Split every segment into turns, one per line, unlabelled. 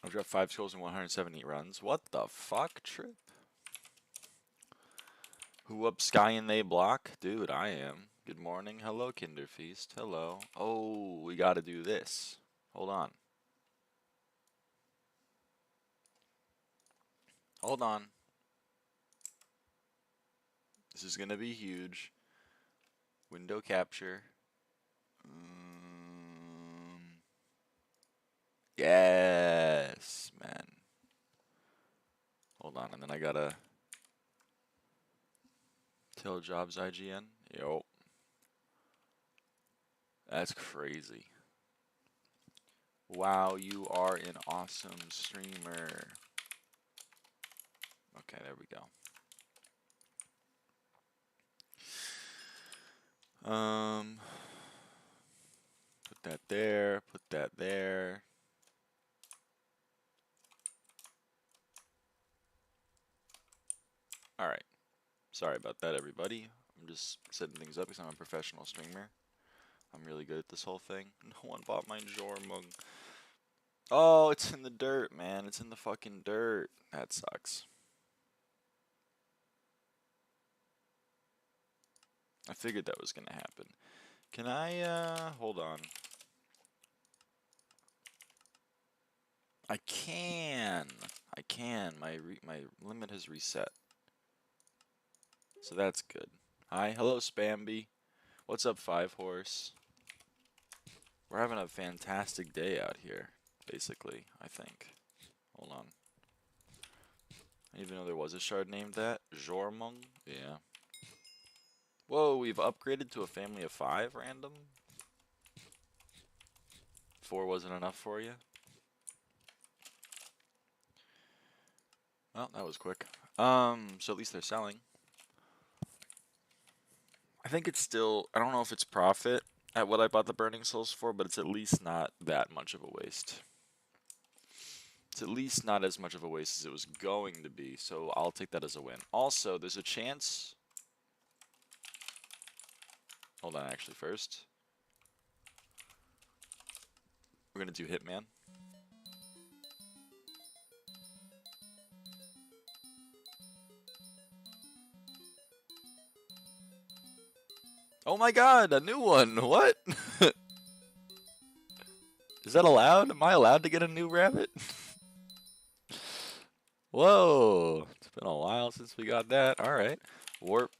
I've got 5 kills and 170 runs. What the fuck, Trip? Who up Sky and they block? Dude, I am. Good morning. Hello, Kinderfeast. Hello. Oh, we gotta do this. Hold on. Hold on. This is gonna be huge. Window capture. Yes, man. Hold on, and then I gotta tell jobs IGN. Yo. That's crazy. Wow, you are an awesome streamer. Okay, there we go. Put that there, put that there. Alright. Sorry about that, everybody. I'm just setting things up because I'm a professional streamer. I'm really good at this whole thing. No one bought my Jormung. Oh, it's in the dirt, man. It's in the fucking dirt. That sucks. I figured that was gonna happen. Can I, hold on. I can. My limit has reset. So that's good. Hi, hello Spamby. What's up, 5-Horse? We're having a fantastic day out here, basically, I think. Hold on. I didn't even know there was a shard named that. Jormung? Yeah. Whoa, we've upgraded to a family of 5 random? 4 wasn't enough for you? Well, that was quick. So at least they're selling. I think it's still, I don't know if it's profit at what I bought the Burning Souls for, but it's at least not that much of a waste. It's at least not as much of a waste as it was going to be, so I'll take that as a win. Also, there's a chance... Hold on, actually, first. We're going to do Hitman. Oh my god, a new one! What? Is that allowed? Am I allowed to get a new rabbit? Whoa! It's been a while since we got that. Alright. Warp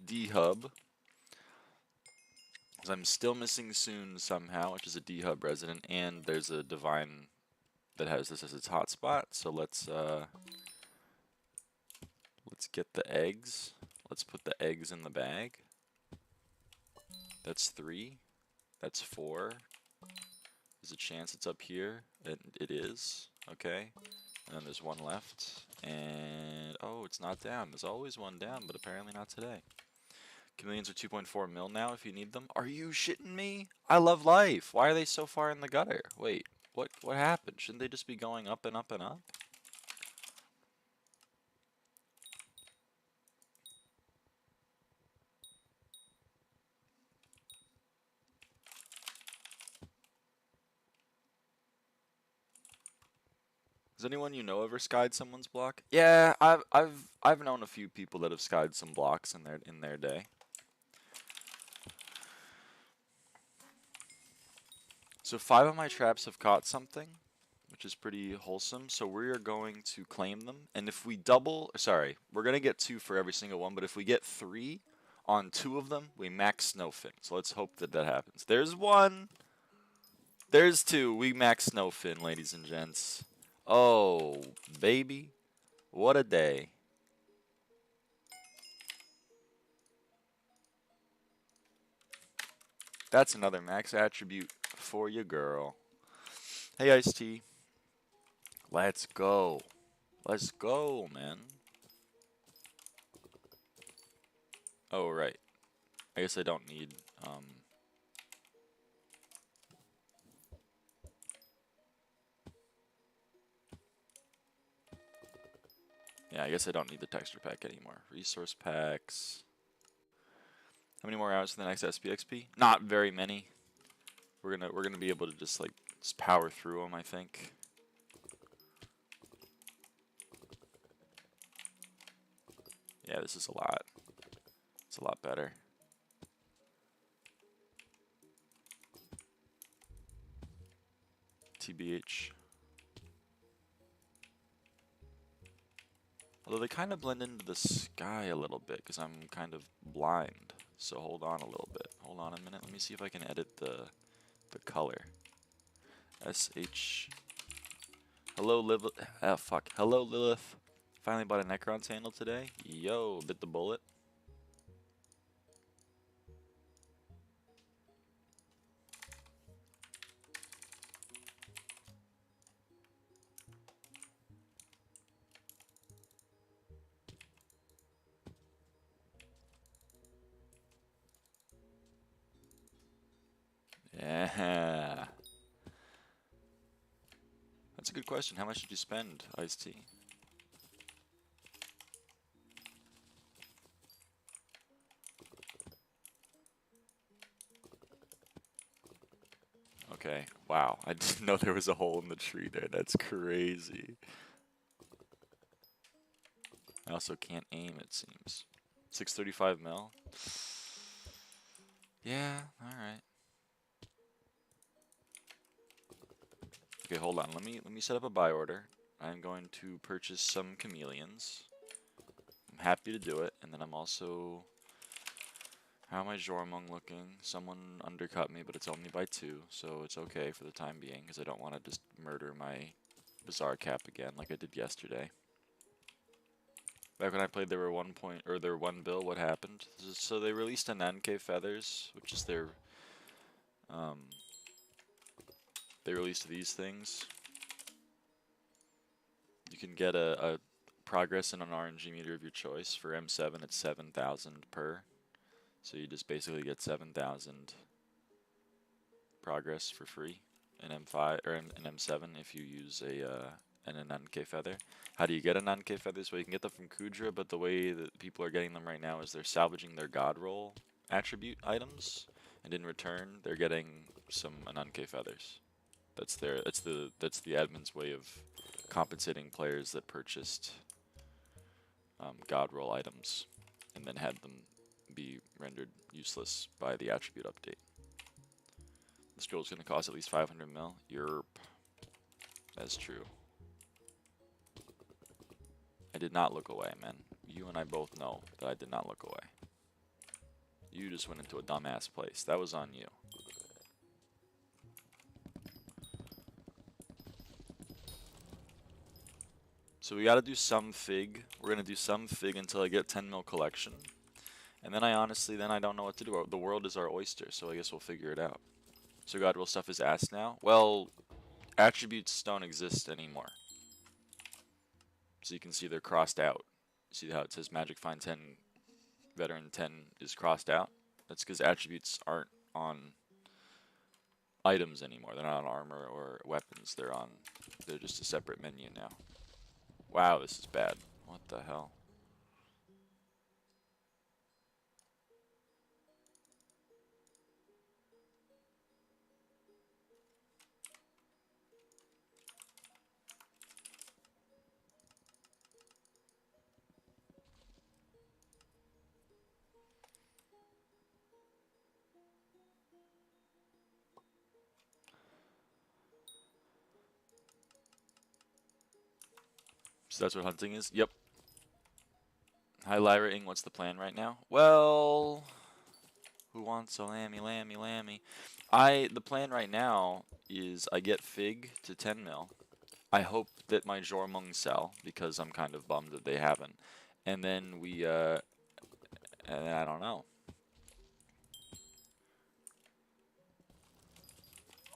D-Hub. I'm still missing Soon somehow, which is a D-Hub resident, and there's a Divine that has this as its hotspot. So let's get the eggs. Let's put the eggs in the bag. That's 3. That's 4. There's a chance it's up here. It is. Okay. And then there's 1 left. And oh, it's not down. There's always 1 down, but apparently not today. Chameleons are 2.4 mil now if you need them. Are you shitting me? I love life. Why are they so far in the gutter? Wait, what happened? Shouldn't they just be going up and up and up? Has anyone you know ever skied someone's block? Yeah, I've known a few people that have skied some blocks in their day. So 5 of my traps have caught something, which is pretty wholesome. So we are going to claim them, and if we double, sorry, we're gonna get 2 for every single one. But if we get 3 on 2 of them, we max Snowfin. So let's hope that that happens. There's 1. There's 2. We max Snowfin, ladies and gents. Oh, baby. What a day. That's another max attribute for you, girl. Hey, Ice-T. Let's go. Let's go, man. Oh, right. I guess I don't need, yeah, I guess I don't need the texture pack anymore. Resource packs. How many more hours for the next SBXP? Not very many. We're gonna be able to just like power through them, I think. Yeah, this is a lot. It's a lot better. TBH. Although they kind of blend into the sky a little bit because I'm kind of blind. So hold on a little bit. Hold on a minute. Let me see if I can edit the color. SH. Hello, Lilith. Fuck. Hello, Lilith. Finally bought a Necron handle today. Yo, bit the bullet. Yeah. That's a good question. How much did you spend, Ice-T? Okay. Wow. I didn't know there was a hole in the tree there. That's crazy. I also can't aim, it seems. 635 mil? Yeah, alright. Okay, hold on. Let me set up a buy order. I'm going to purchase some chameleons. I'm happy to do it, and then I'm also... How am I Jormung looking? Someone undercut me, but it's only by 2, so it's okay for the time being, because I don't want to just murder my Bizarre Cap again like I did yesterday. Back when I played, there were 1 bill. What happened? So they released an NK Feathers, which is their... they released these things. You can get a progress in an RNG meter of your choice. For M7, it's 7,000 per. So you just basically get 7,000 progress for free in M5 or in M7 if you use an NK feather. How do you get an NK feathers? Well, you can get them from Kudra, but the way that people are getting them right now is they're salvaging their God roll attribute items, and in return they're getting some NK feathers. That's the admin's way of compensating players that purchased God roll items and then had them be rendered useless by the attribute update. This gold is going to cost at least 500 mil. Yerp. That's true. I did not look away, man. You and I both know that I did not look away. You just went into a dumbass place. That was on you. So we got to do some fig. We're going to do some fig until I get 10 mil collection. And then I don't know what to do. The world is our oyster, so I guess we'll figure it out. So God will stuff his ass now? Well, attributes don't exist anymore. So you can see they're crossed out. See how it says Magic Find 10, Veteran 10 is crossed out? That's because attributes aren't on items anymore. They're not on armor or weapons. They're just a separate menu now. Wow, this is bad. What the hell? So that's what hunting is? Yep. Hi, Lyra Ing. What's the plan right now? Well, who wants a lammy? The plan right now is I get Fig to 10 mil. I hope that my Jormung sell, because I'm kind of bummed that they haven't. And then we, and I don't know.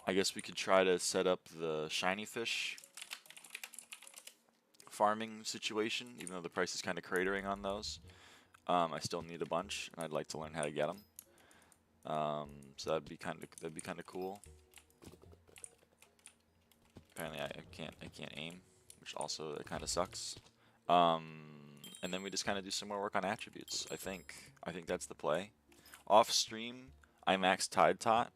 I guess we could try to set up the shiny fish farming situation, even though the price is kind of cratering on those. I still need a bunch, and I'd like to learn how to get them. So that'd be kind of cool. Apparently, I can't aim, which also kind of sucks. And then we just kind of do some more work on attributes. I think that's the play. Off stream, I max Tide Tot.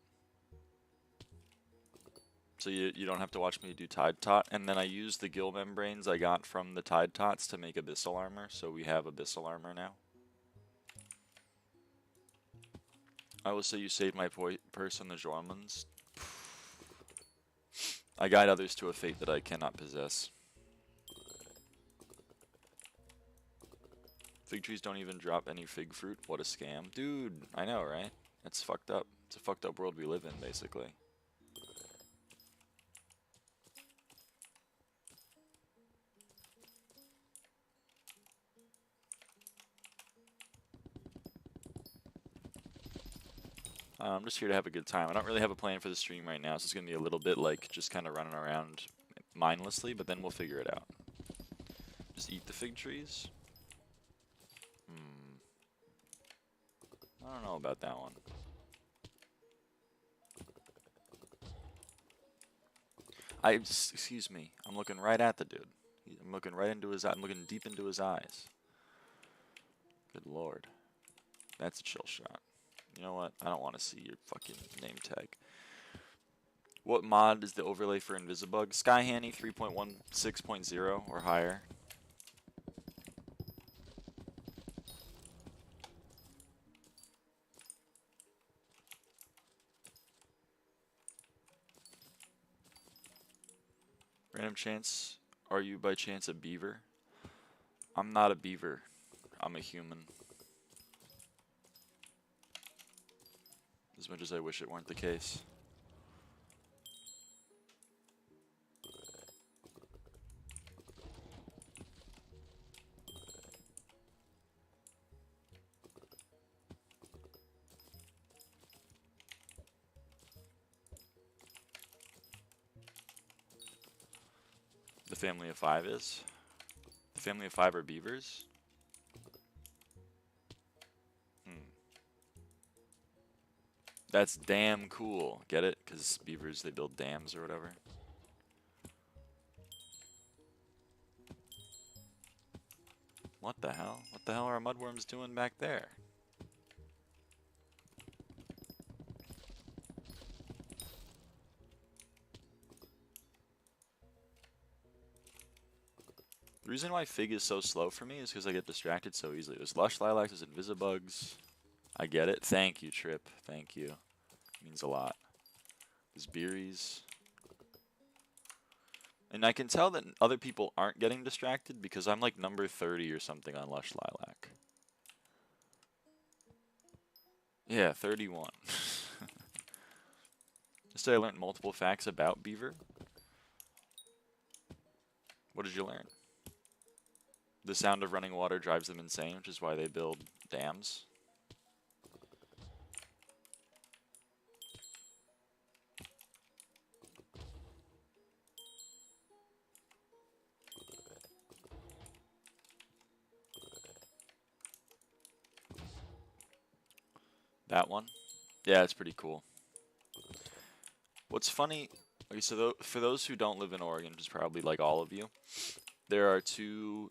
So you don't have to watch me do Tide Tot. And then I use the gill membranes I got from the Tide Tots to make Abyssal Armor, so we have Abyssal Armor now. I will say you saved my purse on the Jormans. I guide others to a fate that I cannot possess. Fig trees don't even drop any fig fruit. What a scam. Dude, I know, right? It's fucked up. It's a fucked up world we live in, basically. I'm just here to have a good time. I don't really have a plan for the stream right now, so it's going to be a little bit like just kind of running around mindlessly, but then we'll figure it out. Just eat the fig trees? I don't know about that one. Excuse me, I'm looking right at the dude. I'm looking right into his eye. I'm looking deep into his eyes. Good lord. That's a chill shot. You know what? I don't want to see your fucking name tag. What mod is the overlay for Invisibug? SkyHanni 3.16.0 or higher. Random chance. Are you by chance a beaver? I'm not a beaver. I'm a human. As much as I wish it weren't the case. The family of 5 is? The family of 5 are beavers? That's damn cool. Get it? Because beavers, they build dams or whatever. What the hell? What the hell are mudworms doing back there? The reason why Fig is so slow for me is because I get distracted so easily. There's Lush Lilacs, there's Invisibugs. I get it. Thank you, Trip. Thank you. It means a lot. There's Beeries. And I can tell that other people aren't getting distracted because I'm like number 30 or something on Lush Lilac. Yeah, 31. Yesterday I learned multiple facts about beaver. What did you learn? The sound of running water drives them insane, which is why they build dams. That one? Yeah, it's pretty cool. What's funny, okay, so for those who don't live in Oregon, which is probably like all of you, there are 2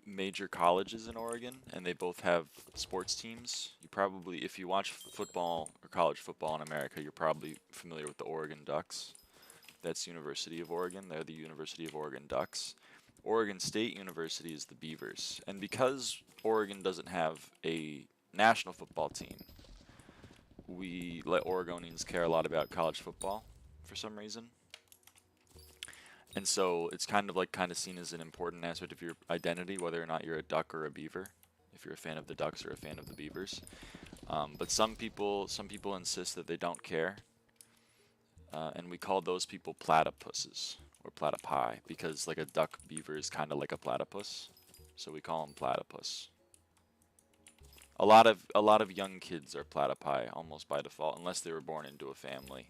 major colleges in Oregon, and they both have sports teams. You probably, if you watch football or college football in America, you're probably familiar with the Oregon Ducks. That's University of Oregon. They're the University of Oregon Ducks. Oregon State University is the Beavers. And because Oregon doesn't have a national football team, we let Oregonians care a lot about college football for some reason. And so it's kind of seen as an important aspect of your identity, whether or not you're a duck or a beaver, if you're a fan of the Ducks or a fan of the Beavers. But some people insist that they don't care, and we call those people platypuses or platypi because like a duck beaver is kind of like a platypus, so we call them platypus. A lot of young kids are platypi almost by default, unless they were born into a family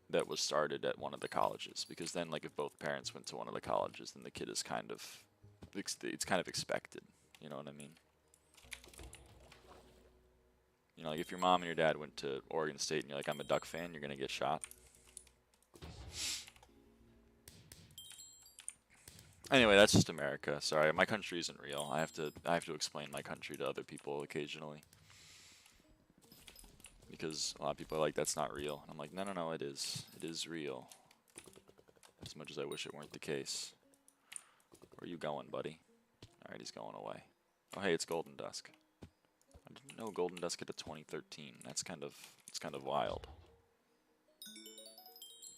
that was started at one of the colleges. Because then, like, if both parents went to one of the colleges, then the kid is it's kind of expected. You know what I mean? You know, like if your mom and your dad went to Oregon State and you're like, I'm a Duck fan, you're gonna get shot. Anyway, that's just America. Sorry, my country isn't real. I have to explain my country to other people occasionally. because a lot of people are like, that's not real. And I'm like, no, no, no, it is. It is real. As much as I wish it weren't the case. Where are you going, buddy? Alright, he's going away. Oh, hey, it's Golden Dusk. I didn't know Golden Dusk at a 2013. It's kind of wild.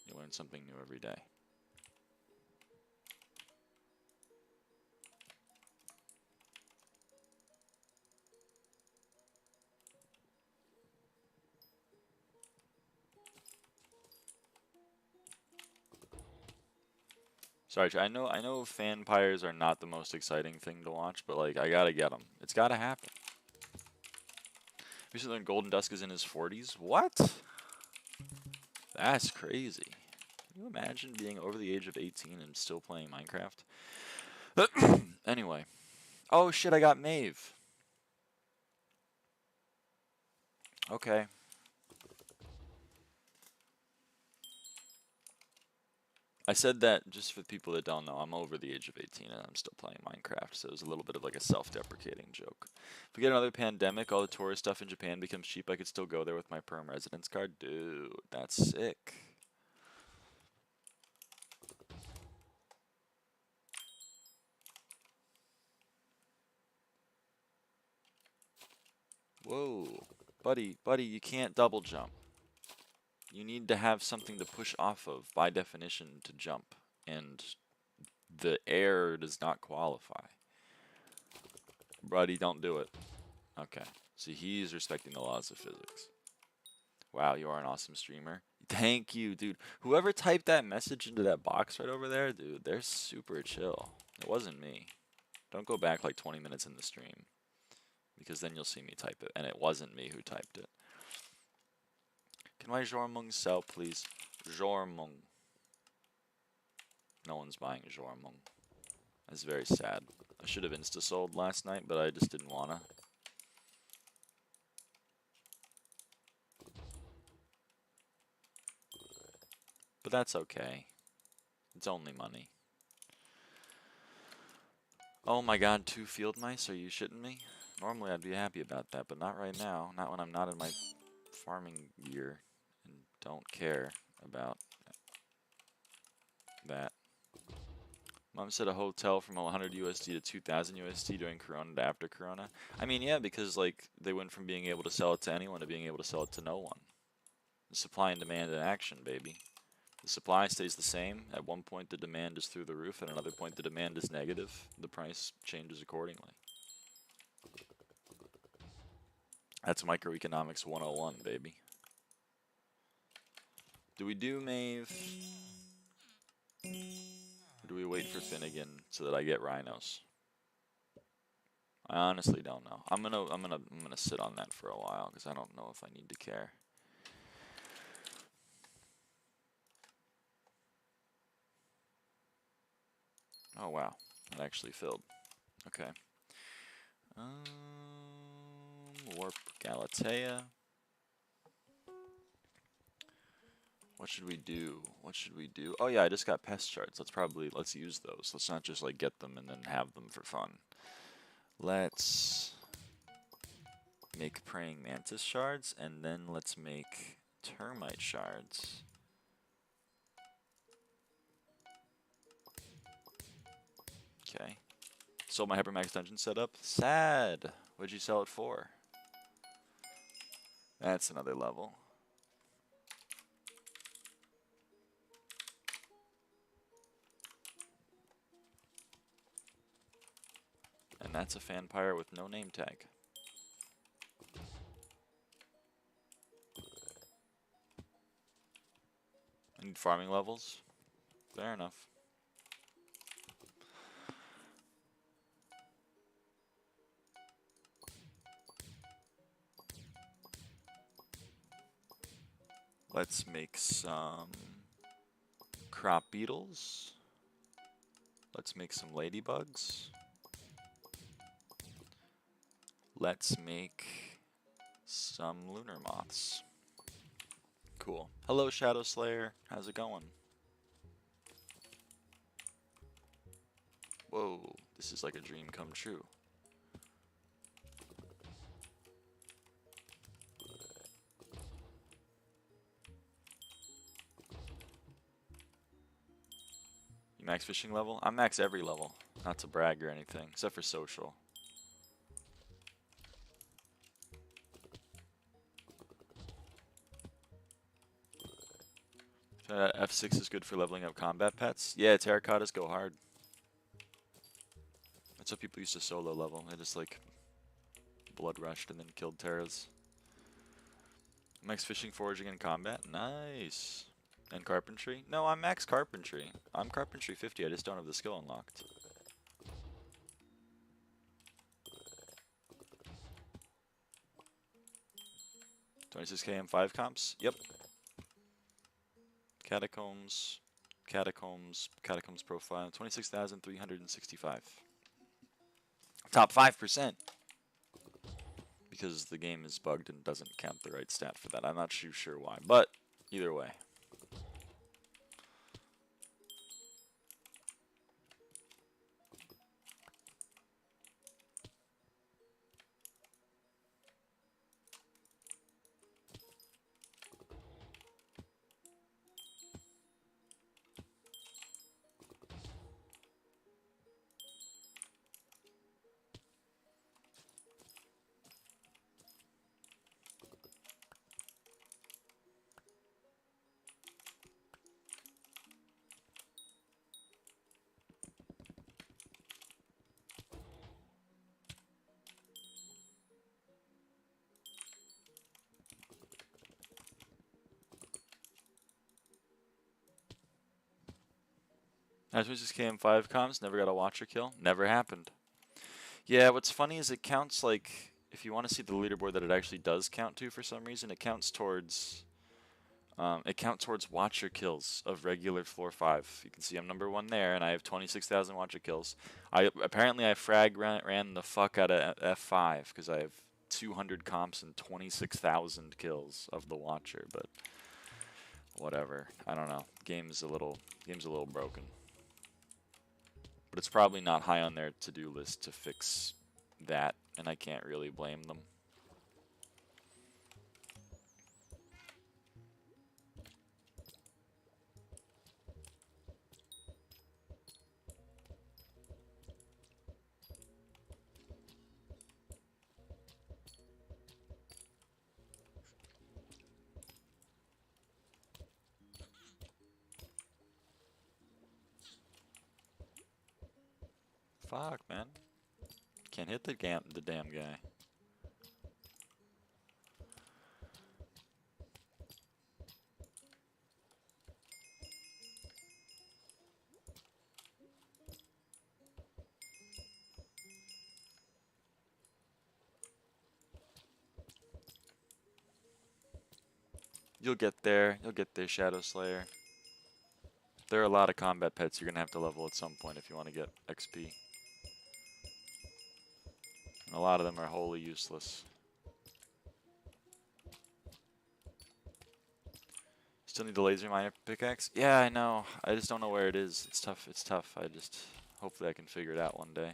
You learn something new every day. Sorry, I know fanpires are not the most exciting thing to watch, but like I gotta get them. It's gotta happen. We should learn Golden Dusk is in his 40s. What? That's crazy. Can you imagine being over the age of 18 and still playing Minecraft? Anyway. Oh shit, I got Maeve. Okay. I said that just for the people that don't know, I'm over the age of 18 and I'm still playing Minecraft, so it was a little bit of like a self-deprecating joke. If we get another pandemic, all the tourist stuff in Japan becomes cheap, I could still go there with my perm residence card. Dude, that's sick. Whoa. Buddy, you can't double jump. You need to have something to push off of, by definition, to jump. And the air does not qualify. Buddy, don't do it. Okay. See, he's respecting the laws of physics. Wow, you are an awesome streamer. Thank you, dude. Whoever typed that message into that box right over there, dude, they're super chill. It wasn't me. Don't go back like 20 minutes in the stream, because then you'll see me type it, and it wasn't me who typed it. Can my Jormung sell, please? Jormung. No one's buying Jormung. That's very sad. I should have insta-sold last night, but I just didn't wanna. But that's okay. It's only money. Oh my god, 2 field mice? Are you shitting me? Normally I'd be happy about that, but not right now. Not when I'm not in my farming gear and don't care about that. Mom said a hotel from 100 USD to 2,000 USD during Corona to after Corona. I mean, yeah, because like they went from being able to sell it to anyone to being able to sell it to no one. The supply and demand in action, baby. The supply stays the same. At one point the demand is through the roof, at another point the demand is negative. The price changes accordingly. That's microeconomics 101, baby. Do we do Maeve? Or do we wait for Finnegan so that I get rhinos? I honestly don't know. I'm gonna sit on that for a while because I don't know if I need to care. Oh wow, it actually filled. Okay. Warp Galatea. What should we do? What should we do? Oh yeah, I just got pest shards. Let's use those. Let's not just like get them and then have them for fun. Let's make praying mantis shards and then let's make termite shards. Okay. Sold my Hypermax dungeon setup. Sad. What'd you sell it for? That's another level. And that's a fanpire with no name tag. I need farming levels. Fair enough. Let's make some crop beetles. Let's make some ladybugs. Let's make some lunar moths. Cool. Hello, Shadow Slayer. How's it going? Whoa, this is like a dream come true. Max fishing level? I'm max every level. Not to brag or anything, except for social. F6 is good for leveling up combat pets. Yeah, terracottas go hard. That's what people used to solo level. They just like blood rushed and then killed terras. Max fishing, foraging, and combat. Nice. And carpentry? No, I'm max carpentry. I'm carpentry 50. I just don't have the skill unlocked. $26K M5 comps? Yep. Catacombs profile. 26,365. Top 5%. Because the game is bugged and doesn't count the right stat for that. I'm not too sure why, but either way. I 26K M5 comps, never got a watcher kill. Never happened. Yeah, what's funny is it counts like, if you want to see the leaderboard that it actually does count to for some reason, it counts towards watcher kills of regular floor 5. You can see I'm number 1 there, and I have 26,000 watcher kills. Apparently I frag ran the fuck out of F5 because I have 200 comps and 26,000 kills of the watcher, but whatever. I don't know. Game's a little broken. But it's probably not high on their to-do list to fix that, and I can't really blame them. Fuck, man. Can't hit the damn guy. You'll get there, Shadow Slayer. There are a lot of combat pets you're gonna have to level at some point if you want to get XP. And a lot of them are wholly useless. Still need the laser miner pickaxe? Yeah, I know. I just don't know where it is. It's tough. It's tough. Hopefully I can figure it out one day.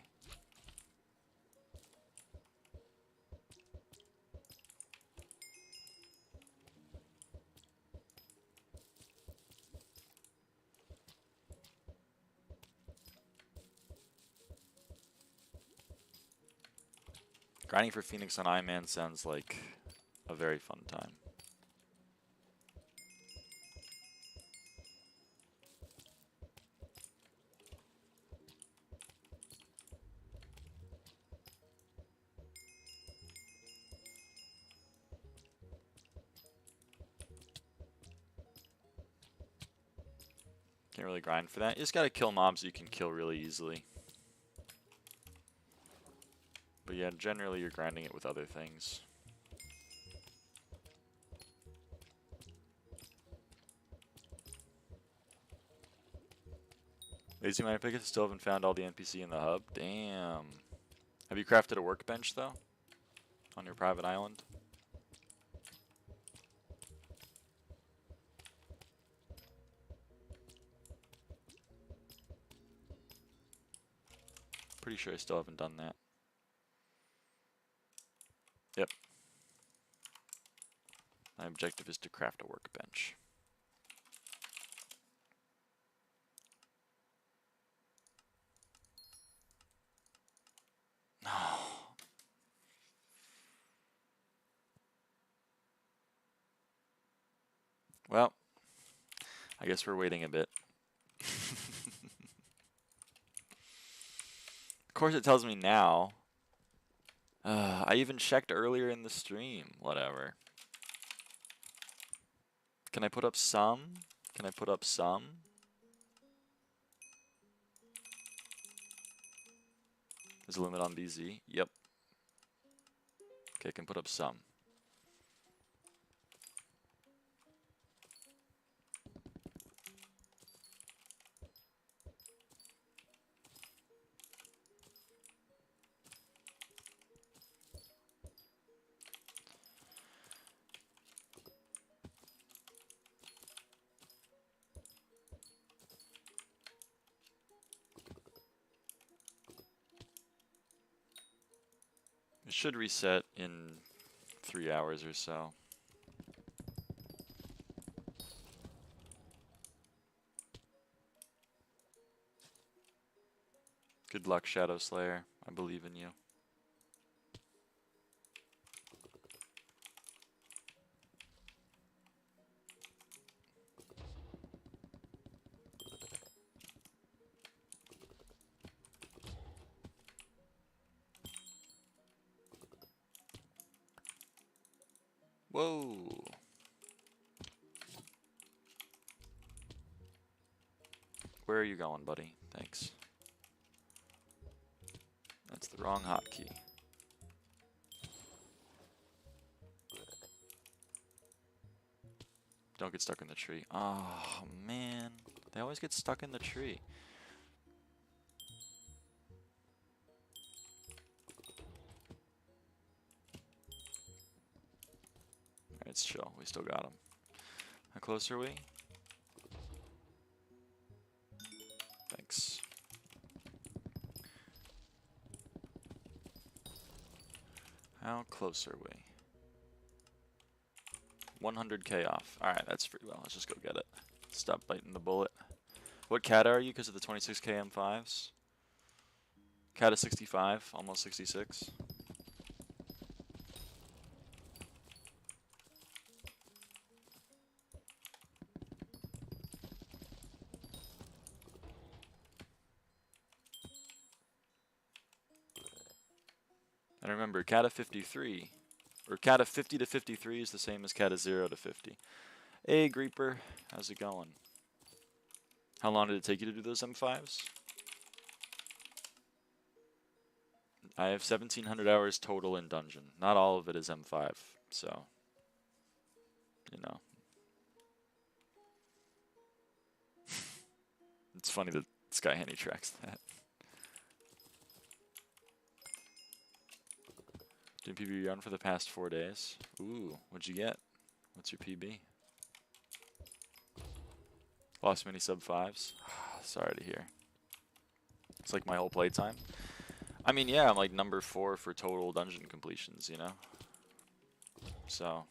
Grinding for Phoenix on Iman sounds like a very fun time. Can't really grind for that. You just gotta kill mobs you can kill really easily. But yeah, generally you're grinding it with other things. Lazy miner pickaxe, still haven't found all the NPC in the hub. Damn. Have you crafted a workbench though? On your private island? Pretty sure I still haven't done that. Yep. My objective is to craft a workbench. Well, I guess we're waiting a bit. Of course it tells me now. I even checked earlier in the stream. Whatever. Can I put up some? Can I put up some? There's a limit on BZ. Yep. Okay, I can put up some. It should reset in 3 hours or so. Good luck, Shadow Slayer. I believe in you. Whoa. Where are you going, buddy? Thanks. That's the wrong hotkey. Don't get stuck in the tree. Oh, man. They always get stuck in the tree. Alright, it's chill. We still got him. How close are we? Thanks. How close are we? 100k off. Alright, that's free well. Let's just go get it. Stop biting the bullet. What cat are you because of the 26k M5s? Cat is 65, almost 66. And remember, Kata 53, or Kata 50 to 53 is the same as Kata 0 to 50. Hey, Greeper, how's it going? How long did it take you to do those M5s? I have 1,700 hours total in Dungeon. Not all of it is M5, so, you know. It's funny that SkyHanni tracks that. Doing PB run for the past 4 days. Ooh, what'd you get? What's your PB? Lost many sub 5s. Sorry to hear. It's like my whole playtime. I mean, yeah, I'm like number 4 for total dungeon completions, you know? So,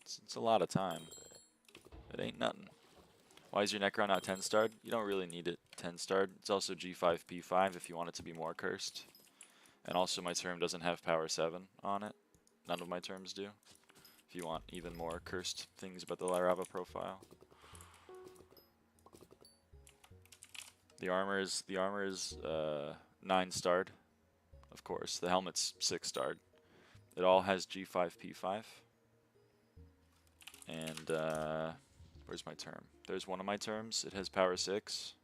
it's a lot of time. It ain't nothing. Why is your Necron not 10 starred? You don't really need it 10 starred. It's also G5, P5 if you want it to be more cursed. And also my term doesn't have power 7 on it. None of my terms do. If you want even more cursed things about the lyraava profile. The armor is 9 starred, of course. The helmet's 6 starred. It all has G5, P5. And where's my term? There's one of my terms. It has power 6.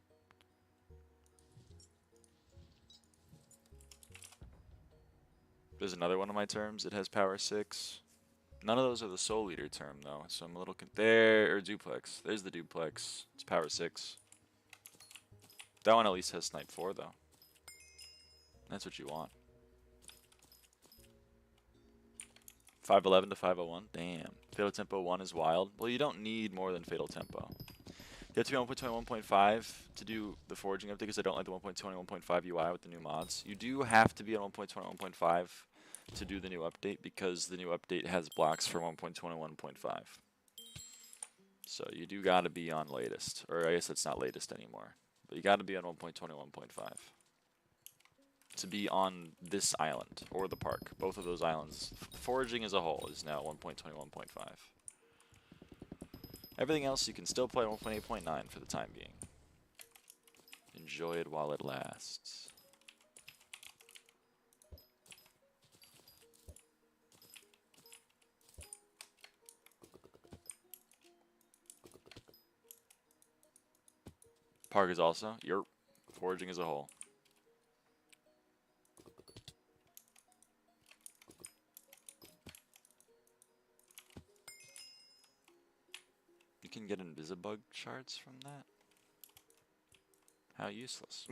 There's another one of my terms. It has power 6. None of those are the soul leader term though, so I'm a little there or duplex. There's the duplex. It's power 6. That one at least has snipe 4 though. That's what you want. 511 to 501. Damn. Fatal Tempo 1 is wild. Well, you don't need more than Fatal Tempo. You have to be on 1.21.5 to do the foraging update because I don't like the 1.21.5 UI with the new mods. You do have to be on 1.21.5 to do the new update because the new update has blocks for 1.21.5. So you do got to be on latest. Or I guess it's not latest anymore. But you got to be on 1.21.5 to be on this island or the park. Both of those islands. Foraging as a whole is now 1.21.5. Everything else you can still play 1.8.9 for the time being. Enjoy it while it lasts. Park is also, you're foraging as a whole. You can get Invisibug shards from that? How useless.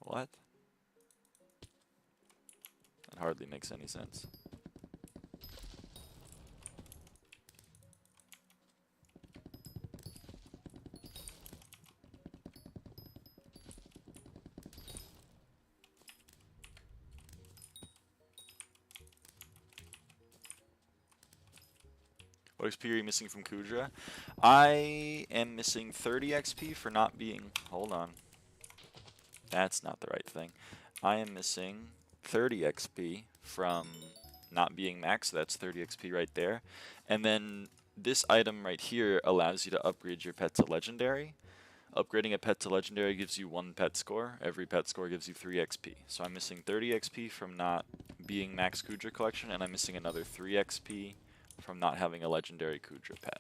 What? That hardly makes any sense. What XP are you missing from Kudra? I am missing 30 XP for not being... Hold on. That's not the right thing. I am missing 30 XP from not being max, so that's 30 XP right there. And then this item right here allows you to upgrade your pet to legendary. Upgrading a pet to legendary gives you 1 pet score. Every pet score gives you 3 XP. So I'm missing 30 XP from not being max Kudra collection, and I'm missing another 3 XP from not having a legendary Kudra pet.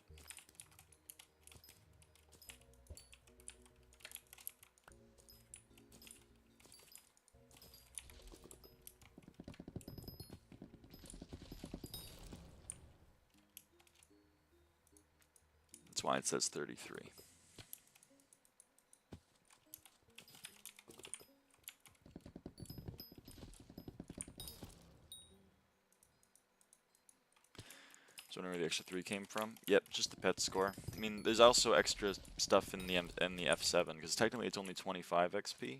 That's why it says 33. So wondering where the extra 3 came from? Yep, just the pet score. I mean, there's also extra stuff in the F7, because technically it's only 25 XP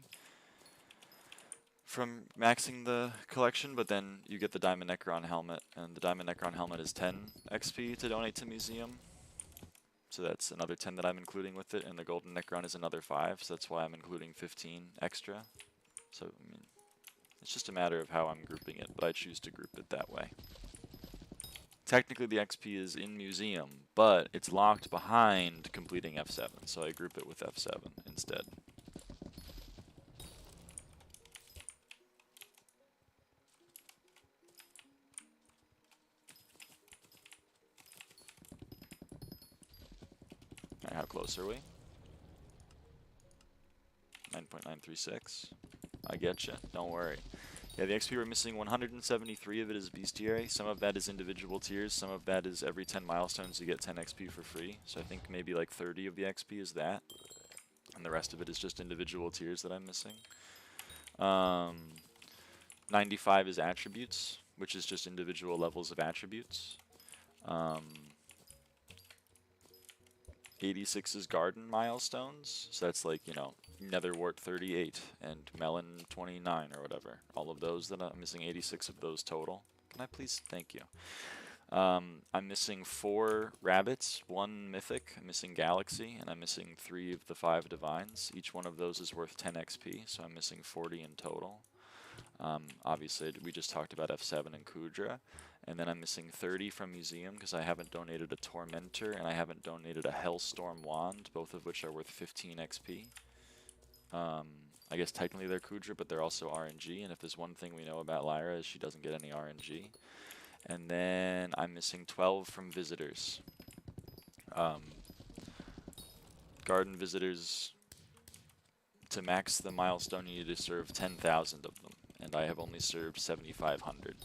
from maxing the collection, but then you get the Diamond Necron helmet, and the Diamond Necron helmet is 10 XP to donate to Museum. So that's another 10 that I'm including with it, and the Golden Necron is another 5, so that's why I'm including 15 extra. So, I mean, it's just a matter of how I'm grouping it, but I choose to group it that way. Technically the XP is in Museum, but it's locked behind completing F7, so I group it with F7 instead. Alright, how close are we? 9.936. I getcha, don't worry. Yeah, the XP we're missing, 173 of it is bestiary. Some of that is individual tiers. Some of that is every 10 milestones you get 10 XP for free. So I think maybe like 30 of the XP is that. And the rest of it is just individual tiers that I'm missing. 95 is attributes, which is just individual levels of attributes. 86 is garden milestones, so that's like, you know, Netherwort 38 and Melon 29 or whatever. All of those that I'm missing 86 of those total. Can I please? Thank you. I'm missing 4 rabbits, 1 mythic, I'm missing galaxy, and I'm missing 3 of the 5 divines. Each one of those is worth 10 XP, so I'm missing 40 in total. Obviously, we just talked about F7 and Kudra. And then I'm missing 30 from Museum because I haven't donated a Tormentor and I haven't donated a Hellstorm Wand, both of which are worth 15 XP. I guess technically they're Kudra, but they're also RNG, and if there's one thing we know about Lyra is she doesn't get any RNG. And then I'm missing 12 from Visitors. Garden Visitors, to max the milestone you need to serve 10,000 of them, and I have only served 7,500.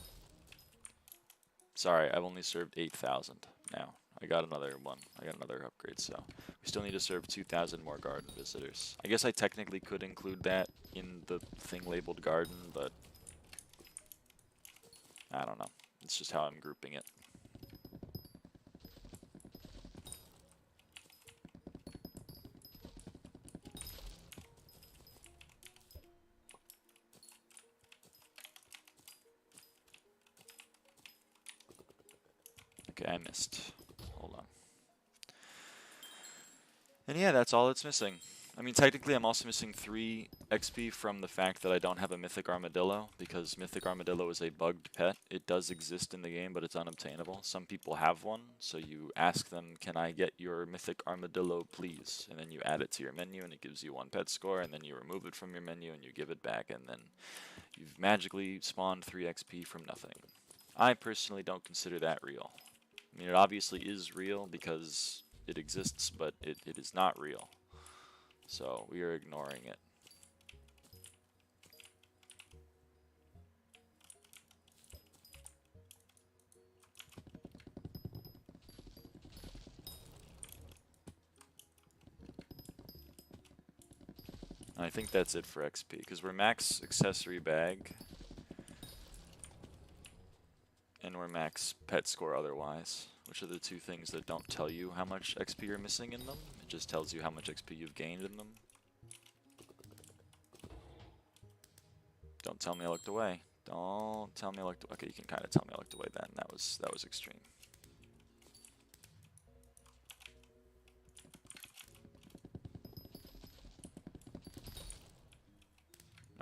Sorry, I've only served 8,000 now. I got another one. I got another upgrade, so we still need to serve 2,000 more garden visitors. I guess I technically could include that in the thing labeled garden, but I don't know. It's just how I'm grouping it. Okay, I missed. Hold on. And yeah, that's all it's missing. I mean, technically, I'm also missing 3 XP from the fact that I don't have a Mythic Armadillo, because Mythic Armadillo is a bugged pet. It does exist in the game, but it's unobtainable. Some people have one, so you ask them, can I get your Mythic Armadillo, please? And then you add it to your menu, and it gives you 1 pet score, and then you remove it from your menu, and you give it back, and then you've magically spawned 3 XP from nothing. I personally don't consider that real. I mean, it obviously is real because it exists, but it is not real. So we are ignoring it. I think that's it for XP, because we're max accessory bag, and we're max pet score otherwise, which are the 2 things that don't tell you how much XP you're missing in them. It just tells you how much XP you've gained in them. Don't tell me I looked away. Don't tell me I looked away. Okay, you can kind of tell me I looked away then. That was extreme.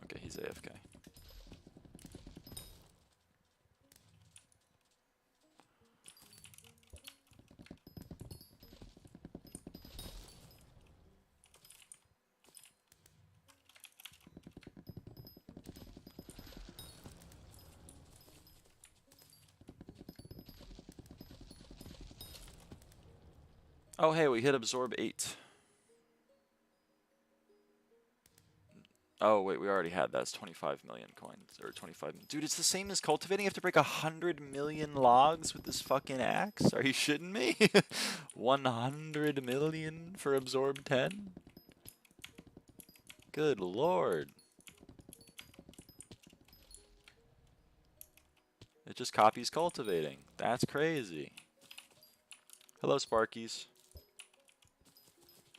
Okay, he's AFK. Oh, hey, we hit absorb 8. Oh, wait, we already had that. It's 25 million coins, or 25. Dude, it's the same as cultivating. You have to break 100 million logs with this fucking axe? Are you shitting me? 100 million for absorb 10? Good lord. It just copies cultivating. That's crazy. Hello, Sparkies.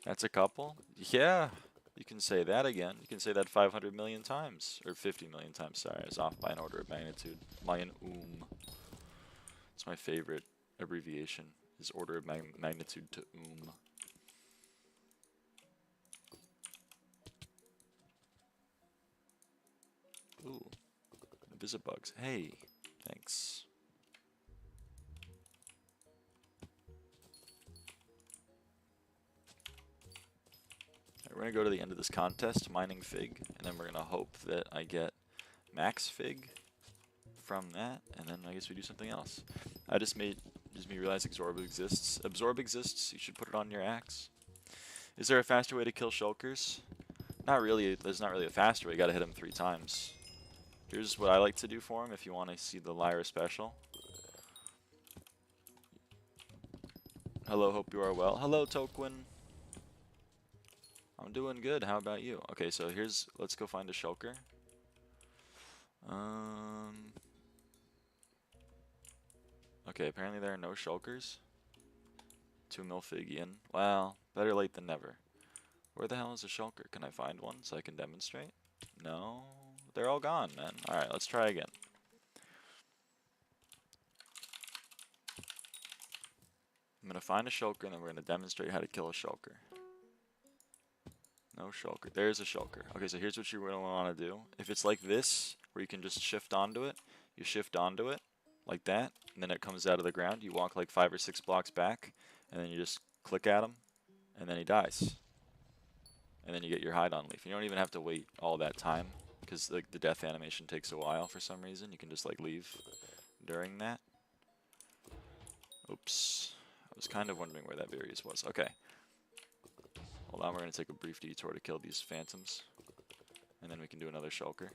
That's a couple? Yeah, you can say that again. You can say that 500 million times. Or 50 million times, sorry. I was off by an order of magnitude. Mayan It's my favorite abbreviation, is order of magnitude to Ooh, Invisibugs. Hey, thanks. We're going to go to the end of this contest, mining Fig, and then we're going to hope that I get max Fig from that, and then I guess we do something else. I just made me realize Absorb exists. Absorb exists, you should put it on your axe. Is there a faster way to kill shulkers? Not really, there's not really a faster way, you gotta hit him 3 times. Here's what I like to do for him if you want to see the Lyra special. Hello, hope you are well. Hello, Toquin. I'm doing good, how about you? Okay, so let's go find a shulker. Okay, apparently there are no shulkers. 2 mil Figian. Well, better late than never. Where the hell is a shulker? Can I find one so I can demonstrate? No, they're all gone, man. Alright, let's try again. I'm gonna find a shulker and then we're gonna demonstrate how to kill a shulker. No shulker. There's a shulker. Okay, so here's what you really want to do. If it's like this, where you can just shift onto it, you shift onto it, like that, and then it comes out of the ground. You walk like 5 or 6 blocks back, and then you just click at him, and then he dies. And then you get your hide on leaf. You don't even have to wait all that time, because like the death animation takes a while for some reason. You can just like leave during that. Oops. I was kind of wondering where that Various was. Okay. Hold on, we're going to take a brief detour to kill these phantoms. And then we can do another shulker.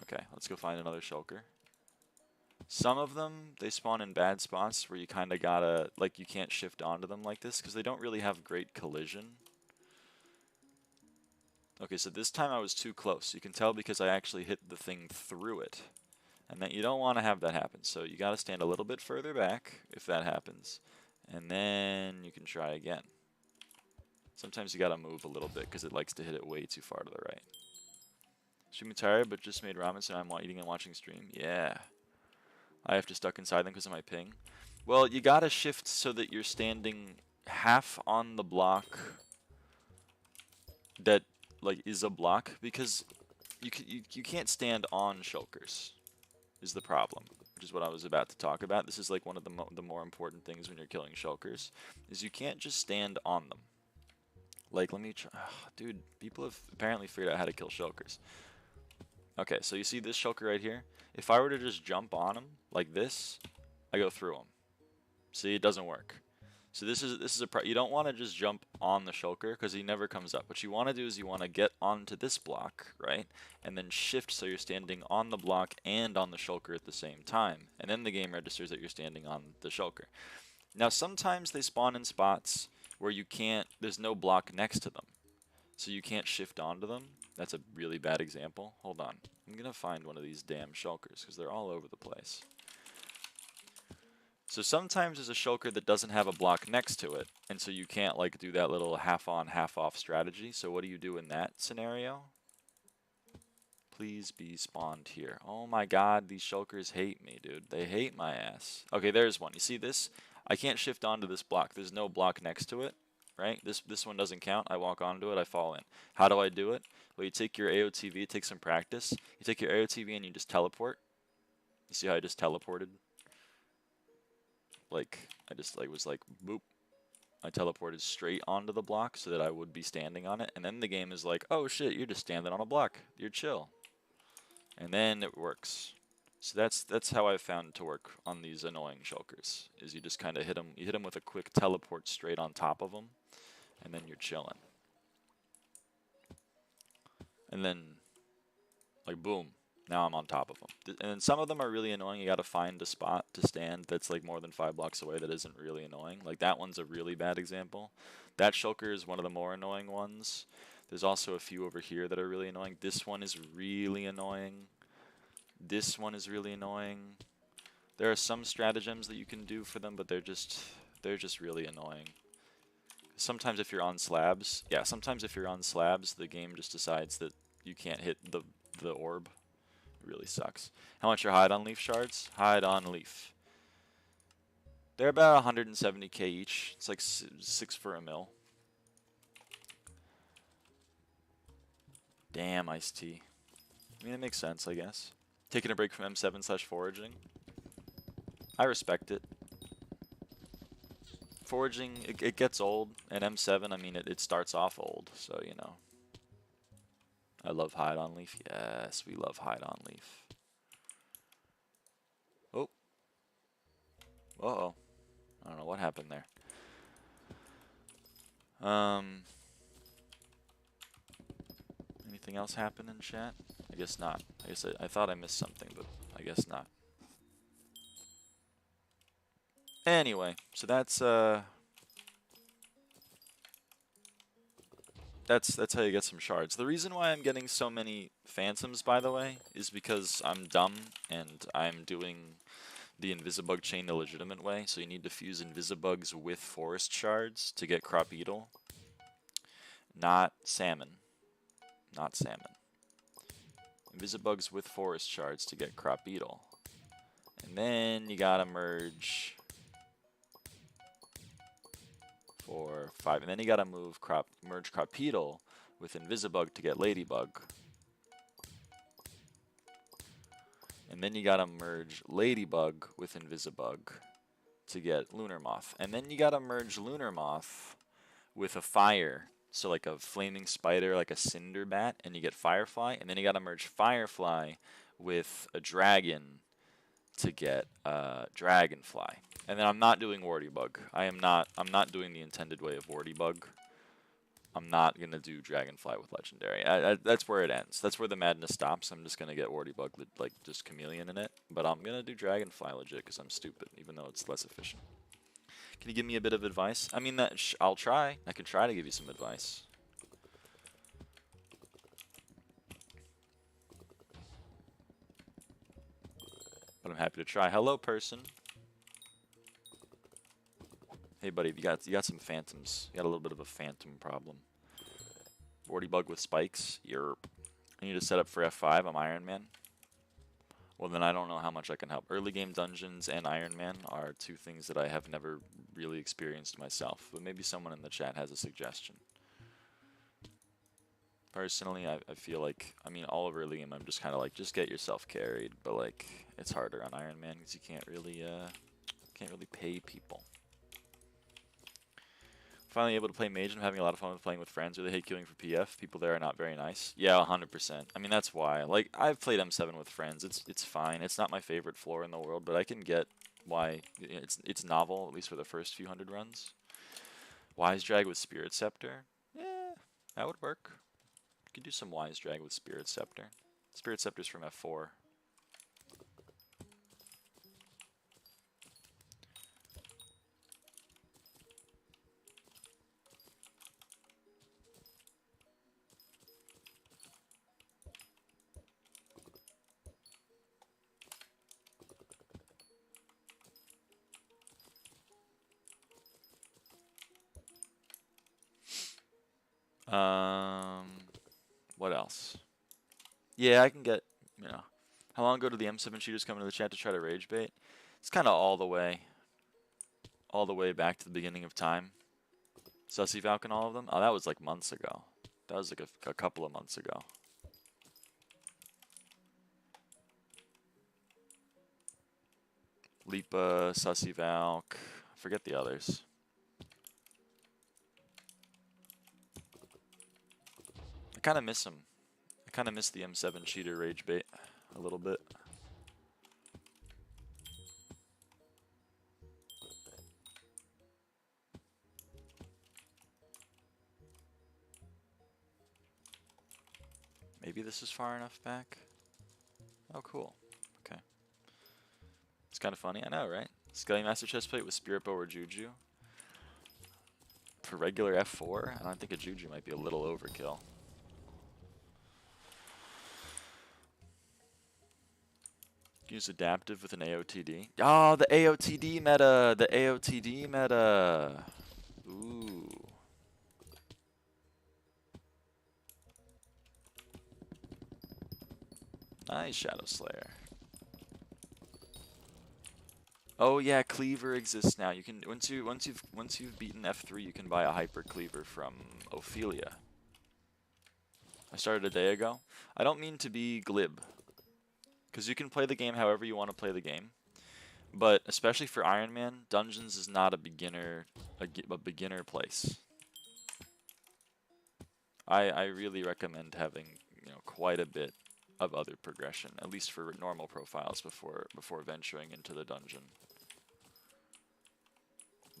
Okay, let's go find another shulker. Some of them, they spawn in bad spots where you kind of gotta, like, you can't shift onto them like this because they don't really have great collision. Okay, so this time I was too close. You can tell because I actually hit the thing through it. And that you don't want to have that happen. So you gotta stand a little bit further back if that happens. And then you can try again. Sometimes you gotta move a little bit because it likes to hit it way too far to the right. Streaming tired, but just made ramen, so I'm eating and watching stream. Yeah. I have to stuck inside them because of my ping. Well, you gotta shift so that you're standing half on the block that like is a block, because you can't stand on shulkers is the problem, which is what I was about to talk about. This is like one of the more important things when you're killing shulkers, is you can't just stand on them. Like, let me try. Oh, dude, people have apparently figured out how to kill shulkers. Okay, so you see this shulker right here? If I were to just jump on him like this, I go through him. See, it doesn't work. So this is you don't want to just jump on the shulker because he never comes up. What you want to do is you want to get onto this block, right? And then shift so you're standing on the block and on the shulker at the same time. And then the game registers that you're standing on the shulker. Now sometimes they spawn in spots where you can't, there's no block next to them. So you can't shift onto them. That's a really bad example. Hold on. I'm going to find one of these damn shulkers because they're all over the place. So sometimes there's a shulker that doesn't have a block next to it, and so you can't like do that little half on, half off strategy. So what do you do in that scenario? Please be spawned here. Oh my god, these shulkers hate me, dude. They hate my ass. Okay, there's one. You see this? I can't shift onto this block. There's no block next to it, right? This one doesn't count. I walk onto it, I fall in. How do I do it? Well, you take your AOTV, take some practice. You take your AOTV and you just teleport. You see how I just teleported? Like, I just like was like, boop. I teleported straight onto the block so that I would be standing on it. And then the game is like, oh shit, you're just standing on a block. You're chill. And then it works. So that's how I've found to work on these annoying shulkers, is you just kind of hit them with a quick teleport straight on top of them, and then you're chilling. And then, like, boom. Now I'm on top of them. And then some of them are really annoying. You got to find a spot to stand that's like more than 5 blocks away that isn't really annoying. Like that one's a really bad example. That shulker is one of the more annoying ones. There's also a few over here that are really annoying. This one is really annoying. This one is really annoying. There are some stratagems that you can do for them, but they're just really annoying. Sometimes if you're on slabs, sometimes if you're on slabs, the game just decides that you can't hit the orb. Really sucks. How much are hide on leaf shards? Hide on leaf. They're about 170k each. It's like 6 for a mil. Damn, iced tea. I mean, it makes sense, I guess. Taking a break from M7/foraging. I respect it. Foraging, it gets old, and M7, I mean, it starts off old, so, you know. I love hide on leaf. Yes, we love hide on leaf. Oh. Uh-oh. I don't know what happened there. Anything else happen in chat? I guess not. I guess I thought I missed something, but I guess not. Anyway, so that's how you get some shards. The reason why I'm getting so many phantoms, by the way, is because I'm dumb and I'm doing the invisibug chain the legitimate way. So you need to fuse invisibugs with forest shards to get crop beetle, not salmon. Not salmon. Invisibugs with forest shards to get crop beetle. And then you gotta merge 4, 5, and then you gotta merge crop beetle with invisibug to get ladybug. And then you gotta merge ladybug with invisibug to get lunar moth. And then you gotta merge lunar moth with a fire. So like a flaming spider, like a cinder bat, and you get firefly. And then you gotta merge firefly with a dragon to get dragonfly. And then I'm not doing wardybug. I'm not doing the intended way of wardybug. I'm not gonna do dragonfly with legendary. That's where it ends. That's where the madness stops. I'm just gonna get wardybug, like just chameleon in it. But I'm gonna do dragonfly legit because I'm stupid, even though it's less efficient. Can you give me a bit of advice? I mean, I'll try. I can try to give you some advice. But I'm happy to try. Hello, person. Hey, buddy, you got some phantoms. You got a little bit of a phantom problem. Wardybug with spikes. Yerp. I need to set up for F5. I'm Iron Man. Well, then I don't know how much I can help. Early game dungeons and Iron Man are two things that I have never really experienced myself, but maybe someone in the chat has a suggestion. Personally, I feel like, I mean, all of early game, I'm just kind of like, just get yourself carried, but like, it's harder on Iron Man because you can't really pay people. Finally able to play Mage and I'm having a lot of fun with playing with friends. Really hate queuing for PF. People there are not very nice. Yeah, 100%. I mean, that's why. Like, I've played M7 with friends. It's fine. It's not my favorite floor in the world, but I can get why it's novel, at least for the first few hundred runs. Wise Drag with Spirit Scepter? Yeah, that would work. You could do some Wise Drag with Spirit Scepter. Spirit Scepter's from F4. What else? Yeah, I can get, you know, how long ago did the M7 shooters come into the chat to try to rage bait? It's kind of all the way back to the beginning of time. Sussy Falcon, all of them? Oh, that was like months ago. That was like a couple of months ago. Lipa, Sussy Valk, forget the others. I kind of miss them. I kind of miss the M7 cheater rage bait a little bit. Maybe this is far enough back. Oh, cool. Okay. It's kind of funny. I know, right? Skelly Master Chestplate with Spirit Bow or Juju. For regular F4, I don't think a Juju might be a little overkill. Use adaptive with an AOTD. Oh, the AOTD meta! The AOTD meta! Ooh. Nice, Shadow Slayer. Oh yeah, Cleaver exists now. You can once you've beaten F3, you can buy a Hyper Cleaver from Ophelia. I started a day ago. I don't mean to be glib, because you can play the game however you want to play the game. But especially for Iron Man, Dungeons is not a beginner place. I really recommend having, you know, quite a bit of other progression, at least for normal profiles before venturing into the dungeon.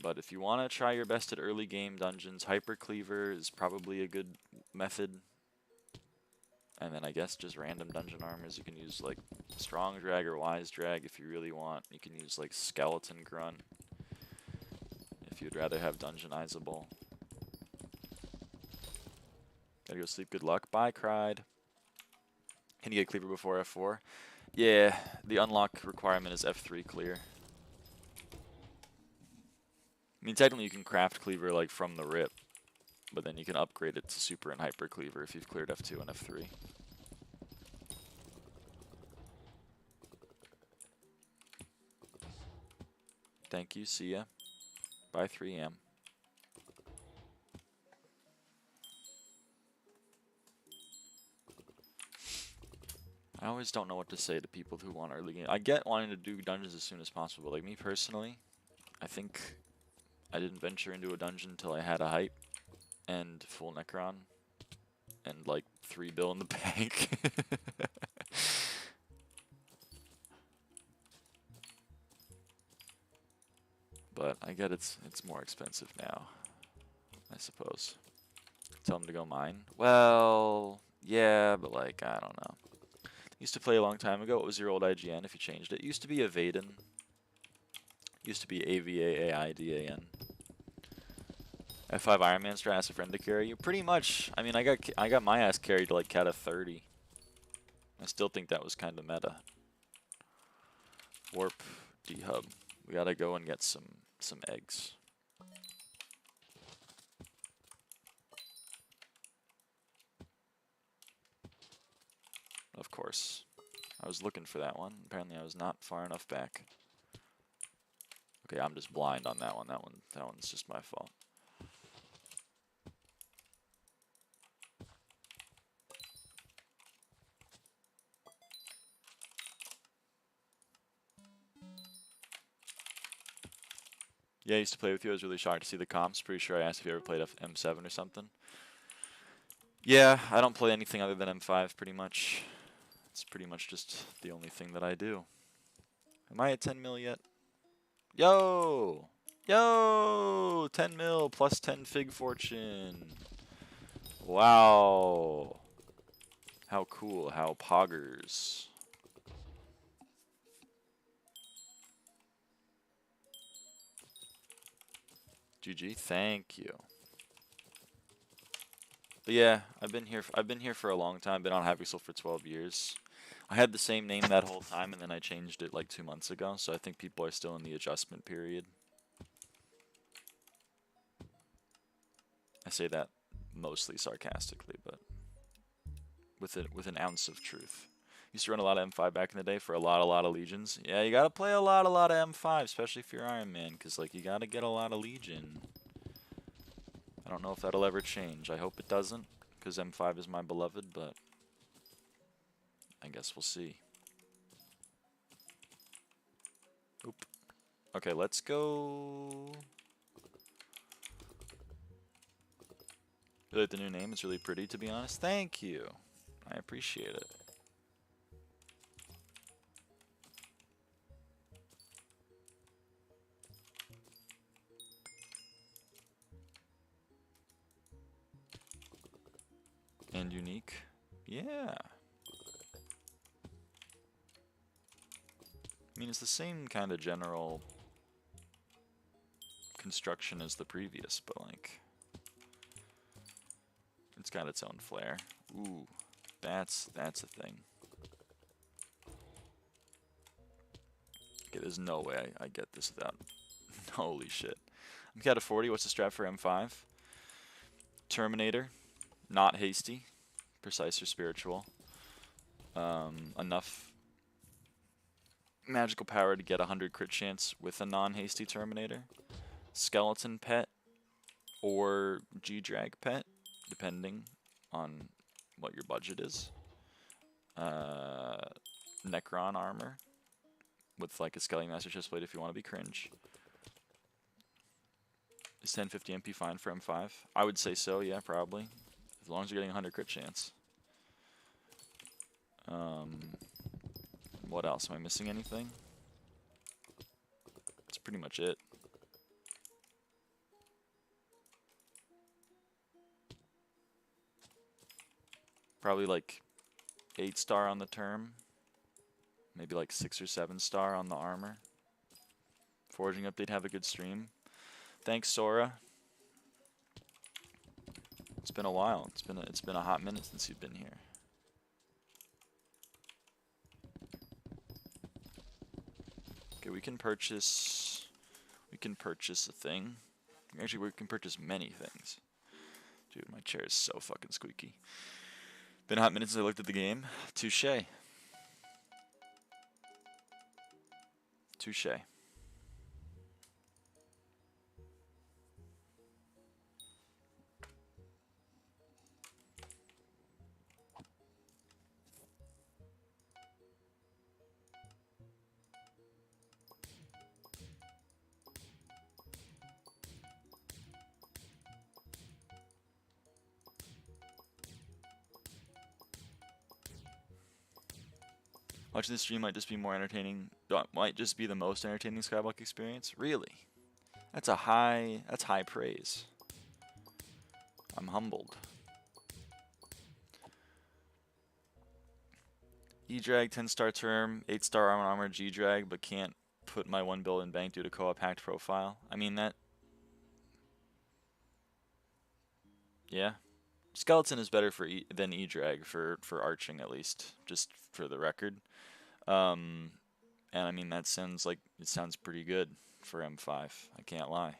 But if you want to try your best at early game dungeons, Hyper Cleaver is probably a good method. And then I guess just random dungeon armors. You can use like Strong Drag or Wise Drag if you really want. You can use like Skeleton Grunt if you'd rather have dungeonizable. Gotta go sleep, good luck. Bye, Cried. Can you get Cleaver before F4? Yeah, the unlock requirement is F3 clear. I mean, technically you can craft Cleaver like from the rip, but then you can upgrade it to Super and Hyper Cleaver if you've cleared F2 and F3. Thank you, see ya. Bye 3am. I always don't know what to say to people who want early game. I get wanting to do dungeons as soon as possible. Like me personally, I think I didn't venture into a dungeon until I had a hype and full Necron and like 3 bill in the bank. But I get it's more expensive now, I suppose. Tell them to go mine. Well, yeah, but like, I don't know. Used to play a long time ago. What was your old IGN if you changed it? It used to be Avaden. Used to be AVAAIDAN. F5 Iron Man strat, ask a friend to carry you. Pretty much. I mean, I got my ass carried to like Cat of 30. I still think that was kind of meta. Warp D-Hub. We gotta go and get some eggs. Of course. I was looking for that one. Apparently I was not far enough back. Okay, I'm just blind on that one. That one's just my fault. Yeah, I used to play with you. I was really shocked to see the comps. Pretty sure I asked if you ever played M7 or something. Yeah, I don't play anything other than M5 pretty much. It's pretty much just the only thing that I do. Am I at 10 mil yet? Yo! Yo! 10 mil plus 10 fig fortune. Wow. How cool. How poggers. GG. Thank you. But yeah, I've been here for a long time. Been on Hypixel for 12 years. I had the same name that whole time, and then I changed it like 2 months ago. So I think people are still in the adjustment period. I say that mostly sarcastically, but with an ounce of truth. Used to run a lot of M5 back in the day for a lot of legions. Yeah, you gotta play a lot of M5, especially if you're Iron Man, because like you gotta get a lot of legion. I don't know if that'll ever change. I hope it doesn't, because M5 is my beloved, but I guess we'll see. Oop. Okay, let's go. Really like the new name. It's really pretty, to be honest. Thank you. I appreciate it. And unique. Yeah. I mean, it's the same kind of general construction as the previous, but like, it's got its own flair. Ooh, that's a thing. Okay, there's no way I get this without. Holy shit. I'm cat of 40. What's the strat for M5? Terminator, not hasty, precise or spiritual. Enough magical power to get 100 crit chance with a non-hasty Terminator. Skeleton pet or G-Drag pet, depending on what your budget is. Necron armor with like a Skelly Master Chestplate if you want to be cringe. Is 1050 MP fine for M5? I would say so, yeah, probably. As long as you're getting 100 crit chance. What else? Am I missing anything? That's pretty much it. Probably like 8-star on the term. Maybe like 6 or 7-star on the armor. Forging update, have a good stream. Thanks, Sora. It's been a while. It's been a hot minute since you've been here. Okay, we can purchase a thing. Actually, we can purchase many things. Dude, my chair is so fucking squeaky. Been a hot minute since I looked at the game. Touche. Touche. Watching this stream might just be more entertaining. Might just be the most entertaining SkyBlock experience. Really, that's high praise. I'm humbled. E-Drag 10-star term, 8-star armor G-Drag, but can't put my 1 build in bank due to co-op hacked profile. I mean that. Yeah. Skeleton is better than E-Drag for arching, at least, just for the record. And I mean that sounds pretty good for M5. I can't lie.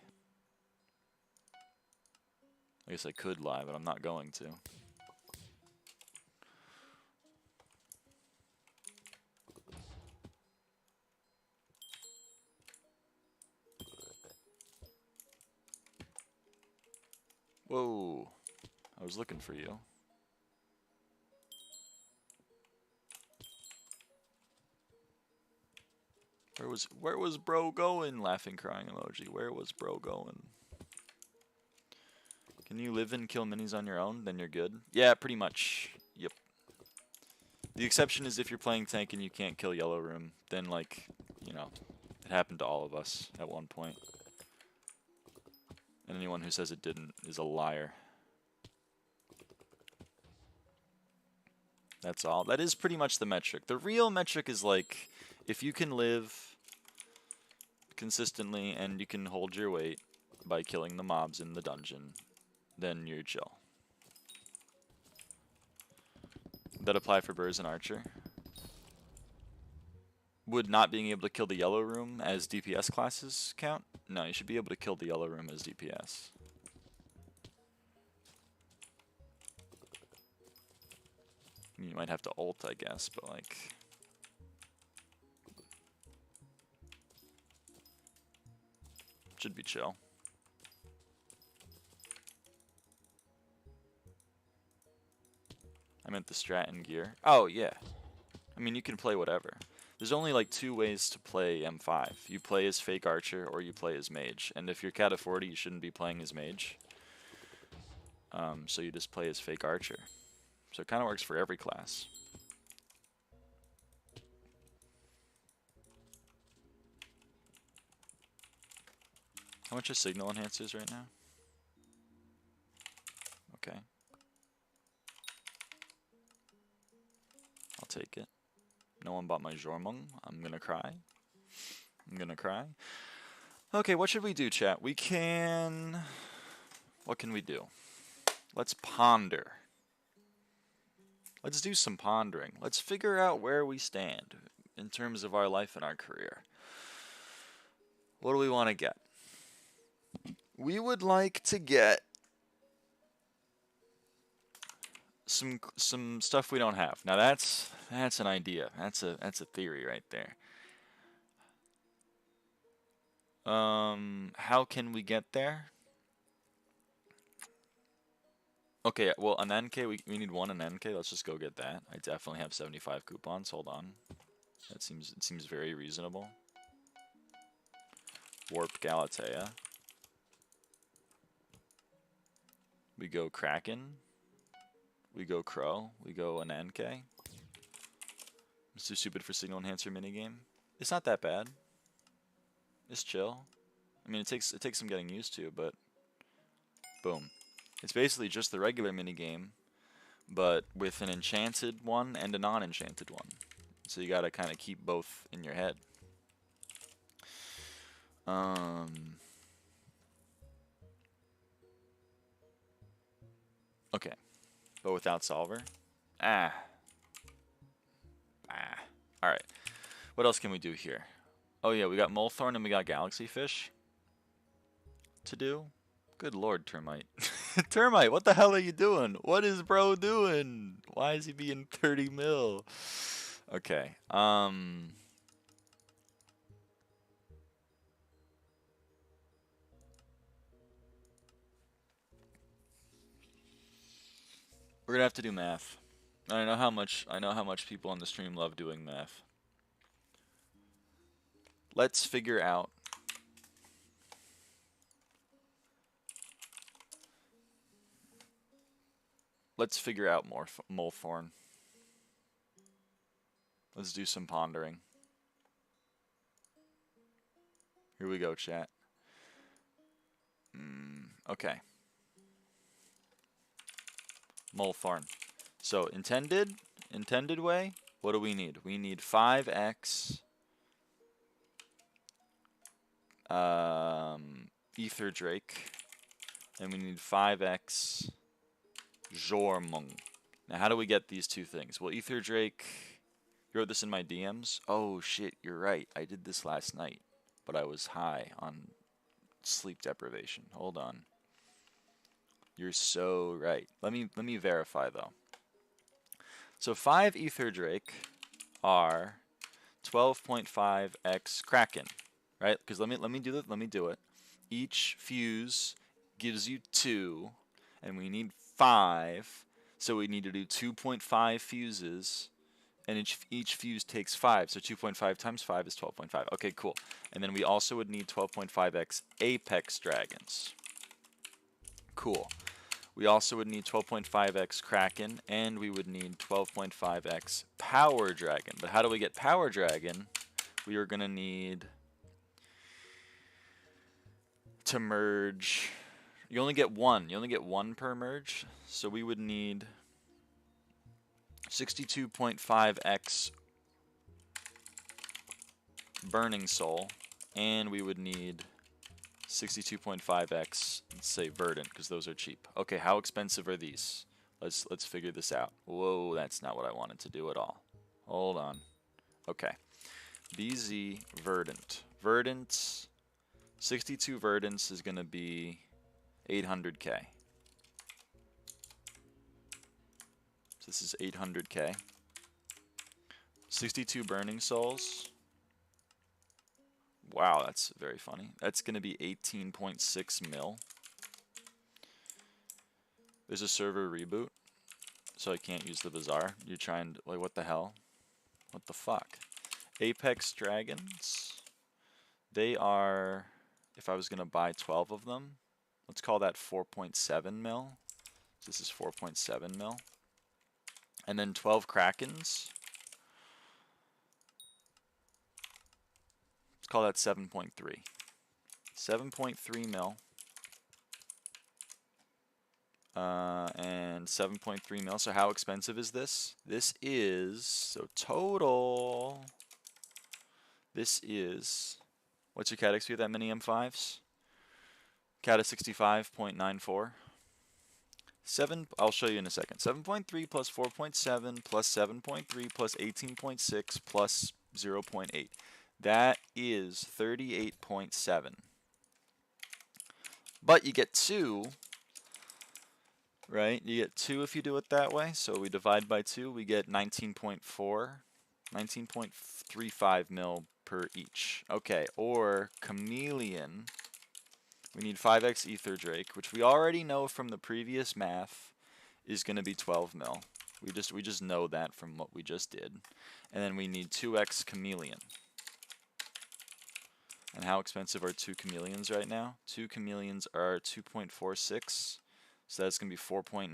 I guess I could lie, but I'm not going to. Whoa. I was looking for you. Where was bro going? Laughing, crying emoji. Where was bro going? Can you live and kill minis on your own? Then you're good. Yeah, pretty much. Yep. The exception is if you're playing tank and you can't kill yellow room, then like, you know, it happened to all of us at one point. And anyone who says it didn't is a liar. That's all. That is pretty much the metric. The real metric is like, if you can live consistently and you can hold your weight by killing the mobs in the dungeon, then you're chill. That apply for Burrs and Archer? Would not being able to kill the yellow room as DPS classes count? No, you should be able to kill the yellow room as DPS. You might have to ult, I guess, but like... should be chill. I meant the strat and gear. Oh, yeah. I mean, you can play whatever. There's only like 2 ways to play M5. You play as fake archer or you play as mage. And if you're cat of 40, you shouldn't be playing as mage. So you just play as fake archer. So it kind of works for every class. How much are signal enhancers right now? Okay. I'll take it. No one bought my Jormung. I'm gonna cry. I'm gonna cry. Okay, what should we do, chat? We can... What can we do? Let's ponder. Let's do some pondering. Let's figure out where we stand in terms of our life and our career. What do we want to get? We would like to get some stuff we don't have. Now that's an idea. That's a theory right there. How can we get there? Okay, well, an NK, we need one an NK. Let's just go get that. I definitely have 75 coupons. Hold on. It seems very reasonable. Warp Galatea. We go Kraken. We go Crow. We go an NK. It's too stupid for signal enhancer minigame. It's not that bad. It's chill. I mean, it takes some getting used to, but boom. It's basically just the regular minigame, but with an enchanted one and a non-enchanted one. So you gotta kind of keep both in your head. Okay, but without solver. Alright. What else can we do here? Oh yeah, we got Molethorn and we got Galaxy Fish to do. Good lord, Termite. Termite, what the hell are you doing? What is bro doing? Why is he being 30 mil? Okay, we're gonna have to do math. I know how much people on the stream love doing math. Let's figure out more Molethorn. Let's do some pondering. Here we go, chat. Okay. Molethorn. So intended way. What do we need? We need 5x Ether Drake, and we need 5x Jormung. Now, how do we get these two things? Well, Ether Drake, you wrote this in my DMs. Oh shit, you're right. I did this last night, but I was high on sleep deprivation. Hold on. You're so right. Let me verify though. So 5 Ether Drake are 12.5x Kraken, right? Because let me do it. Each fuse gives you 2. and we need 5. So we need to do 2.5 fuses, and each fuse takes 5. So 2.5 times 5 is 12.5. Okay, cool. And then we also would need 12.5x apex dragons. Cool. We also would need 12.5x kraken, and we would need 12.5x power dragon. But how do we get power dragon? We are going to need to merge. You only get one. You only get one per merge. So we would need 62.5x burning soul, and we would need 62.5x, let's say verdant, because those are cheap. Okay, how expensive are these? Let's figure this out. Whoa, that's not what I wanted to do at all. Hold on. Okay. BZ verdant. Verdant, 62 verdants is going to be 800k. So this is 800k. 62 burning souls. Wow, that's very funny. That's going to be 18.6 mil. There's a server reboot, so I can't use the bazaar. You're trying to, like, what the hell? What the fuck? Apex dragons. They are, if I was going to buy 12 of them, let's call that 4.7 mil. So this is 4.7 mil. And then 12 krakens. Let's call that 7.3. 7.3 mil. And 7.3 mil. So how expensive is this? This is, so total, this is, what's your cat XP with that many M5s? Cat is 65.94. I'll show you in a second. 7.3 plus 4.7 plus 7.3 plus 18.6 plus 0.8. That is 38.7. But you get 2, right? You get 2 if you do it that way. So we divide by 2, we get 19.4, 19.35 mil per each. Okay, or chameleon. We need 5x ether drake, which we already know from the previous math is going to be 12 mil. We just know that from what we just did. And then we need 2x chameleon. And how expensive are 2 chameleons right now? 2 chameleons are 2.46. So that's going to be 4.9.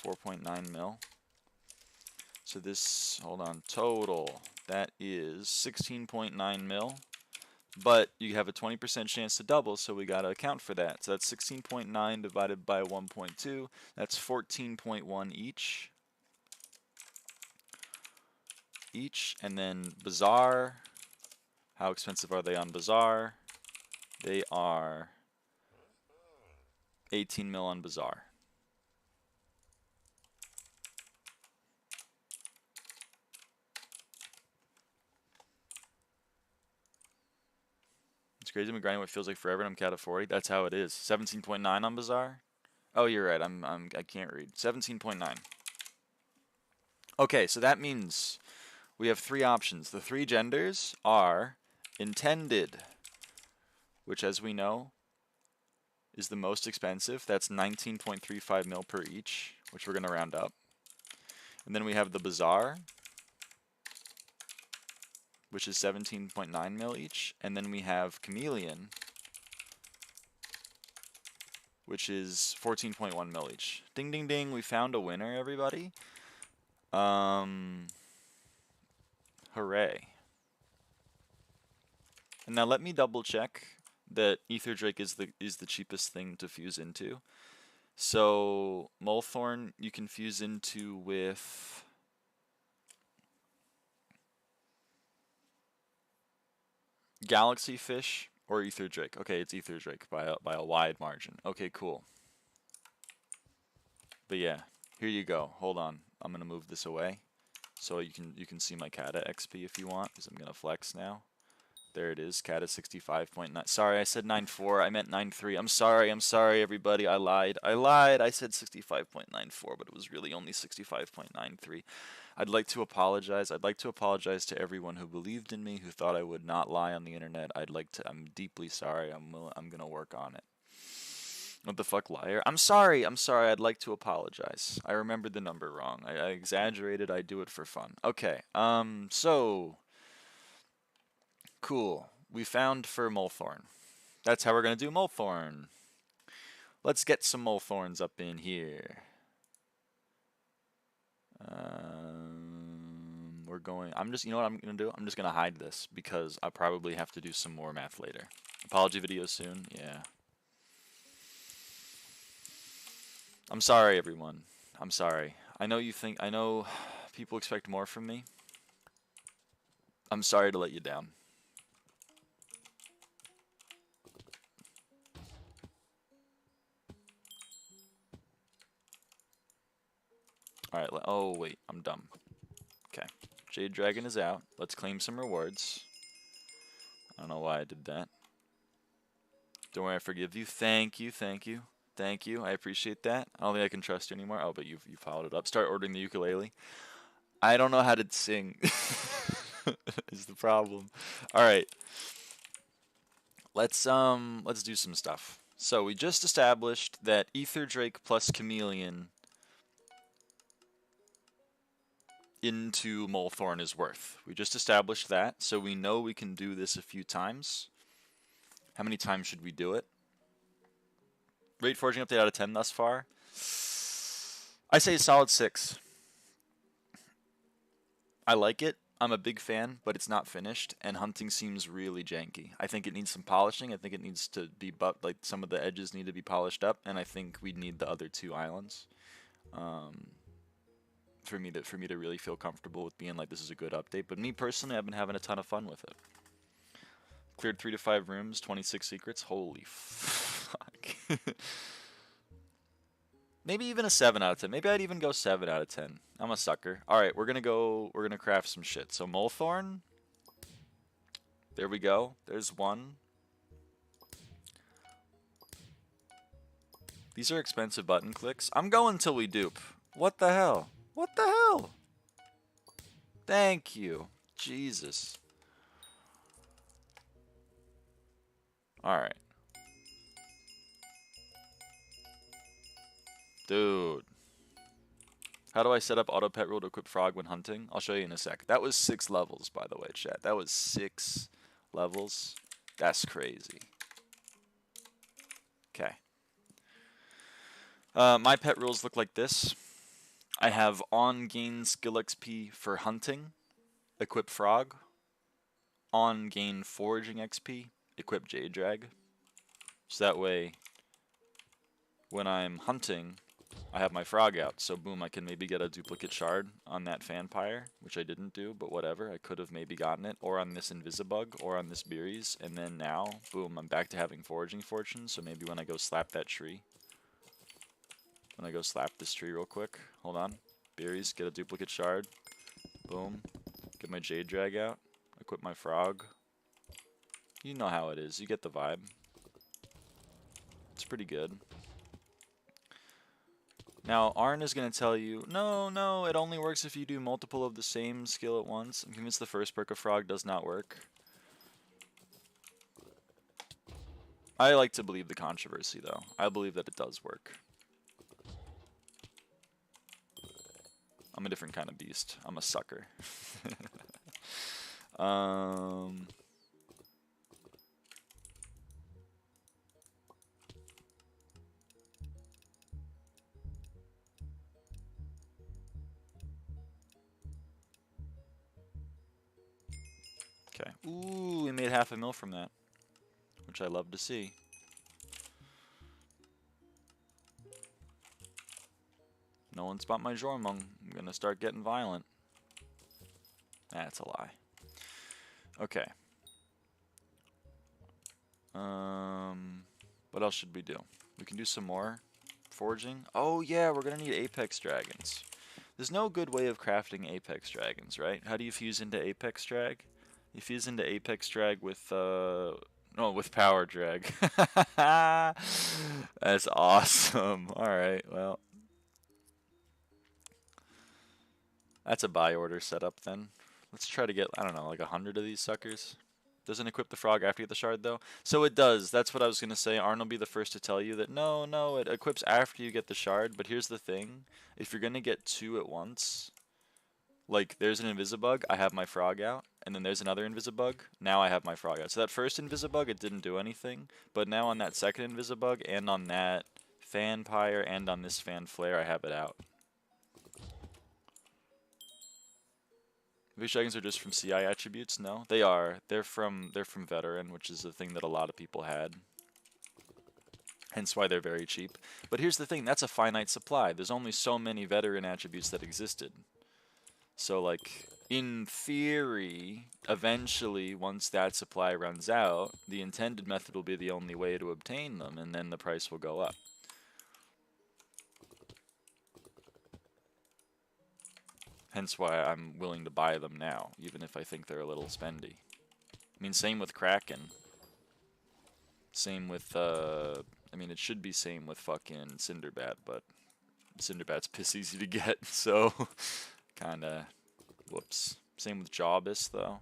4.9 mil. So this, hold on, total, that is 16.9 mil. But you have a 20% chance to double, so we got to account for that. So that's 16.9 divided by 1.2. That's 14.1 each. And then bazaar. How expensive are they on bazaar? They are 18 mil on bazaar. It's crazy. I'm grinding what feels like forever, and I'm cat at 40. That's how it is. 17.9 on bazaar. Oh, you're right. I can't read. 17.9. Okay, so that means we have 3 options. The 3 genders are intended, which, as we know, is the most expensive. That's 19.35 mil per each, which we're going to round up. And then we have the bazaar, which is 17.9 mil each. And then we have chameleon, which is 14.1 mil each. Ding, ding, ding. We found a winner, everybody. Hooray. And now let me double check that Ether Drake is the cheapest thing to fuse into. So Molthorn you can fuse into with Galaxy Fish or Ether Drake. Okay, it's Ether Drake by a wide margin. Okay, cool. But yeah, here you go. Hold on. I'm gonna move this away so you can see my Kata XP if you want, because I'm gonna flex now. There it is, Kata 65.9. Sorry, I said 9.4. I meant 9.3. I'm sorry, everybody. I lied. I said 65.94, but it was really only 65.93. I'd like to apologize. I'd like to apologize to everyone who believed in me, who thought I would not lie on the internet. I'm deeply sorry. I'm gonna work on it. What the fuck, liar? I'm sorry. I'd like to apologize. I remembered the number wrong. I exaggerated. I do it for fun. Okay. So cool. We found for Multhorn. That's how we're gonna do Multhorn. Let's get some Multhorns up in here. We're going. You know what I'm gonna do? I'm just gonna hide this because I probably have to do some more math later. Apology video soon. Yeah. I'm sorry, everyone. I'm sorry. I know people expect more from me. I'm sorry to let you down. Alright, oh wait, I'm dumb. Okay. Jade Dragon is out. Let's claim some rewards. I don't know why I did that. Don't worry, I forgive you. Thank you, thank you. Thank you, I appreciate that. I don't think I can trust you anymore. Oh, but you followed it up. Start ordering the ukulele. I don't know how to sing. Is the problem. Alright. Let's do some stuff. So we just established that Ether Drake plus Chameleon into Multhorn is worth. We just established that, so we know we can do this a few times. How many times should we do it? Rate forging update out of 10 thus far? I say a solid 6. I like it. I'm a big fan, but it's not finished, and hunting seems really janky. I think it needs some polishing. I think it needs to be, like, some of the edges need to be polished up, and I think we need the other 2 islands. For me to really feel comfortable with being like this is a good update. But me personally, I've been having a ton of fun with it. Cleared 3 to 5 rooms, 26 secrets. Holy fuck. Maybe even a 7 out of 10. Maybe I'd even go 7 out of 10. I'm a sucker. Alright, we're gonna craft some shit. So Multhorn. There we go. There's one. These are expensive button clicks. I'm going till we dupe. What the hell? What the hell? Thank you. Jesus. Alright. Dude. How do I set up auto pet rule to equip frog when hunting? I'll show you in a sec. That was 6 levels, by the way, chat. That was 6 levels. That's crazy. Okay. My pet rules look like this. I have on gain skill XP for hunting, equip frog. On gain foraging XP, equip Jade Drag. So that way, when I'm hunting, I have my frog out. So boom, I can maybe get a duplicate shard on that Fanpire, which I didn't do, but whatever. I could have maybe gotten it, or on this Invisibug, or on this Beeries. And then now, boom, I'm back to having foraging fortune. So maybe when I go slap that tree, when I go slap this tree real quick, hold on. Beeries, get a duplicate shard. Boom. Get my Jade Drag out. Equip my frog. You know how it is. You get the vibe. It's pretty good. Now, Arn is going to tell you, no, it only works if you do multiple of the same skill at once. I'm convinced the first perk of frog does not work. I like to believe the controversy, though. I believe that it does work. I'm a different kind of beast. I'm a sucker. Okay. Ooh, we made $500,000 from that, which I love to see. No one spot my Jormung. I'm gonna start getting violent. That's a lie. Okay. What else should we do? We can do some more foraging. Oh yeah, we're gonna need Apex Dragons. There's no good way of crafting Apex Dragons, right? How do you fuse into Apex Drag? You fuse into Apex Drag with no, with Power Drag. That's awesome. Alright, well. That's a buy order setup then. Let's try to get, I don't know, like 100 of these suckers. Doesn't equip the frog after you get the shard, though? So it does. That's what I was going to say. Arn will be the first to tell you that no, it equips after you get the shard. But here's the thing. If you're going to get 2 at once, like there's an invisibug, I have my frog out. And then there's another invisibug, now I have my frog out. So that first invisibug, it didn't do anything. But now on that second invisibug, and on that fan pyre, and on this fan flare, I have it out. These dragons are just from CI attributes? No, they are. They're from veteran, which is a thing that a lot of people had. Hence why they're very cheap. But here's the thing, that's a finite supply. There's only so many veteran attributes that existed. So like, in theory, eventually, once that supply runs out, the intended method will be the only way to obtain them, and then the price will go up. Hence why I'm willing to buy them now, even if I think they're a little spendy. I mean, same with Kraken. Same with, I mean, it should be same with fucking Cinderbat, but Cinderbat's piss easy to get, so kinda, whoops. Same with Jawbus, though.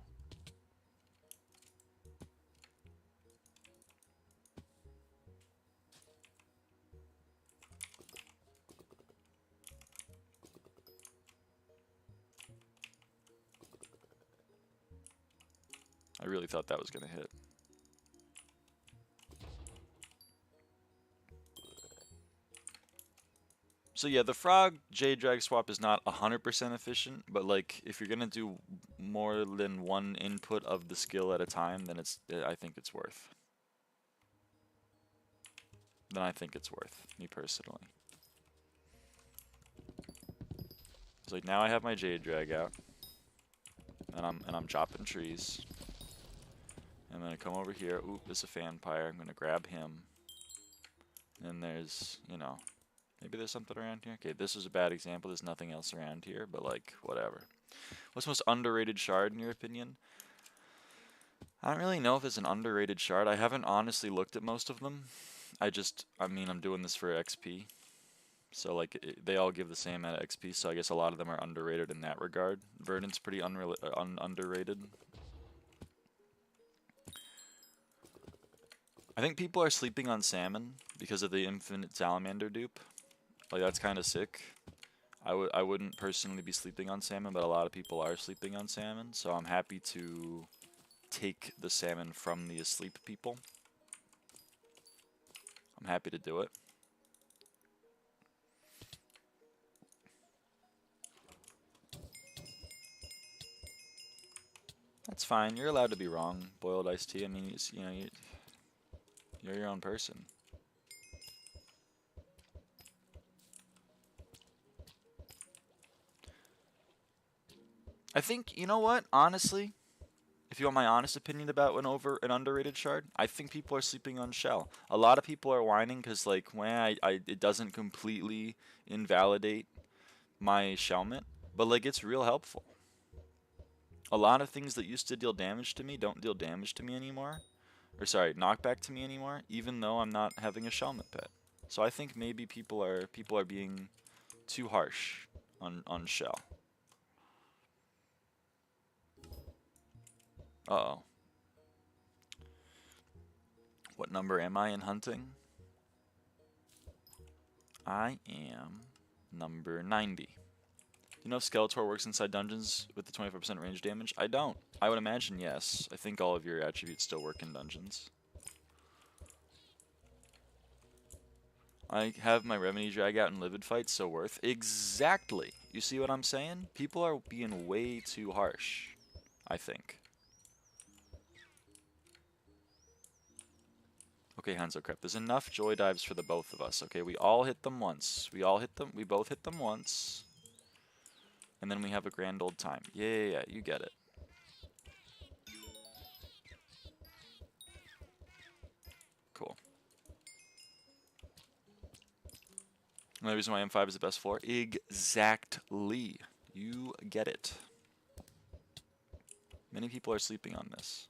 I really thought that was gonna hit. So yeah, the frog J-drag swap is not 100% efficient, but like if you're gonna do more than one input of the skill at a time, then I think it's worth. Then I think it's worth, me personally. So like now I have my J-drag out, and I'm chopping trees. I'm gonna come over here. Oop, there's a fan pyre. I'm gonna grab him. And there's, you know, maybe there's something around here. Okay, this is a bad example. There's nothing else around here, but like, whatever. What's the most underrated shard in your opinion? I don't really know if it's an underrated shard. I haven't honestly looked at most of them. I mean, I'm doing this for XP. So like, they all give the same amount of XP, so I guess a lot of them are underrated in that regard. Verdant's pretty underrated. I think people are sleeping on salmon because of the infinite salamander dupe. Like that's kind of sick. I wouldn't personally be sleeping on salmon, but a lot of people are sleeping on salmon, so I'm happy to take the salmon from the asleep people. I'm happy to do it. That's fine. You're allowed to be wrong, boiled iced tea. I mean, you know, you're your own person. I think, you know what, honestly, if you want my honest opinion about an underrated shard, I think people are sleeping on shell. A lot of people are whining because, like, it doesn't completely invalidate my shellmet, but, like, it's real helpful. A lot of things that used to deal damage to me don't deal damage to me anymore. Or, sorry, knockback to me anymore, even though I'm not having a shellmet pet. So I think maybe people are being too harsh on shell. Uh-oh. What number am I in hunting? I am number 90. Do you know if Skeletor works inside dungeons with the 25% range damage? I don't. I would imagine yes. I think all of your attributes still work in dungeons. I have my Remedy drag out in Livid fights, so worth. Exactly. You see what I'm saying? People are being way too harsh, I think. Okay, Hanzo Crep, there's enough joy dives for the both of us. Okay, we all hit them once. We both hit them once. And then we have a grand old time. Yeah, you get it. Cool. Another reason why M5 is the best floor? Exactly. You get it. Many people are sleeping on this.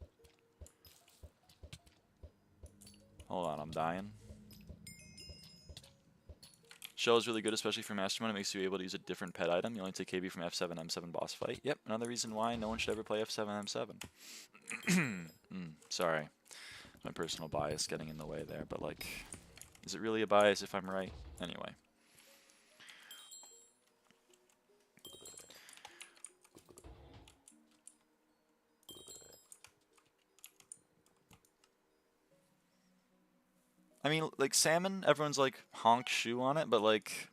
Hold on, I'm dying. Shell is really good, especially for Mastermind. It makes you able to use a different pet item. You only take KB from F7, M7 boss fight. Yep, another reason why no one should ever play F7, M7. Sorry. My personal bias getting in the way there, but like, is it really a bias if I'm right? Anyway. I mean, like, salmon, everyone's like, honk shoe on it, but like...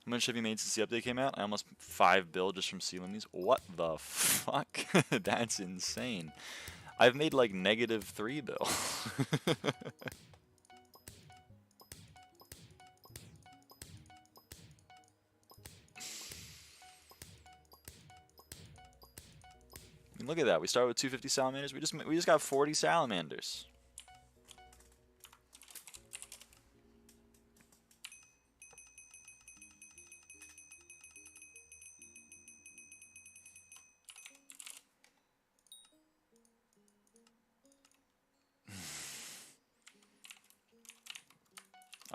How much have you made since the update came out? I almost 5 bill just from sealing these. What the fuck? That's insane. I've made like -3 bill. I mean, look at that. We started with 250 salamanders. We just got 40 salamanders.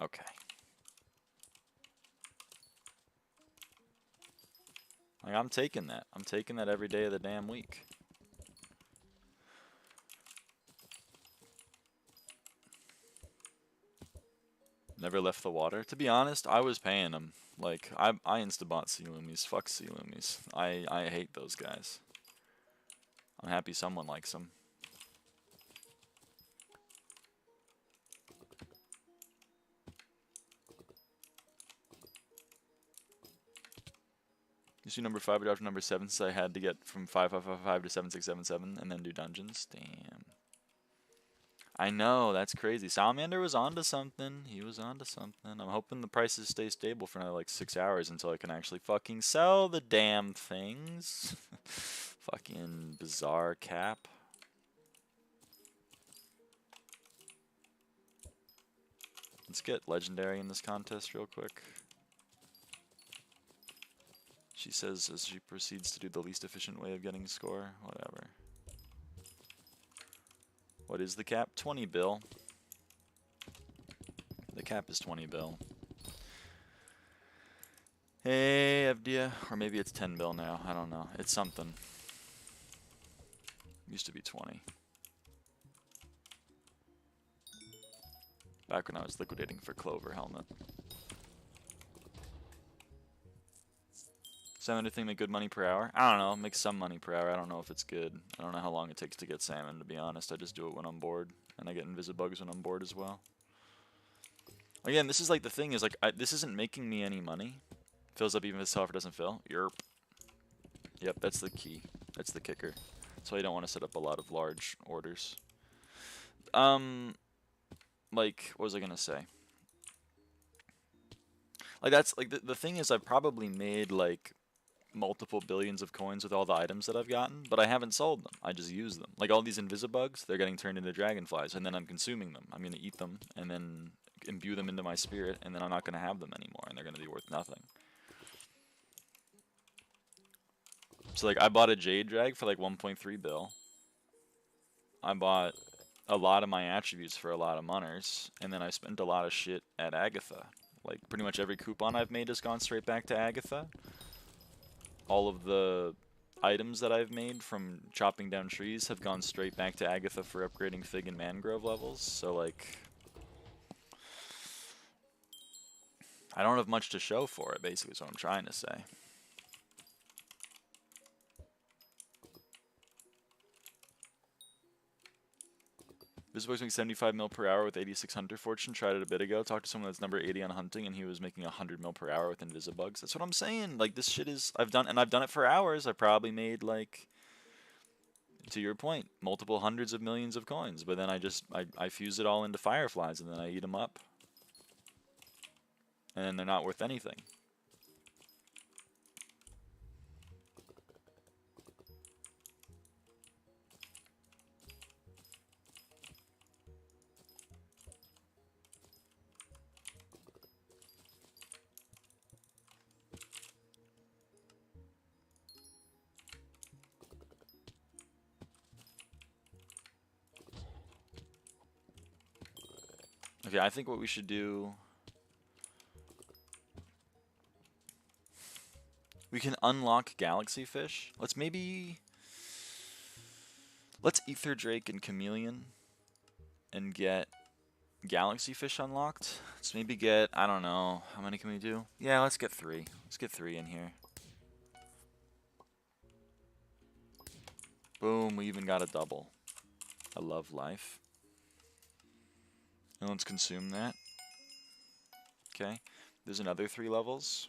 Okay. Like, I'm taking that. I'm taking that every day of the damn week. Never left the water. To be honest, I was paying them. Like, I insta-bought sea loomies. Fuck sea loomies. I hate those guys. I'm happy someone likes them. You see number 5, but after number 7, since I had to get from 5555 to 7677 and then do dungeons. Damn. I know, that's crazy. Salamander was onto something. He was onto something. I'm hoping the prices stay stable for another like 6 hours until I can actually fucking sell the damn things. Fucking bizarre cap. Let's get legendary in this contest real quick. She says as she proceeds to do the least efficient way of getting a score. Whatever. What is the cap? 20 bill. The cap is 20 bill. Hey, Evdia. Or maybe it's 10 bill now. I don't know. It's something. Used to be 20. Back when I was liquidating for Clover Helmet. Salmon thing make good money per hour? I don't know, make some money per hour. I don't know if it's good. I don't know how long it takes to get salmon, to be honest. I just do it when I'm bored, and I get invisibugs when I'm bored as well. Again, this is like the thing is like this isn't making me any money. Fills up even if the software doesn't fill. Yerp. Yep, that's the key. That's the kicker. So I don't want to set up a lot of large orders. Like, what was I gonna say? Like that's like the thing is I've probably made like multiple billions of coins with all the items that I've gotten, but I haven't sold them. I just use them. Like all these invisibugs, they're getting turned into dragonflies, and then I'm consuming them. I'm going to eat them, and then imbue them into my spirit, and then I'm not going to have them anymore, and they're going to be worth nothing. So like I bought a jade drag for like 1.3 bill. I bought a lot of my attributes for a lot of monners, and then I spent a lot of shit at Agatha. Like pretty much every coupon I've made has gone straight back to Agatha. All of the items that I've made from chopping down trees have gone straight back to Agatha for upgrading fig and mangrove levels, so like I don't have much to show for it, basically is what I'm trying to say. Visibugs make 75 mil per hour with 86 hunter fortune. Tried it a bit ago. Talked to someone that's number 80 on hunting, and he was making 100 mil per hour with invisibugs. That's what I'm saying. Like this shit is I've done it for hours. I probably made like to your point, multiple hundreds of millions of coins, but then I fuse it all into fireflies and then I eat them up. And then they're not worth anything. Okay, I think what we should do... We can unlock galaxy fish. Let's Ether Drake and Chameleon and get galaxy fish unlocked. Let's maybe get, I don't know, how many can we do? Yeah, let's get 3. Let's get 3 in here. Boom, we even got a double. I love life. And let's consume that. Okay, there's another 3 levels.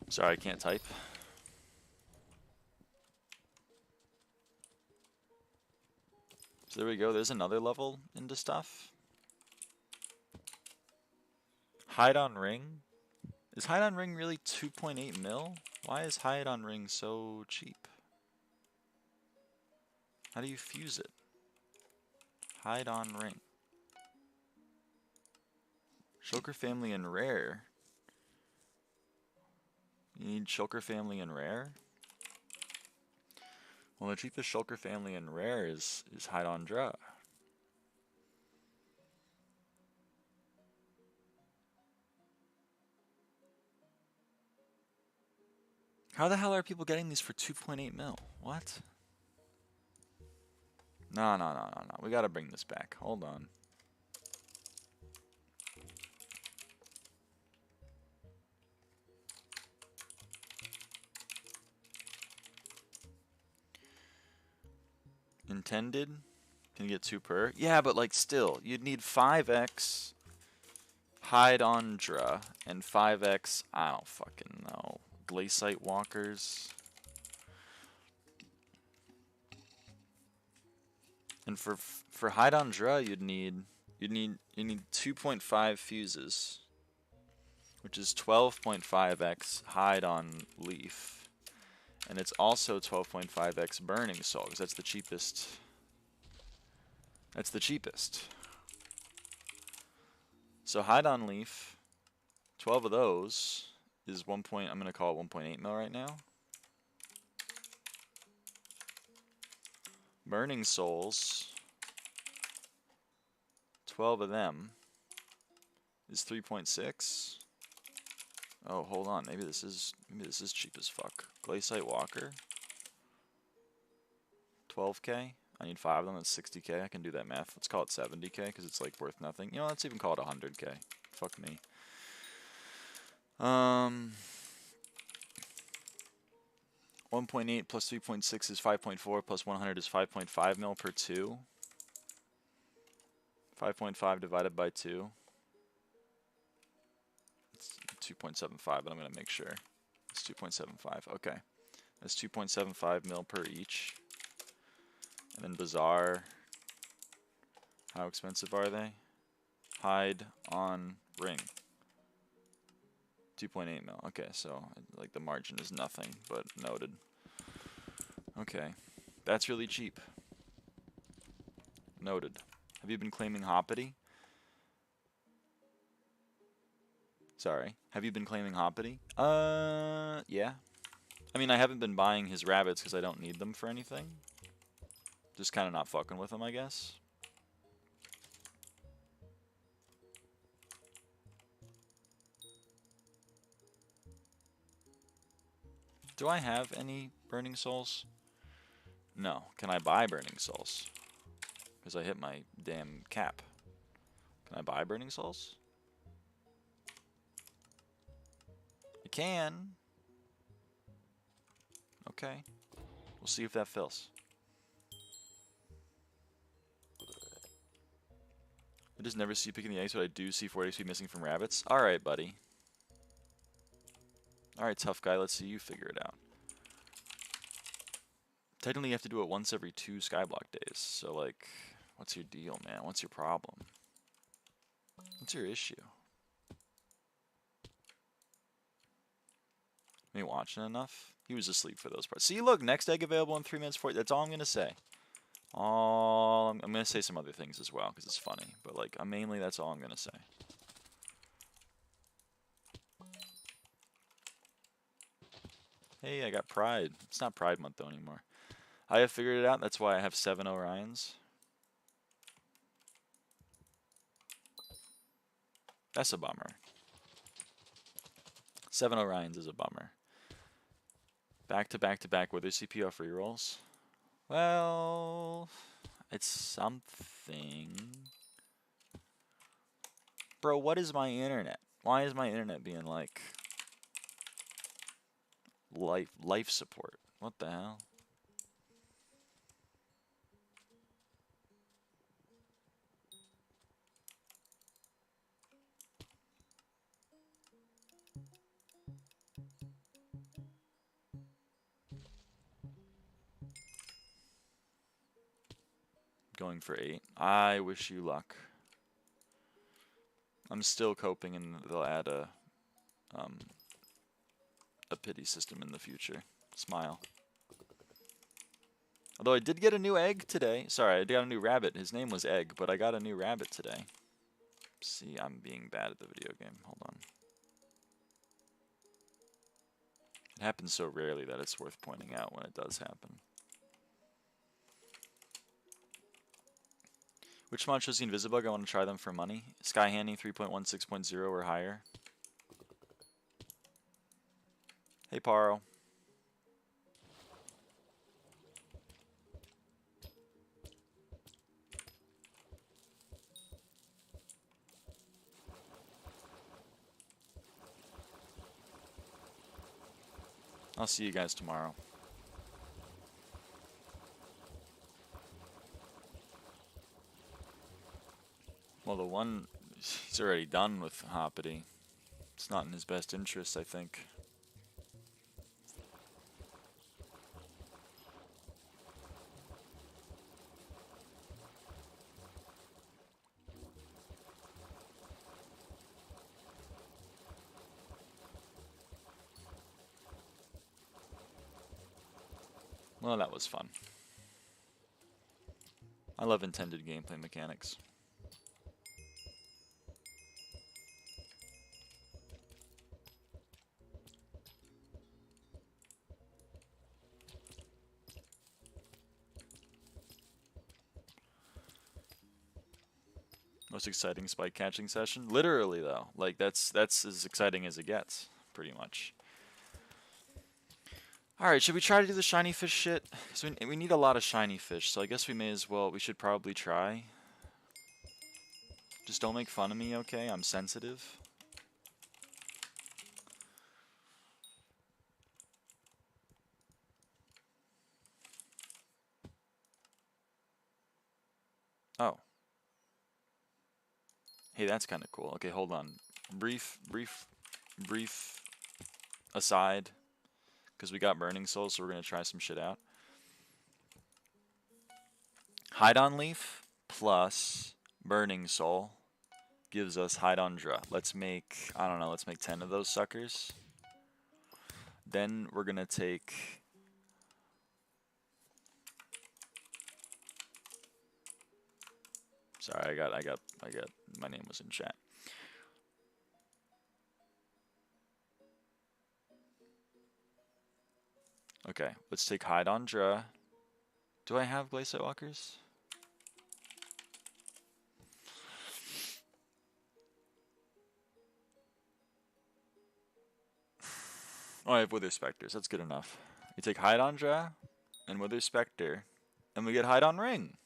Sorry, I can't type. So there we go, there's another level into stuff. Hide on Ring. Is Hide on Ring really 2.8 mil? Why is Hide on Ring so cheap? How do you fuse it? Hide on Ring. Shulker Family and Rare. You need Shulker Family and Rare? Well, the cheapest Shulker Family and Rare is Hide on Draw. How the hell are people getting these for 2.8 mil? What? No. We gotta bring this back. Hold on. Intended? Can you get 2 per? Yeah, but like still, you'd need 5x Hide on Draw and 5x, I don't fucking know, Glaciite Walkers. And for Hide on Draw, you'd need 2.5 fuses, which is 12.5x Hide on Leaf. And it's also 12.5x Burning Soul, because that's the cheapest. That's the cheapest. So Hide on Leaf, 12 of those is I'm going to call it 1.8 mil right now. Burning Souls, 12 of them is 3.6. Oh, hold on. Maybe this is cheap as fuck. Glaciite Walker, 12k. I need 5 of them. That's 60k. I can do that math. Let's call it 70k because it's like worth nothing. You know, let's even call it 100k. Fuck me. 1.8 plus 3.6 is 5.4 plus 100 is 5.5 mil per 2. 5.5 divided by 2. It's 2.75, but I'm going to make sure. It's 2.75. Okay. That's 2.75 mil per each. And then Bazaar. How expensive are they? Hide on Ring. 2.8 mil. Okay, so like the margin is nothing, but noted. Okay. That's really cheap. Noted. Have you been claiming Hoppity? Sorry. Have you been claiming Hoppity? Yeah. I mean, I haven't been buying his rabbits because I don't need them for anything. Just kind of not fucking with them, I guess. Do I have any Burning Souls? No. Can I buy Burning Souls? Because I hit my damn cap. Can I buy Burning Souls? can. Okay. We'll see if that fills. I just never see you picking the eggs, but I do see 4 XP missing from rabbits. Alright, buddy. Alright, tough guy. Let's see you figure it out. Technically, you have to do it once every 2 SkyBlock days. So, like, what's your deal, man? What's your problem? What's your issue? Me watching enough? He was asleep for those parts. See, look, next egg available in 3 minutes 40. That's all I'm gonna say. I'm gonna say some other things as well because it's funny, but like, mainly that's all I'm gonna say. Hey, I got Pride. It's not Pride Month though anymore. I have figured it out. That's why I have 7 Orions. That's a bummer. 7 Orions is a bummer. Back to back to back wither CPO free rolls. Well, it's something. Bro, what is my internet? Why is my internet being like life support? What the hell? Going for 8. I wish you luck. I'm still coping, and they'll add a pity system in the future. Smile. Although I did get a new egg today. Sorry, I got a new rabbit. His name was Egg, but I got a new rabbit today. See, I'm being bad at the video game. Hold on. It happens so rarely that it's worth pointing out when it does happen. Which mod shows the Invisibug? I want to try them for money. SkyHanni 3.16.0 or higher. Hey, Paro. I'll see you guys tomorrow. Well, the one, he's already done with Hoppity. It's not in his best interest, I think. Well, that was fun. I love intended gameplay mechanics. Most exciting spike catching session? Literally, though. Like, that's as exciting as it gets, pretty much. Alright, should we try to do the shiny fish shit? So we need a lot of shiny fish, so I guess we may as well, we should probably try. Just don't make fun of me, okay? I'm sensitive. Oh. Hey, that's kind of cool. Okay, hold on. Brief aside. Because we got Burning Soul, so we're going to try some shit out. Hide on Leaf plus Burning Soul gives us Hide on Dra. Let's make, I don't know, let's make 10 of those suckers. Then we're going to take... Sorry, I got, my name was in chat. Okay, let's take Hide on Dra. Do I have Glacier Walkers? Oh, I have Wither Specters. That's good enough. We take Hide on Dra and Wither Spectre, and we get Hide on Ring.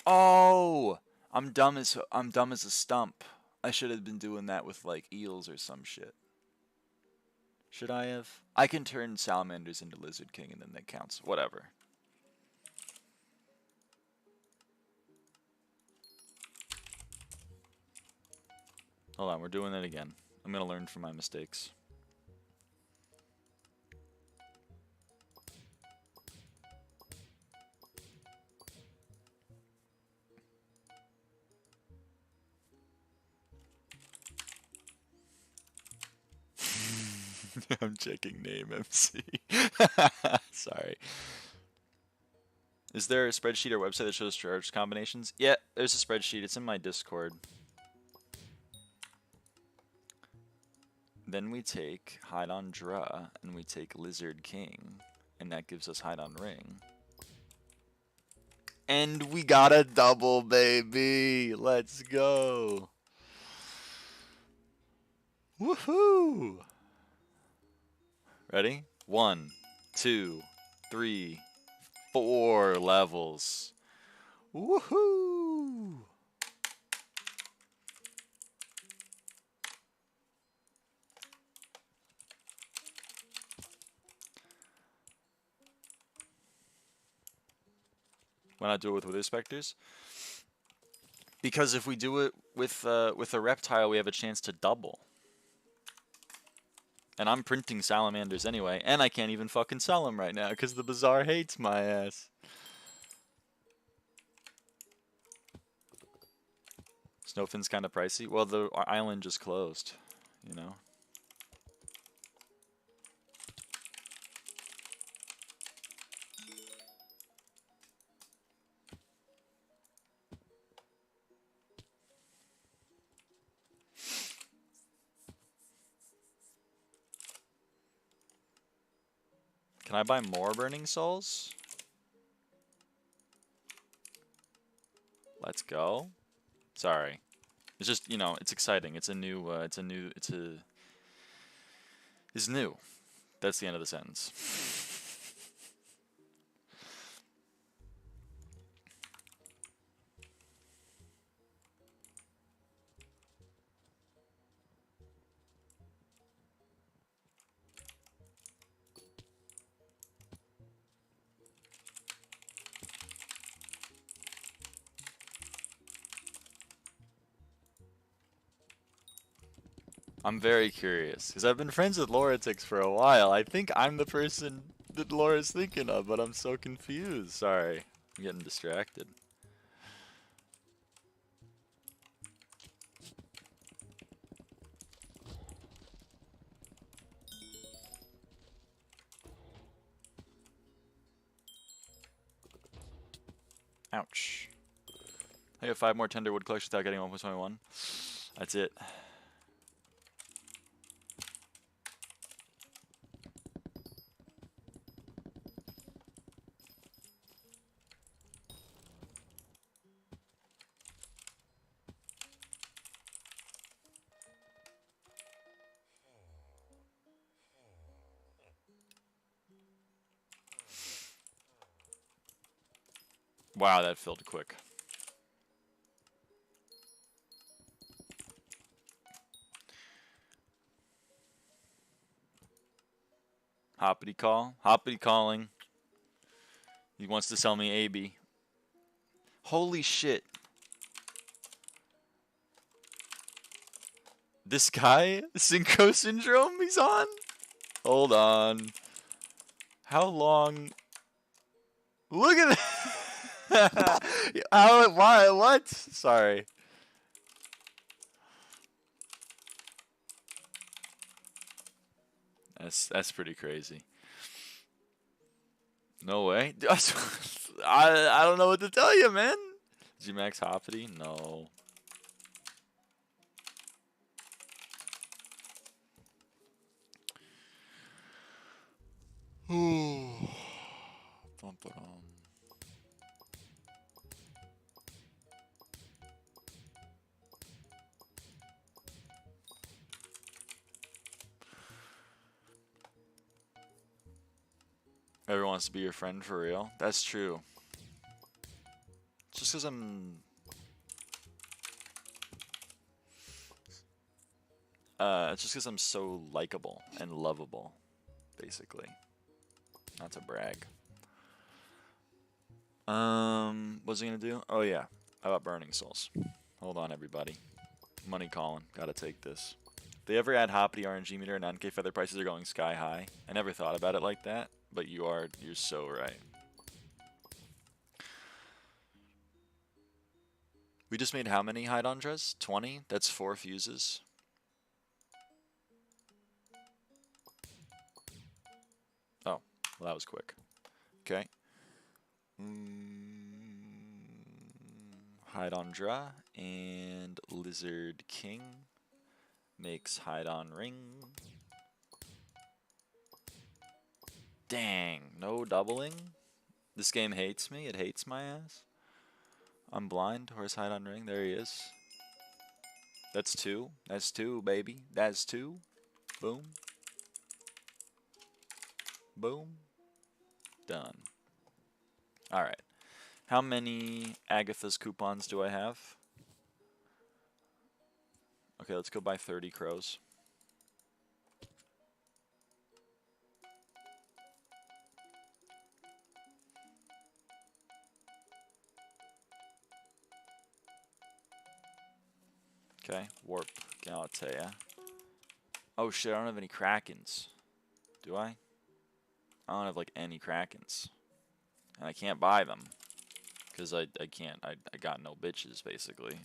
Oh, I'm dumb as a stump. I should have been doing that with like eels or some shit. Should I have? I can turn salamanders into Lizard King and then that counts. Whatever. Hold on, we're doing it again. I'm gonna learn from my mistakes. I'm checking name MC. Sorry. Is there a spreadsheet or website that shows charge combinations? Yeah, there's a spreadsheet. It's in my Discord. Then we take hide on Dra and we take Lizard King, and that gives us hide on Ring. And we got a double, baby. Let's go. Woohoo! Ready? 1, 2, 3, 4 levels. Woohoo! Why not do it with Wither Specters? Because if we do it with a reptile, we have a chance to double. And I'm printing salamanders anyway, and I can't even fucking sell them right now because the bazaar hates my ass. Snowfin's kind of pricey. Well, the island just closed, you know. Can I buy more Burning Souls? Let's go. Sorry. It's just, you know, it's exciting. It's new. It's new. That's the end of the sentence. I'm very curious, because I've been friends with Loratix for a while. I think I'm the person that Laura's thinking of, but I'm so confused. Sorry. I'm getting distracted. Ouch. I got 5 more tender wood collections without getting 1.21. That's it. Wow, that filled quick. Hoppity call. Hoppity calling. He wants to sell me AB. Holy shit. This guy? Synchro Syndrome he's on? Hold on. How long? Look at that. How? Why? What? Sorry. That's pretty crazy. No way. I don't know what to tell you, man. G-Max Hoppity? No. Ooh. Everyone wants to be your friend for real. That's true. just because I'm... it's just because I'm so likable and lovable, basically. Not to brag. What was I gonna do? Oh yeah, how about Burning Souls? Hold on, everybody. Money calling. Gotta take this. They ever add Hoppity RNG meter and 9K feather prices are going sky high? I never thought about it like that, but you're so right. We just made how many Hydandras? 20? That's 4 fuses. Oh, well that was quick. Okay. Hydandra and Lizard King makes Hydon Ring. Dang, no doubling? This game hates me, it hates my ass. I'm blind, where's Hydon Ring? There he is. That's 2. That's 2, baby. That's 2. Boom. Boom. Done. Alright. How many Agatha's coupons do I have? Okay, let's go buy 30 crows. Okay, Warp Galatea. Oh shit, I don't have any Krakens. Do I? I don't have like any Krakens. And I can't buy them. Because I can't. I got no bitches, basically.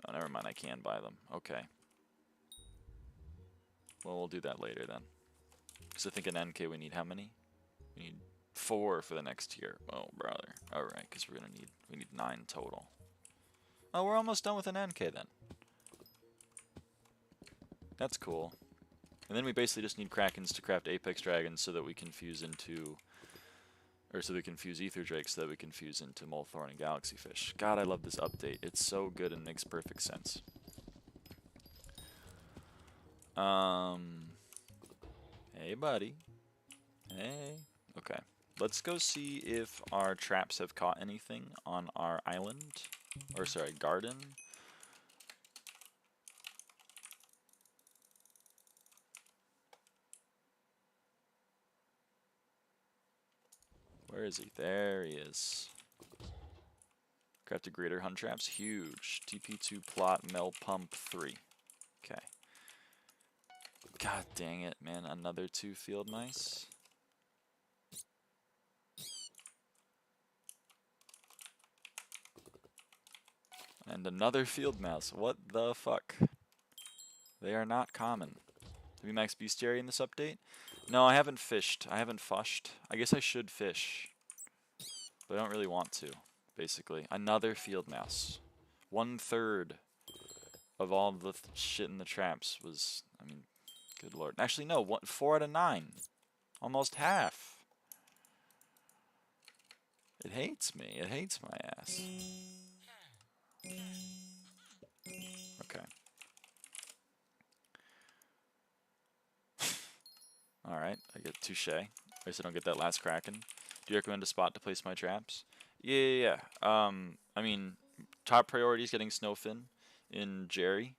Oh, never mind, I can buy them. Okay. Well, we'll do that later then. Because I think in NK we need how many? We need 4 for the next tier. Oh, brother. Alright, because we need 9 total. Oh, we're almost done with an NK then. That's cool. And then we basically just need Krakens to craft Apex Dragons so that we can fuse into... Or so we can fuse Ether Drake so that we can fuse into Molethorn and Galaxy Fish. God, I love this update. It's so good and makes perfect sense. Hey, buddy. Hey. Okay. Let's go see if our traps have caught anything on our island. Or, sorry, garden. Where is he? There he is. Crafted greater hunt traps. Huge. TP2 plot mel pump 3. Okay. God dang it, man. Another 2 field mice. And another field mouse. What the fuck? They are not common. Have you maxed bestiary in this update? No, I haven't fished. I haven't fushed. I guess I should fish. But I don't really want to, basically. Another field mouse. 1/3 of all the shit in the traps was, I mean, good lord. Actually, no, 4 out of 9. Almost half. It hates me. It hates my ass. Okay. Alright, I get touche. I guess I don't get that last Kraken. Do you recommend a spot to place my traps? Yeah. I mean, top priority is getting Snowfin in Jerry.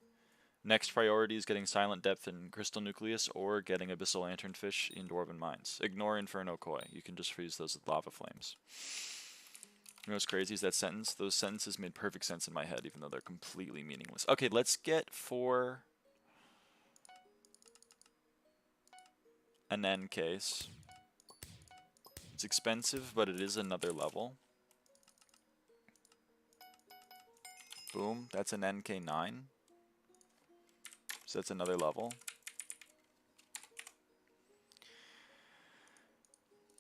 Next priority is getting Silent Depth in Crystal Nucleus or getting Abyssal Lanternfish in Dwarven Mines. Ignore Inferno Koi. You can just freeze those with lava flames. You know what's crazy is that sentence? Those sentences made perfect sense in my head, even though they're completely meaningless. Okay, let's get 4 an N case. It's expensive, but it is another level. Boom, that's an NK9. So that's another level.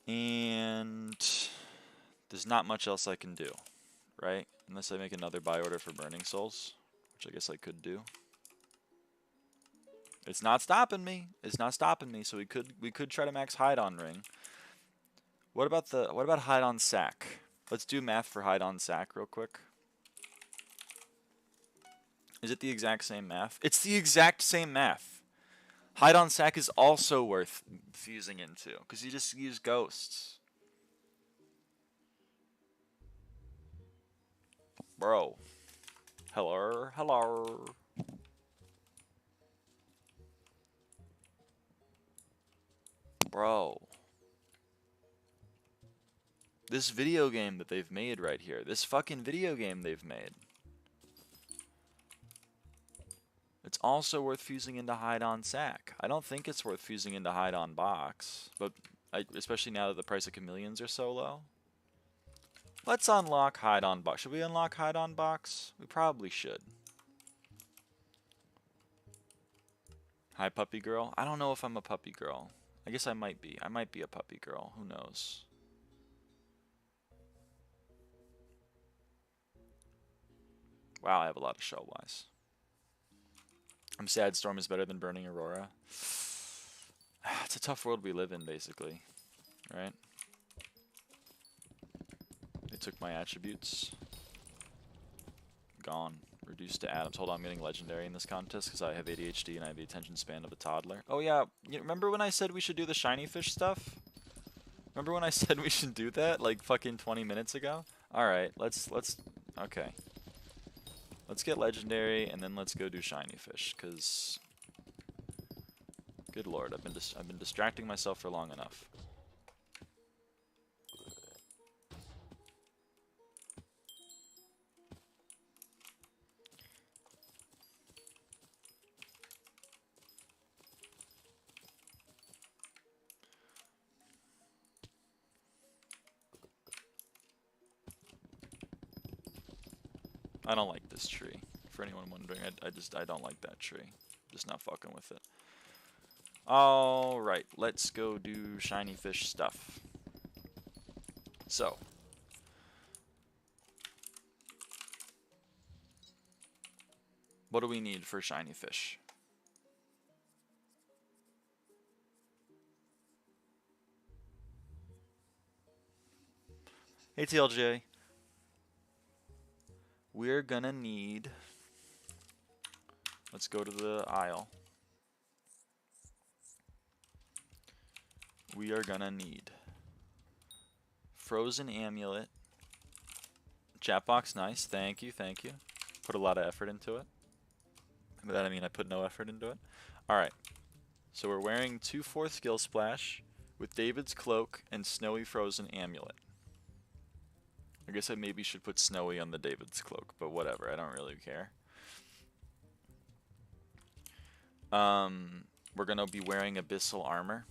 And there's not much else I can do, right? Unless I make another buy order for Burning Souls, which I guess I could do. It's not stopping me. It's not stopping me. So we could try to max Hydon Ring. What about Hydon Sack? Let's do math for Hydon Sack real quick. Is it the exact same math? It's the exact same math. Hydon Sack is also worth fusing into because you just use ghosts. Bro. Hello, hello. Bro. This video game that they've made right here. This fucking video game they've made. It's also worth fusing into hide on sack. I don't think it's worth fusing into hide on box, but especially now that the price of chameleons are so low. Let's unlock hide on box. Should we unlock hide on box? We probably should. Hi, puppy girl. I don't know if I'm a puppy girl. I guess I might be. I might be a puppy girl. Who knows? Wow, I have a lot of shell-wise. I'm sad Storm is better than Burning Aurora. It's a tough world we live in, basically. Right? They took my attributes. Gone. Reduced to atoms. Hold on, I'm getting legendary in this contest because I have ADHD and I have the attention span of a toddler. Oh yeah, remember when I said we should do the shiny fish stuff? Remember when I said we should do that like fucking 20 minutes ago? Alright, let's okay. Let's get legendary and then let's go do shiny fish, cause good lord, I've been distracting myself for long enough. I don't like this tree. For anyone wondering, I don't like that tree. Just not fucking with it. Alright, let's go do shiny fish stuff. So. What do we need for shiny fish? Hey TLJ. We're gonna need... Let's go to the aisle. We are gonna need Frozen Amulet. Chat box, nice. Thank you, thank you. Put a lot of effort into it. By that I mean I put no effort into it. Alright. So we're wearing 2/4 Skill Splash with David's Cloak and Snowy Frozen Amulet. I guess I maybe should put Snowy on the David's Cloak, but whatever, I don't really care. We're gonna be wearing Abyssal Armor.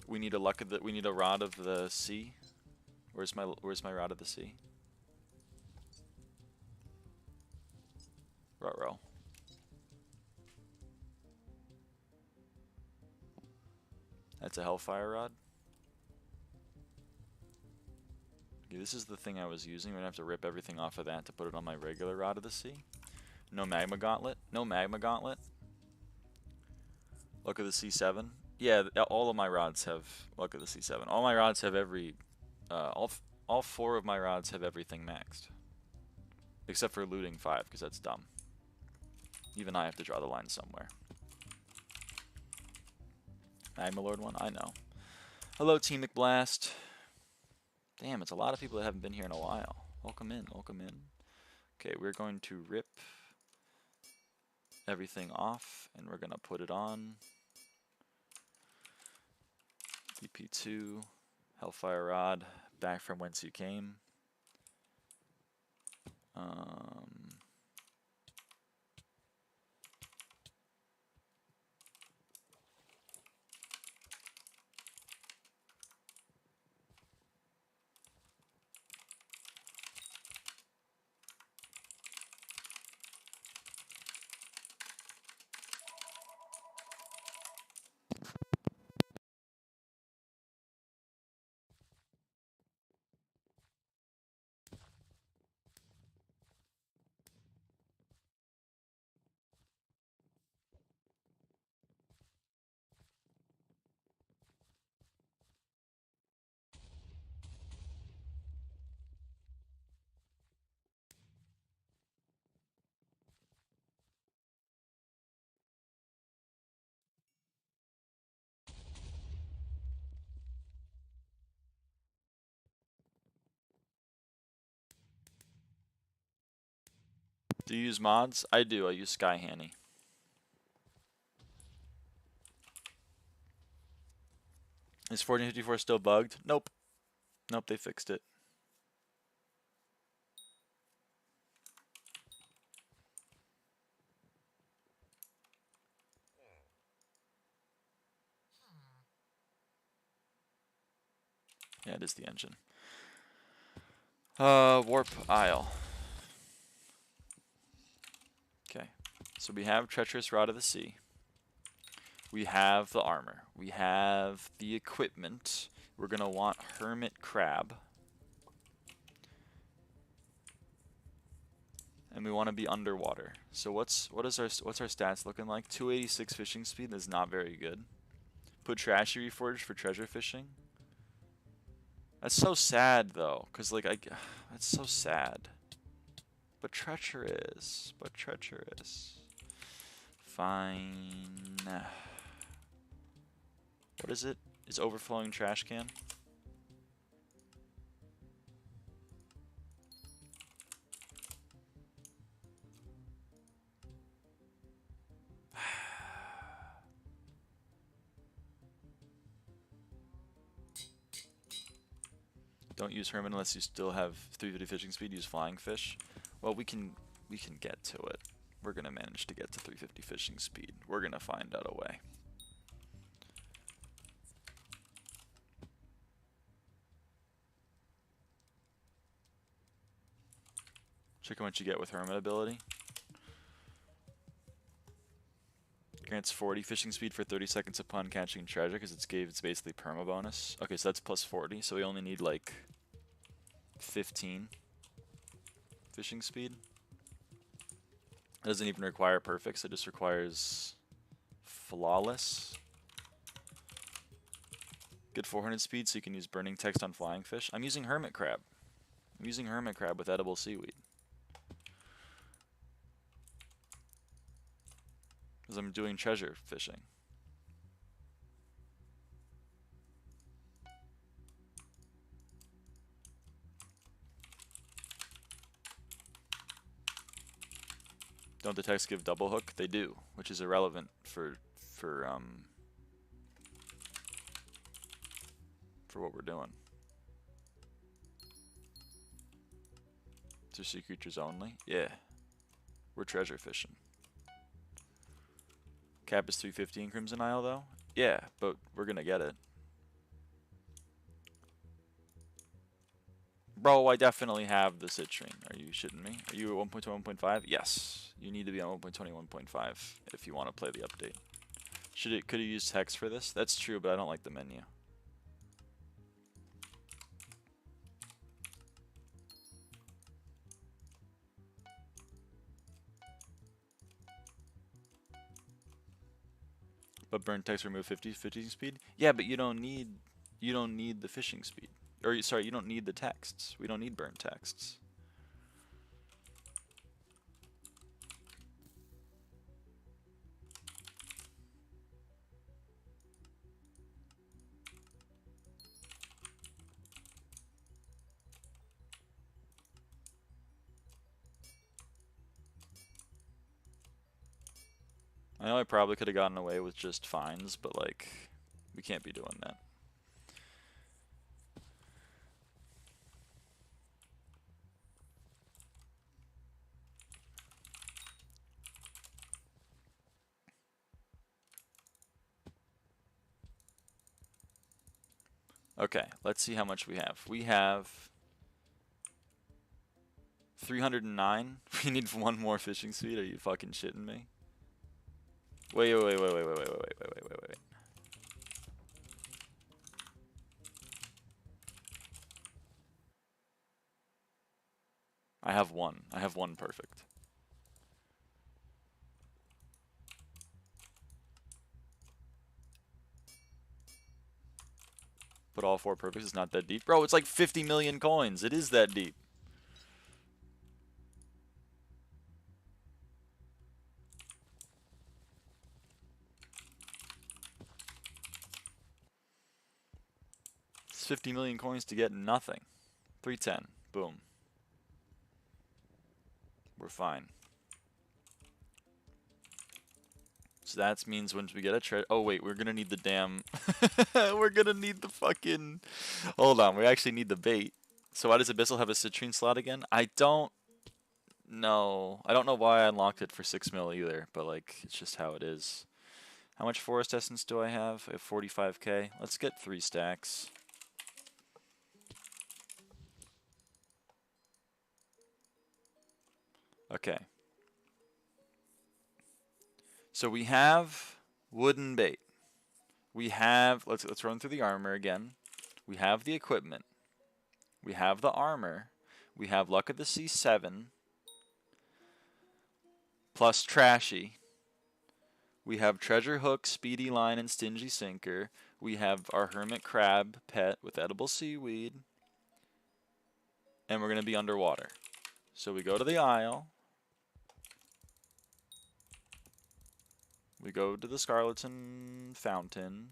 We need a Rod of the Sea. Where's my Rod of the Sea? Ruh-roh. That's a Hellfire Rod. Okay, this is the thing I was using. We're gonna have to rip everything off of that to put it on my regular Rod of the Sea. No Magma Gauntlet. No Magma Gauntlet. Luck of the Sea 7. Yeah, all of my rods have Luck of the Sea 7. All my rods have every... all 4 of my rods have everything maxed. Except for looting 5, because that's dumb. Even I have to draw the line somewhere. Magma Lord 1? I know. Hello, Team McBlast. Damn, it's a lot of people that haven't been here in a while. Welcome in, welcome in. Okay, we're going to rip everything off, and we're going to put it on. BP2, Hellfire Rod, back from whence you came. Do you use mods? I do. I use SkyHanni. Is 1454 still bugged? Nope. Nope, they fixed it. Yeah, it is the engine. Warp Isle. Okay. So we have Treacherous Rod of the Sea. We have the armor. We have the equipment. We're gonna want Hermit Crab. And we want to be underwater. So what's our stats looking like? 286 fishing speed. That's not very good. Put Trashy Reforged for treasure fishing. That's so sad though, cause like that's so sad. But treacherous. Fine. What is it? Is overflowing trash can? Don't use Hermit unless you still have 350 fishing speed. Use Flying Fish. Well, we can get to it. We're gonna manage to get to 350 fishing speed. We're gonna find out a way. Check out what you get with Hermit ability. Grants 40 fishing speed for 30 seconds upon catching treasure because it's basically perma bonus. Okay, so that's plus 40, so we only need like 15 fishing speed. It doesn't even require perfects, it just requires flawless. Good 400 speed, so you can use burning text on flying fish. I'm using Hermit Crab. I'm using Hermit Crab with edible seaweed. Because I'm doing treasure fishing. Don't the texts give double hook? They do, which is irrelevant for what we're doing. To sea creatures only? Yeah. We're treasure fishing. Cap is 350 in Crimson Isle though? Yeah, but we're gonna get it. Bro, I definitely have the citrine. Are you shitting me? Are you at 1.21.5? Yes. You need to be on 1.21.5 if you want to play the update. Could you use text for this? That's true, but I don't like the menu. But burn text remove 50 speed? Yeah, but you don't need the fishing speed. Or sorry, you don't need the texts. We don't need burn texts. I know I probably could have gotten away with just fines, but like, we can't be doing that. Okay, let's see how much we have. We have 309. We need one more fishing speed. Are you fucking shitting me? Wait. I have one. I have one perfect. Put all 4 perfects. It's not that deep. Bro, it's like 50 million coins. It is that deep. It's 50 million coins to get nothing. 310. Boom. We're fine. that means once we get a treasure. Oh wait, we're gonna need the damn. We're gonna need the fucking. Hold on, we actually need the bait. So why does Abyssal have a citrine slot again? I don't know. I don't know why I unlocked it for 6 mil either, but like it's just how it is. How much forest essence do I have? I have 45k. Let's get 3 stacks. Okay. So we have wooden bait. We have let's run through the armor again. We have the equipment. We have the armor. We have Luck of the Sea 7 plus Trashy. We have Treasure Hook, Speedy Line, and Stingy Sinker. We have our Hermit Crab pet with edible seaweed. And we're going to be underwater. So we go to the Isle. We go to the Scarleton Fountain.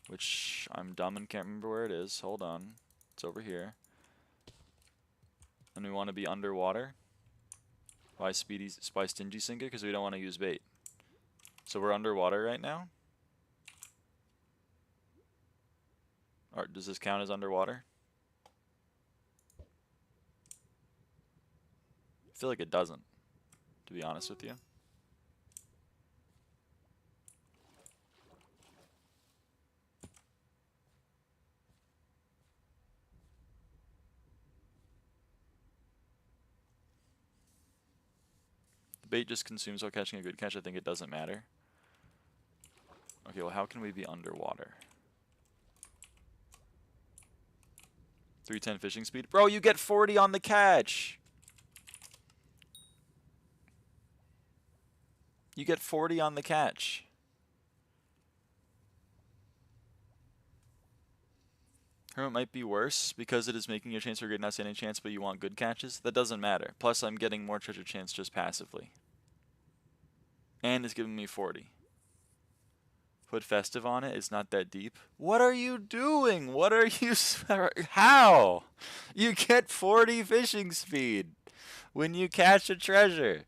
Which I'm dumb and can't remember where it is. Hold on. It's over here. And we want to be underwater. Why Stingy Sinker? Because we don't want to use bait. So we're underwater right now. Or does this count as underwater? I feel like it doesn't, to be honest with you. The bait just consumes while catching a good catch. I think it doesn't matter. Okay, well, how can we be underwater? 310 fishing speed. Bro, you get 40 on the catch. You get 40 on the catch. Hermit might be worse because it is making your chance for good, not standing chance, but you want good catches. That doesn't matter. Plus, I'm getting more treasure chance just passively. And it's giving me 40. Put festive on it. It's not that deep. What are you doing? What are you... How? You get 40 fishing speed when you catch a treasure.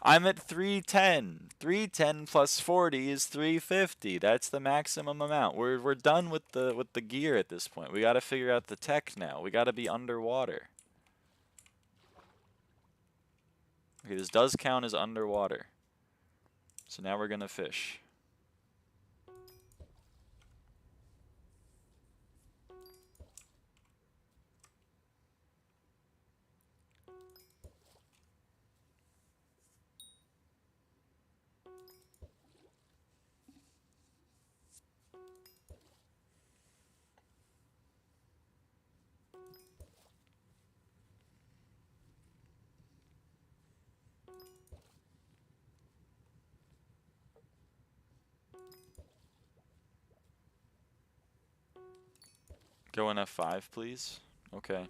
I'm at 310. 310 plus 40 is 350. That's the maximum amount. We're done with the gear at this point. We got to figure out the tech now. We got to be underwater. Okay, this does count as underwater. So now we're going to fish. Go in F5, please. Okay.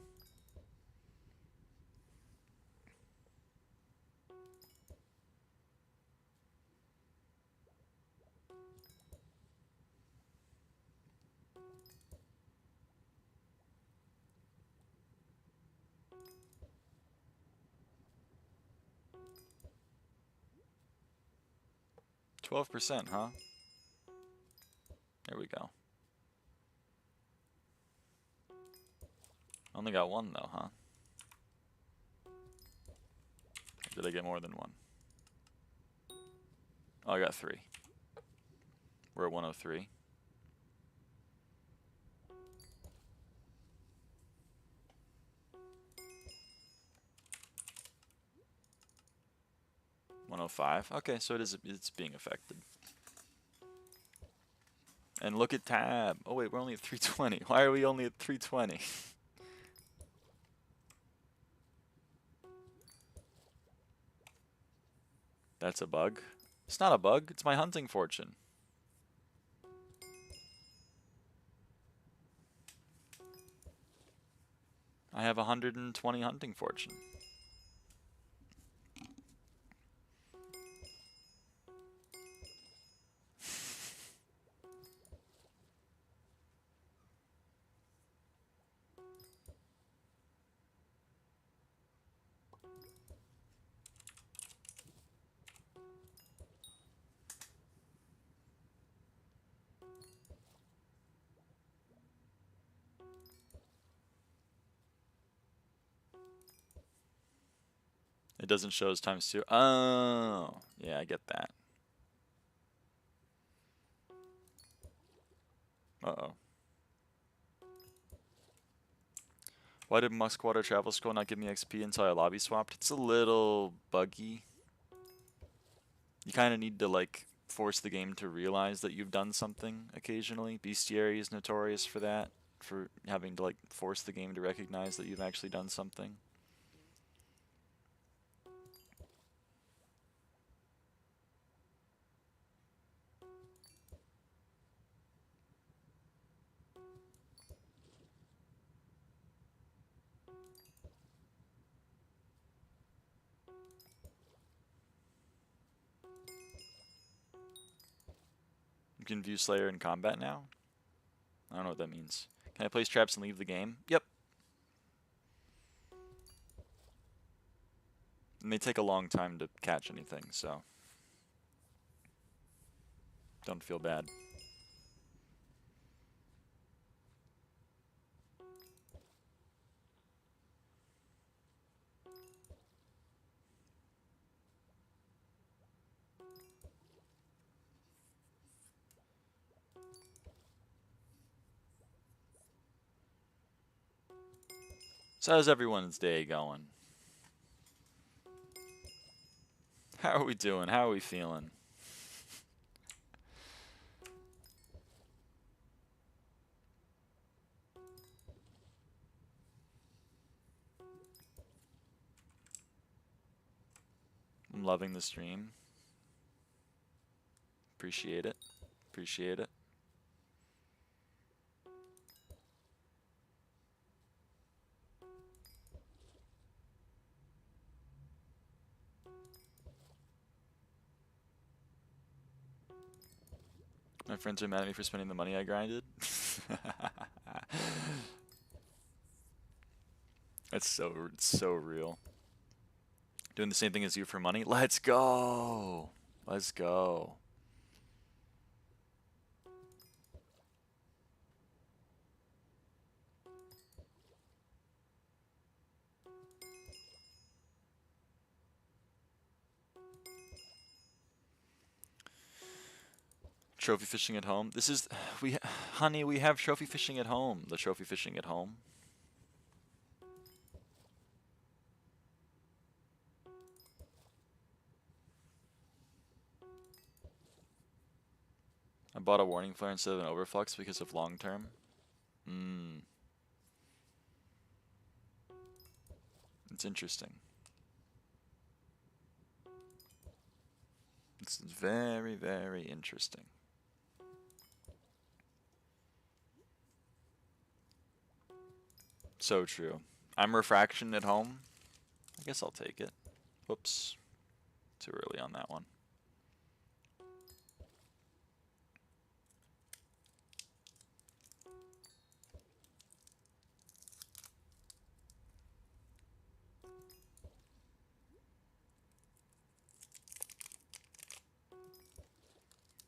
%, huh? There we go. Only got one though, huh? Or did I get more than one? Oh, I got 3. We're at 103. Okay, so it's being affected. And look at tab. Oh wait, we're only at 320. Why are we only at 320? That's a bug. It's not a bug, it's my hunting fortune. I have 120 hunting fortune. It doesn't show as times 2. Oh, yeah, I get that. Uh-oh. Why did Muskwater Travel Scroll not give me XP until I lobby swapped? It's a little buggy. You kind of need to, like, force the game to realize that you've done something occasionally. Bestiary is notorious for that, for having to, like, force the game to recognize that you've actually done something. You can view Slayer in combat now? I don't know what that means. Can I place traps and leave the game? Yep. And they take a long time to catch anything, so don't feel bad. So how's everyone's day going? How are we doing? How are we feeling? I'm loving the stream. Appreciate it. Appreciate it. My friends are mad at me for spending the money I grinded. It's so real. Doing the same thing as you for money? Let's go! Let's go. Trophy fishing at home. This is honey, we have trophy fishing at home. The trophy fishing at home. I bought a warning flare instead of an overflux because of long term. It's interesting. It's very, very interesting. So true. I'm refraction at home. I guess I'll take it. Whoops. Too early on that one.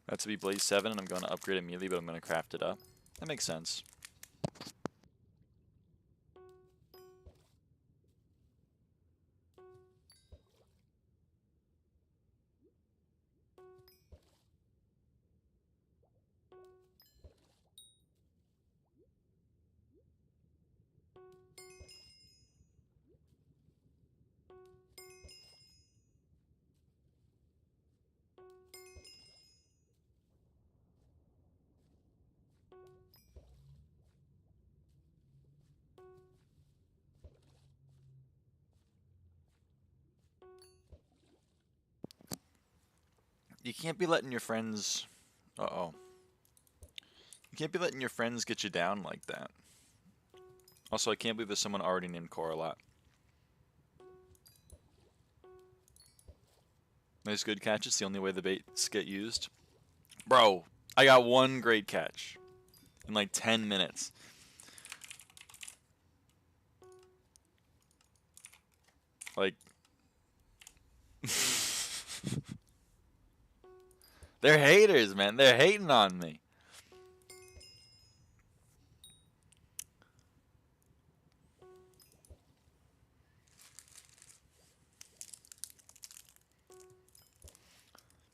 That's to be Blaze 7, and I'm going to upgrade immediately, but I'm going to craft it up. That makes sense. You can't be letting your friends... Uh-oh. You can't be letting your friends get you down like that. Also, I can't believe there's someone already named Coralot. Nice good catch. It's the only way the baits get used. Bro, I got one great catch in like 10 minutes. Like... They're haters, man. They're hating on me.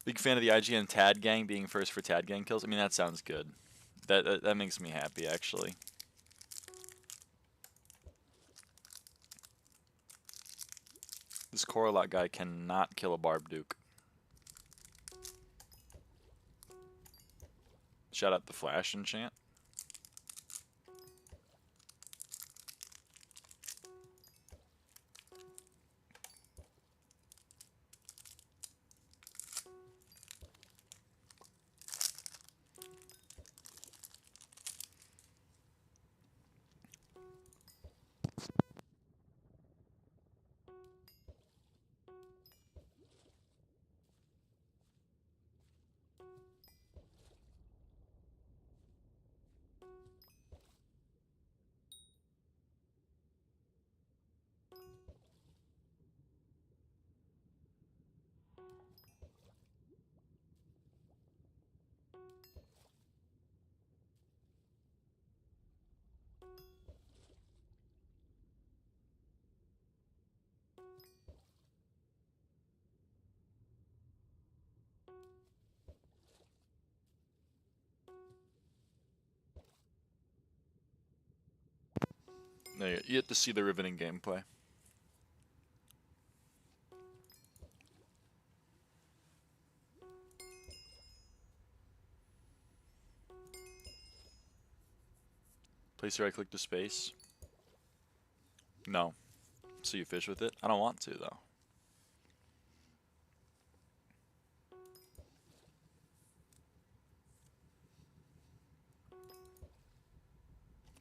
Big fan of the IGN Tad Gang being first for Tad Gang kills. I mean, that sounds good. That makes me happy, actually. This Coralot guy cannot kill a Barb Duke. Shout out the Flash enchant. There you get to see the riveting gameplay. Place your right click to space. No. So you fish with it? I don't want to, though.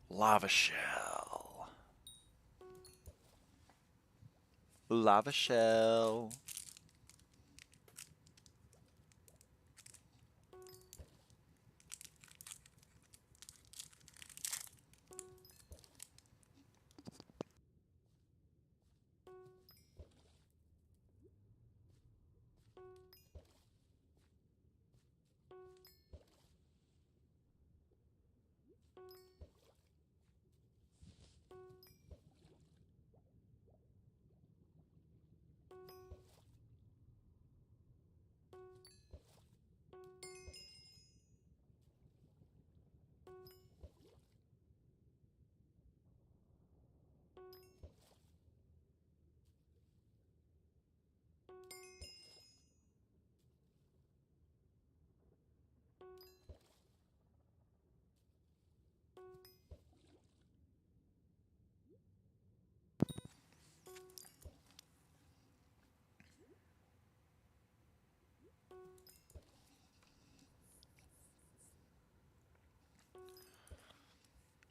Lava shell. Lava shell.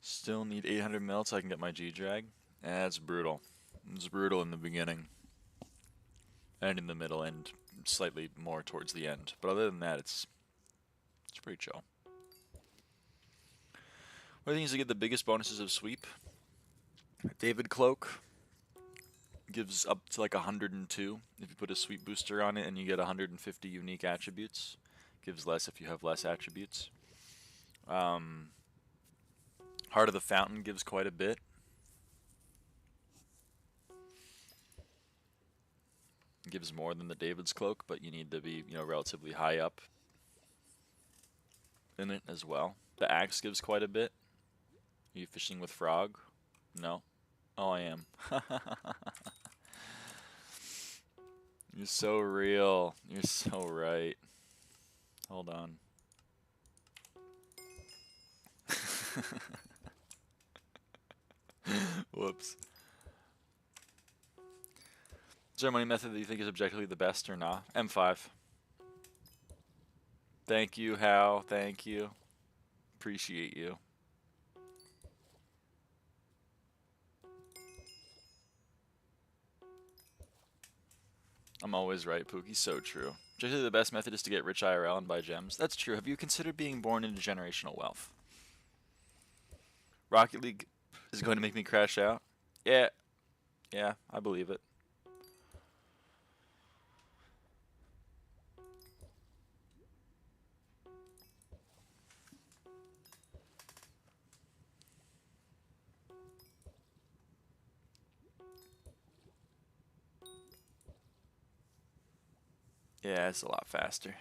Still need 800 mil so I can get my G-Drag. That's brutal. It's brutal in the beginning. And in the middle and slightly more towards the end. But other than that, it's pretty chill. What do you think is to get the biggest bonuses of sweep? David Cloak gives up to like 102 if you put a sweep booster on it and you get 150 unique attributes. Gives less if you have less attributes. Heart of the Fountain gives quite a bit. Gives more than the David's Cloak, but you need to be, relatively high up in it as well. The Axe gives quite a bit. Are you fishing with Frog? No. Oh, I am. You're so real. You're so right. Hold on. Whoops. Is there a money method that you think is objectively the best or not? M5. Thank you, Hal. Thank you. Appreciate you. I'm always right, Pookie. So true. Objectively, the best method is to get rich IRL and buy gems. That's true. Have you considered being born into generational wealth? Rocket League is going to make me crash out? Yeah. Yeah, I believe it. Yeah, it's a lot faster.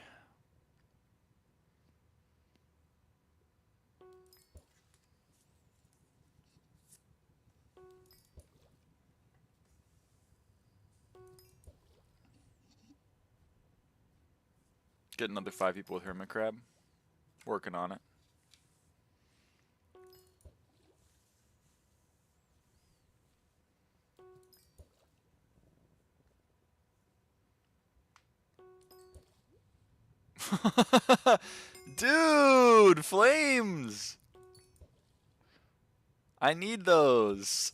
Get another 5 people with hermit crab. Working on it. Dude, flames! I need those.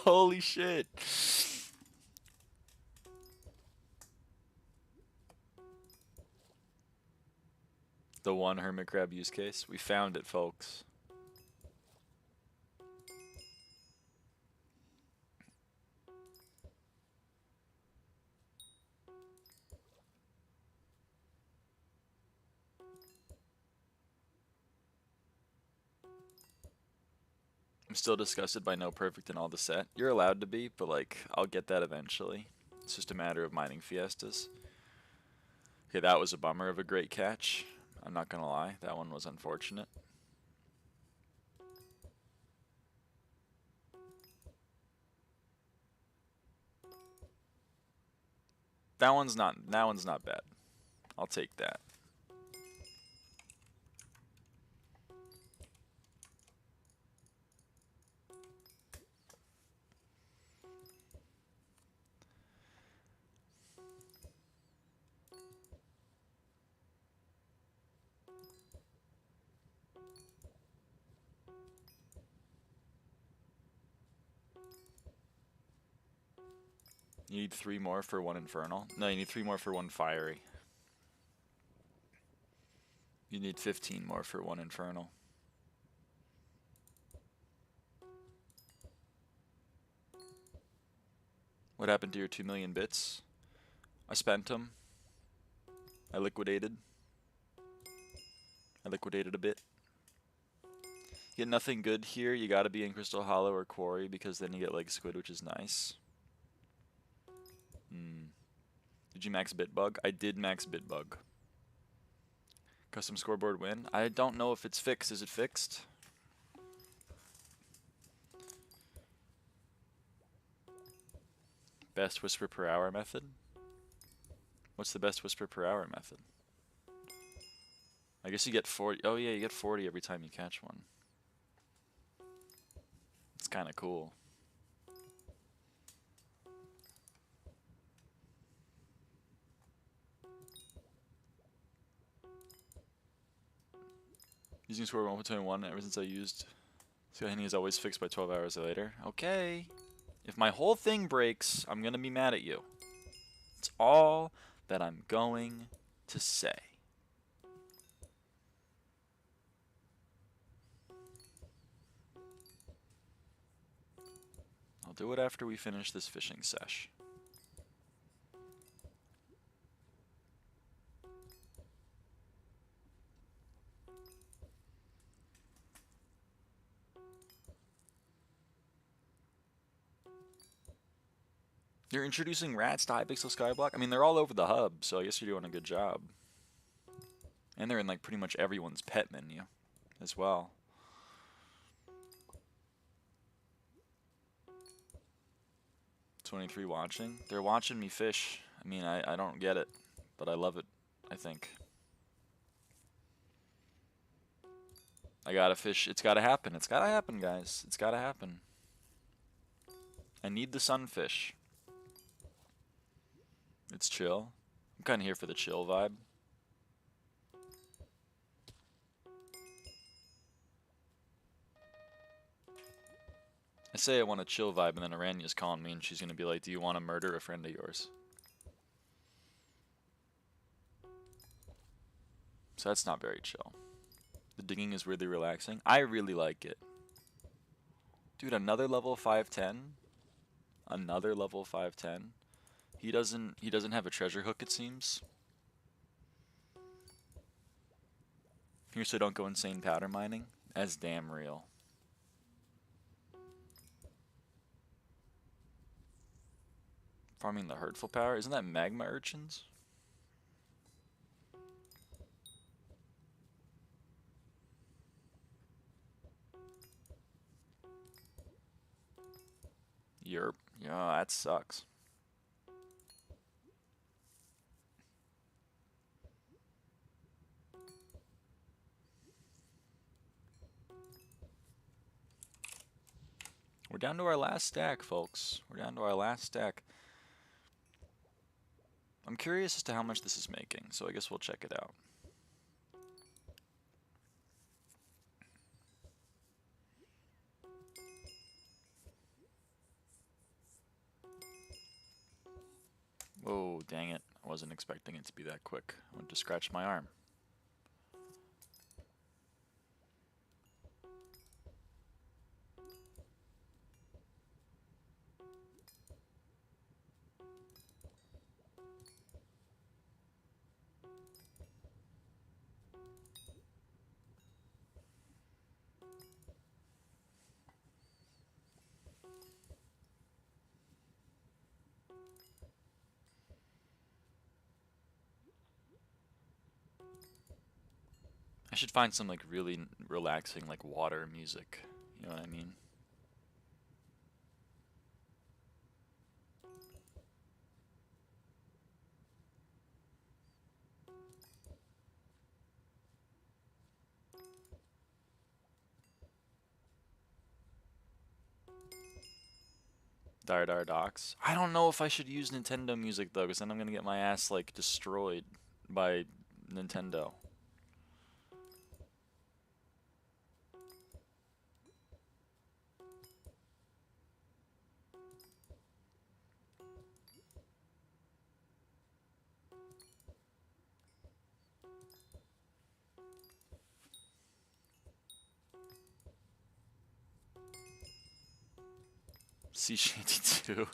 Holy shit. The one hermit crab use case. We found it, folks. I'm still disgusted by no perfect in all the set. You're allowed to be, but like, I'll get that eventually. It's just a matter of mining fiestas. Okay, that was a bummer of a great catch. I'm not gonna lie, that one was unfortunate. That one's not bad. I'll take that. You need 3 more for 1 infernal. No, you need 3 more for 1 fiery. You need 15 more for 1 infernal. What happened to your 2 million bits? I spent them. I liquidated a bit. Get nothing good here. You gotta be in Crystal Hollow or Quarry because then you get like Squid, which is nice. Did you max Bitbug? I did max Bitbug. Custom scoreboard win? I don't know if it's fixed. Is it fixed? Best whisper per hour method? What's the best whisper per hour method? I guess you get 40. Oh yeah, you get 40 every time you catch one. It's kind of cool. Using Scoreboard 1.21 ever since I used SkyHanni is always fixed by 12 hours later. Okay. If my whole thing breaks, I'm gonna be mad at you. It's all that I'm going to say. I'll do it after we finish this fishing sesh. You're introducing rats to Hypixel SkyBlock? I mean, they're all over the hub, so I guess you're doing a good job. And they're in like pretty much everyone's pet menu as well. "23 watching? They're watching me fish. I mean, I don't get it, but I love it, I think. I gotta fish. It's gotta happen. It's gotta happen, guys. It's gotta happen. I need the sunfish. It's chill. I'm kind of here for the chill vibe. I say I want a chill vibe, and then Aranya's calling me, and she's gonna be like, "Do you want to murder a friend of yours?" So that's not very chill. The digging is really relaxing. I really like it. Dude, another level 510? Another level 510? He doesn't have a treasure hook, it seems. Here, so don't go insane powder mining. That's damn real. Farming the hurtful power? Isn't that magma urchins? Yerp. Yeah, that sucks. We're down to our last stack, folks. We're down to our last stack. I'm curious as to how much this is making, so I guess we'll check it out. Whoa, dang it. I wasn't expecting it to be that quick. I went to scratch my arm. I should find some like really relaxing like water music. You know what I mean? Dar Dar Docs. I don't know if I should use Nintendo music though, because then I'm gonna get my ass like destroyed by Nintendo. Sea Shanty 2.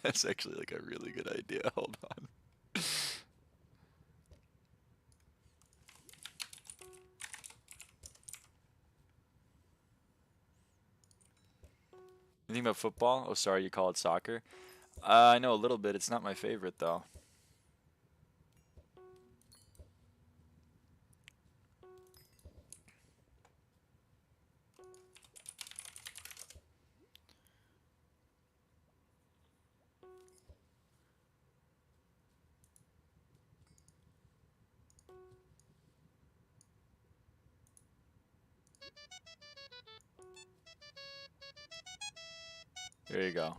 That's actually like a really good idea. Hold on. You think about football? Oh, sorry, you call it soccer. I know a little bit. It's not my favorite though. There you go.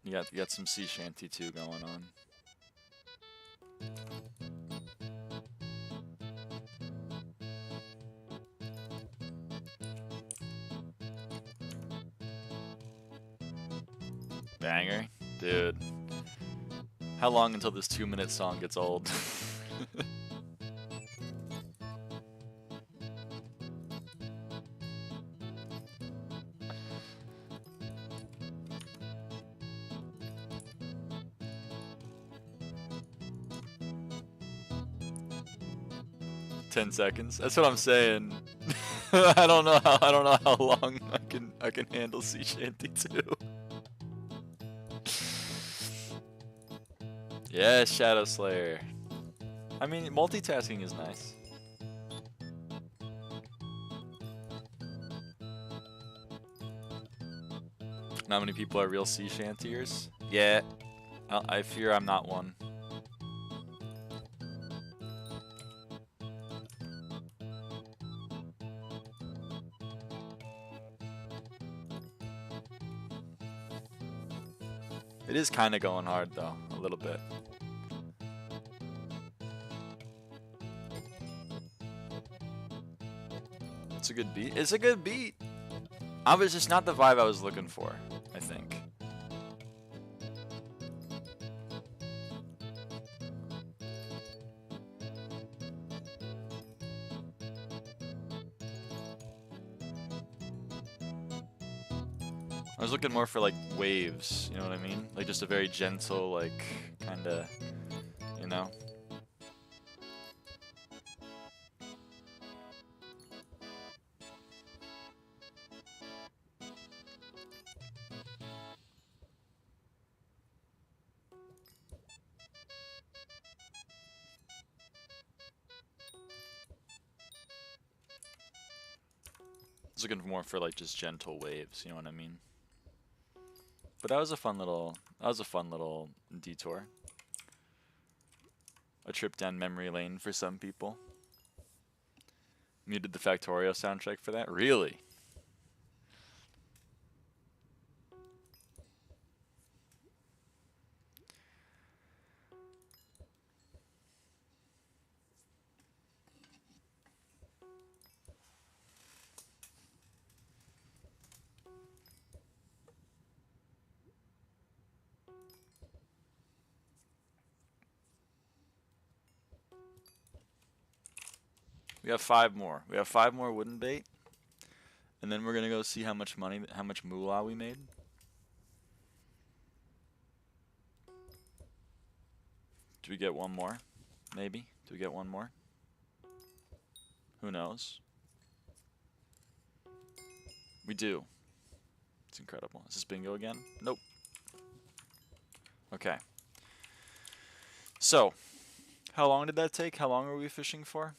You got some Sea Shanty 2 going on. Banger, dude. How long until this 2-minute song gets old? 10 seconds. That's what I'm saying. I don't know how long I can handle Sea Shanty 2. Yes, Shadow Slayer. I mean, multitasking is nice. Not many people are real sea shantyers. Yeah, I fear I'm not one. It is kind of going hard though, a little bit. It's a good beat. It's a good beat. I was just not the vibe I was looking for, I think. I was looking more for like waves, you know what I mean? Like just a very gentle, like kind of, you know? looking more for like just gentle waves, you know what I mean? But that was a fun little detour. A trip down memory lane for some people. Muted the Factorio soundtrack for that? Really? We have 5 more. We have 5 more wooden bait. And then we're going to go see how much money, how much moolah we made. Do we get one more? Maybe. Do we get one more? Who knows? We do. It's incredible. Is this bingo again? Nope. Okay. So, how long did that take? How long were we fishing for?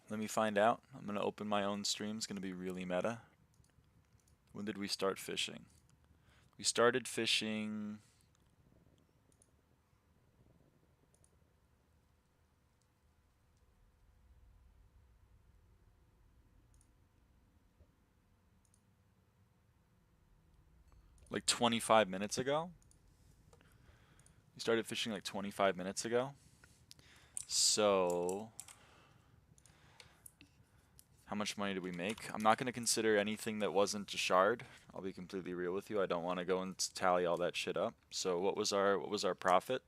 Let me find out. I'm going to open my own stream. It's going to be really meta. When did we start fishing? We started fishing... like 25 minutes ago. We started fishing like 25 minutes ago. So... how much money did we make? I'm not going to consider anything that wasn't a shard. I'll be completely real with you. I don't want to go and tally all that shit up. So what was our profit?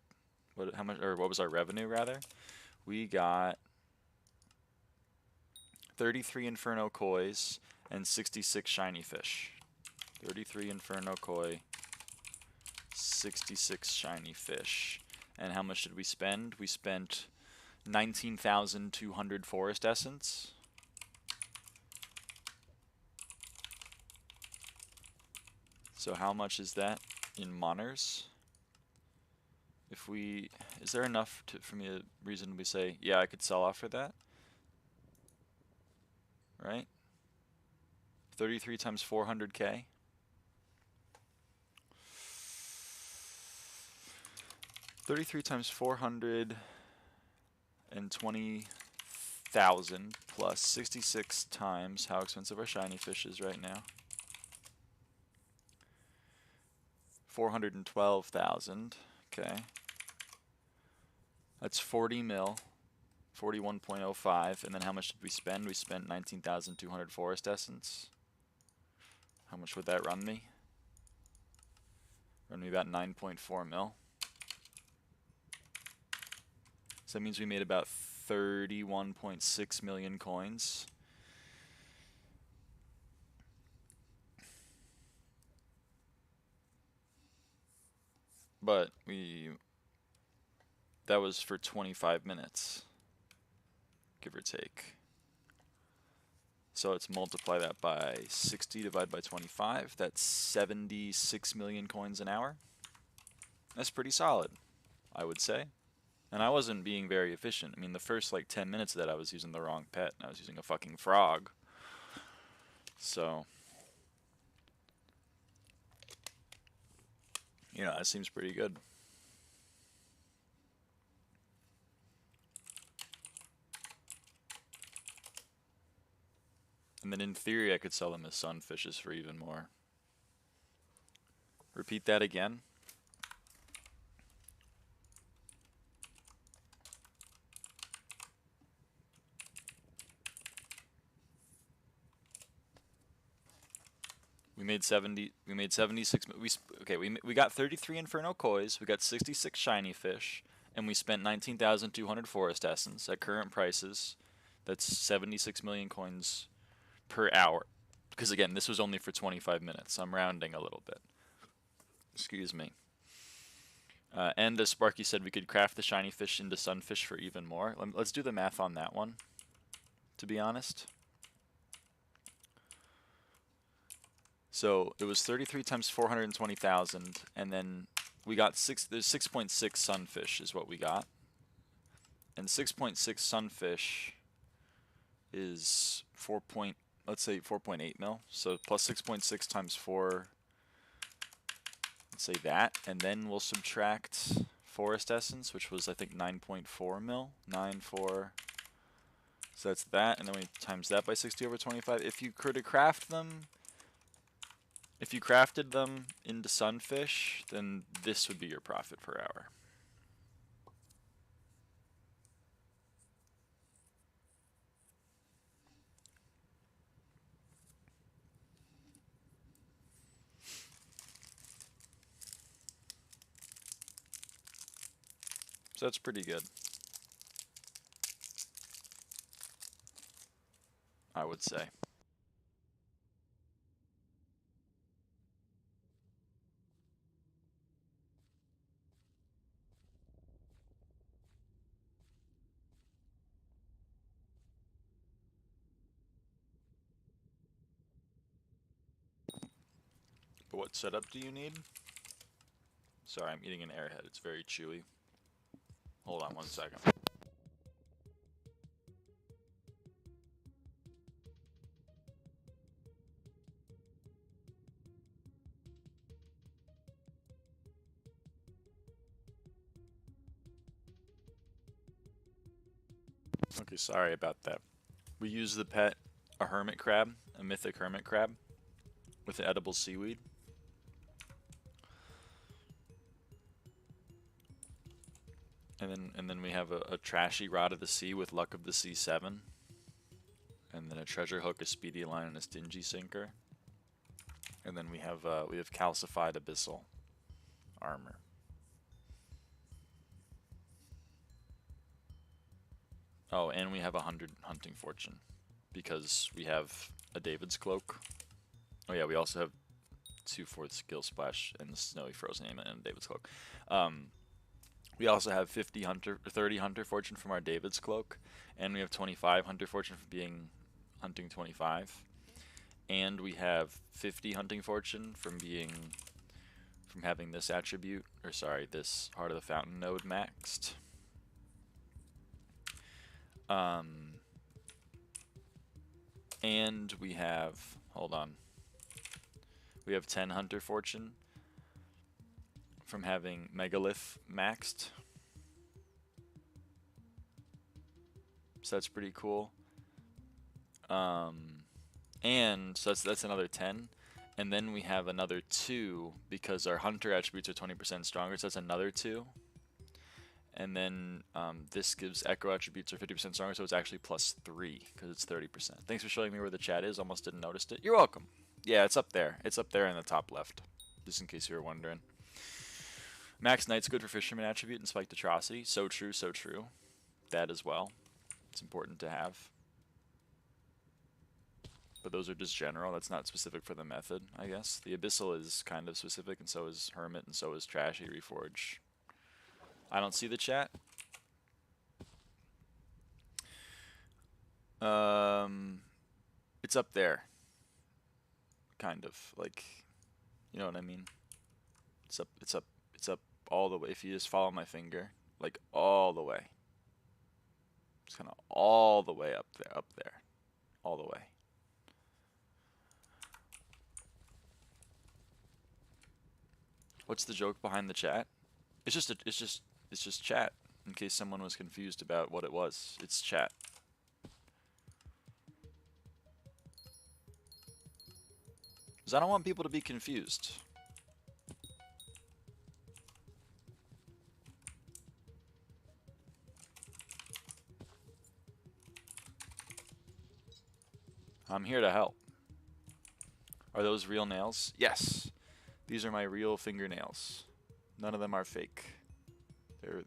What was our revenue rather? We got 33 Inferno Kois and 66 shiny fish. 33 Inferno Koi, 66 shiny fish. And how much did we spend? We spent 19,200 forest essence. So how much is that in moners? If we, is there enough for me to reasonably say, yeah, I could sell off for that? Right? 33 times 400k. 33 times 420,000 plus 66 times how expensive our shiny fish is right now. 412,000. Okay. That's 40 mil. 41.05. And then how much did we spend? We spent 19,200 forest essence. How much would that run me? Run me about 9.4 mil. So that means we made about 31.6 million coins. But that was for 25 minutes, give or take. So let's multiply that by 60 divided by 25. That's 76 million coins an hour. That's pretty solid, I would say. And I wasn't being very efficient. I mean, the first like 10 minutes of that I was using the wrong pet, and I was using a fucking frog. So, you know, that seems pretty good. And then in theory I could sell them as sunfishes for even more. Repeat that again. We made 76. We got 33 Inferno Kois, we got 66 shiny fish, and we spent 19,200 forest essence at current prices. That's 76 million coins per hour. Because again, this was only for 25 minutes. I'm rounding a little bit. Excuse me. And as Sparky said, we could craft the shiny fish into sunfish for even more. Let's do the math on that one, to be honest. So it was 33 times 420,000, and then we got there's 6.6 sunfish is what we got. And 6.6 sunfish is 4.6 let's say 4.8 mil. So plus 6.6 times 4, let's say that, and then we'll subtract forest essence, which was I think 9.4 mil, 9.4. So that's that, and then we times that by 60 over 25. If you were to craft them, if you crafted them into sunfish, then this would be your profit per hour. So that's pretty good, I would say. But what setup do you need? Sorry, I'm eating an airhead. It's very chewy. Hold on 1 second. Okay, sorry about that. We use the pet, a hermit crab, a mythic hermit crab, with an edible seaweed. And then we have a trashy Rod of the Sea with Luck of the Sea 7. And then a treasure hook, a speedy line, and a stingy sinker. And then we have calcified abyssal armor. Oh, and we have 100 hunting fortune because we have a David's cloak. Oh yeah, we also have 2/4 skill splash and the snowy frozen aim and David's cloak. We also have 30 hunter fortune from our David's cloak, and we have 25 hunter fortune from being hunting 25, and we have 50 hunting fortune from having this attribute, or sorry, this Heart of the Fountain node maxed. And we have, hold on, we have 10 hunter fortune from having Megalith maxed. So that's pretty cool. And so that's another 10. And then we have another 2 because our hunter attributes are 20% stronger, so that's another 2. And then this gives echo attributes are 50% stronger, so it's actually plus 3 because it's 30%. Thanks for showing me where the chat is. Almost didn't notice it. You're welcome. Yeah, it's up there. It's up there in the top left, just in case you were wondering. Max Knight's good for Fisherman attribute and Spiked Atrocity. So true, so true. That as well. It's important to have. But those are just general. That's not specific for the method, I guess. The Abyssal is kind of specific, and so is Hermit, and so is Trashy Reforge. I don't see the chat. It's up there. Kind of. Like, you know what I mean? It's up all the way. If you just follow my finger, like all the way. It's kind of all the way up there. All the way. What's the joke behind the chat? It's just chat. In case someone was confused about what it was, it's chat. Because I don't want people to be confused. I'm here to help. Are those real nails? Yes. These are my real fingernails. None of them are fake.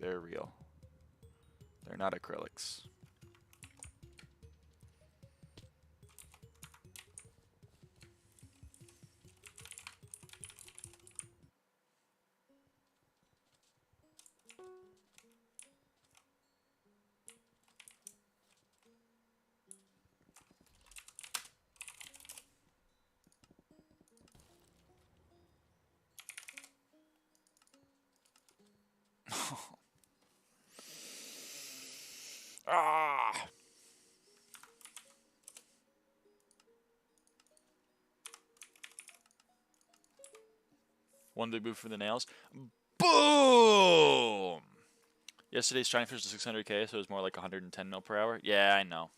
They're real. They're not acrylics. One big move for the nails. Boom! Yesterday's shiny fish was 600k, so it was more like 110 mil per hour. Yeah, I know.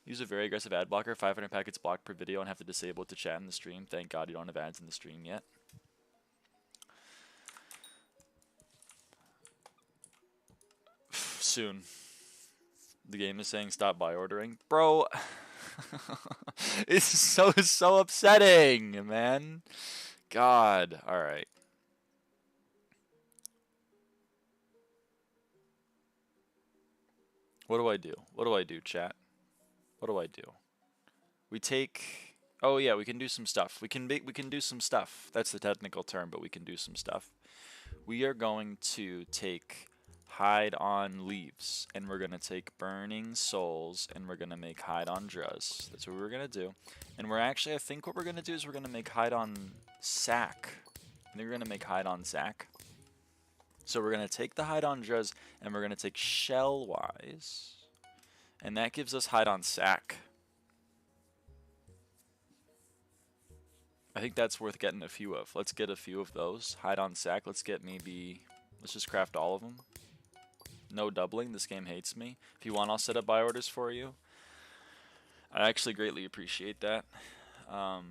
Use a very aggressive ad blocker, 500 packets blocked per video, and have to disable it to chat in the stream. Thank God you don't have ads in the stream yet. Soon. The game is saying stop buy ordering. Bro, it's so upsetting, man. God, alright. What do I do? What do I do, chat? What do I do? We take... Oh yeah, we can do some stuff. We can do some stuff. That's the technical term, but we can do some stuff. We are going to take hide on leaves, and we're going to take burning souls, and we're going to make hide on druz. That's what we're going to do. And we're actually, I think what we're going to do is we're going to make hide on sack. I think we're going to make hide on sack. So we're going to take the hide on druz, and we're going to take shell-wise, and that gives us hide on sack. I think that's worth getting a few of. Let's get a few of those. Hide on sack. Let's get maybe... Let's just craft all of them. No doubling. This game hates me. If you want, I'll set up buy orders for you. I actually greatly appreciate that. I'll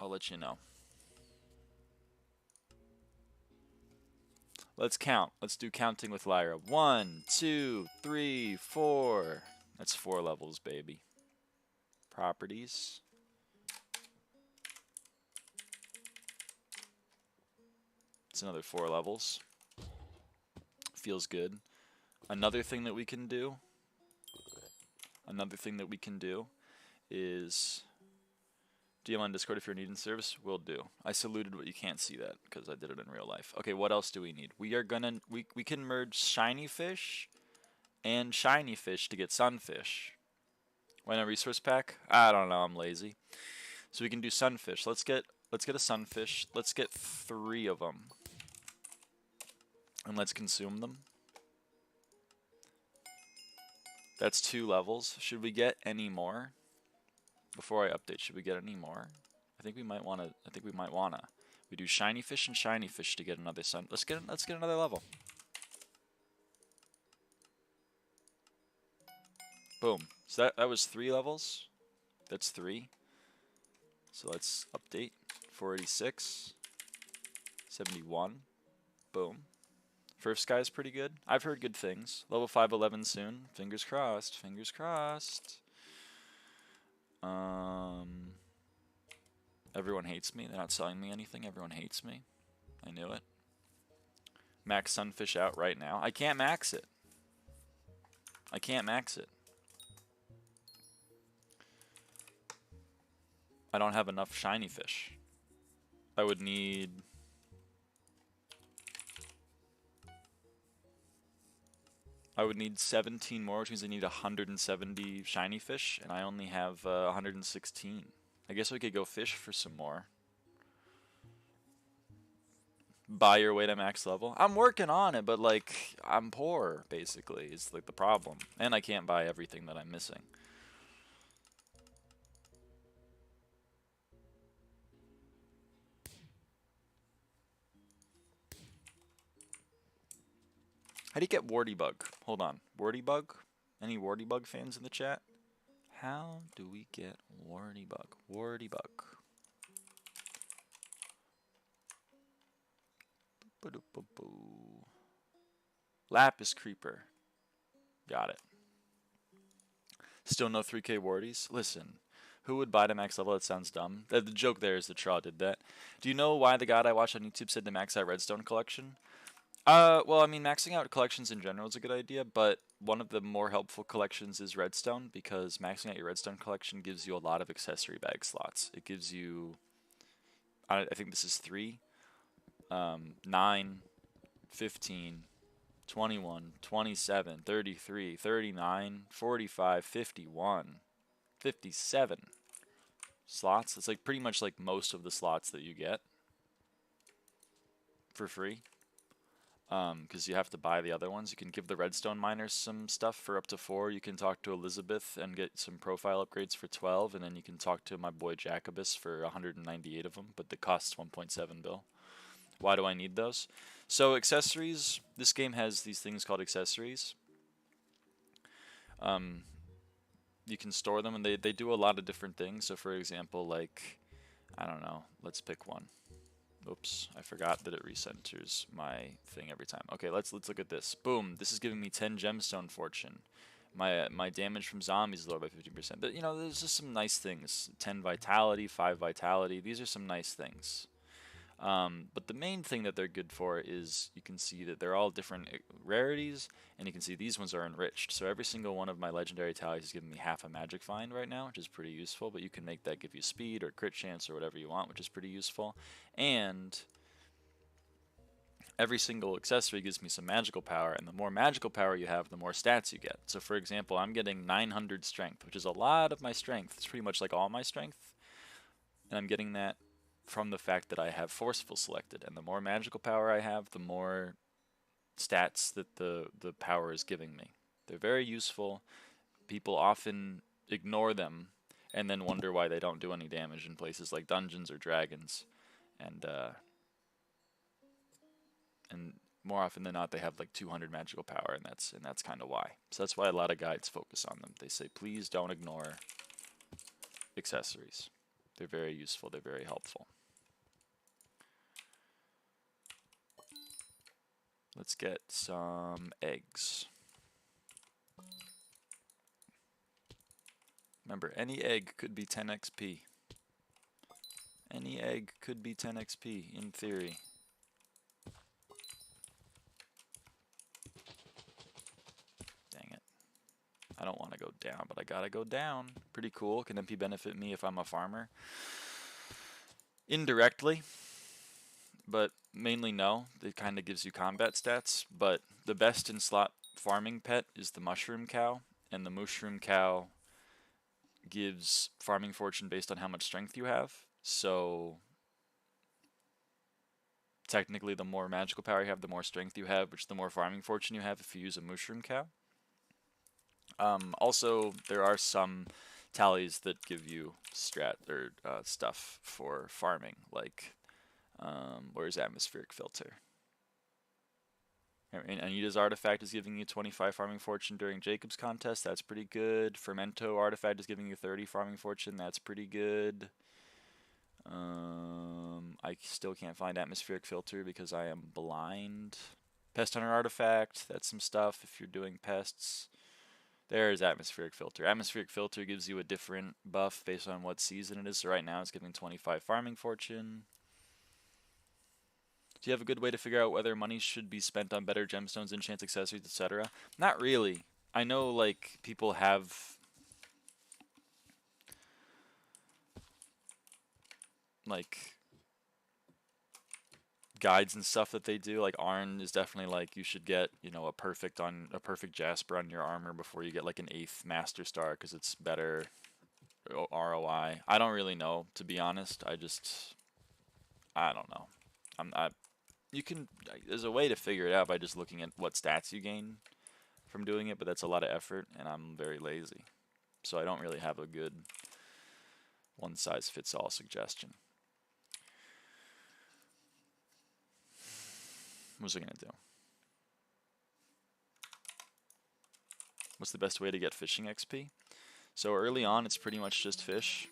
let you know. Let's count. Let's do counting with Lyra. 1, 2, 3, 4. That's 4 levels, baby. Properties. It's another 4 levels. Feels good. Another thing that we can do is DM on Discord if you're needing service. Will do. I saluted, but you can't see that because I did it in real life. Okay, what else do we need? We are gonna we can merge shiny fish and shiny fish to get sunfish. Why not resource pack? I don't know. I'm lazy. So we can do sunfish. Let's get a sunfish. Let's get 3 of them. And let's consume them. That's 2 levels. Should we get any more? Before I update, should we get any more? I think we might wanna. We do shiny fish and shiny fish to get another sun. Let's get another level. Boom. So that was 3 levels. That's 3. So let's update. 486. 71. Boom. First sky is pretty good. I've heard good things. Level 511 soon. Fingers crossed. Fingers crossed. Everyone hates me. They're not selling me anything. Everyone hates me. I knew it. Max sunfish out right now. I can't max it. I can't max it. I don't have enough shiny fish. I would need... I would need 17 more, which means I need 170 shiny fish, and I only have 116. I guess we could go fish for some more. Buy your way to max level. I'm working on it, but like, I'm poor, basically, is like the problem. And I can't buy everything that I'm missing. How do you get Warty Bug? Hold on. Warty Bug? Any Warty Bug fans in the chat? How do we get Warty Bug? Warty Bug. Lapis Creeper. Got it. Still no 3K Warties? Listen, who would buy to max level? That sounds dumb. The joke there is the Traw did that. Do you know why the god I watched on YouTube said to max out Redstone collection? Well, I mean, maxing out collections in general is a good idea, but one of the more helpful collections is Redstone, because maxing out your Redstone collection gives you a lot of accessory bag slots. It gives you, I think this is 3, 9, 15, 21, 27, 33, 39, 45, 51, 57 slots. It's like pretty much like most of the slots that you get for free. because you have to buy the other ones. You can give the redstone miners some stuff for up to 4. You can talk to Elizabeth and get some profile upgrades for 12, and then you can talk to my boy Jacobus for 198 of them, but the costs 1.7 bill. Why do I need those? So accessories, this game has these things called accessories. You can store them, and they do a lot of different things. So for example, like, I don't know, let's pick one. Oops, I forgot that it recenters my thing every time. Okay, let's look at this. Boom, this is giving me 10 gemstone fortune. My damage from zombies is lower by 15%. But, you know, there's just some nice things. 10 vitality, 5 vitality. These are some nice things. But the main thing that they're good for is you can see that they're all different rarities, and you can see these ones are enriched. So every single one of my legendary tallies is giving me half a magic find right now, which is pretty useful, but you can make that give you speed or crit chance or whatever you want, which is pretty useful. And every single accessory gives me some magical power, and the more magical power you have, the more stats you get. So for example, I'm getting 900 strength, which is a lot of my strength. It's pretty much like all my strength, and I'm getting that from the fact that I have Forceful selected, and the more magical power I have, the more stats that the power is giving me. They're very useful. People often ignore them and then wonder why they don't do any damage in places like dungeons or dragons, and more often than not they have like 200 magical power, and that's kind of why. So that's why a lot of guides focus on them. They say please don't ignore accessories. They're very useful. They're very helpful. Let's get some eggs. Remember, any egg could be 10 XP. Any egg could be 10 XP, in theory. Dang it. I don't want to go down, but I gotta go down. Pretty cool. Can MP benefit me if I'm a farmer? Indirectly. But mainly no. It kind of gives you combat stats. But the best in slot farming pet is the mushroom cow. And the mushroom cow gives farming fortune based on how much strength you have. So technically the more magical power you have, the more strength you have, which the more farming fortune you have if you use a mushroom cow. Also, there are some tallies that give you strat or stuff for farming, like where's atmospheric filter? And Anita's artifact is giving you 25 farming fortune during Jacob's contest. That's pretty good. Fermento artifact is giving you 30 farming fortune. That's pretty good. I still can't find atmospheric filter because I am blind. Pest hunter artifact. That's some stuff if you're doing pests. There's atmospheric filter. Atmospheric filter gives you a different buff based on what season it is. So right now it's giving 25 farming fortune. Do you have a good way to figure out whether money should be spent on better gemstones, enchants, accessories, etc.? Not really. I know like people have like guides and stuff that they do. Like Arn is definitely like you should get, you know, a perfect Jasper on your armor before you get like an 8th Master Star because it's better ROI. I don't really know, to be honest. I don't know. There's a way to figure it out by just looking at what stats you gain from doing it, but that's a lot of effort, and I'm very lazy. So I don't really have a good one-size-fits-all suggestion. What was I going to do? What's the best way to get fishing XP? So early on, it's pretty much just fish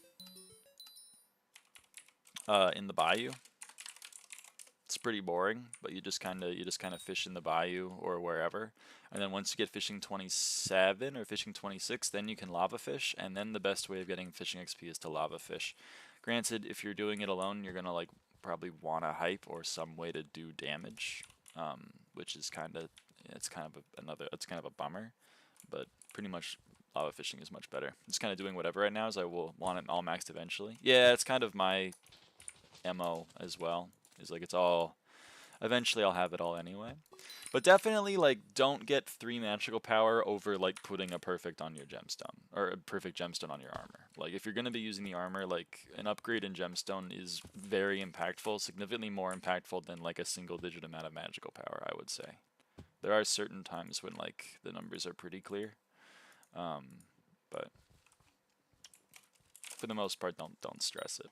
in the bayou. It's pretty boring, but you just kind of fish in the bayou or wherever. And then once you get fishing 27 or fishing 26, then you can lava fish, and then the best way of getting fishing XP is to lava fish. Granted, if you're doing it alone, you're gonna like probably want a hype or some way to do damage, which is kind of a bummer, but pretty much lava fishing is much better. Just kind of doing whatever right now, as I will want it all maxed eventually. Yeah, it's kind of my MO as well. Is like it's all Eventually I'll have it all anyway. But definitely, like, don't get 3 magical power over, like, putting a perfect on your gemstone. Or a perfect gemstone on your armor. Like, if you're going to be using the armor, like, an upgrade in gemstone is very impactful. Significantly more impactful than, like, a single-digit amount of magical power, I would say. There are certain times when, like, the numbers are pretty clear. But for the most part, don't stress it.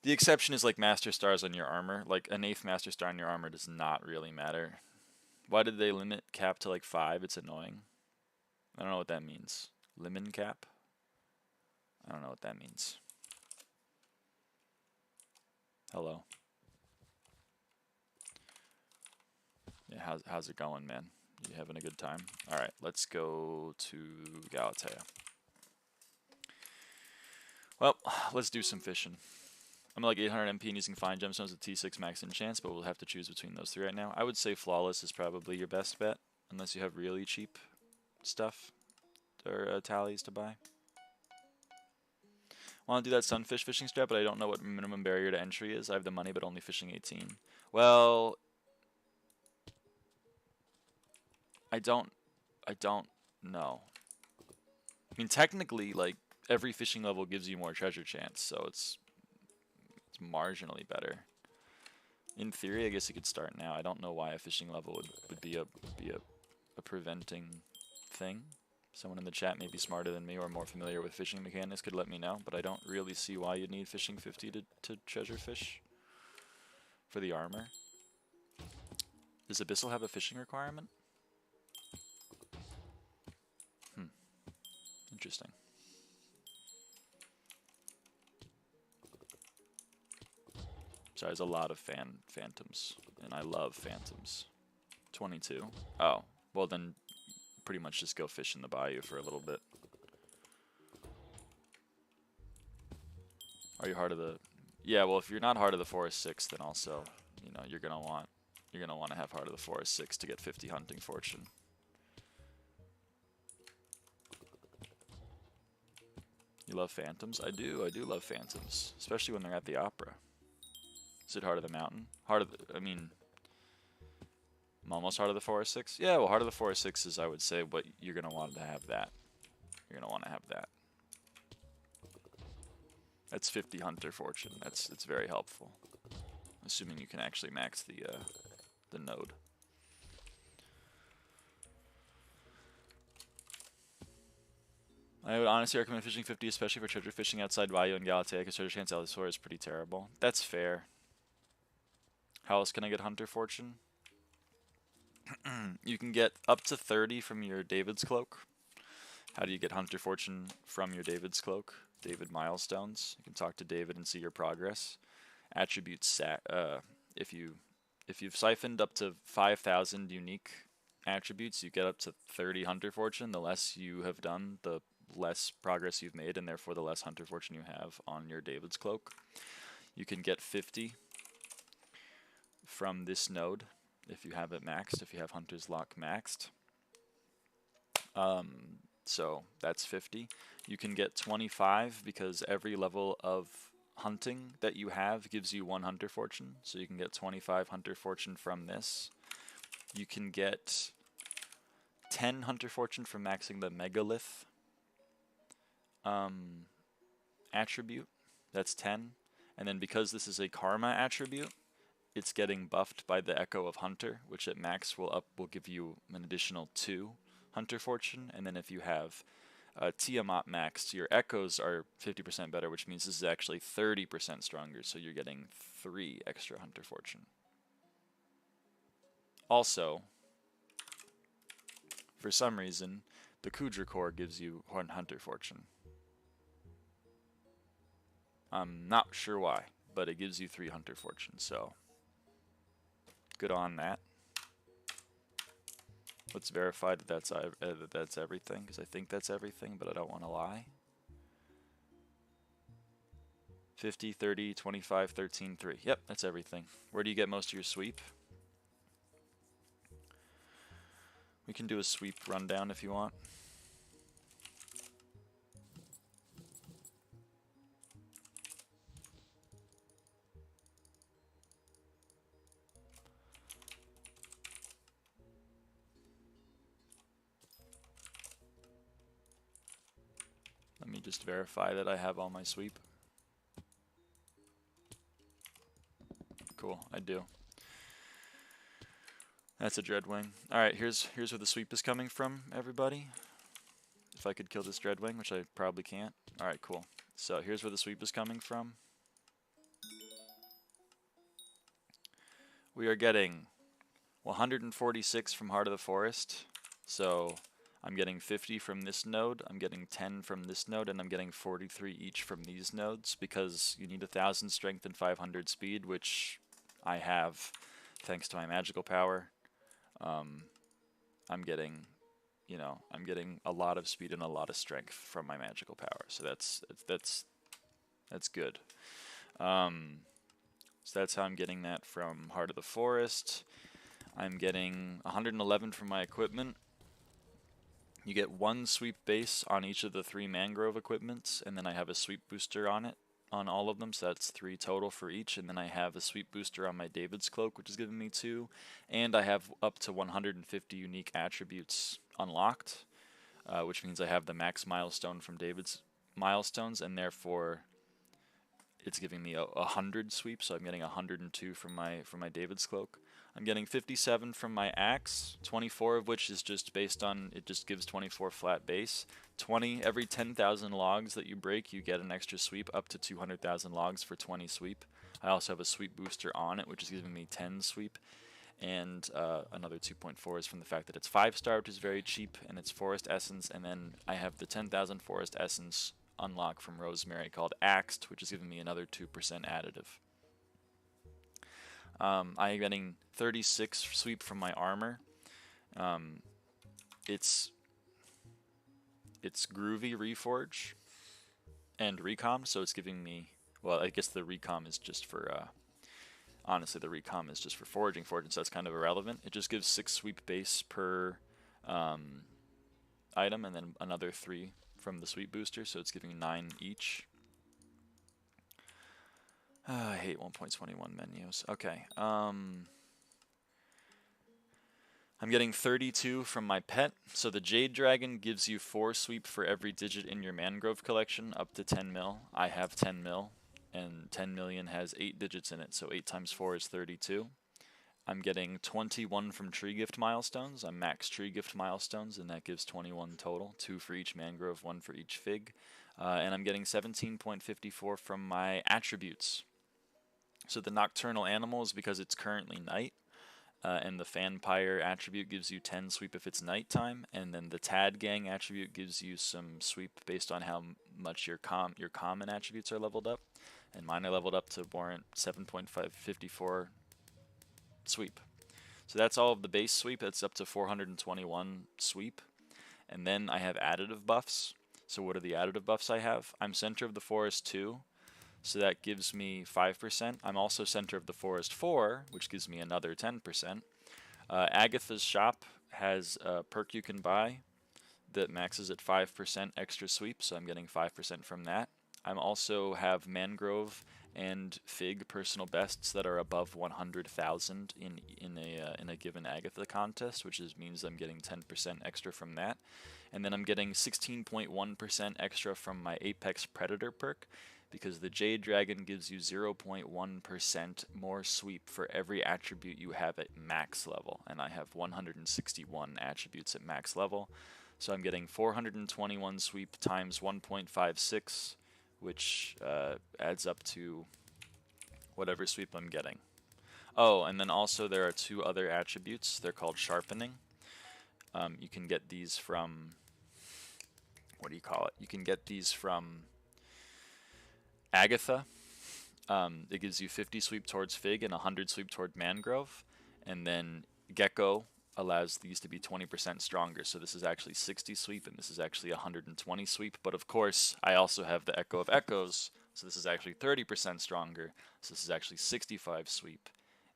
The exception is like Master Stars on your armor. Like an 8th Master Star on your armor does not really matter. Why did they limit cap to like 5? It's annoying. I don't know what that means. Limit cap? I don't know what that means. Hello. Yeah, how's it going, man? You having a good time? Alright, let's go to Galatea. Well, let's do some fishing. I'm like 800 MP and using fine gemstones with T6 max enchants, but we'll have to choose between those 3 right now. I would say flawless is probably your best bet, unless you have really cheap stuff or tallies to buy. Want to do that sunfish fishing strat, but I don't know what minimum barrier to entry is. I have the money, but only fishing 18. Well, I don't know. I mean, technically, like every fishing level gives you more treasure chance, so it's marginally better. In theory, I guess you could start now. I don't know why a fishing level would be a preventing thing. Someone in the chat may be smarter than me or more familiar with fishing mechanics could let me know, but I don't really see why you'd need fishing 50 to treasure fish for the armor. Does Abyssal have a fishing requirement? Interesting. So there's a lot of phantoms, and I love phantoms. 22. Oh, well then pretty much just go fish in the bayou for a little bit. Are you Heart of the... Yeah, well if you're not Heart of the Forest 6, then also, you know, you're gonna want to have Heart of the Forest 6 to get 50 hunting fortune. You love phantoms? I do love phantoms, especially when they're at the opera. Is it Heart of the Mountain? I mean, I'm almost Heart of the Forest 6? Yeah, well, Heart of the Forest 6 is, I would say, but you're going to want to have that. You're going to want to have that. That's 50 Hunter Fortune. It's very helpful. Assuming you can actually max the node. I would honestly recommend fishing 50, especially for treasure fishing outside Bayou and Galatea, because treasure chance elsewhere is pretty terrible. That's fair. How else can I get Hunter Fortune? You can get up to 30 from your David's Cloak. How do you get Hunter Fortune from your David's Cloak? David milestones. You can talk to David and see your progress. Attributes. If you've siphoned up to 5,000 unique attributes, you get up to 30 Hunter Fortune. The less you have done, the less progress you've made, and therefore the less Hunter Fortune you have on your David's Cloak. You can get 50 from this node if you have it maxed, if you have Hunter's Lock maxed. So that's 50. You can get 25 because every level of hunting that you have gives you 1 Hunter Fortune. So you can get 25 Hunter Fortune from this. You can get 10 Hunter Fortune from maxing the Megalith attribute. That's 10. And then because this is a Karma attribute, it's getting buffed by the Echo of Hunter, which at max will give you an additional 2 Hunter Fortune. And then if you have Tiamat maxed, your Echoes are 50% better, which means this is actually 30% stronger, so you're getting 3 extra Hunter Fortune. Also, for some reason, the Kudra Core gives you 1 Hunter Fortune. I'm not sure why, but it gives you 3 Hunter Fortune, so good on that. Let's verify that that's everything, because I think that's everything, but I don't want to lie. 50, 30, 25, 13, 3. Yep, that's everything. Where do you get most of your sweep? We can do a sweep rundown if you want. me just verify that I have all my sweep. Cool, I do. That's a Dreadwing. Alright, here's where the sweep is coming from, everybody. If I could kill this Dreadwing, which I probably can't. Alright, cool. So here's where the sweep is coming from. We are getting 146 from Heart of the Forest. So I'm getting 50 from this node, I'm getting 10 from this node, and I'm getting 43 each from these nodes because you need 1,000 strength and 500 speed, which I have thanks to my magical power. I'm getting, you know, I'm getting a lot of speed and a lot of strength from my magical power, so that's good. So that's how I'm getting that from Heart of the Forest. I'm getting 111 from my equipment. You get 1 sweep base on each of the 3 mangrove equipments, and then I have a sweep booster on it, on all of them, so that's 3 total for each, and then I have a sweep booster on my David's Cloak, which is giving me 2, and I have up to 150 unique attributes unlocked, which means I have the max milestone from David's milestones, and therefore it's giving me 100 sweep, so I'm getting 102 from my David's Cloak. I'm getting 57 from my axe, 24 of which is just based on, it just gives 24 flat base. 20, every 10,000 logs that you break, you get an extra sweep up to 200,000 logs for 20 sweep. I also have a sweep booster on it, which is giving me 10 sweep. And another 2.4 is from the fact that it's 5-star, which is very cheap, and it's Forest Essence. And then I have the 10,000 Forest Essence unlock from Rosemary called Axed, which is giving me another 2% additive. I'm getting 36 sweep from my armor. It's Groovy Reforge and Recom, so it's giving me, well, I guess the Recom is just for, honestly, the Recom is just for foraging, so that's kind of irrelevant. It just gives 6 sweep base per item, and then another 3 from the sweep booster, so it's giving 9 each. I hate 1.21 menus. Okay. I'm getting 32 from my pet. So the Jade Dragon gives you 4 sweep for every digit in your mangrove collection, up to 10 mil. I have 10 mil, and 10 million has 8 digits in it, so 8 times 4 is 32. I'm getting 21 from tree gift milestones. I'm max tree gift milestones, and that gives 21 total, 2 for each mangrove, 1 for each fig. And I'm getting 17.54 from my attributes. So the nocturnal animal is because it's currently night, and the Fanpire attribute gives you 10 sweep if it's nighttime, and then the Tad Gang attribute gives you some sweep based on how much your common attributes are leveled up, and mine are leveled up to warrant 7.554 sweep. So that's all of the base sweep. It's up to 421 sweep, and then I have additive buffs. So what are the additive buffs I have? I'm Center of the Forest 2. So that gives me 5%. I'm also Center of the Forest 4, which gives me another 10%. Agatha's Shop has a perk you can buy that maxes at 5% extra sweep, so I'm getting 5% from that. I also have Mangrove and Fig personal bests that are above 100,000 in a given Agatha contest, which means I'm getting 10% extra from that. And then I'm getting 16.1% extra from my Apex Predator perk, because the Jade Dragon gives you 0.1% more sweep for every attribute you have at max level, and I have 161 attributes at max level, so I'm getting 421 sweep times 1.56, which adds up to whatever sweep I'm getting. Oh, and then also there are 2 other attributes. They're called Sharpening. You can get these from, what do you call it? You can get these from Agatha. It gives you 50 sweep towards Fig and 100 sweep toward Mangrove, and then Gecko allows these to be 20% stronger, so this is actually 60 sweep and this is actually 120 sweep, but of course I also have the Echo of Echoes, so this is actually 30% stronger, so this is actually 65 sweep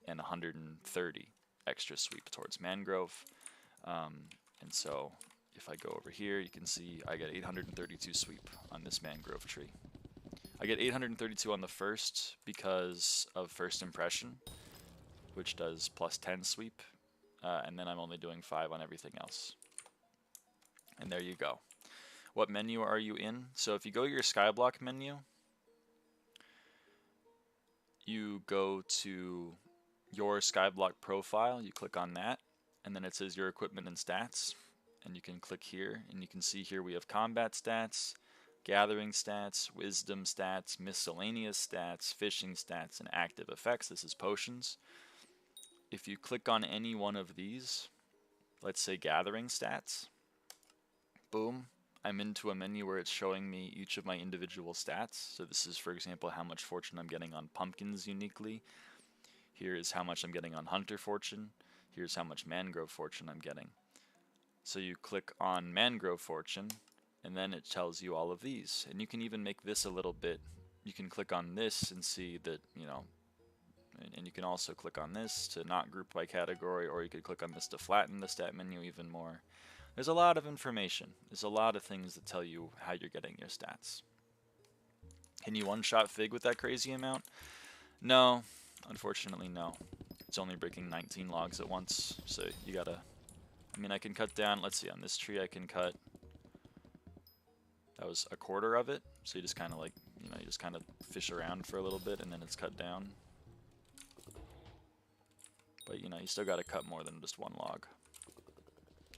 and 130 extra sweep towards Mangrove. And so if I go over here, you can see I get 832 sweep on this mangrove tree. I get 832 on the first because of First Impression, which does plus 10 sweep, and then I'm only doing 5 on everything else. And there you go. What menu are you in? So if you go to your SkyBlock menu, you go to your SkyBlock profile, you click on that, and then it says your equipment and stats, and you can click here, and you can see here we have combat stats, gathering stats, wisdom stats, miscellaneous stats, fishing stats, and active effects. This is potions. If you click on any one of these, let's say gathering stats, boom, I'm into a menu where it's showing me each of my individual stats. So this is, for example, how much fortune I'm getting on pumpkins uniquely. Here is how much I'm getting on hunter fortune. Here's how much mangrove fortune I'm getting. So you click on mangrove fortune, and then it tells you all of these. And you can even make this a little bit, you can click on this and see that, you know, and you can also click on this to not group by category, or you could click on this to flatten the stat menu even more. There's a lot of information. There's a lot of things that tell you how you're getting your stats. Can you one-shot Fig with that crazy amount? No, unfortunately no. It's only breaking 19 logs at once, so you gotta... I mean, I can cut down, let's see, on this tree I can cut... That was a quarter of it, so you just kind of like, you know, you just kind of fish around for a little bit and then it's cut down. But, you know, you still gotta cut more than just one log.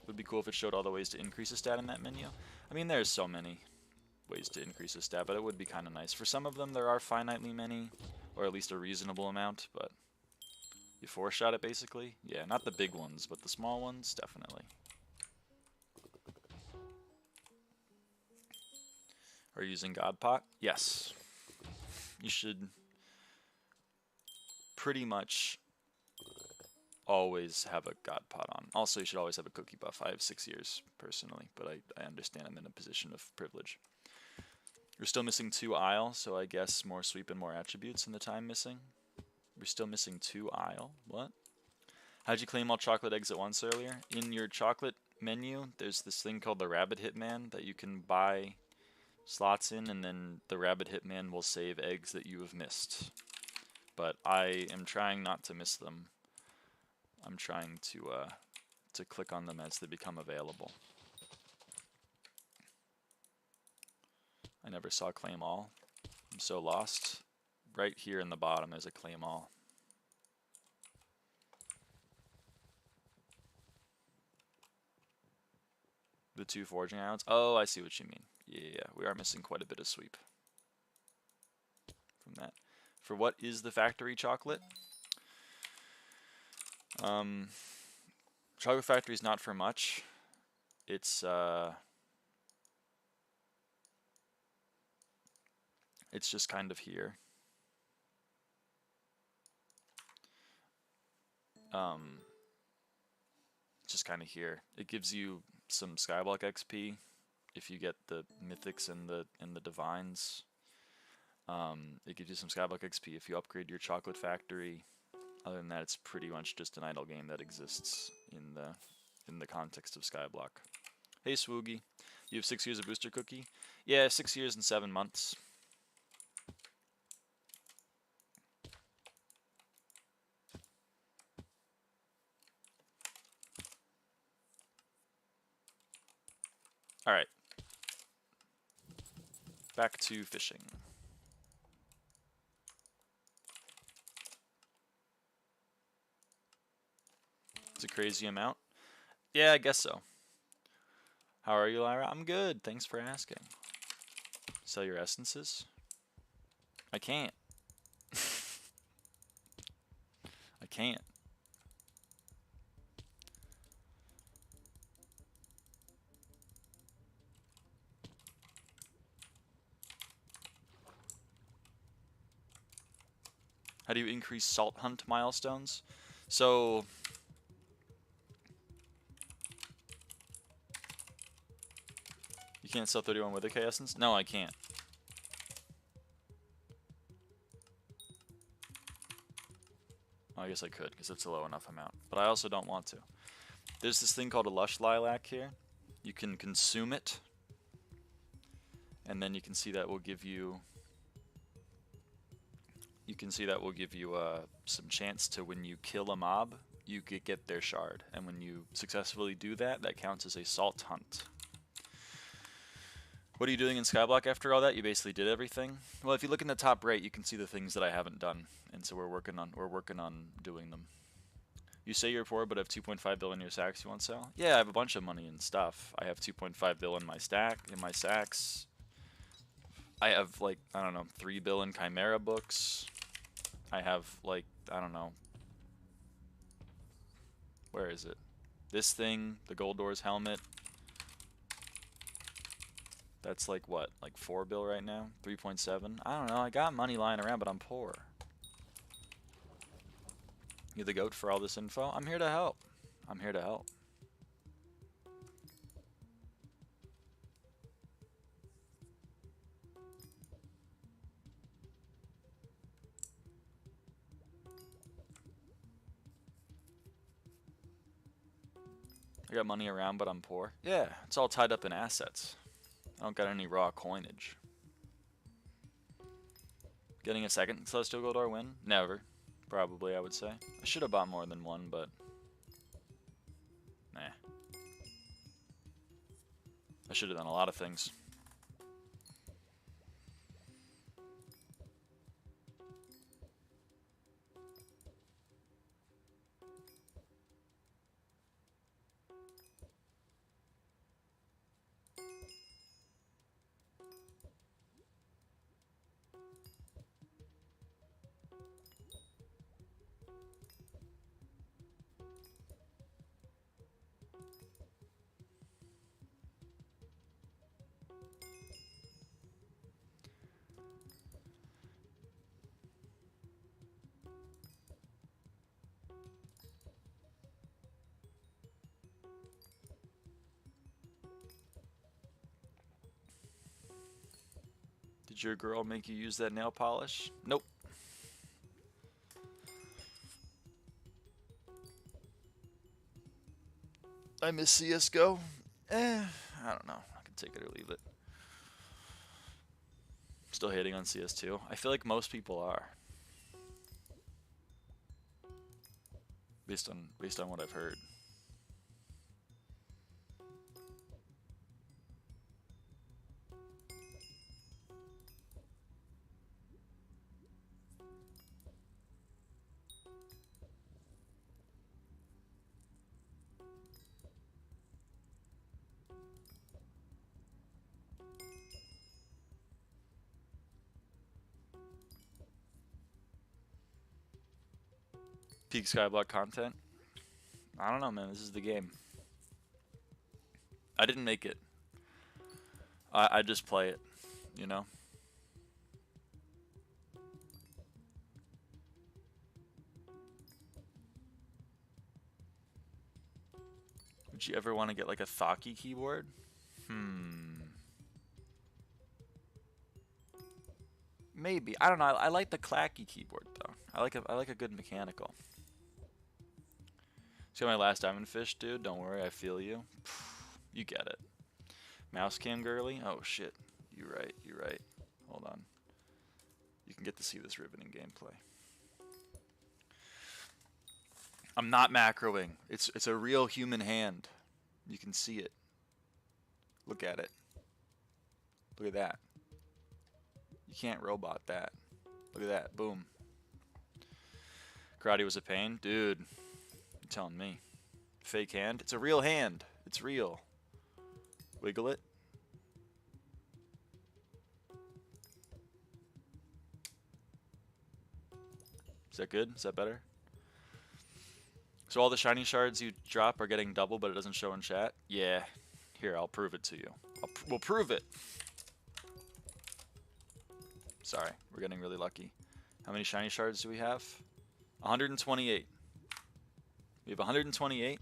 Would be cool if it showed all the ways to increase a stat in that menu. I mean, there's so many ways to increase a stat, but it would be kind of nice. For some of them, there are finitely many, or at least a reasonable amount, but you four-shot it, basically. Yeah, not the big ones, but the small ones, definitely. Are you using Godpot? Yes. You should pretty much always have a God pot on. Also, you should always have a cookie buff. I have 6 years personally, but I understand I'm in a position of privilege. We're still missing 2 isle, so I guess more sweep and more attributes in the time missing. We're still missing 2 isle. What? How'd you claim all chocolate eggs at once earlier? In your chocolate menu, there's this thing called the Rabbit Hitman that you can buy slots in, and then the Rabbit Hitman will save eggs that you have missed. But I am trying not to miss them. I'm trying to click on them as they become available. I never saw claim all. I'm so lost. Right here in the bottom is a claim all. The 2 forging islands? Oh, I see what you mean. Yeah, we are missing quite a bit of sweep from that. For what is the factory chocolate? Chocolate factory is not for much. It's just kind of here. Just kind of here. It gives you some SkyBlock XP if you get the mythics and the divines. It gives you some SkyBlock XP if you upgrade your chocolate factory. Other than that, it's pretty much just an idle game that exists in the context of SkyBlock. Hey Swoogie, you have 6 years of booster cookie? Yeah, 6 years and 7 months. Alright. Back to fishing. It's a crazy amount. Yeah, I guess so. How are you, Lyra? I'm good. Thanks for asking. Sell your essences? I can't. I can't. How do you increase salt hunt milestones? So you can't sell 31 Wither K essence? No, I can't. Well, I guess I could, because it's a low enough amount. But I also don't want to. There's this thing called a lush lilac here. You can consume it, and then you can see that will give you... You can see that will give you some chance to, when you kill a mob, you could get their shard. And when you successfully do that, that counts as a salt hunt. What are you doing in SkyBlock after all that? You basically did everything. Well, if you look in the top right, you can see the things that I haven't done, and so we're working on doing them. You say you're poor, but have 2.5 bill in your sacks you want to sell? Yeah, I have a bunch of money and stuff. I have 2.5 bill in my sacks. I have like, I don't know, 3 bill in Chimera books. I have like, I don't know. Where is it? This thing, the Gold Doors helmet. That's like what? Like 4 bill right now? 3.7? I don't know. I got money lying around, but I'm poor. You the goat for all this info? I'm here to help. I'm here to help. I got money around, but I'm poor. Yeah, it's all tied up in assets. I don't got any raw coinage. Getting a second Celestial Goldar win? Never. Probably, I would say. I should have bought more than one, but... nah. I should have done a lot of things. Did your girl make you use that nail polish? Nope. I miss CSGO. I don't know. I can take it or leave it. Still hating on CS2. I feel like most people are. Based on what I've heard. Peak SkyBlock content? I don't know, man. This is the game. I didn't make it. I just play it, you know? Would you ever want to get like a Thaki keyboard? Maybe. I don't know. I like the clacky keyboard though. I like a good mechanical. See my last diamond fish, dude? Don't worry, I feel you. You get it. Mouse cam girly? Oh shit. You're right. Hold on. You can get to see this riveting gameplay. I'm not macroing. It's a real human hand. You can see it. Look at it. Look at that. You can't robot that. Look at that. Boom. Karate was a pain? Dude. You're telling me. Fake hand? It's a real hand. It's real. Wiggle it. Is that good? Is that better? So all the shiny shards you drop are getting double, but it doesn't show in chat? Yeah. Here, I'll prove it to you. We'll prove it. Sorry, we're getting really lucky. How many shiny shards do we have? 128. We have 128.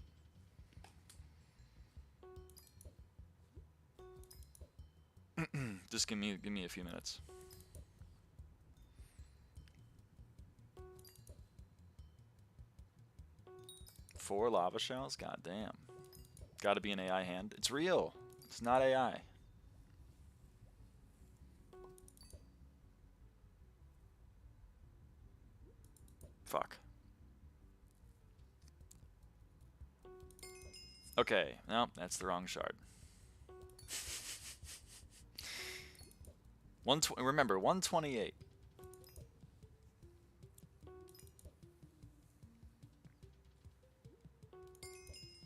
Just give me a few minutes. Four lava shells? God damn. Gotta be an AI hand. It's real. It's not AI. Fuck. Okay, no, that's the wrong shard. Remember, 128.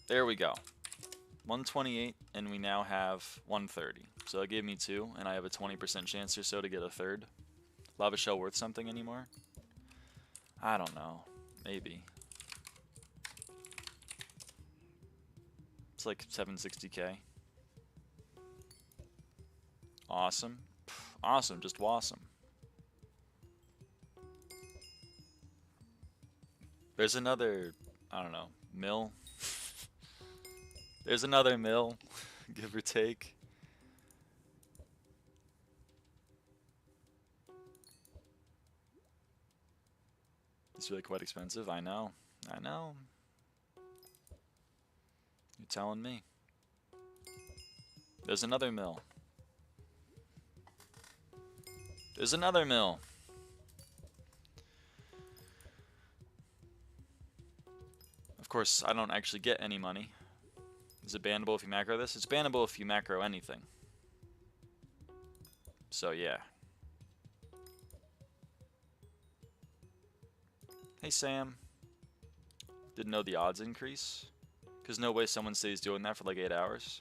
There we go. 128, and we now have 130. So it gave me 2, and I have a 20% chance or so to get a third. Lava shell worth something anymore? I don't know. Maybe. It's like 760k. Awesome. Awesome, just awesome. There's another, I don't know, mill. There's another mill, give or take. It's really quite expensive, I know. I know. You're telling me. There's another mill. There's another mill. Of course, I don't actually get any money. Is it bannable if you macro this? It's bannable if you macro anything. So yeah. Hey Sam. Didn't know the odds increase? Because no way someone stays doing that for like 8 hours.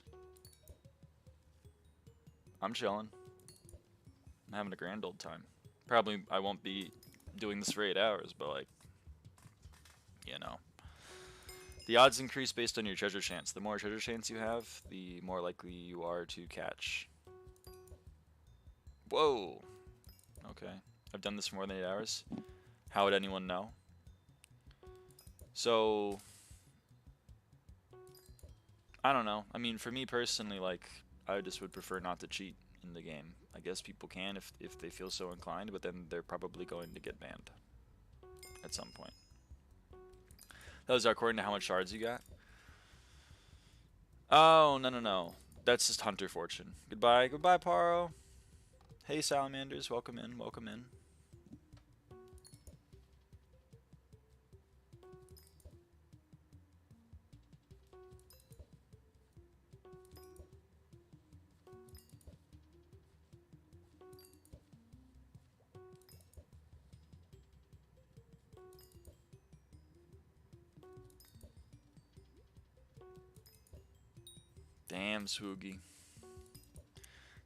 I'm chilling. I'm having a grand old time. Probably I won't be doing this for 8 hours, but like, you know. The odds increase based on your treasure chance. The more treasure chance you have, the more likely you are to catch. Whoa! Okay. I've done this for more than 8 hours. How would anyone know? So, I don't know. I mean, for me personally, like, I just would prefer not to cheat in the game. I guess people can if they feel so inclined, but then they're probably going to get banned at some point. That was according to how much shards you got. Oh, no. That's just Hunter Fortune. Goodbye, Paro. Hey, Salamanders, welcome in, welcome in. Damn, Swoogie.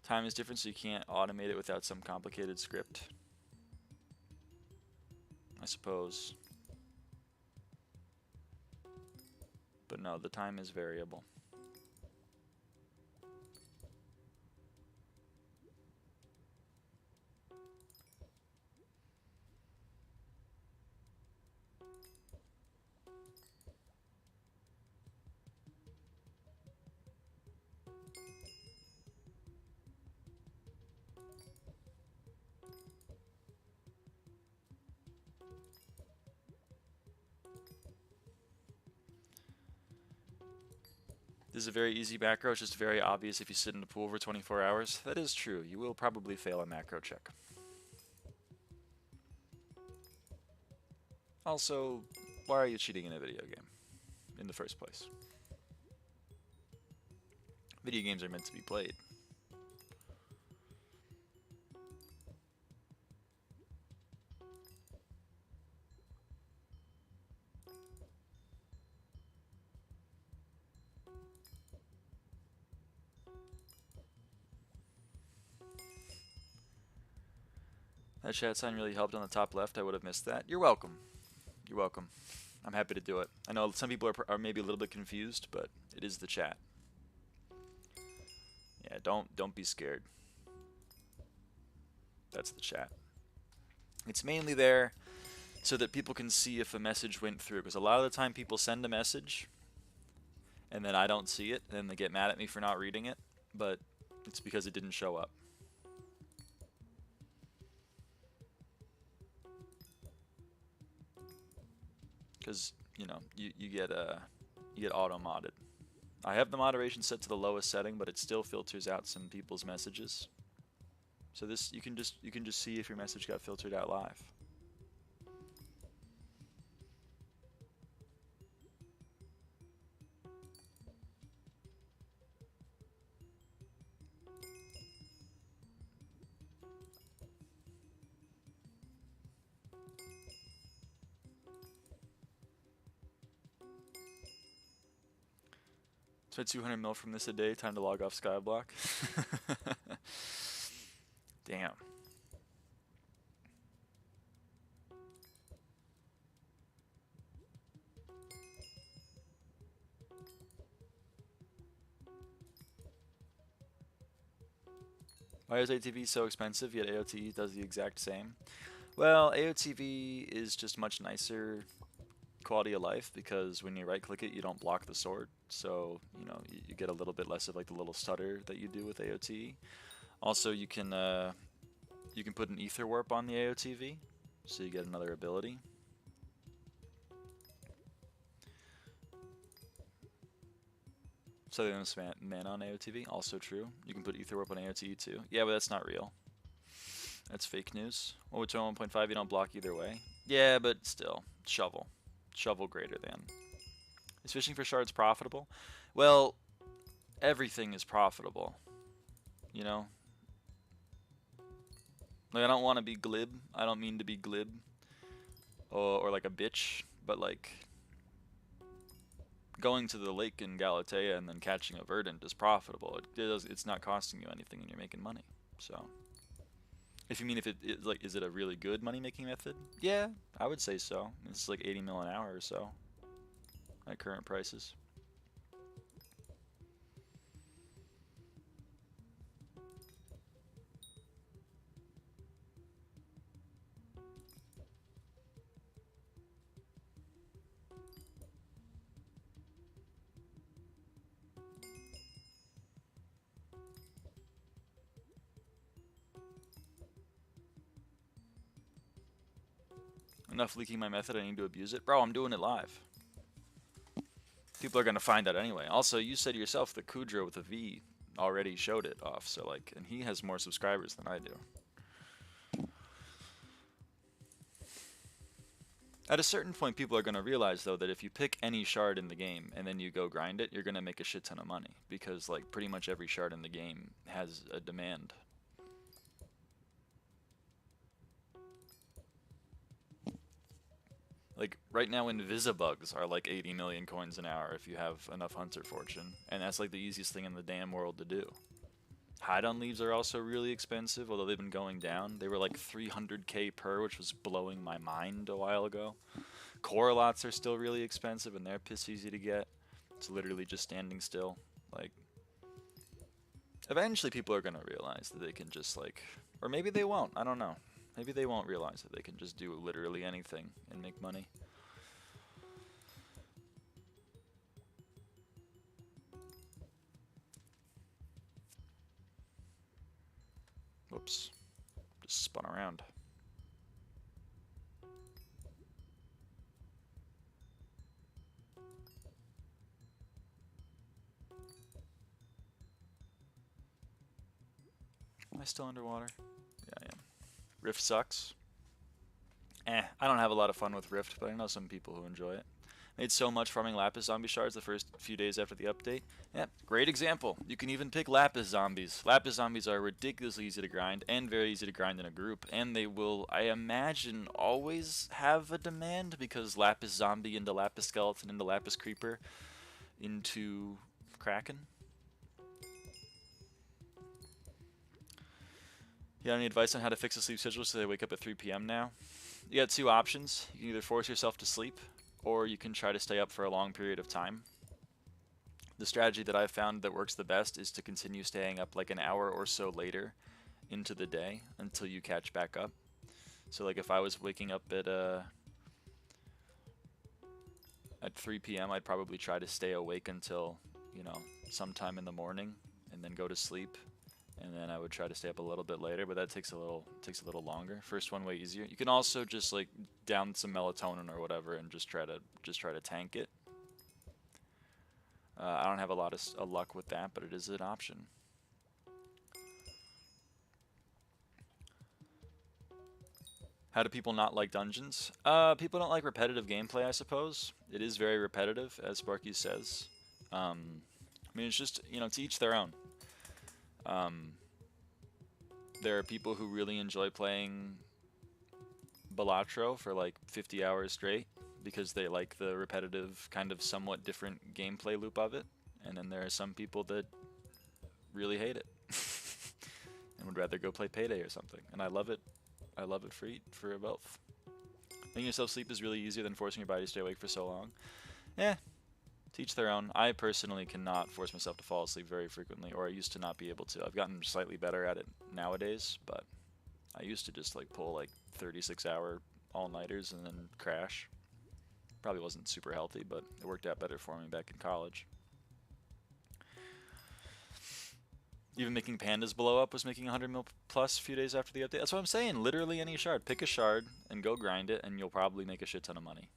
Time is different, so you can't automate it without some complicated script. I suppose. But no, the time is variable. This is a very easy macro. It's just very obvious if you sit in the pool for 24 hours. That is true. You will probably fail a macro check. Also, why are you cheating in a video game in the first place? Video games are meant to be played. That chat sign really helped on the top left. I would have missed that. You're welcome. You're welcome. I'm happy to do it. I know some people are maybe a little bit confused, but it is the chat. Yeah, don't be scared. That's the chat. It's mainly there so that people can see if a message went through, because a lot of the time people send a message and then I don't see it, and then they get mad at me for not reading it, but it's because it didn't show up. Because, you know, you get auto-modded. I have the moderation set to the lowest setting, but it still filters out some people's messages. So this you can just see if your message got filtered out live. So 200 mil from this a day. Time to log off SkyBlock. Damn. Why is ATV so expensive, yet AOTV does the exact same? Well, AOTV is just much nicer quality of life because when you right click it, you don't block the sword. So, you know, you get a little bit less of like the little stutter that you do with AOT. Also, you can put an ether warp on the AOTV, so you get another ability. So there's mana on AOTV, also true. You can put ether warp on AOTV too. Yeah, but that's not real. That's fake news. Well, with 1.5, you don't block either way. Yeah, but still, shovel. Shovel greater than. Is fishing for shards profitable? Well, everything is profitable. You know? Like, I don't want to be glib. I don't mean to be glib. Or like a bitch. But like, going to the lake in Galatea and then catching a verdant is profitable. It's not costing you anything and you're making money. So, if you mean if is it a really good money making method? Yeah, I would say so. It's like 80 mil an hour or so at current prices. Enough leaking my method, I need to abuse it. Bro, I'm doing it live. People are going to find out anyway. Also, you said yourself that Kudra with a V already showed it off, so like, and he has more subscribers than I do. At a certain point, people are going to realize, though, that if you pick any shard in the game and then you go grind it, you're going to make a shit ton of money. Because, like, pretty much every shard in the game has a demand. Like, right now, Invisibugs are like 80 million coins an hour if you have enough Hunter Fortune. And that's like the easiest thing in the damn world to do. Hide-on leaves are also really expensive, although they've been going down. They were like 300k per, which was blowing my mind a while ago. Coralots are still really expensive, and they're piss easy to get. It's literally just standing still. Like, eventually people are going to realize that they can just like, or maybe they won't, I don't know. Maybe they won't realize that they can just do literally anything and make money. Whoops. Just spun around. Am I still underwater? Yeah, I am. Rift sucks. I don't have a lot of fun with Rift, but I know some people who enjoy it. Made so much farming Lapis Zombie shards the first few days after the update. Yeah, great example. You can even pick Lapis Zombies. Lapis Zombies are ridiculously easy to grind and very easy to grind in a group. And they will, I imagine, always have a demand because Lapis Zombie into Lapis Skeleton into Lapis Creeper into Kraken. You got any advice on how to fix a sleep schedule so they wake up at 3 p.m. now? You got two options. You can either force yourself to sleep, or you can try to stay up for a long period of time. The strategy that I've found that works the best is to continue staying up like an hour or so later into the day until you catch back up. So like if I was waking up at 3 p.m., I'd probably try to stay awake until, you know, sometime in the morning and then go to sleep. And then I would try to stay up a little bit later, but that takes a little longer. First one way easier. You can also just like down some melatonin or whatever and just try to tank it. I don't have a lot of luck with that, but it is an option. How do people not like dungeons? People don't like repetitive gameplay, I suppose. It is very repetitive, as Sparky says. I mean, it's just, you know, to each their own. There are people who really enjoy playing Balatro for like 50 hours straight because they like the repetitive, kind of somewhat different gameplay loop of it. And then there are some people that really hate it and would rather go play Payday or something. And I love it. I love it for both. Making yourself sleep is really easier than forcing your body to stay awake for so long. Eh, to each their own. I personally cannot force myself to fall asleep very frequently, or I used to not be able to. I've gotten slightly better at it nowadays, but I used to just like pull like 36-hour all-nighters and then crash. Probably wasn't super healthy, but it worked out better for me back in college. Even making pandas blow up was making 100 mil plus a few days after the update. That's what I'm saying. Literally any shard. Pick a shard and go grind it, and you'll probably make a shit ton of money.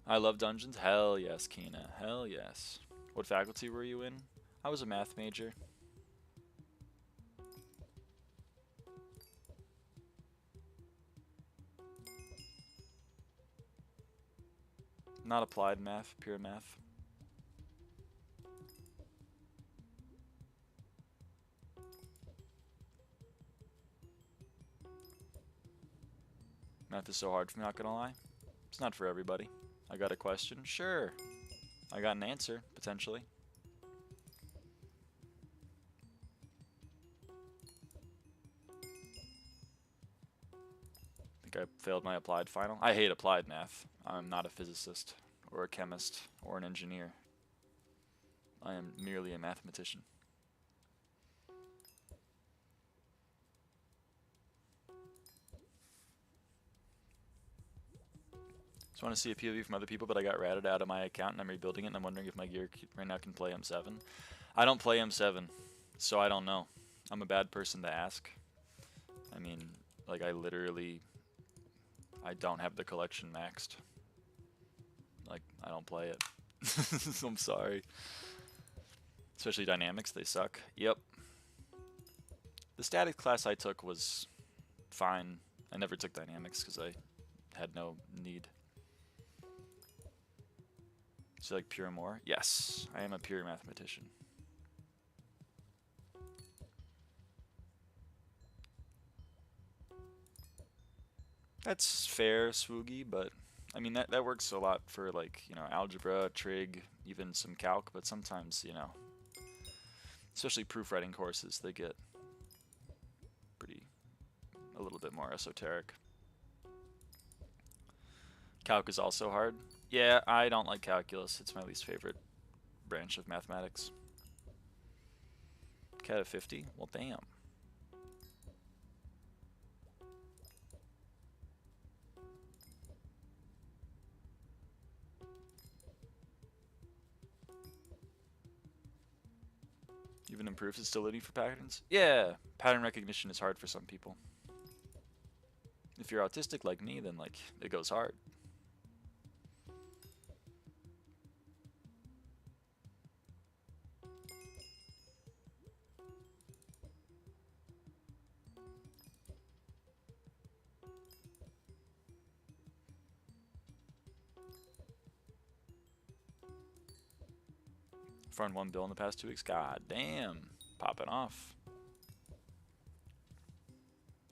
I love dungeons. Hell yes, Kina. Hell yes. What faculty were you in? I was a math major. Not applied math, pure math. Math is so hard for me, not gonna lie. It's not for everybody. I got a question? Sure. I got an answer, potentially. I think I failed my applied final. I hate applied math. I'm not a physicist, or a chemist, or an engineer. I am merely a mathematician. Just want to see a POV from other people, but I got ratted out of my account and I'm rebuilding it, and I'm wondering if my gear right now can play M7. I don't play M7, so I don't know. I'm a bad person to ask. I mean, like, I don't have the collection maxed. Like, I don't play it. I'm sorry. Especially dynamics, they suck. Yep. The static class I took was fine. I never took dynamics because I had no need. So like pure more? Yes, I am a pure mathematician. That's fair, Swoogie, but I mean that works a lot for, like, you know, algebra, trig, even some calc, but sometimes, you know, especially proofwriting courses, they get a little bit more esoteric. Calc is also hard. Yeah, I don't like calculus. It's my least favorite branch of mathematics. Cat of 50? Well, damn. Even in proofs, it's still looking for patterns? Yeah, pattern recognition is hard for some people. If you're autistic like me, then, like, it goes hard. Farmed 1 bill in the past 2 weeks. God damn. Popping off.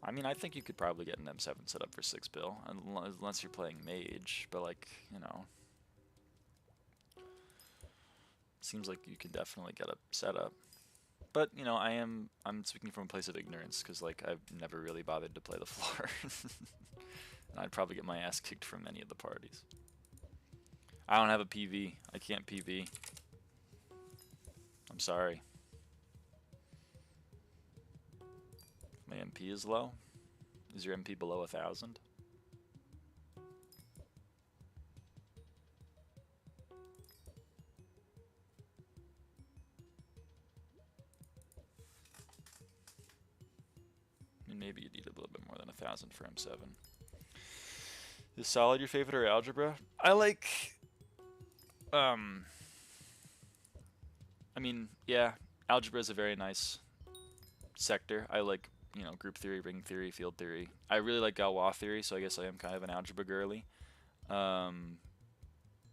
I mean, I think you could probably get an M7 set up for 6 bill, unless you're playing mage, but, like, you know. Seems like you could definitely get a setup. But, you know, I'm speaking from a place of ignorance, because, like, I've never really bothered to play the floor. And I'd probably get my ass kicked from many of the parties. I don't have a PV. I can't PV. I'm sorry. My MP is low. Is your MP below 1,000? I mean, maybe you need a little bit more than 1,000 for M7. Is solid your favorite or algebra? I like, I mean, yeah, algebra is a very nice sector. I like, you know, group theory, ring theory, field theory. I really like Galois theory, so I guess I am kind of an algebra girly. I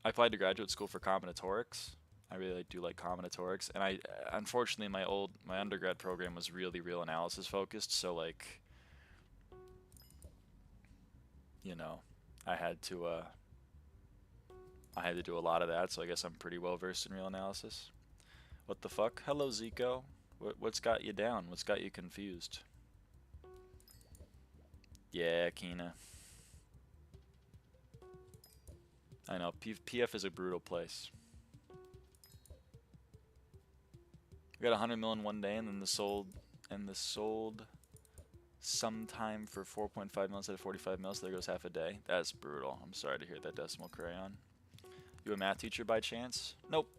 applied to graduate school for combinatorics. I really do like combinatorics, and I unfortunately my undergrad program was really real analysis focused, so like you know, I had to do a lot of that, so I guess I'm pretty well versed in real analysis. What the fuck? Hello, Zico. What's got you down? What's got you confused? Yeah, Kina. I know, PF is a brutal place. We got 100 mil in one day, and then this sold sometime for 4.5 mil instead of 45 mil, so there goes half a day. That's brutal. I'm sorry to hear that, Decimal Crayon. You a math teacher by chance? Nope.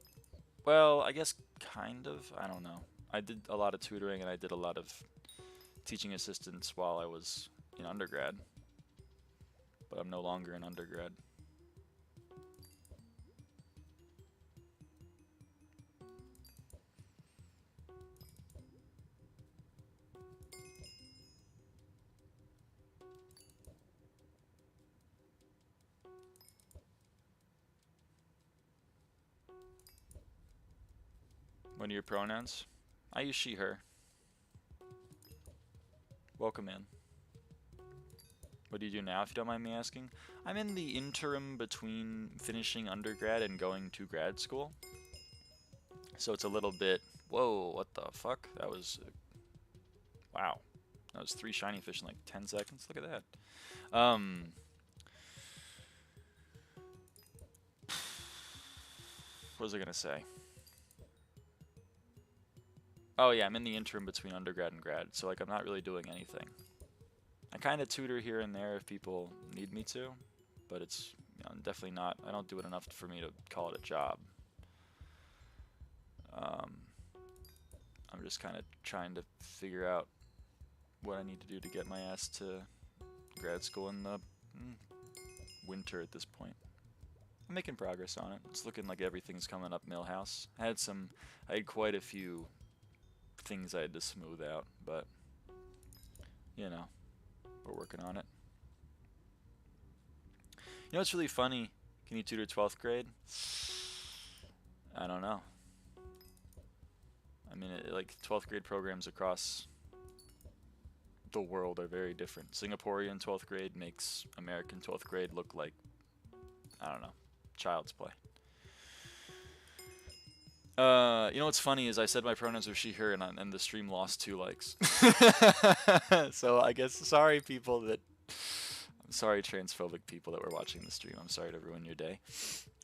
Well, I guess kind of. I don't know. I did a lot of tutoring and I did a lot of teaching assistants while I was in undergrad. But I'm no longer in undergrad. What are your pronouns? I use she, her. Welcome in. What do you do now, if you don't mind me asking? I'm in the interim between finishing undergrad and going to grad school. So it's a little bit... Whoa, what the fuck? That was... wow. That was 3 shiny fish in like 10 seconds. Look at that. What was I gonna say? Oh yeah, I'm in the interim between undergrad and grad, so like I'm not really doing anything. I kind of tutor here and there if people need me to, but it's definitely not, I don't do it enough for me to call it a job. I'm just kind of trying to figure out what I need to do to get my ass to grad school in the winter at this point. I'm making progress on it. It's looking like everything's coming up Millhouse. I had quite a few things I had to smooth out, but you know, we're working on it. You know what's really funny? Can you tutor 12th grade? I don't know. I mean, like 12th grade programs across the world are very different. Singaporean 12th grade makes American 12th grade look like, I don't know, child's play. You know what's funny is I said my pronouns are she, her, and the stream lost 2 likes. So I guess sorry people that... I'm sorry transphobic people that were watching the stream. I'm sorry to ruin your day.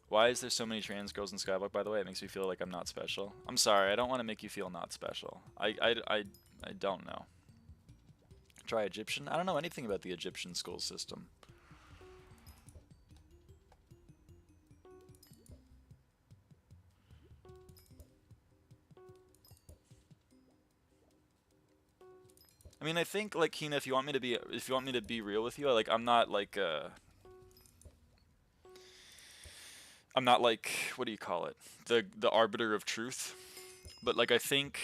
Why is there so many trans girls in SkyBlock, by the way? It makes me feel like I'm not special. I'm sorry, I don't want to make you feel not special. I don't know. Try Egyptian? I don't know anything about the Egyptian school system. I mean, I think like Kina, if you want me to be real with you, like I'm not like what do you call it? The arbiter of truth. But like I think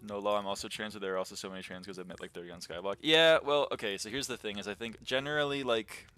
no law, I'm also trans, but there are also so many trans girls I've met like 30 on SkyBlock. Yeah, well, okay, so here's the thing is I think generally like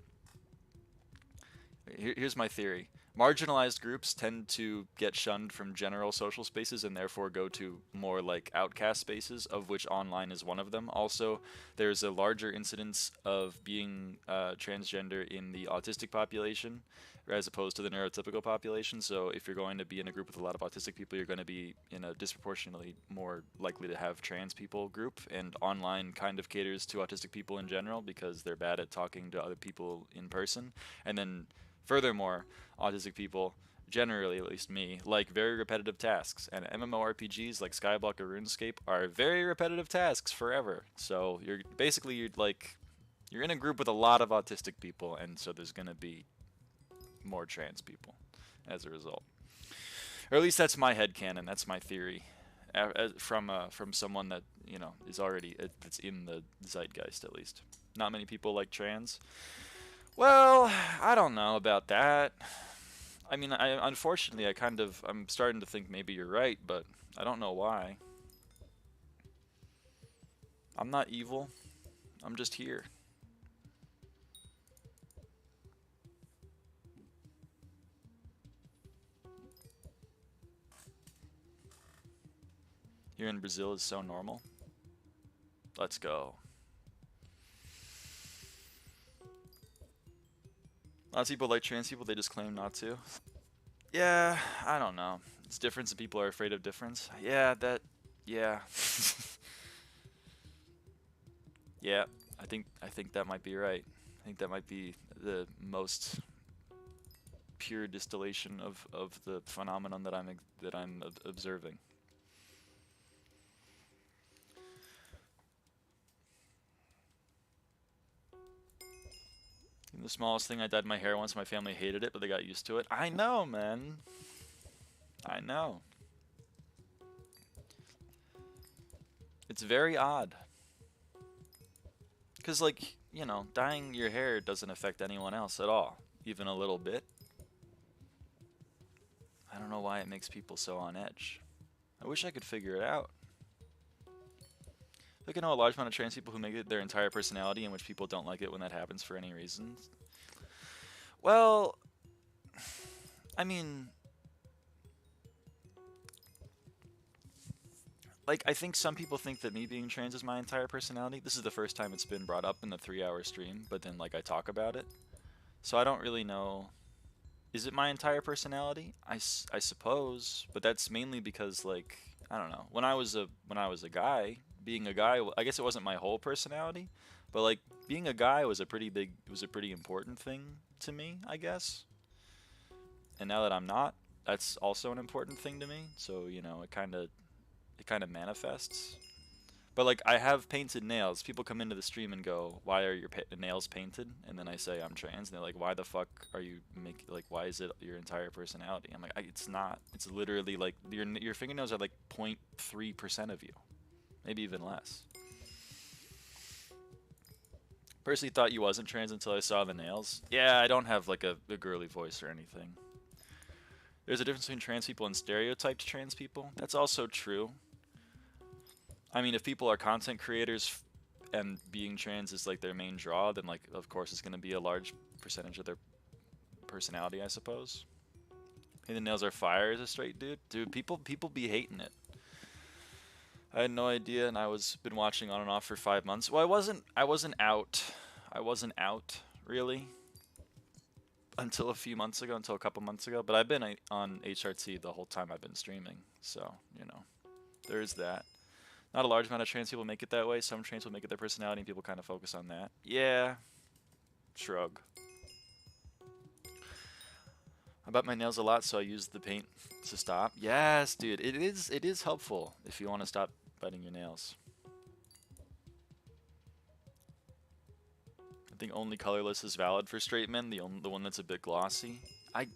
here's my theory. Marginalized groups tend to get shunned from general social spaces and therefore go to more like outcast spaces, of which online is one of them. Also, there's a larger incidence of being transgender in the autistic population as opposed to the neurotypical population. So if you're going to be in a group with a lot of autistic people, you're going to be in a disproportionately more likely to have trans people group, and online kind of caters to autistic people in general because they're bad at talking to other people in person. And then furthermore, autistic people, generally, at least me, like very repetitive tasks. And MMORPGs like SkyBlock or RuneScape are very repetitive tasks forever. So you're in a group with a lot of autistic people, and so there's gonna be more trans people as a result. Or at least that's my headcanon, that's my theory. From someone that, you know, is already, it's in the zeitgeist at least. Not many people like trans. Well, I don't know about that. I mean, unfortunately, I'm starting to think maybe you're right, but I don't know why. I'm not evil. I'm just here. Here in Brazil is so normal. Let's go. Lots of people like trans people, they just claim not to. Yeah, I don't know. It's difference and people are afraid of difference. Yeah, yeah. Yeah, I think that might be right. I think that might be the most pure distillation of the phenomenon that I'm observing. The smallest thing, I dyed my hair once. My family hated it, but they got used to it. I know, man. I know. It's very odd. Because, like, you know, dyeing your hair doesn't affect anyone else at all, even a little bit. I don't know why it makes people so on edge. I wish I could figure it out. I think I know a large amount of trans people who make it their entire personality, in which people don't like it when that happens for any reason. Well, I mean, like, I think some people think that me being trans is my entire personality. This is the first time it's been brought up in the 3-hour stream, but then, like, I talk about it. So I don't really know. Is it my entire personality? I suppose, but that's mainly because, like, I don't know. When I was a guy, being a guy, I guess it wasn't my whole personality, but like being a guy was a pretty important thing to me, I guess. And now that I'm not, that's also an important thing to me. So, you know, it kind of manifests. But like I have painted nails. People come into the stream and go, "Why are your nails painted?" And then I say I'm trans, and they're like, "Why the fuck are you why is it your entire personality?" I'm like, it's not. It's literally like your fingernails are like 0.3% of you, maybe even less. Personally thought you wasn't trans until I saw the nails. Yeah, I don't have like a girly voice or anything. There's a difference between trans people and stereotyped trans people. That's also true. I mean, if people are content creators and being trans is like their main draw, then like of course it's going to be a large percentage of their personality, I suppose. Hey, the nails are fire as a straight dude. Dude, people be hating it. I had no idea, and I was been watching on and off for 5 months. Well, I wasn't out. I wasn't out really until a few months ago, until a couple months ago. But I've been on HRT the whole time I've been streaming, so you know, there's that. Not a large amount of trans people make it that way. Some trans people make it their personality, and people kind of focus on that. Yeah, shrug. I bite my nails a lot, so I use the paint to stop. Yes, dude, it is helpful if you want to stop biting your nails. I think only colorless is valid for straight men. The one that's a bit glossy.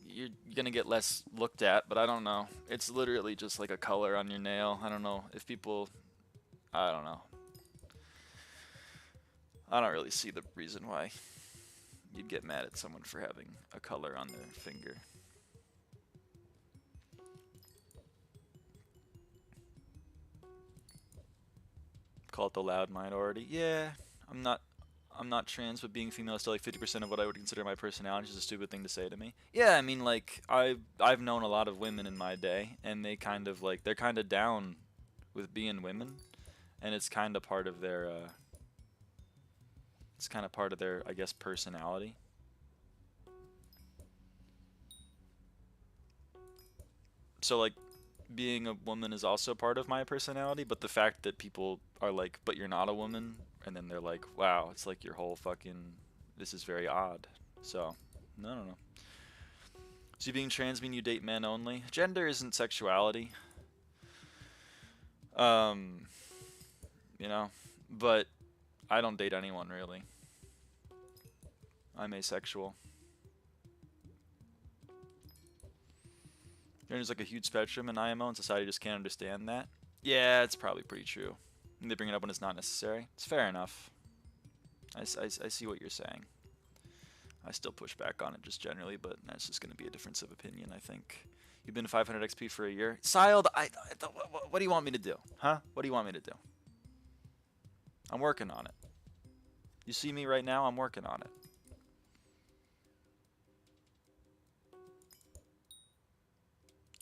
You're gonna get less looked at, but I don't know. It's literally just like a color on your nail. I don't know if people. I don't know. I don't really see the reason why you'd get mad at someone for having a color on their finger. Call it the loud minority. Yeah, I'm not trans, but being female is still like 50% of what I would consider my personality. Is a stupid thing to say to me. Yeah, I mean, like I've known a lot of women in my day, and they kind of like they're kind of down with being women, and it's kind of part of their I guess personality. So like being a woman is also part of my personality, but the fact that people are like, but you're not a woman, and then they're like, wow, it's like your whole fucking, this is very odd. So, no. So you being trans mean you date men only? Gender isn't sexuality. You know, but I don't date anyone really. I'm asexual. There's like a huge spectrum in IMO, and society just can't understand that. Yeah, it's probably pretty true. And they bring it up when it's not necessary. It's fair enough. I see what you're saying. I still push back on it just generally, but that's just going to be a difference of opinion, I think. You've been 500 XP for a year. Siled, what do you want me to do? Huh? What do you want me to do? I'm working on it. You see me right now? I'm working on it.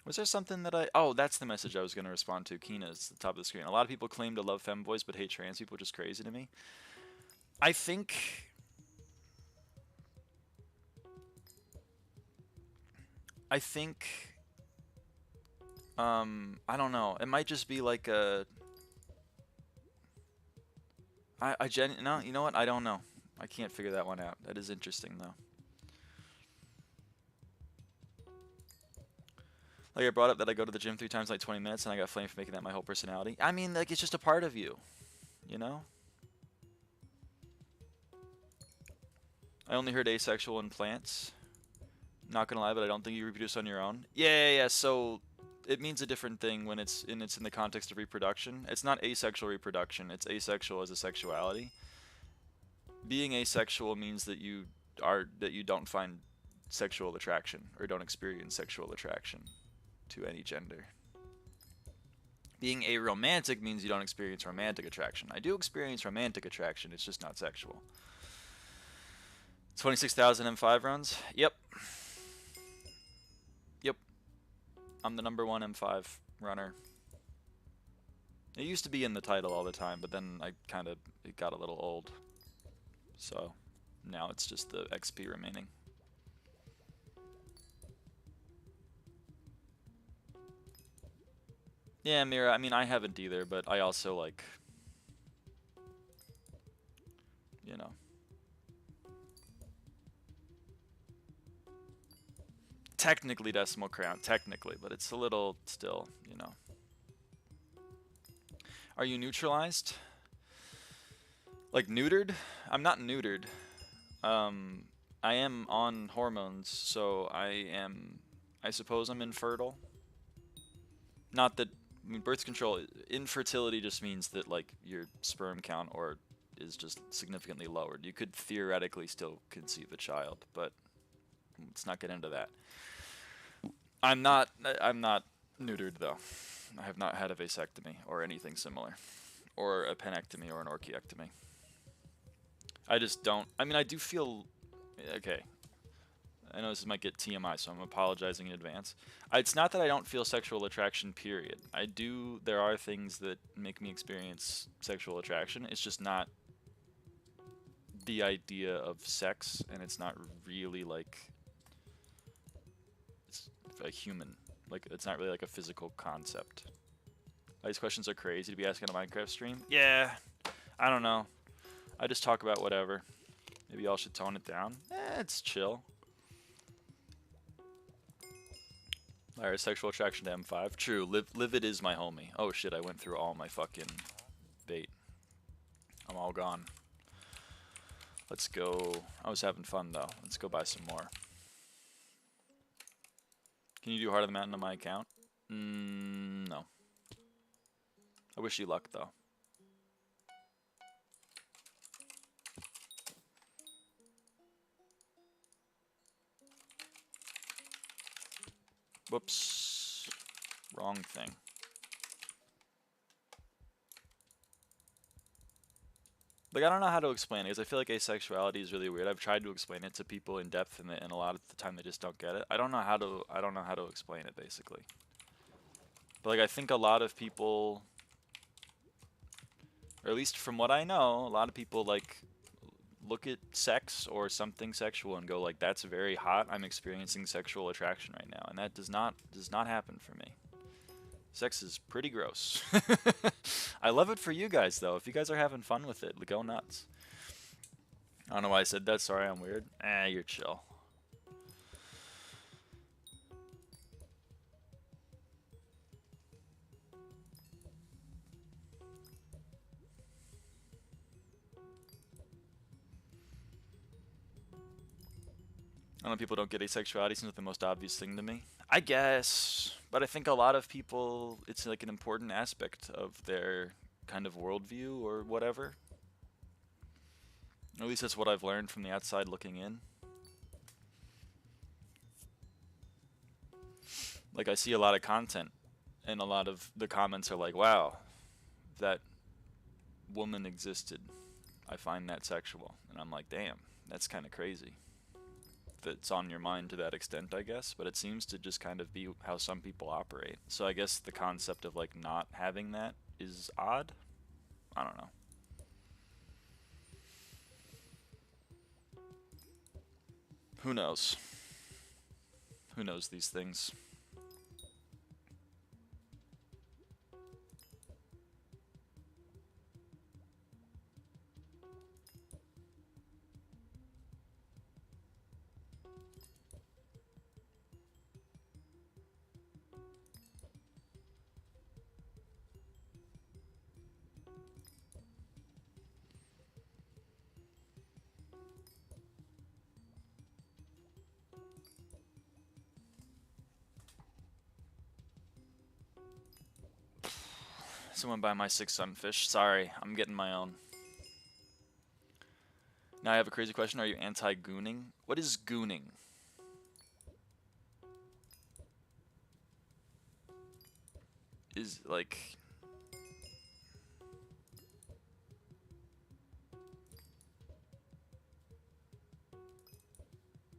Was there something that oh, that's the message I was going to respond to. Kina is at the top of the screen. A lot of people claim to love femboys but hate trans people, which is crazy to me. I think I think, I don't know. It might just be like a, no, you know what? I don't know. I can't figure that one out. That is interesting though. Like I brought up that I go to the gym 3 times in like 20 minutes and I got flamed for making that my whole personality. I mean, like it's just a part of you, you know? I only heard asexual in plants. Not gonna lie, but I don't think you reproduce on your own. Yeah. So it means a different thing when it's in the context of reproduction. It's not asexual reproduction. It's asexual as a sexuality. Being asexual means that you don't find sexual attraction or don't experience sexual attraction to any gender. Being aromantic means you don't experience romantic attraction. I do experience romantic attraction, it's just not sexual. 26,000 M5 runs? Yep. I'm the #1 M5 runner. It used to be in the title all the time, but then it got a little old. So now it's just the XP remaining. Yeah, Mira, I mean, I haven't either, but I also, like, you know. Technically decimal crown, technically, but it's a little still, you know. Are you neutralized? Like, neutered? I'm not neutered. I am on hormones, so I suppose I'm infertile. Not that, I mean, birth control, infertility just means that, like, your sperm count is just significantly lowered. You could theoretically still conceive a child, but let's not get into that. I'm not neutered, though. I have not had a vasectomy or anything similar, or a penectomy or an orchiectomy. I just don't, I mean, I do feel, okay, I know this might get TMI, so I'm apologizing in advance. It's not that I don't feel sexual attraction, period. There are things that make me experience sexual attraction. It's just not the idea of sex, and it's not really like, it's a human, like, it's not really like a physical concept. These questions are crazy to be asking on a Minecraft stream. Yeah, I don't know. I just talk about whatever. Maybe y'all should tone it down. It's chill. Alright, sexual attraction to M5. True, Livid is my homie. Oh shit, I went through all my fucking bait. I'm all gone. Let's go. I was having fun though. Let's go buy some more. Can you do Heart of the Mountain on my account? No. I wish you luck though. Whoops. Wrong thing. Like, I don't know how to explain it, because I feel like asexuality is really weird. I've tried to explain it to people in depth, and a lot of the time they just don't get it. I don't know how to explain it, basically. But, like, I think a lot of people, or at least from what I know, a lot of people, like, look at sex or something sexual and go, like, that's very hot. I'm experiencing sexual attraction right now. And that does not happen for me. Sex is pretty gross. I love it for you guys, though. If you guys are having fun with it, go nuts. I don't know why I said that. Sorry, I'm weird. You're chill. I know people don't get asexuality seems like the most obvious thing to me. I guess, but I think a lot of people, it's like an important aspect of their kind of worldview or whatever. At least that's what I've learned from the outside looking in. Like, I see a lot of content, and a lot of the comments are like, wow, that woman existed. I find that sexual. And I'm like, damn, that's kind of crazy. That's on your mind to that extent, I guess, but it seems to just kind of be how some people operate. So I guess the concept of, like, not having that is odd. I don't know. Who knows? Who knows these things? Someone buy my 6 sunfish. Sorry, I'm getting my own. Now I have a crazy question. Are you anti-gooning? What is gooning? Is like...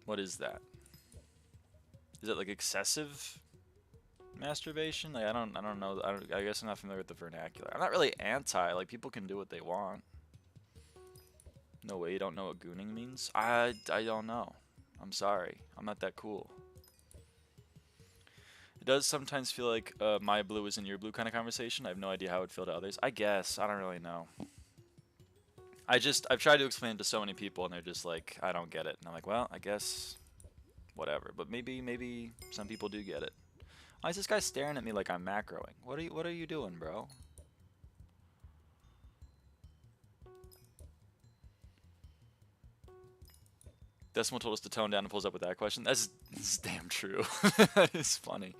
What is that? Is it like excessive masturbation? Like I don't know. I guess I'm not familiar with the vernacular. I'm not really anti. Like people can do what they want. No way, you don't know what gooning means? I don't know. I'm sorry. I'm not that cool. It does sometimes feel like my blue isn't your blue kind of conversation. I have no idea how it would feel to others. I guess. I don't really know. I've tried to explain it to so many people and they're just like, I don't get it. And I'm like, well, I guess whatever. But maybe some people do get it. Why is this guy staring at me like I'm macroing? What are you doing, bro? Decimal told us to tone down and pulls up with that question. That's damn true. That is funny.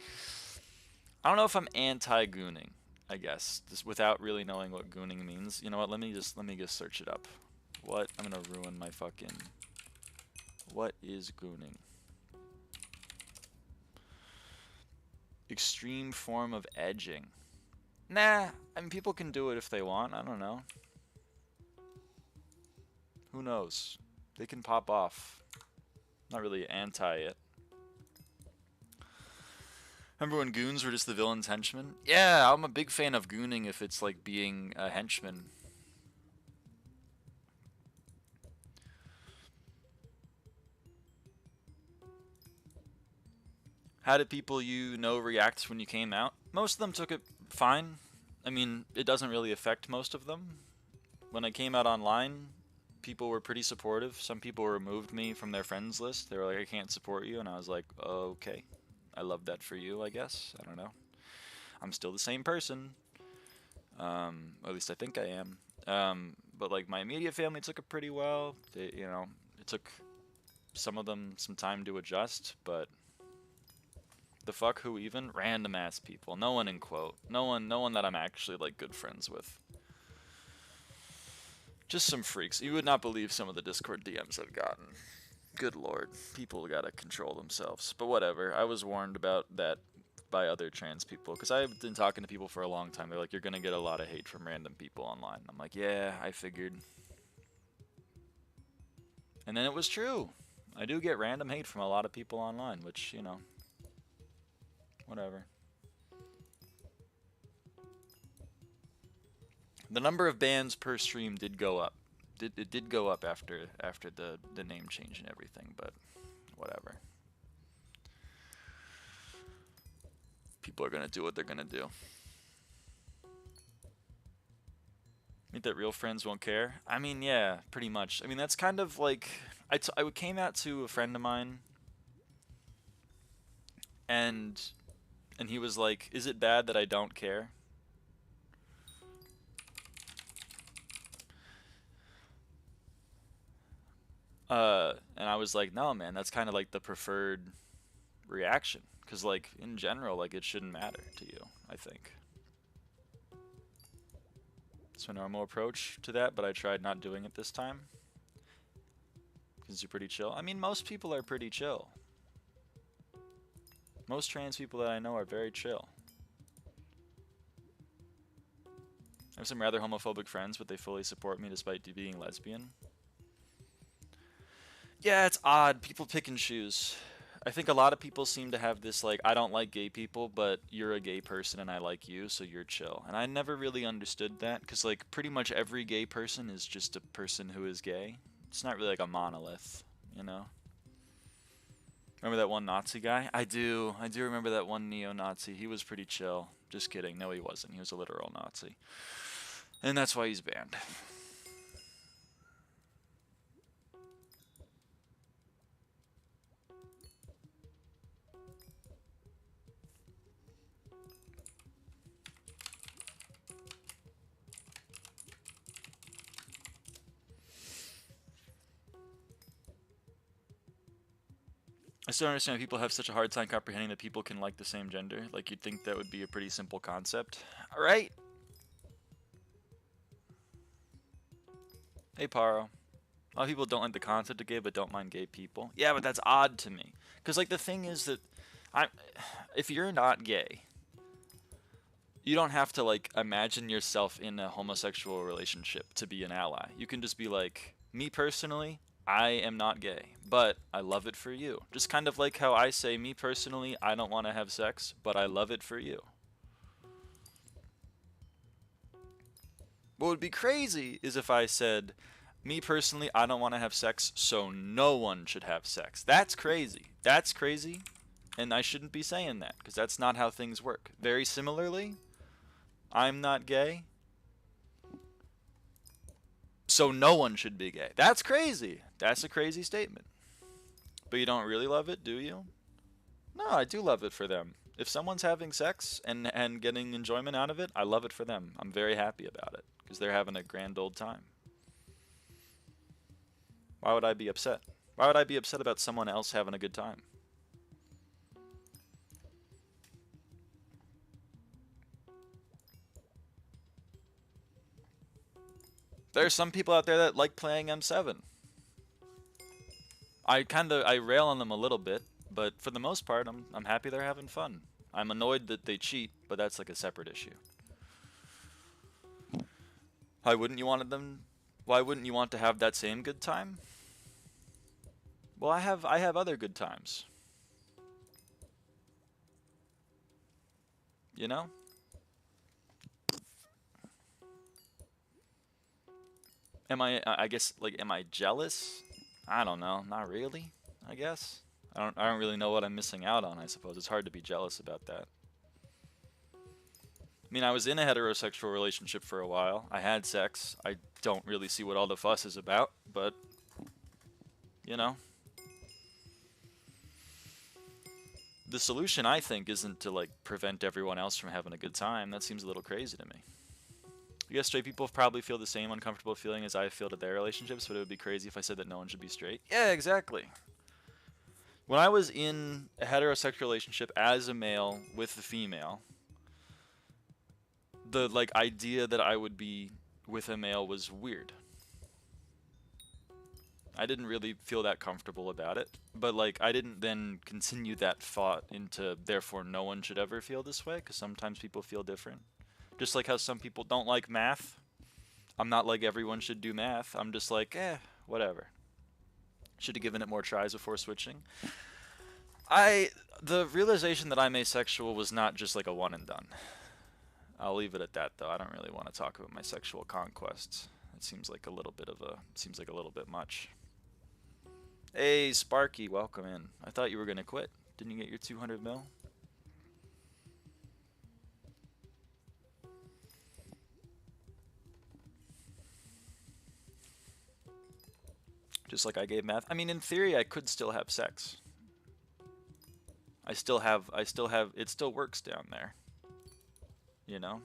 I don't know if I'm anti-gooning, I guess. Just without really knowing what gooning means. You know what, let me just search it up. I'm gonna ruin my fucking... What is gooning? Extreme form of edging. Nah, I mean people can do it if they want, I don't know. Who knows? They can pop off. Not really anti it. Remember when goons were just the villain's henchmen? Yeah, I'm a big fan of gooning if it's like being a henchman. How did people you know react when you came out? Most of them took it fine. I mean, it doesn't really affect most of them. When I came out online, people were pretty supportive. Some people removed me from their friends list. They were like, I can't support you. And I was like, okay. I love that for you, I guess. I don't know. I'm still the same person. At least I think I am. But like my immediate family took it pretty well. They, you know, it took some of them some time to adjust, but the fuck who even? Random ass people. No one in quote. No one that I'm actually like good friends with. Just some freaks. You would not believe some of the Discord DMs I've gotten. Good lord. People gotta control themselves. But whatever. I was warned about that by other trans people. Because I've been talking to people for a long time. They're like, you're gonna get a lot of hate from random people online. I'm like, yeah, I figured. And then it was true. I do get random hate from a lot of people online. Which, you know. Whatever. The number of bans per stream did go up. It did go up after the name change and everything, but whatever. People are gonna do what they're gonna do. Think that real friends won't care? I mean, yeah, pretty much. I mean, that's kind of like I came out to a friend of mine, and he was like, "Is it bad that I don't care?" And I was like, no, man, that's kind of like the preferred reaction. Because, like, in general, like, it shouldn't matter to you, I think. It's my normal approach to that, but I tried not doing it this time. Because you're pretty chill. I mean, most people are pretty chill. Most trans people that I know are very chill. I have some rather homophobic friends, but they fully support me despite being lesbian. Yeah, it's odd. People pick and choose. I think a lot of people seem to have this, like, I don't like gay people, but you're a gay person and I like you, so you're chill. And I never really understood that, because, like, pretty much every gay person is just a person who is gay. It's not really like a monolith, you know? Remember that one Nazi guy? I do remember that one neo-Nazi. He was pretty chill. Just kidding. No, he wasn't. He was a literal Nazi. And that's why he's banned. I still don't understand why people have such a hard time comprehending that people can like the same gender. Like, you'd think that would be a pretty simple concept. Alright. Hey, Paro. A lot of people don't like the concept of gay, but don't mind gay people. Yeah, but that's odd to me. Because, like, the thing is that if you're not gay, you don't have to, like, imagine yourself in a homosexual relationship to be an ally. You can just be like, me personally, I am not gay, but I love it for you. Just kind of like how I say, me personally, I don't want to have sex, but I love it for you. What would be crazy is if I said, me personally, I don't want to have sex, so no one should have sex. That's crazy. That's crazy, and I shouldn't be saying that, because that's not how things work. Very similarly, I'm not gay, so no one should be gay. That's crazy. That's a crazy statement. But you don't really love it, do you? No, I do love it for them. If someone's having sex and getting enjoyment out of it, I love it for them. I'm very happy about it, because they're having a grand old time. Why would I be upset? Why would I be upset about someone else having a good time? There are some people out there that like playing M7. I rail on them a little bit, but for the most part, I'm happy they're having fun. I'm annoyed that they cheat, but that's like a separate issue. Why wouldn't you want to have that same good time? Well, I have other good times. You know? I guess, like, am I jealous? I don't know. Not really, I guess. I don't really know what I'm missing out on, I suppose. It's hard to be jealous about that. I mean, I was in a heterosexual relationship for a while. I had sex. I don't really see what all the fuss is about, but, you know. The solution, I think, isn't to, like, prevent everyone else from having a good time. That seems a little crazy to me. I guess straight people probably feel the same uncomfortable feeling as I feel to their relationships, but it would be crazy if I said that no one should be straight. Yeah, exactly. When I was in a heterosexual relationship as a male with a female, the, like, idea that I would be with a male was weird. I didn't really feel that comfortable about it, but, like, I didn't then continue that thought into therefore no one should ever feel this way, because sometimes people feel different. Just like how some people don't like math. I'm not like everyone should do math. I'm just like, whatever. Should have given it more tries before switching. The realization that I'm asexual was not just like a one and done. I'll leave it at that, though. I don't really want to talk about my sexual conquests. It seems like a little bit much. Hey, Sparky, welcome in. I thought you were gonna quit. Didn't you get your 200 mil? Just like I gave math. I mean, in theory, I could still have sex. It still works down there. You know?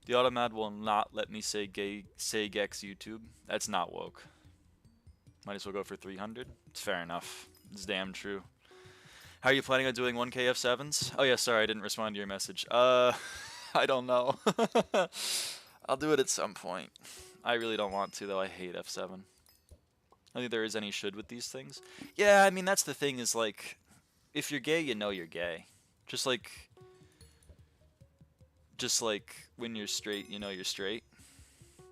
The Automad will not let me say Gex YouTube. That's not woke. Might as well go for 300. It's fair enough. It's damn true. How are you planning on doing 1K F7s? Oh yeah, sorry, I didn't respond to your message. I don't know. I'll do it at some point. I really don't want to, though. I hate F7. I don't think there is any should with these things. Yeah, I mean, that's the thing is, like, if you're gay, you know you're gay. Just like when you're straight, you know you're straight.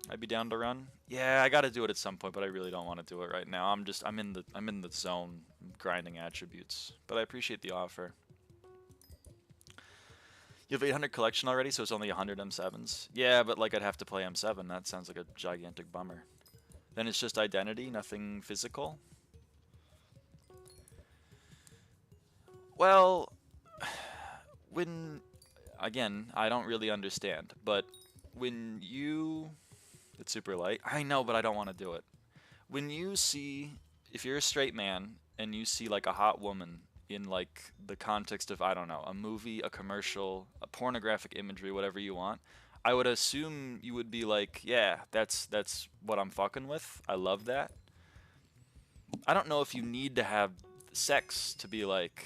I'd be down to run. Yeah, I gotta do it at some point, but I really don't want to do it right now. I'm in the zone, grinding attributes. But I appreciate the offer. You have 800 collection already, so it's only 100 M7s. Yeah, but like I'd have to play M7. That sounds like a gigantic bummer. Then it's just identity, nothing physical. Well, when again, I don't really understand, but when you it's super light. I know, but I don't want to do it. When you see if you're a straight man and you see like a hot woman in like the context of I don't know, a movie, a commercial, a pornographic imagery, whatever you want, I would assume you would be like, yeah, that's what I'm fucking with. I love that. I don't know if you need to have sex to be like,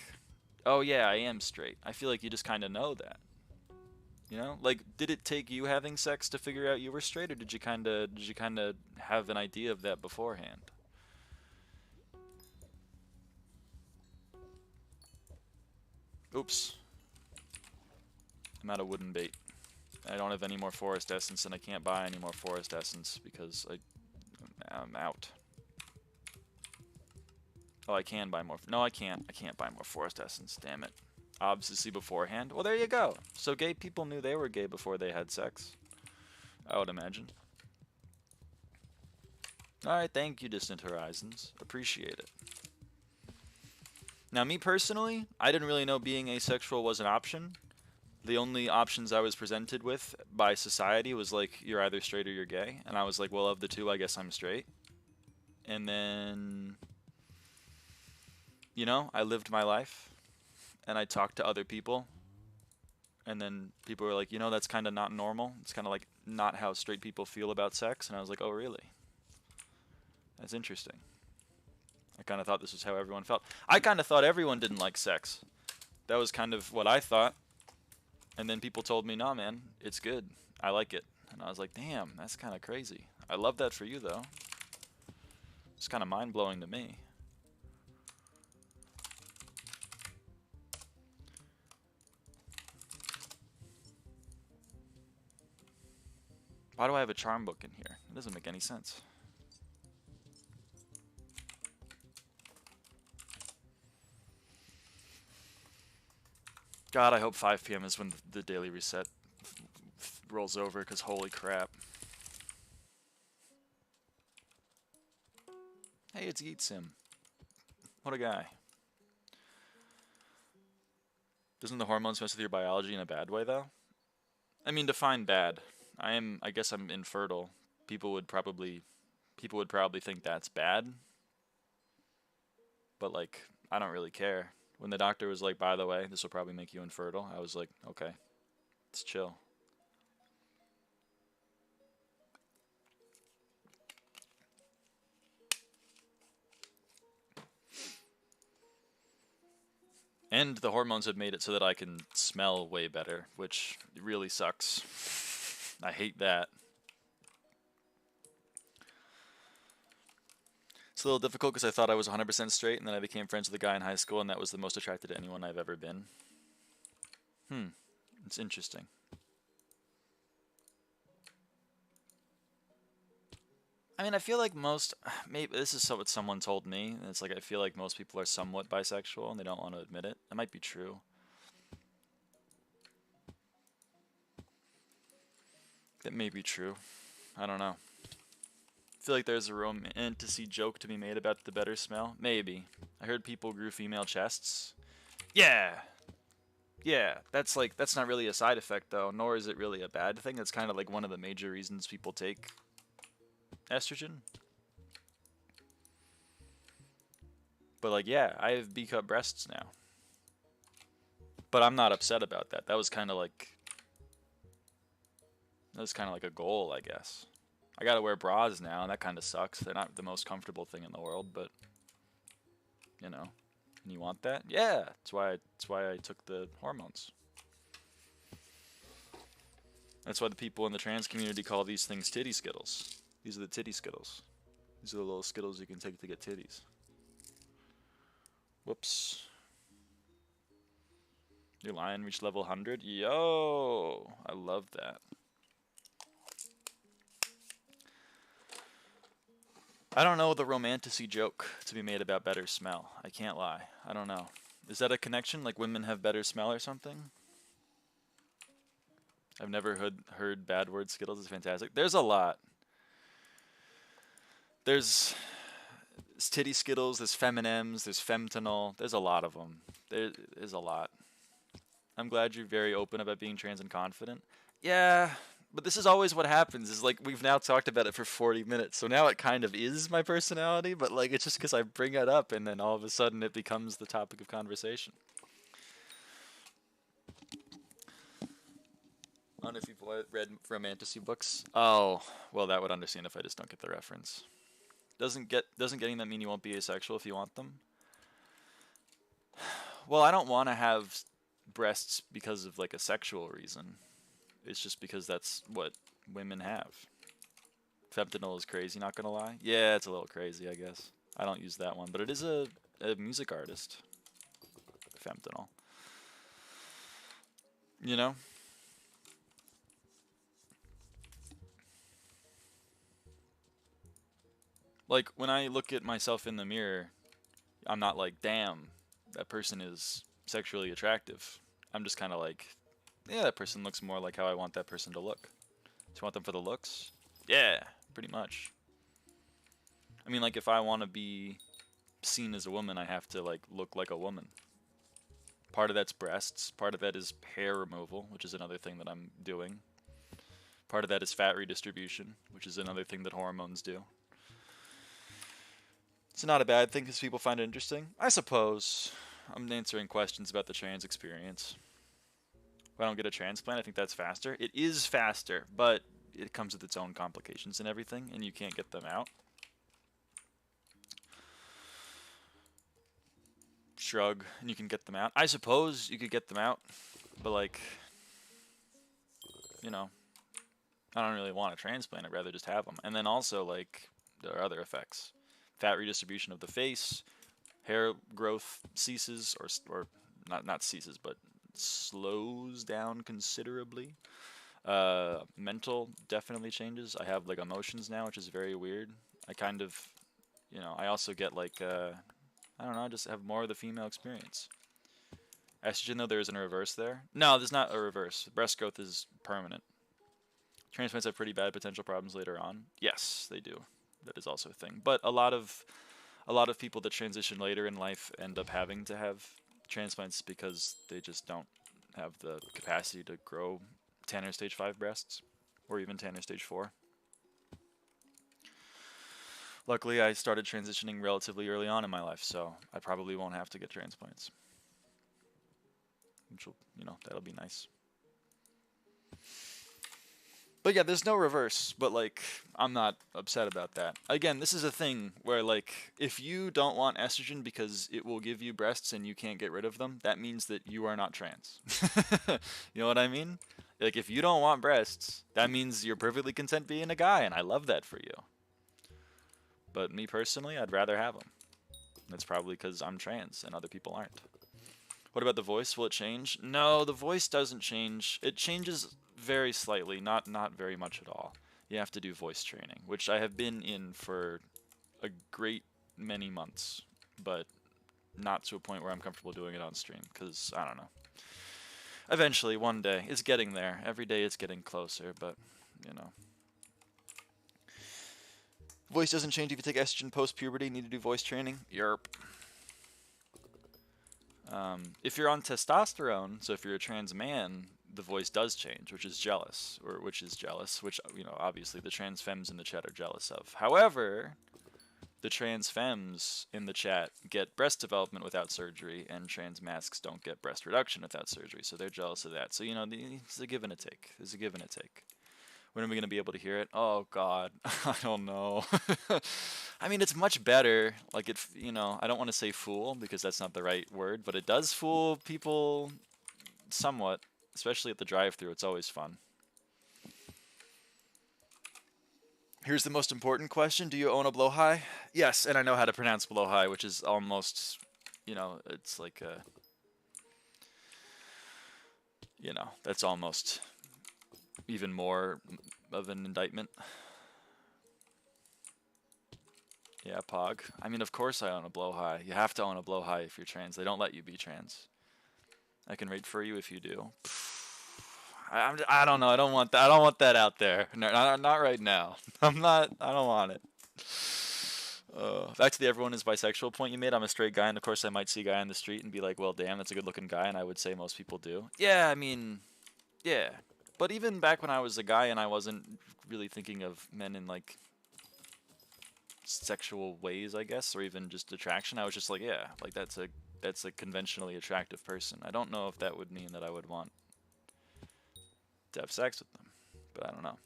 oh yeah, I am straight. I feel like you just kind of know that. You know? Like did it take you having sex to figure out you were straight, or did you kind of have an idea of that beforehand? Oops. I'm out of wooden bait. I don't have any more forest essence, and I can't buy any more forest essence because I'm out. Oh, I can buy more. No, I can't. I can't buy more forest essence. Damn it. Obviously beforehand. Well, there you go. So gay people knew they were gay before they had sex, I would imagine. Alright, thank you, Distant Horizons. Appreciate it. Now, me personally, I didn't really know being asexual was an option. The only options I was presented with by society was like, you're either straight or you're gay. And I was like, well, of the two, I guess I'm straight. And then, you know, I lived my life. And I talked to other people. And then people were like, you know, that's kind of not normal. It's kind of like not how straight people feel about sex. And I was like, oh, really? That's interesting. I kind of thought this was how everyone felt. I kind of thought everyone didn't like sex. That was kind of what I thought. And then people told me, nah, man, it's good. I like it. And I was like, damn, that's kind of crazy. I love that for you, though. It's kind of mind-blowing to me. Why do I have a charm book in here? It doesn't make any sense. God, I hope 5 p.m. is when the daily reset rolls over, because holy crap. Hey, it's Eat Sim. What a guy. Doesn't the hormones mess with your biology in a bad way, though? I mean, define bad. I guess I'm infertile. People would probably think that's bad. But like, I don't really care. When the doctor was like, by the way, this will probably make you infertile, I was like, okay, let's chill. And the hormones have made it so that I can smell way better, which really sucks. I hate that. It's a little difficult because I thought I was 100% straight, and then I became friends with a guy in high school, and that was the most attracted to anyone I've ever been. It's interesting. I mean, I feel like most, maybe this is what someone told me, and it's like I feel like most people are somewhat bisexual and they don't want to admit it. That might be true. That may be true. I don't know. I feel like there's a romantasy joke to be made about the better smell. Maybe. I heard people grew female chests. Yeah! Yeah, that's not really a side effect though, nor is it really a bad thing. That's kind of like one of the major reasons people take estrogen. But like, yeah, I have B-cup breasts now. But I'm not upset about that. That was kind of like a goal, I guess. I gotta wear bras now, and that kind of sucks. They're not the most comfortable thing in the world, but you know, and you want that? Yeah, that's why I took the hormones. That's why the people in the trans community call these things titty skittles. These are the titty skittles. These are the little skittles you can take to get titties. Whoops. Your lion reached level 100? Yo! I love that. I don't know the romantasy joke to be made about better smell. I can't lie. I don't know. Is that a connection? Like women have better smell or something? I've never heard bad word Skittles is fantastic. There's a lot. There's titty Skittles, there's Feminems, there's Femtanol. There's a lot of them. There's a lot. I'm glad you're very open about being trans and confident. Yeah, but this is always what happens. Is like we've now talked about it for 40 minutes, so now it kind of is my personality. But like it's just because I bring it up, and then all of a sudden it becomes the topic of conversation. I don't know if you've read romantasy books. Oh, well, that would understand if I just don't get the reference. Doesn't getting them mean you won't be asexual if you want them? Well, I don't want to have breasts because of like a sexual reason. It's just because that's what women have. Fentanyl is crazy, not gonna lie. Yeah, it's a little crazy, I guess. I don't use that one, but it is a music artist. Fentanyl. You know? Like, when I look at myself in the mirror, I'm not like, damn, that person is sexually attractive. I'm just kind of like, yeah, that person looks more like how I want that person to look. Do you want them for the looks? Yeah, pretty much. I mean, like, if I want to be seen as a woman, I have to, like, look like a woman. Part of that's breasts. Part of that is hair removal, which is another thing that I'm doing. Part of that is fat redistribution, which is another thing that hormones do. It's not a bad thing because people find it interesting. I suppose. I'm answering questions about the trans experience. If I don't get a transplant, I think that's faster. It is faster, but it comes with its own complications and everything, and you can't get them out. Shrug, and you can get them out. I suppose you could get them out, but like, you know, I don't really want a transplant. I'd rather just have them. And then also, like, there are other effects. Fat redistribution of the face, hair growth ceases, or not ceases, but slows down considerably. Mental definitely changes. I have like emotions now, which is very weird. I kind of, you know, I also get like, I don't know, I just have more of the female experience. Estrogen, though, there isn't a reverse there. No, there's not a reverse. Breast growth is permanent. Transplants have pretty bad potential problems later on. Yes, they do. That is also a thing. But a lot of people that transition later in life end up having to have transplants because they just don't have the capacity to grow Tanner stage 5 breasts or even Tanner stage 4. Luckily, I started transitioning relatively early on in my life, so I probably won't have to get transplants. Which will, you know, that'll be nice. But yeah, there's no reverse, but like, I'm not upset about that. Again, this is a thing where like, if you don't want estrogen because it will give you breasts and you can't get rid of them, that means that you are not trans. You know what I mean? Like, if you don't want breasts, that means you're perfectly content being a guy, and I love that for you. But me personally, I'd rather have them. That's probably because I'm trans and other people aren't. What about the voice? Will it change? No, the voice doesn't change. It changes very slightly, not very much at all. You have to do voice training, which I have been in for a great many months, but not to a point where I'm comfortable doing it on stream, because, I don't know. Eventually, one day. It's getting there. Every day it's getting closer, but, you know. Voice doesn't change if you take estrogen post-puberty. Need to do voice training? Yerp. If you're on testosterone, so if you're a trans man, the voice does change, which is jealous, which, you know, obviously the trans femmes in the chat are jealous of. However, the trans femmes in the chat get breast development without surgery, and trans masks don't get breast reduction without surgery, so they're jealous of that. So, you know, it's a give and a take. There's a give and a take. When are we going to be able to hear it? Oh, God. I don't know. I mean, it's much better. Like, you know, I don't want to say fool because that's not the right word, but it does fool people somewhat, especially at the drive-thru. It's always fun. Here's the most important question. Do you own a blowhigh? Yes, and I know how to pronounce blowhigh, which is almost, you know, it's like a, you know, that's almost even more of an indictment. Yeah, Pog. I mean, of course I own a blowhigh. You have to own a blowhigh if you're trans. They don't let you be trans. I can rate for you if you do. I don't know. I don't want that. I don't want that out there. No, not right now. I'm not. I don't want it. Back to the everyone is bisexual point you made. I'm a straight guy, and of course I might see a guy on the street and be like, well, damn, that's a good-looking guy, and I would say most people do. Yeah, I mean, yeah. But even back when I was a guy and I wasn't really thinking of men in, like, sexual ways, I guess, or even just attraction, I was just like, yeah, like, that's a conventionally attractive person. I don't know if that would mean that I would want to have sex with them, but I don't know.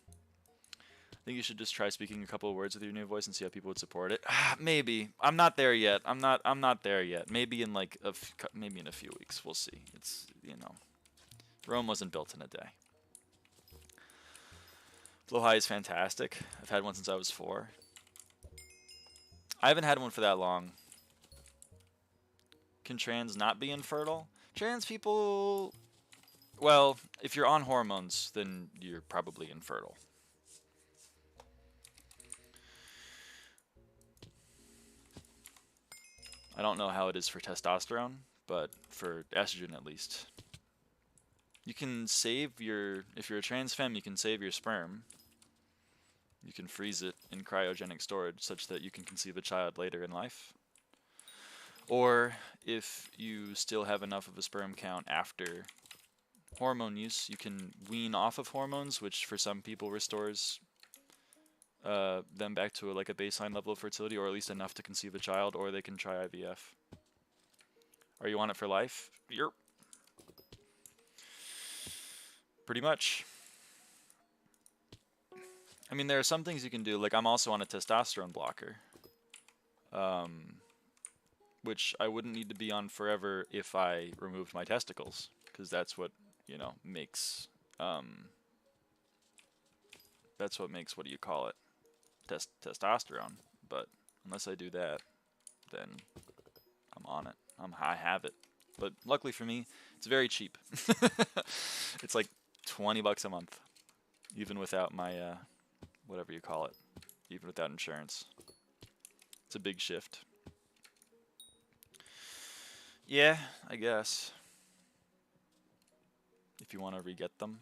I think you should just try speaking a couple of words with your new voice and see how people would support it. Maybe. I'm not there yet. I'm not there yet. Maybe in like maybe in a few weeks. We'll see. It's, you know, Rome wasn't built in a day. Blow high is fantastic. I've had one since I was 4. I haven't had one for that long. Can trans not be infertile? Trans people, well, if you're on hormones, then you're probably infertile. I don't know how it is for testosterone, but for estrogen at least. You can save your, if you're a trans femme, you can save your sperm. You can freeze it in cryogenic storage such that you can conceive a child later in life. Or if you still have enough of a sperm count after hormone use, you can wean off of hormones, which for some people restores them back to like a baseline level of fertility, or at least enough to conceive a child, or they can try IVF. Are you on it for life? Yep. Pretty much. I mean, there are some things you can do, like I'm also on a testosterone blocker, which I wouldn't need to be on forever if I removed my testicles, because that's what, you know, makes, that's what makes, what do you call it? Testosterone. But unless I do that, then I'm on it. I have it. But luckily for me, it's very cheap. It's like 20 bucks a month, even without my whatever you call it, even without insurance. It's a big shift. Yeah, I guess. If you want to re-get them.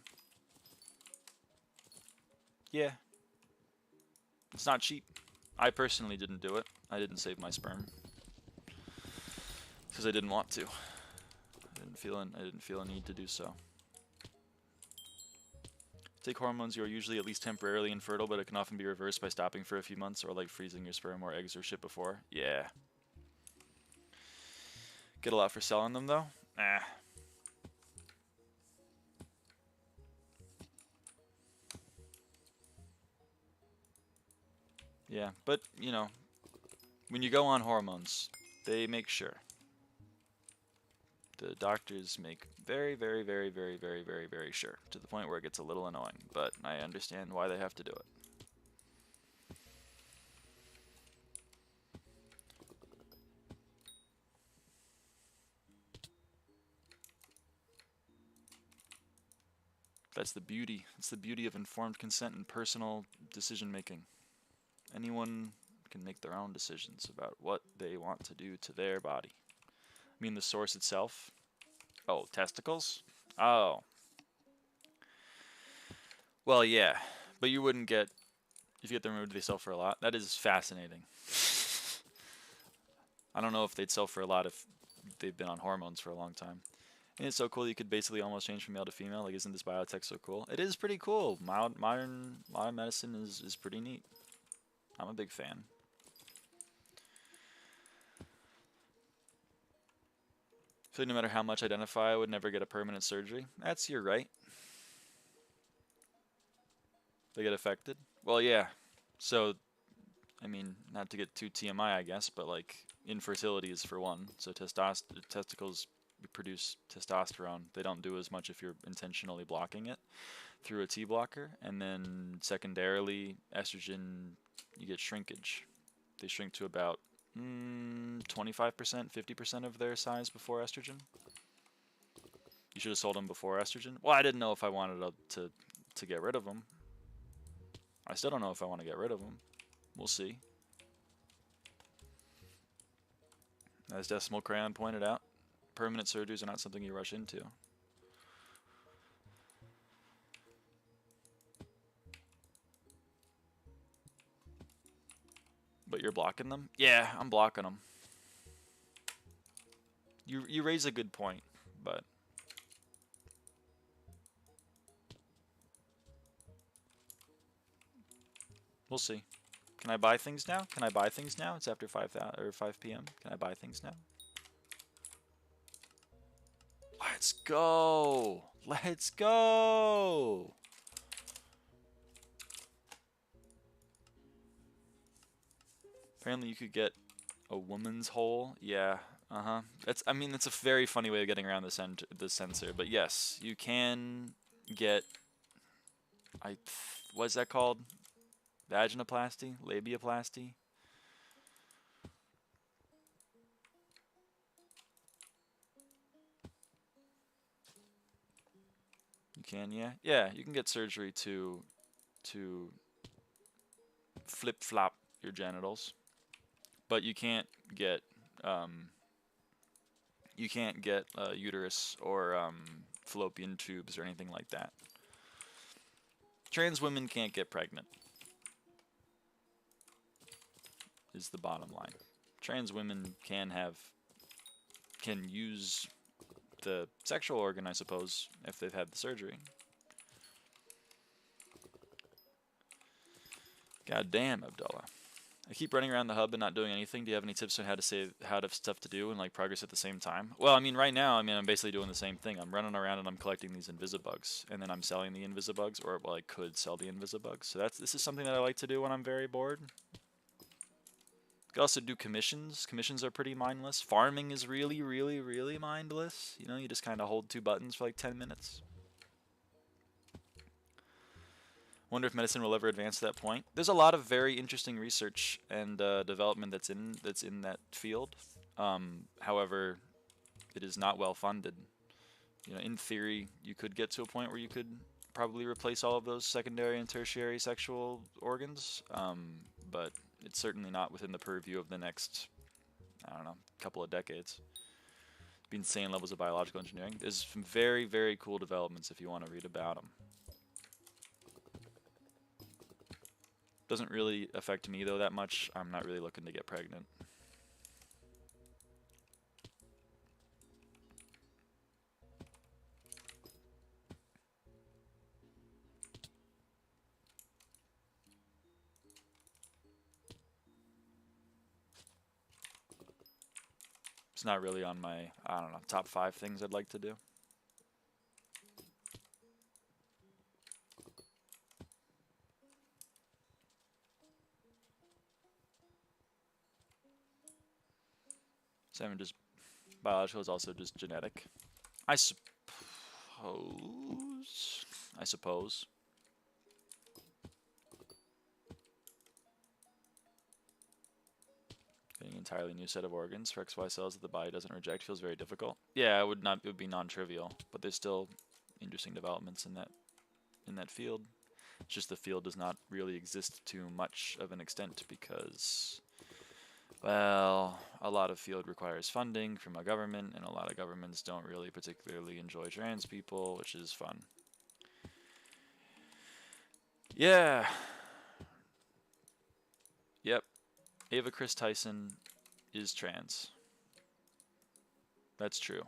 Yeah. It's not cheap. I personally didn't do it. I didn't save my sperm. Because I didn't want to. I didn't feel a need to do so. Take hormones, you are usually at least temporarily infertile, but it can often be reversed by stopping for a few months or like freezing your sperm or eggs or shit before. Yeah. Get a lot for selling them though? Nah. Yeah, but you know, when you go on hormones, they make sure. The doctors make very, very, very, very, very, very, very sure, to the point where it gets a little annoying, but I understand why they have to do it. That's the beauty. It's the beauty of informed consent and personal decision making. Anyone can make their own decisions about what they want to do to their body. I mean, the source itself. Oh, testicles? Oh. Well, yeah. But you wouldn't get, if you get them removed, they sell for a lot. That is fascinating. I don't know if they'd sell for a lot if they've been on hormones for a long time. And it's so cool you could basically almost change from male to female. Like, isn't this biotech so cool? It is pretty cool. Modern medicine is pretty neat. I'm a big fan. So no matter how much I identify, I would never get a permanent surgery. That's your right. They get affected? Well, yeah. So, I mean, not to get too TMI, I guess, but like infertility is for one. So testicles produce testosterone. They don't do as much if you're intentionally blocking it through a T blocker. And then secondarily, estrogen, you get shrinkage. They shrink to about 25%, 50% of their size before estrogen. You should have sold them before estrogen. Well, I didn't know if I wanted to get rid of them. I still don't know if I want to get rid of them. We'll see. As Decimal Crayon pointed out, permanent surgeries are not something you rush into. But you're blocking them? Yeah, I'm blocking them. You raise a good point, but we'll see. Can I buy things now? Can I buy things now? It's after 5 p.m. Can I buy things now? Let's go! Let's go! Apparently you could get a woman's hole. Yeah, I mean, it's a very funny way of getting around the censor. But yes, you can get... what's that called? Vaginoplasty? Labiaplasty? You can, yeah? Yeah, you can get surgery to flip-flop your genitals. But you can't get uterus or fallopian tubes or anything like that. Trans women can't get pregnant, is the bottom line. Trans women can use the sexual organ, I suppose, if they've had the surgery. God damn, Abdullah. I keep running around the hub and not doing anything. Do you have any tips on how to stuff to do and like progress at the same time? Well, I mean, right now, I'm basically doing the same thing. I'm running around and I'm collecting these invisibugs, and then I'm selling the invisibugs, or well, I could sell the invisibugs. So this is something that I like to do when I'm very bored. You could also do commissions. Commissions are pretty mindless. Farming is really, really, really mindless. You know, you just kind of hold 2 buttons for like 10 minutes. Wonder if medicine will ever advance to that point. There's a lot of very interesting research and development that's in that field. However, it is not well funded. You know, in theory, you could get to a point where you could probably replace all of those secondary and tertiary sexual organs, but it's certainly not within the purview of the next, I don't know, couple of decades. It'd be insane levels of biological engineering. There's some very, very cool developments if you want to read about them. Doesn't really affect me though that much. I'm not really looking to get pregnant. It's not really on my, I don't know, top 5 things I'd like to do. Seven, just biological is also just genetic. I suppose. Getting an entirely new set of organs for XY cells that the body doesn't reject feels very difficult. Yeah, it would be non-trivial, but there's still interesting developments in that field. It's just the field does not really exist to much of an extent because, well, a lot of field requires funding from a government, and a lot of governments don't really particularly enjoy trans people, which is fun. Yeah. Yep. Ava Chris Tyson is trans. That's true.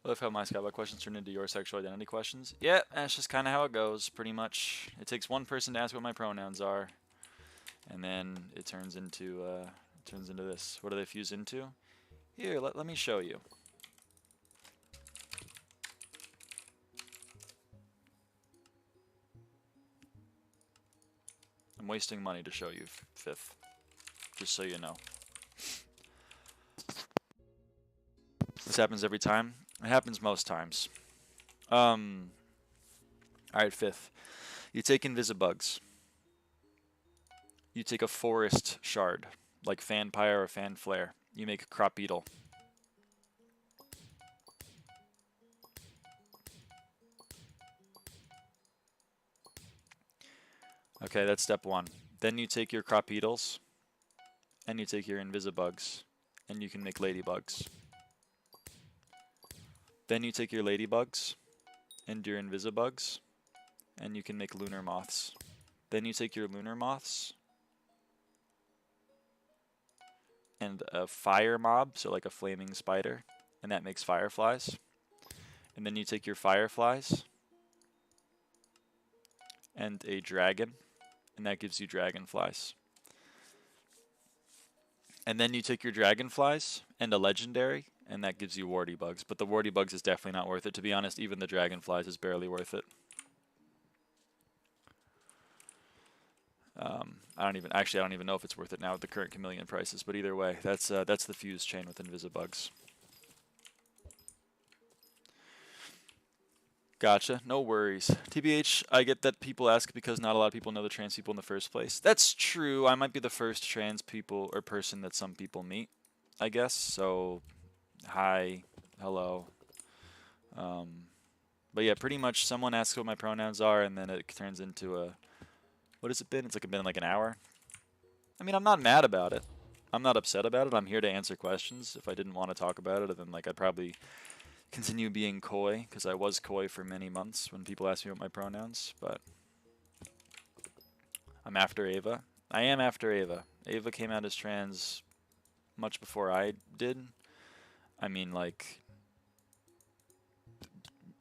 I love how my SkyBlock questions turn into your sexual identity questions. Yeah, that's just kind of how it goes, pretty much. It takes one person to ask what my pronouns are, and then it turns into this. What do they fuse into? Here, let me show you. I'm wasting money to show you, Fifth. Just so you know. This happens every time. It happens most times. Alright, Fifth. You take invisibugs. You take a forest shard, like fan pyre or fan flare. You make a crop beetle. Okay, that's step one. Then you take your crop beetles, and you take your invisibugs, and you can make ladybugs. Then you take your ladybugs and your invisibugs, and you can make lunar moths. Then you take your lunar moths and a fire mob, so like a flaming spider, and that makes fireflies. And then you take your fireflies and a dragon, and that gives you dragonflies. And then you take your dragonflies and a legendary, and that gives you warty bugs. But the warty bugs is definitely not worth it. To be honest, even the dragonflies is barely worth it. I don't even know if it's worth it now with the current chameleon prices. But either way, that's the fuse chain with invisibugs. Gotcha. No worries. TBH, I get that people ask because not a lot of people know the trans people in the first place. That's true. I might be the first trans people or person that some people meet, I guess. So, hi, hello. But yeah, pretty much someone asks what my pronouns are, and then it turns into a... What has it been? It's been like an hour. I mean, I'm not mad about it. I'm not upset about it. I'm here to answer questions. If I didn't want to talk about it, then like I'd probably continue being coy, because I was coy for many months when people asked me what my pronouns, but I'm after Ava. I am after Ava. Ava came out as trans much before I did. I mean, like,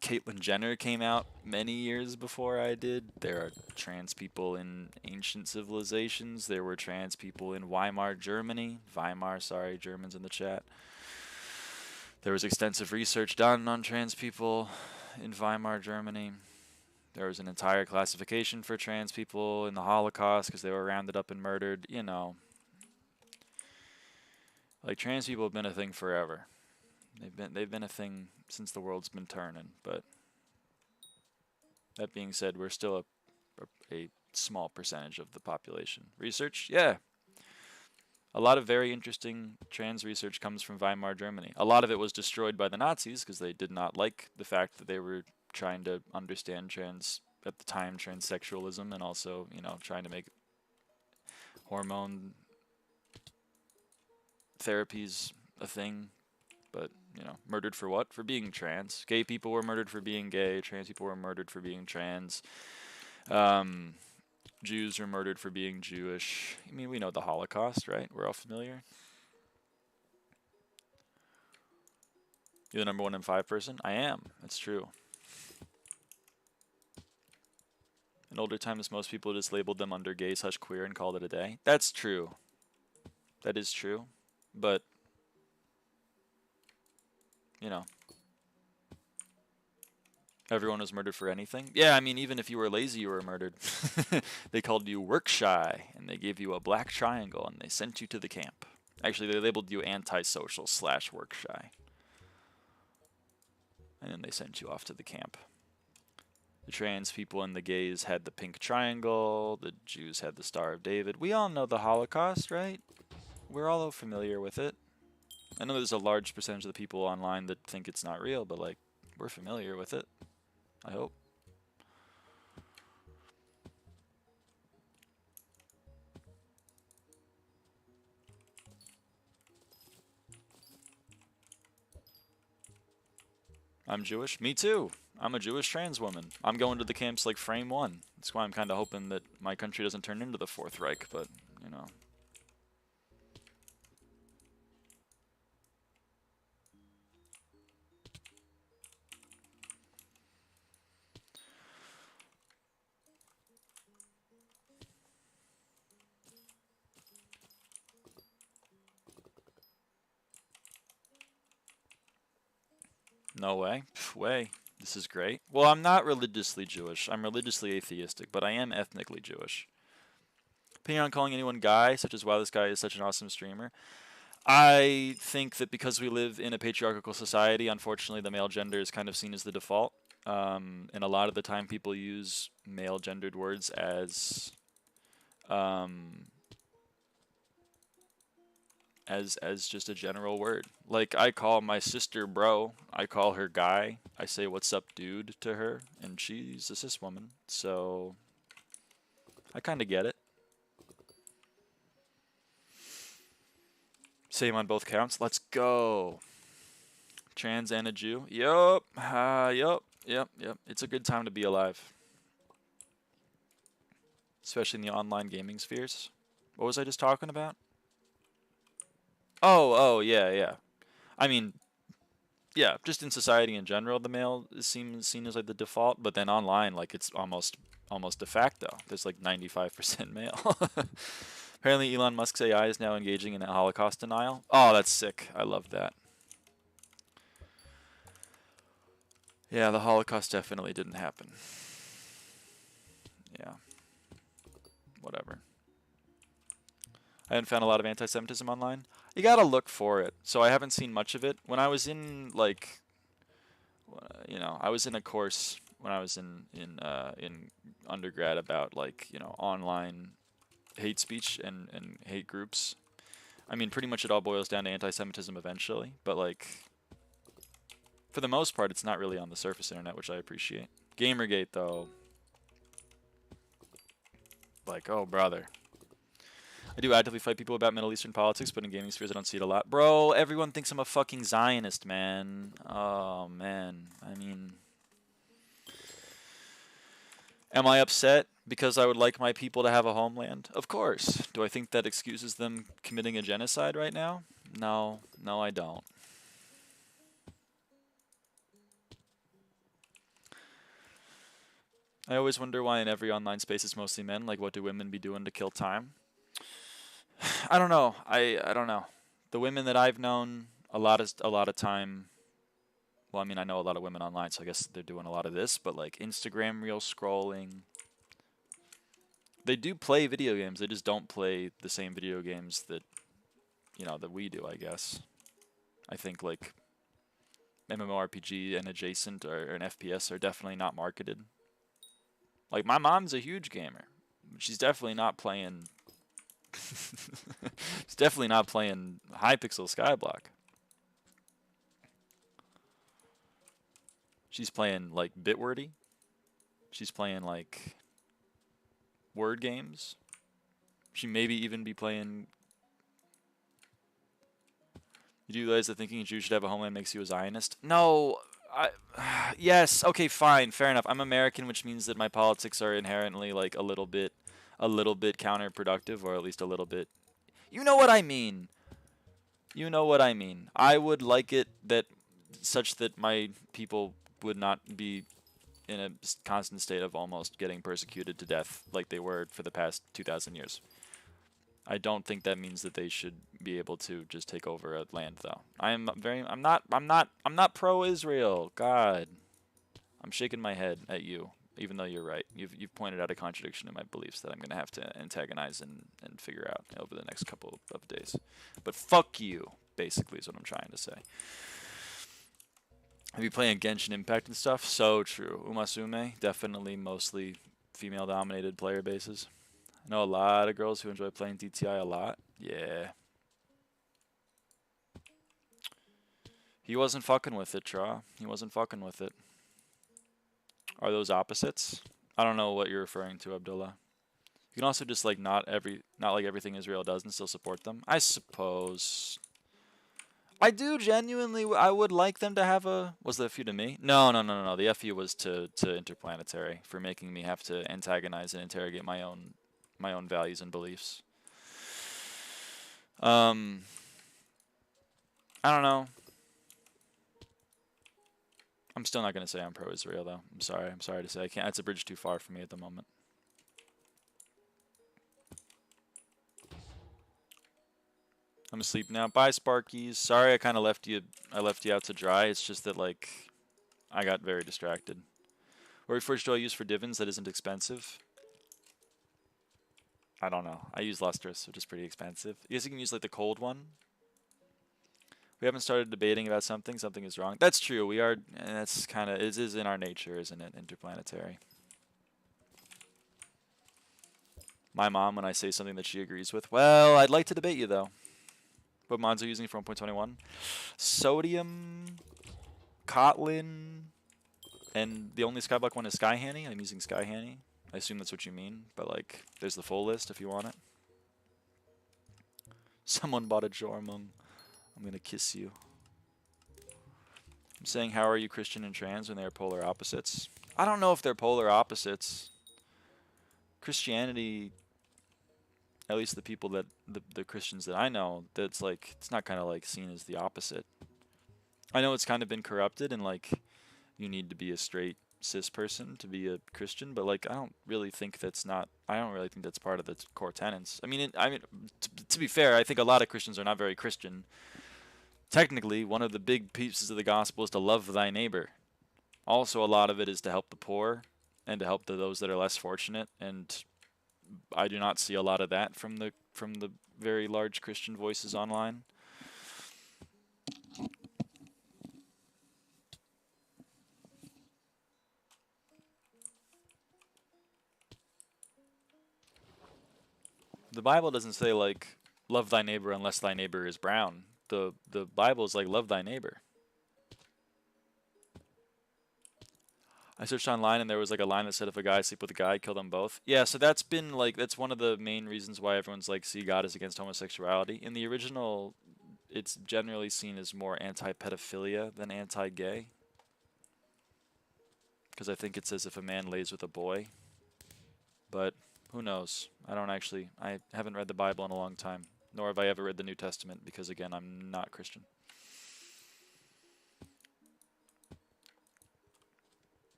Caitlyn Jenner came out many years before I did. There are trans people in ancient civilizations. There were trans people in Weimar, Germany. Weimar, sorry, Germans in the chat. There was extensive research done on trans people in Weimar, Germany. There was an entire classification for trans people in the Holocaust because they were rounded up and murdered. You know, like, trans people have been a thing forever. They've been a thing since the world's been turning. But that being said, we're still a small percentage of the population. Research, yeah. A lot of very interesting trans research comes from Weimar, Germany. A lot of it was destroyed by the Nazis because they did not like the fact that they were trying to understand at the time, transsexualism, and also, you know, trying to make hormone therapies a thing. But, you know, murdered for what? For being trans. Gay people were murdered for being gay. Trans people were murdered for being trans. Jews were murdered for being Jewish. I mean, we know the Holocaust, right? We're all familiar. You're the number 1 in 5 person? I am. That's true. In older times, most people just labeled them under gay/queer and called it a day. That's true. That is true. But, you know, everyone was murdered for anything. Yeah, I mean, even if you were lazy, you were murdered. They called you work shy, and they gave you a black triangle, and they sent you to the camp. Actually, they labeled you antisocial / work shy. And then they sent you off to the camp. The trans people and the gays had the pink triangle. The Jews had the Star of David. We all know the Holocaust, right? We're all familiar with it. I know there's a large percentage of the people online that think it's not real, but, like, we're familiar with it. I hope. I'm Jewish. Me too. I'm a Jewish trans woman. I'm going to the camps like frame 1. That's why I'm kind of hoping that my country doesn't turn into the Fourth Reich, but, you know. No way. Way. This is great. Well, I'm not religiously Jewish. I'm religiously atheistic, but I am ethnically Jewish. Opinion on calling anyone guy, such as, wow, this guy is such an awesome streamer. I think that because we live in a patriarchal society, unfortunately, the male gender is kind of seen as the default. And a lot of the time people use male gendered words as just a general word. Like, I call my sister bro, I call her guy, I say what's up dude to her, and she's a cis woman, so I kind of get it. Same on both counts. Let's go. Trans and a Jew. Yup. Yep. It's a good time to be alive. Especially in the online gaming spheres. What was I just talking about? Oh, yeah. I mean, yeah, just in society in general, the male is seen as like the default, but then online, like it's almost de facto. There's like 95% male. Apparently, Elon Musk's AI is now engaging in a Holocaust denial. Oh, that's sick. I love that. Yeah, the Holocaust definitely didn't happen. Yeah. Whatever. I haven't found a lot of anti-Semitism online. You gotta look for it. So I haven't seen much of it. When I was in like, I was in a course when I was in undergrad about like online hate speech and hate groups. I mean, pretty much it all boils down to anti-Semitism eventually, but like for the most part, it's not really on the surface internet, which I appreciate. Gamergate though, like, oh brother. I do actively fight people about Middle Eastern politics, but in gaming spheres I don't see it a lot. Bro, everyone thinks I'm a fucking Zionist, man. Oh, man. I mean, am I upset because I would like my people to have a homeland? Of course. Do I think that excuses them committing a genocide right now? No. No, I don't. I always wonder why in every online space it's mostly men. Like, what do women be doing to kill time? I don't know. I don't know. The women that I've known, a lot of time. Well, I mean, I know a lot of women online, so I guess they're doing a lot of this. But like Instagram reel scrolling, they do play video games. They just don't play the same video games that that we do. I guess. I think like MMORPG and adjacent or an FPS are definitely not marketed. Like my mom's a huge gamer. She's definitely not playing. She's definitely not playing Hypixel SkyBlock. She's playing like Bitwordy. She's playing like word games. She maybe even be playing. You do realize that thinking a Jew should have a homeland makes you a Zionist? No. Yes. Okay. Fine. Fair enough. I'm American, which means that my politics are inherently like a little bit counterproductive, or at least a little bit. You know what I mean. You know what I mean. I would like it that such that my people would not be in a constant state of almost getting persecuted to death like they were for the past 2,000 years. I don't think that means that they should be able to just take over a land, though. I'm not pro-Israel. God, I'm shaking my head at you, even though you're right. You've pointed out a contradiction in my beliefs that I'm gonna have to antagonize and figure out over the next couple of days. But fuck you, basically, is what I'm trying to say. Have you playing Genshin Impact and stuff? So true. Umasume, definitely mostly female-dominated player bases. I know a lot of girls who enjoy playing DTI a lot. Yeah. He wasn't fucking with it, Tra. He wasn't fucking with it. Are those opposites? I don't know what you're referring to, Abdullah. You can also just like not like everything Israel does and still support them. I suppose. I do genuinely. I would like them to have a. Was the FU to me? No. The FU was to Interplanetary for making me have to antagonize and interrogate my own values and beliefs. I don't know. I'm still not gonna say I'm pro-Israel though. I'm sorry to say I can't. It's a bridge too far for me at the moment. I'm asleep now. Bye, Sparkies. Sorry, I kind of left you. I left you out to dry. It's just that like, I got very distracted. What refrigerant do I use for divins that isn't expensive? I don't know. I use Lustrous, which is pretty expensive. I guess you can use like the cold one. We haven't started debating about something. Something is wrong. That's true. We are. And that's kind of. It is in our nature, isn't it? Interplanetary. My mom, when I say something that she agrees with. Well, I'd like to debate you though. What mods are you using for 1.21? Sodium, Kotlin, and the only SkyBlock one is SkyHanni. I'm using SkyHanni. I assume that's what you mean, but like, there's the full list if you want it. Someone bought a Jormung. I'm gonna kiss you. I'm saying, how are you Christian and trans when they are polar opposites? I don't know if they're polar opposites. Christianity, at least the people that, the Christians that I know, that's like, it's not kind of like seen as the opposite. I know it's kind of been corrupted and like, you need to be a straight cis person to be a Christian, but like, I don't really think that's part of the core tenets. I mean, to be fair, I think a lot of Christians are not very Christian. Technically, one of the big pieces of the gospel is to love thy neighbor. Also, a lot of it is to help the poor and to help those that are less fortunate, and I do not see a lot of that from the very large Christian voices online. The Bible doesn't say like love thy neighbor unless thy neighbor is brown. The Bible is like love thy neighbor. I searched online and there was like a line that said if a guy sleep with a guy, kill them both. Yeah, so that's been like, that's one of the main reasons why everyone's like, see, God is against homosexuality. In the original, it's generally seen as more anti-pedophilia than anti-gay. Because I think it says if a man lays with a boy. But who knows? I haven't read the Bible in a long time. Nor have I ever read the New Testament because, again, I'm not Christian.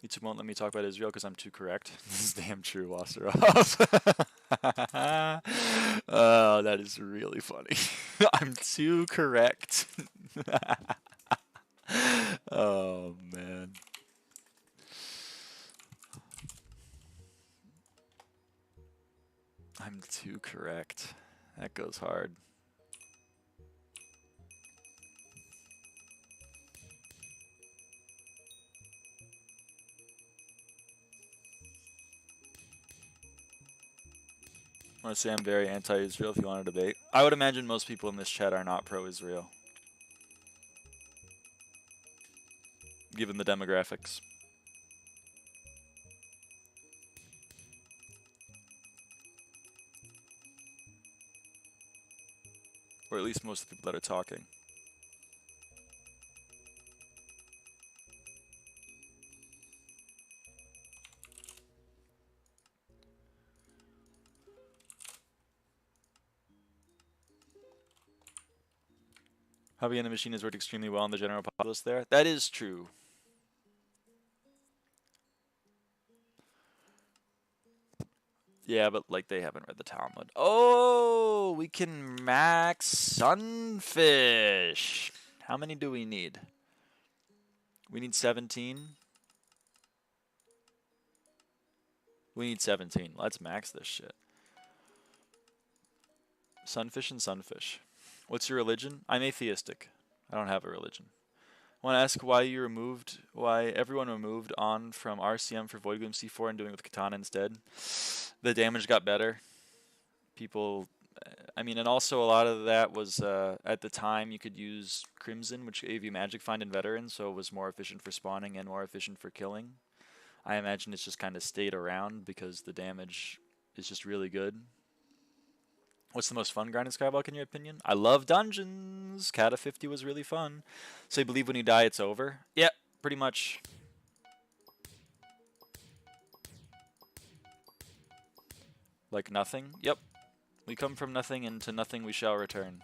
YouTube won't let me talk about Israel because I'm too correct. This is damn true, Wasserov. Oh, that is really funny. I'm too correct. Oh, man. I'm too correct. That goes hard. I want to say I'm very anti-Israel if you want to debate. I would imagine most people in this chat are not pro-Israel, given the demographics. Or at least most of the people that are talking. Hobby and the machine has worked extremely well in the general populace there. That is true. Yeah, but like they haven't read the Talmud. Oh, we can max sunfish. How many do we need? We need 17. We need 17. Let's max this shit. Sunfish and sunfish. What's your religion? I'm atheistic. I don't have a religion. I want to ask why everyone removed on from RCM for Void Gloom C4 and doing it with Katana instead. The damage got better. People, I mean, and also a lot of that was, at the time you could use Crimson, which gave you Magic Find and Veteran, so it was more efficient for spawning and more efficient for killing. I imagine it's just kind of stayed around because the damage is just really good. What's the most fun grind in SkyBlock in your opinion? I love dungeons. Kata 50 was really fun. So you believe when you die it's over? Yeah, pretty much. Like nothing? Yep. We come from nothing and to nothing we shall return.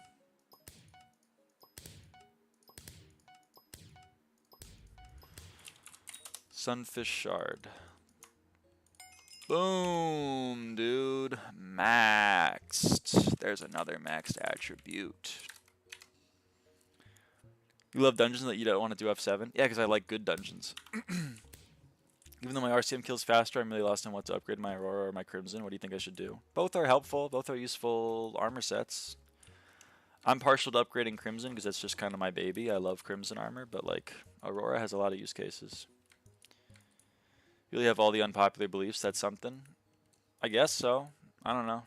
Sunfish Shard. Boom, dude. Maxed. There's another maxed attribute. You love dungeons that you don't want to do F7? Yeah, because I like good dungeons. Even though my RCM kills faster, I'm really lost on what to upgrade my Aurora or my Crimson. What do you think I should do? Both are helpful. Both are useful armor sets. I'm partial to upgrading Crimson because that's just kind of my baby. I love Crimson armor, but like Aurora has a lot of use cases. You really have all the unpopular beliefs. That's something. I guess so. I don't know.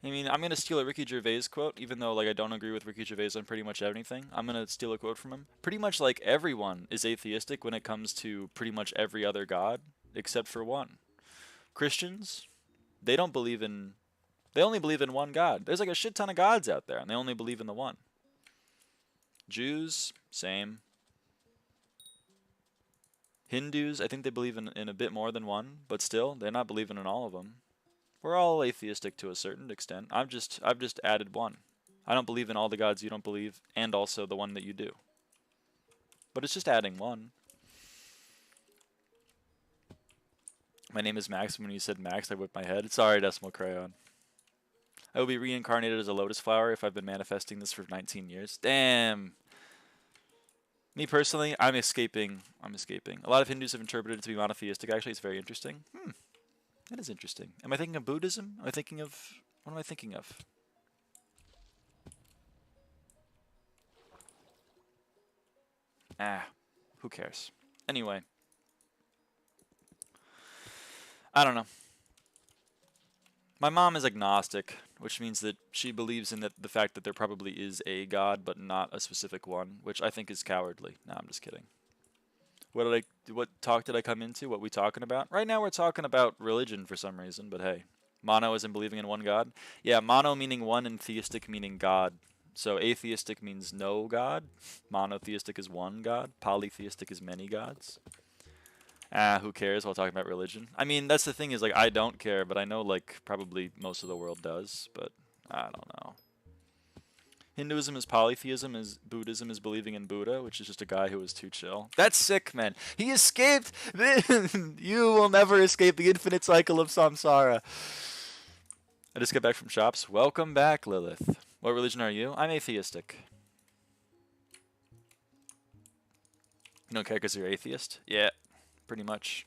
I mean, I'm gonna steal a Ricky Gervais quote, even though like I don't agree with Ricky Gervais on pretty much anything. I'm gonna steal a quote from him. Pretty much like everyone is atheistic when it comes to pretty much every other god except for one. Christians, they don't believe in. They only believe in one God. There's like a shit ton of gods out there, and they only believe in the one. Jews, same. Hindus, I think they believe in a bit more than one, but still, they're not believing in all of them. We're all atheistic to a certain extent. I've just added one. I don't believe in all the gods you don't believe, and also the one that you do. But it's just adding one. My name is Max. When you said Max, I whipped my head. Sorry, Decimal Crayon. I will be reincarnated as a lotus flower if I've been manifesting this for 19 years. Damn. Me personally, I'm escaping. A lot of Hindus have interpreted it to be monotheistic. Actually, it's very interesting. That is interesting. Am I thinking of Buddhism? Am I thinking of... What am I thinking of? Who cares? Anyway. I don't know. My mom is agnostic, which means that she believes in the fact that there probably is a god, but not a specific one, which I think is cowardly. No, I'm just kidding. What talk did I come into? What we talking about? Right now we're talking about religion for some reason, but hey. Mono isn't believing in one god? Yeah, mono meaning one and theistic meaning god. So atheistic means no god. Monotheistic is one god. Polytheistic is many gods. Who cares while talking about religion? I mean, that's the thing is, like, I don't care, but I know, like, probably most of the world does, but I don't know. Hinduism is polytheism, Buddhism is believing in Buddha, which is just a guy who was too chill. That's sick, man. He escaped! You will never escape the infinite cycle of samsara. I just got back from shops. Welcome back, Lilith. What religion are you? I'm atheistic. You don't care because you're atheist? Yeah, pretty much.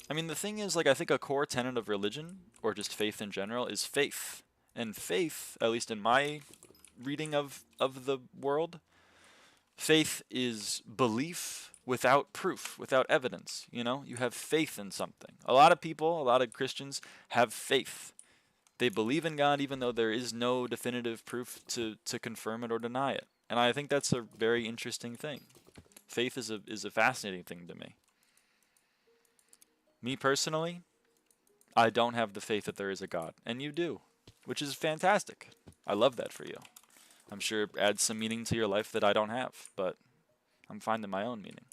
I mean, the thing is, like, I think a core tenet of religion, or just faith in general, is faith. And faith, at least in my reading of the world, faith is belief without proof, without evidence, you know? You have faith in something. A lot of people, a lot of Christians, have faith. They believe in God even though there is no definitive proof to confirm it or deny it. And I think that's a very interesting thing. Faith is a fascinating thing to me. Me personally, I don't have the faith that there is a God, and you do, which is fantastic. I love that for you. I'm sure it adds some meaning to your life that I don't have, but I'm finding my own meaning.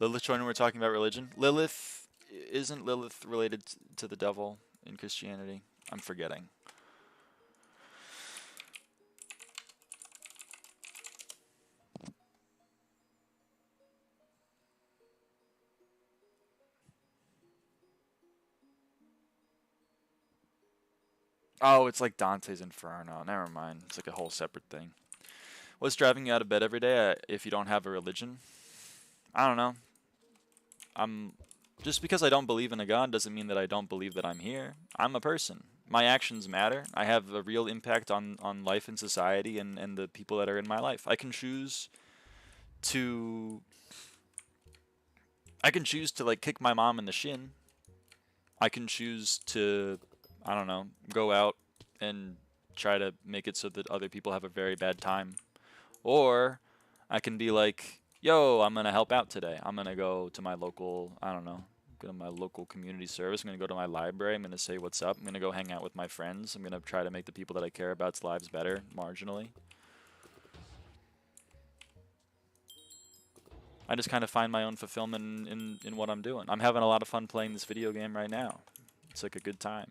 Lilith joined when we're talking about religion. Isn't Lilith related to the devil in Christianity? I'm forgetting. Oh, it's like Dante's Inferno. Never mind. It's like a whole separate thing. What's driving you out of bed every day if you don't have a religion? I don't know. Just because I don't believe in a God doesn't mean that I don't believe that I'm here. I'm a person. My actions matter. I have a real impact on life and society and the people that are in my life. I can choose to like kick my mom in the shin. I can choose to, I don't know, go out and try to make it so that other people have a very bad time. Or I can be like, yo, I'm going to help out today. I'm going to go to my local, I don't know, go to my local community service. I'm going to go to my library. I'm going to say what's up. I'm going to go hang out with my friends. I'm going to try to make the people that I care about's lives better, marginally. I just kind of find my own fulfillment in what I'm doing. I'm having a lot of fun playing this video game right now. It's like a good time.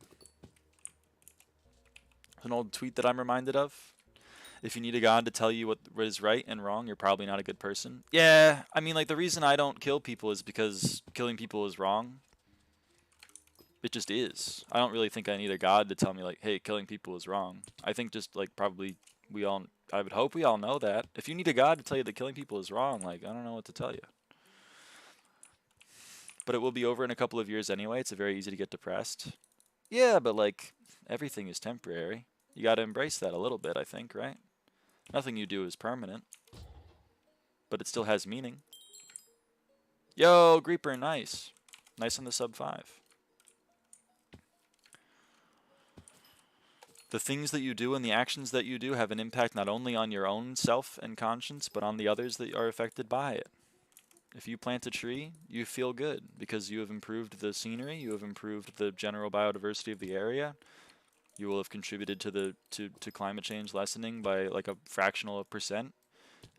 An old tweet that I'm reminded of. If you need a God to tell you what is right and wrong, you're probably not a good person. Yeah, I mean, like, the reason I don't kill people is because killing people is wrong. It just is. I don't really think I need a God to tell me, like, hey, killing people is wrong. I think just, like, probably I would hope we all know that. If you need a God to tell you that killing people is wrong, like, I don't know what to tell you. But it will be over in a couple of years anyway. It's very easy to get depressed. Yeah, but, like, everything is temporary. You got to embrace that a little bit, I think, right? Nothing you do is permanent. But it still has meaning. Yo, Creeper, nice. Nice on the sub 5. The things that you do and the actions that you do have an impact not only on your own self and conscience, but on the others that are affected by it. If you plant a tree, you feel good because you have improved the scenery, you have improved the general biodiversity of the area. You will have contributed to climate change lessening by like a fractional of percent.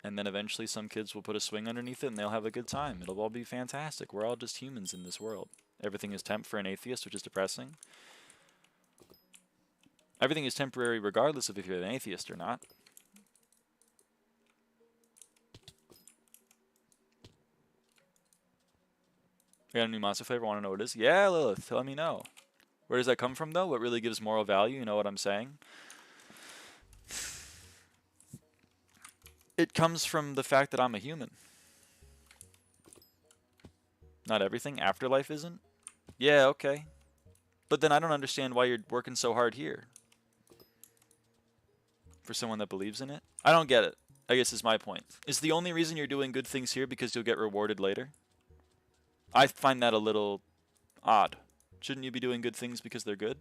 And then eventually some kids will put a swing underneath it and they'll have a good time. It'll all be fantastic. We're all just humans in this world. Everything is temp for an atheist, which is depressing. Everything is temporary regardless of if you're an atheist or not. We got a new monster flavor, want to know what it is? Yeah, Lilith, let me know. Where does that come from, though? What really gives moral value? You know what I'm saying? It comes from the fact that I'm a human. Not everything. Afterlife isn't? Yeah, okay. But then I don't understand why you're working so hard here. For someone that believes in it? I don't get it, I guess is my point. Is the only reason you're doing good things here because you'll get rewarded later? I find that a little odd. Shouldn't you be doing good things because they're good?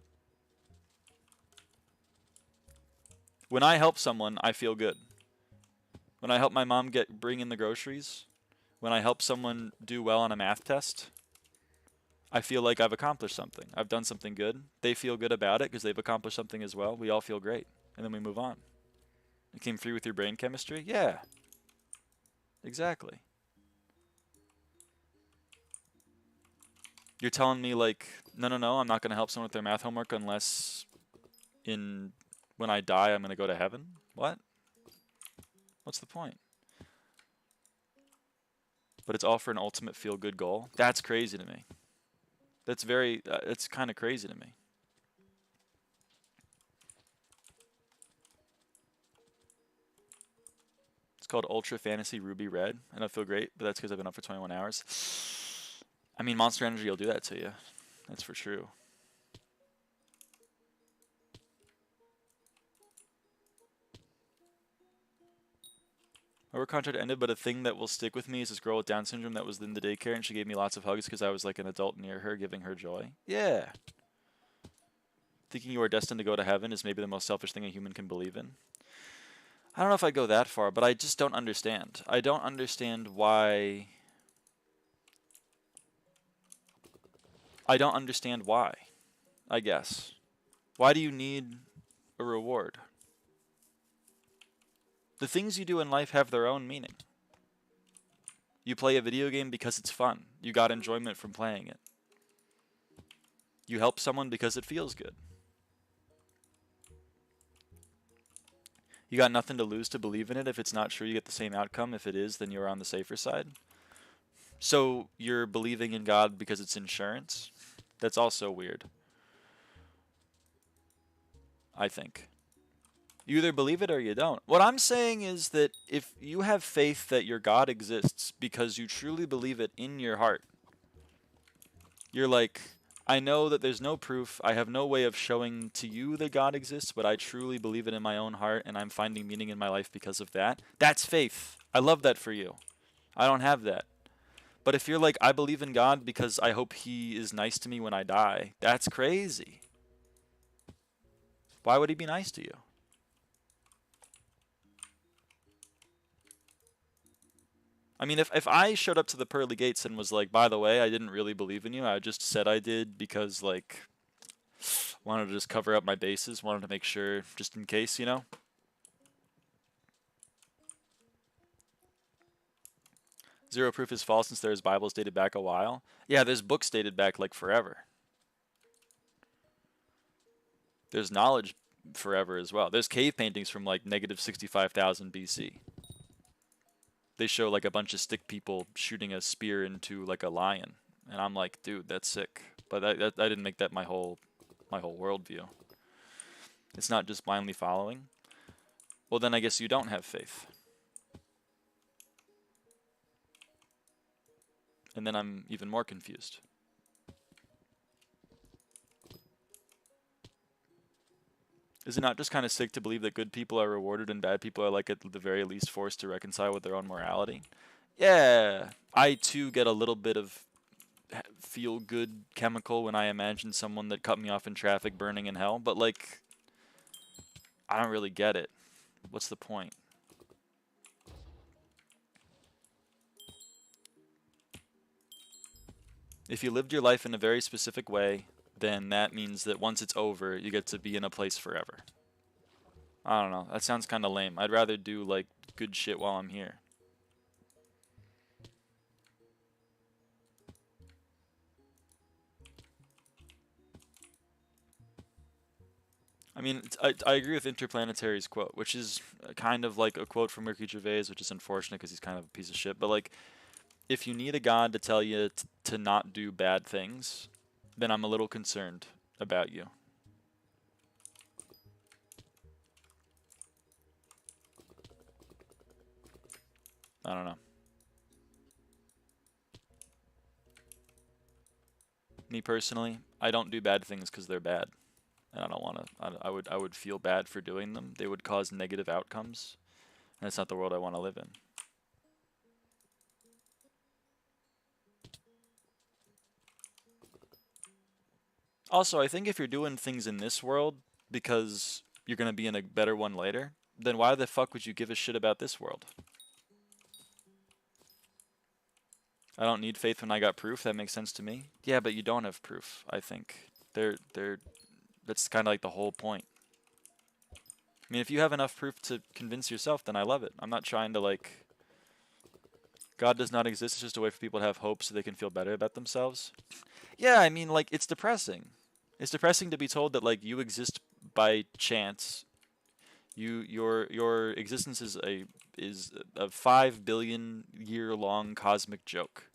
When I help someone, I feel good. When I help my mom bring in the groceries, when I help someone do well on a math test, I feel like I've accomplished something. I've done something good. They feel good about it because they've accomplished something as well. We all feel great. And then we move on. You came through with your brain chemistry? Yeah. Exactly. You're telling me like, no, I'm not going to help someone with their math homework unless when I die I'm going to go to heaven? What? What's the point? But it's all for an ultimate feel-good goal? That's crazy to me. That's it's kind of crazy to me. It's called Ultra Fantasy Ruby Red. I don't feel great, but that's because I've been up for 21 hours. I mean, Monster Energy will do that to you. That's for true. My work contract ended, but a thing that will stick with me is this girl with Down syndrome that was in the daycare, and she gave me lots of hugs because I was like an adult near her, giving her joy. Yeah. Thinking you are destined to go to heaven is maybe the most selfish thing a human can believe in. I don't know if I go that far, but I just don't understand. I don't understand why... I don't understand why, I guess. Why do you need a reward? The things you do in life have their own meaning. You play a video game because it's fun. You got enjoyment from playing it. You help someone because it feels good. You got nothing to lose to believe in it. If it's not true, you get the same outcome. If it is, then you're on the safer side. So you're believing in God because it's insurance? That's also weird. I think. You either believe it or you don't. What I'm saying is that if you have faith that your God exists because you truly believe it in your heart, you're like, I know that there's no proof. I have no way of showing to you that God exists, but I truly believe it in my own heart, and I'm finding meaning in my life because of that. That's faith. I love that for you. I don't have that. But if you're like, I believe in God because I hope he is nice to me when I die, that's crazy. Why would he be nice to you? I mean, if I showed up to the pearly gates and was like, by the way, I didn't really believe in you, I just said I did because, like, wanted to just cover up my bases, wanted to make sure, just in case, you know? Zero proof is false since there's Bibles dated back a while. Yeah, there's books dated back, like, forever. There's knowledge forever as well. There's cave paintings from, like, negative 65,000 BC. They show, like, a bunch of stick people shooting a spear into, like, a lion. And I'm like, dude, that's sick. But I didn't make that my whole worldview. It's not just blindly following. Well, then I guess you don't have faith. And then I'm even more confused. Is it not just kind of sick to believe that good people are rewarded and bad people are, like, at the very least forced to reconcile with their own morality? Yeah, I too get a little bit of feel good chemical when I imagine someone that cut me off in traffic burning in hell, but like, I don't really get it. What's the point? If you lived your life in a very specific way, then that means that once it's over, you get to be in a place forever. I don't know. That sounds kind of lame. I'd rather do like good shit while I'm here. I mean, I agree with Interplanetary's quote, which is kind of like a quote from Ricky Gervais, which is unfortunate because he's kind of a piece of shit. But like, if you need a god to tell you to not do bad things, then I'm a little concerned about you. I don't know. Me personally, I don't do bad things because they're bad, and I don't want to. I would feel bad for doing them. They would cause negative outcomes, and it's not the world I want to live in. Also, I think if you're doing things in this world because you're gonna be in a better one later, then why the fuck would you give a shit about this world? I don't need faith when I got proof. That makes sense to me. Yeah, but you don't have proof. I think that's kind of like the whole point. I mean, if you have enough proof to convince yourself, then I love it. I'm not trying to like. God does not exist. It's just a way for people to have hope so they can feel better about themselves. Yeah, I mean, like, it's depressing. It's depressing to be told that like you exist by chance. Your existence is a 5 billion-year-long cosmic joke.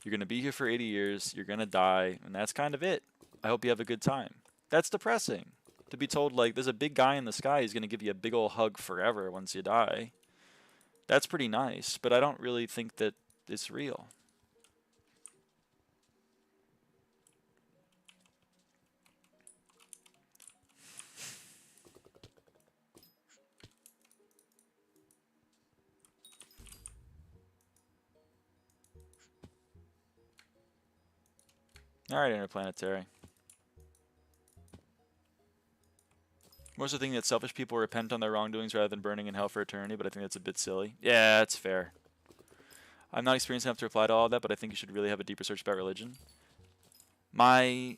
You're gonna be here for 80 years. You're gonna die, and that's kind of it. I hope you have a good time. That's depressing. To be told like there's a big guy in the sky who's gonna give you a big old hug forever once you die. That's pretty nice, but I don't really think that it's real. Alright, Interplanetary. Most of the thing that selfish people repent on their wrongdoings rather than burning in hell for eternity, but I think that's a bit silly. Yeah, that's fair. I'm not experienced enough to reply to all of that, but I think you should really have a deeper search about religion. My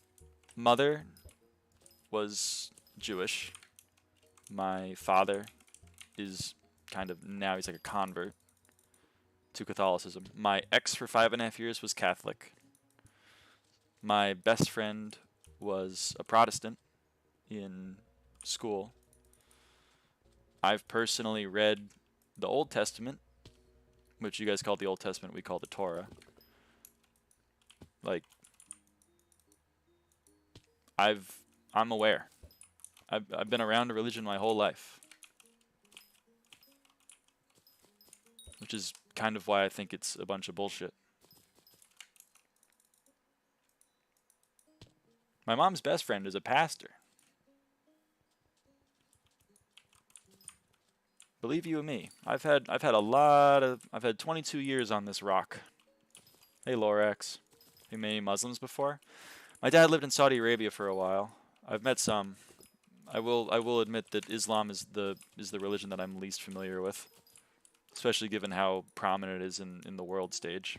mother was Jewish. My father is kind of, now he's like a convert to Catholicism. My ex for 5.5 years was Catholic. My best friend was a Protestant in school. I've personally read the Old Testament, which you guys call the Old Testament, we call the Torah. Like, I'm aware. I've been around a religion my whole life, which is kind of why I think it's a bunch of bullshit. My mom's best friend is a pastor. Believe you me, I've had 22 years on this rock. Hey Lorax. Have you met any Muslims before? My dad lived in Saudi Arabia for a while. I've met some. I will admit that Islam is the religion that I'm least familiar with, especially given how prominent it is in the world stage.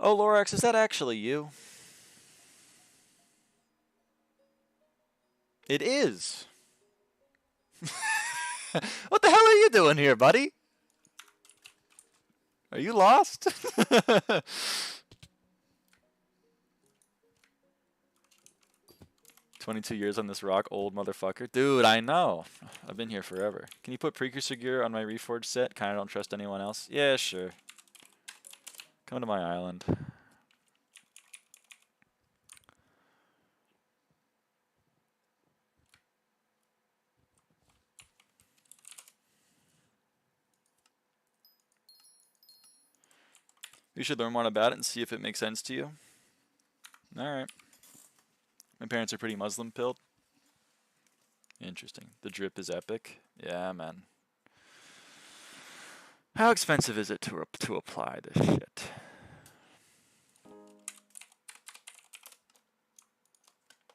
Oh, Lorax, is that actually you? It is. What the hell are you doing here, buddy? Are you lost? 22 years on this rock, old motherfucker. Dude, I know. I've been here forever. Can you put precursor gear on my reforged set? Kinda don't trust anyone else. Yeah, sure. Come to my island. You should learn more about it and see if it makes sense to you. Alright. My parents are pretty Muslim pilled. Interesting. The drip is epic. Yeah, man. How expensive is it to apply this shit?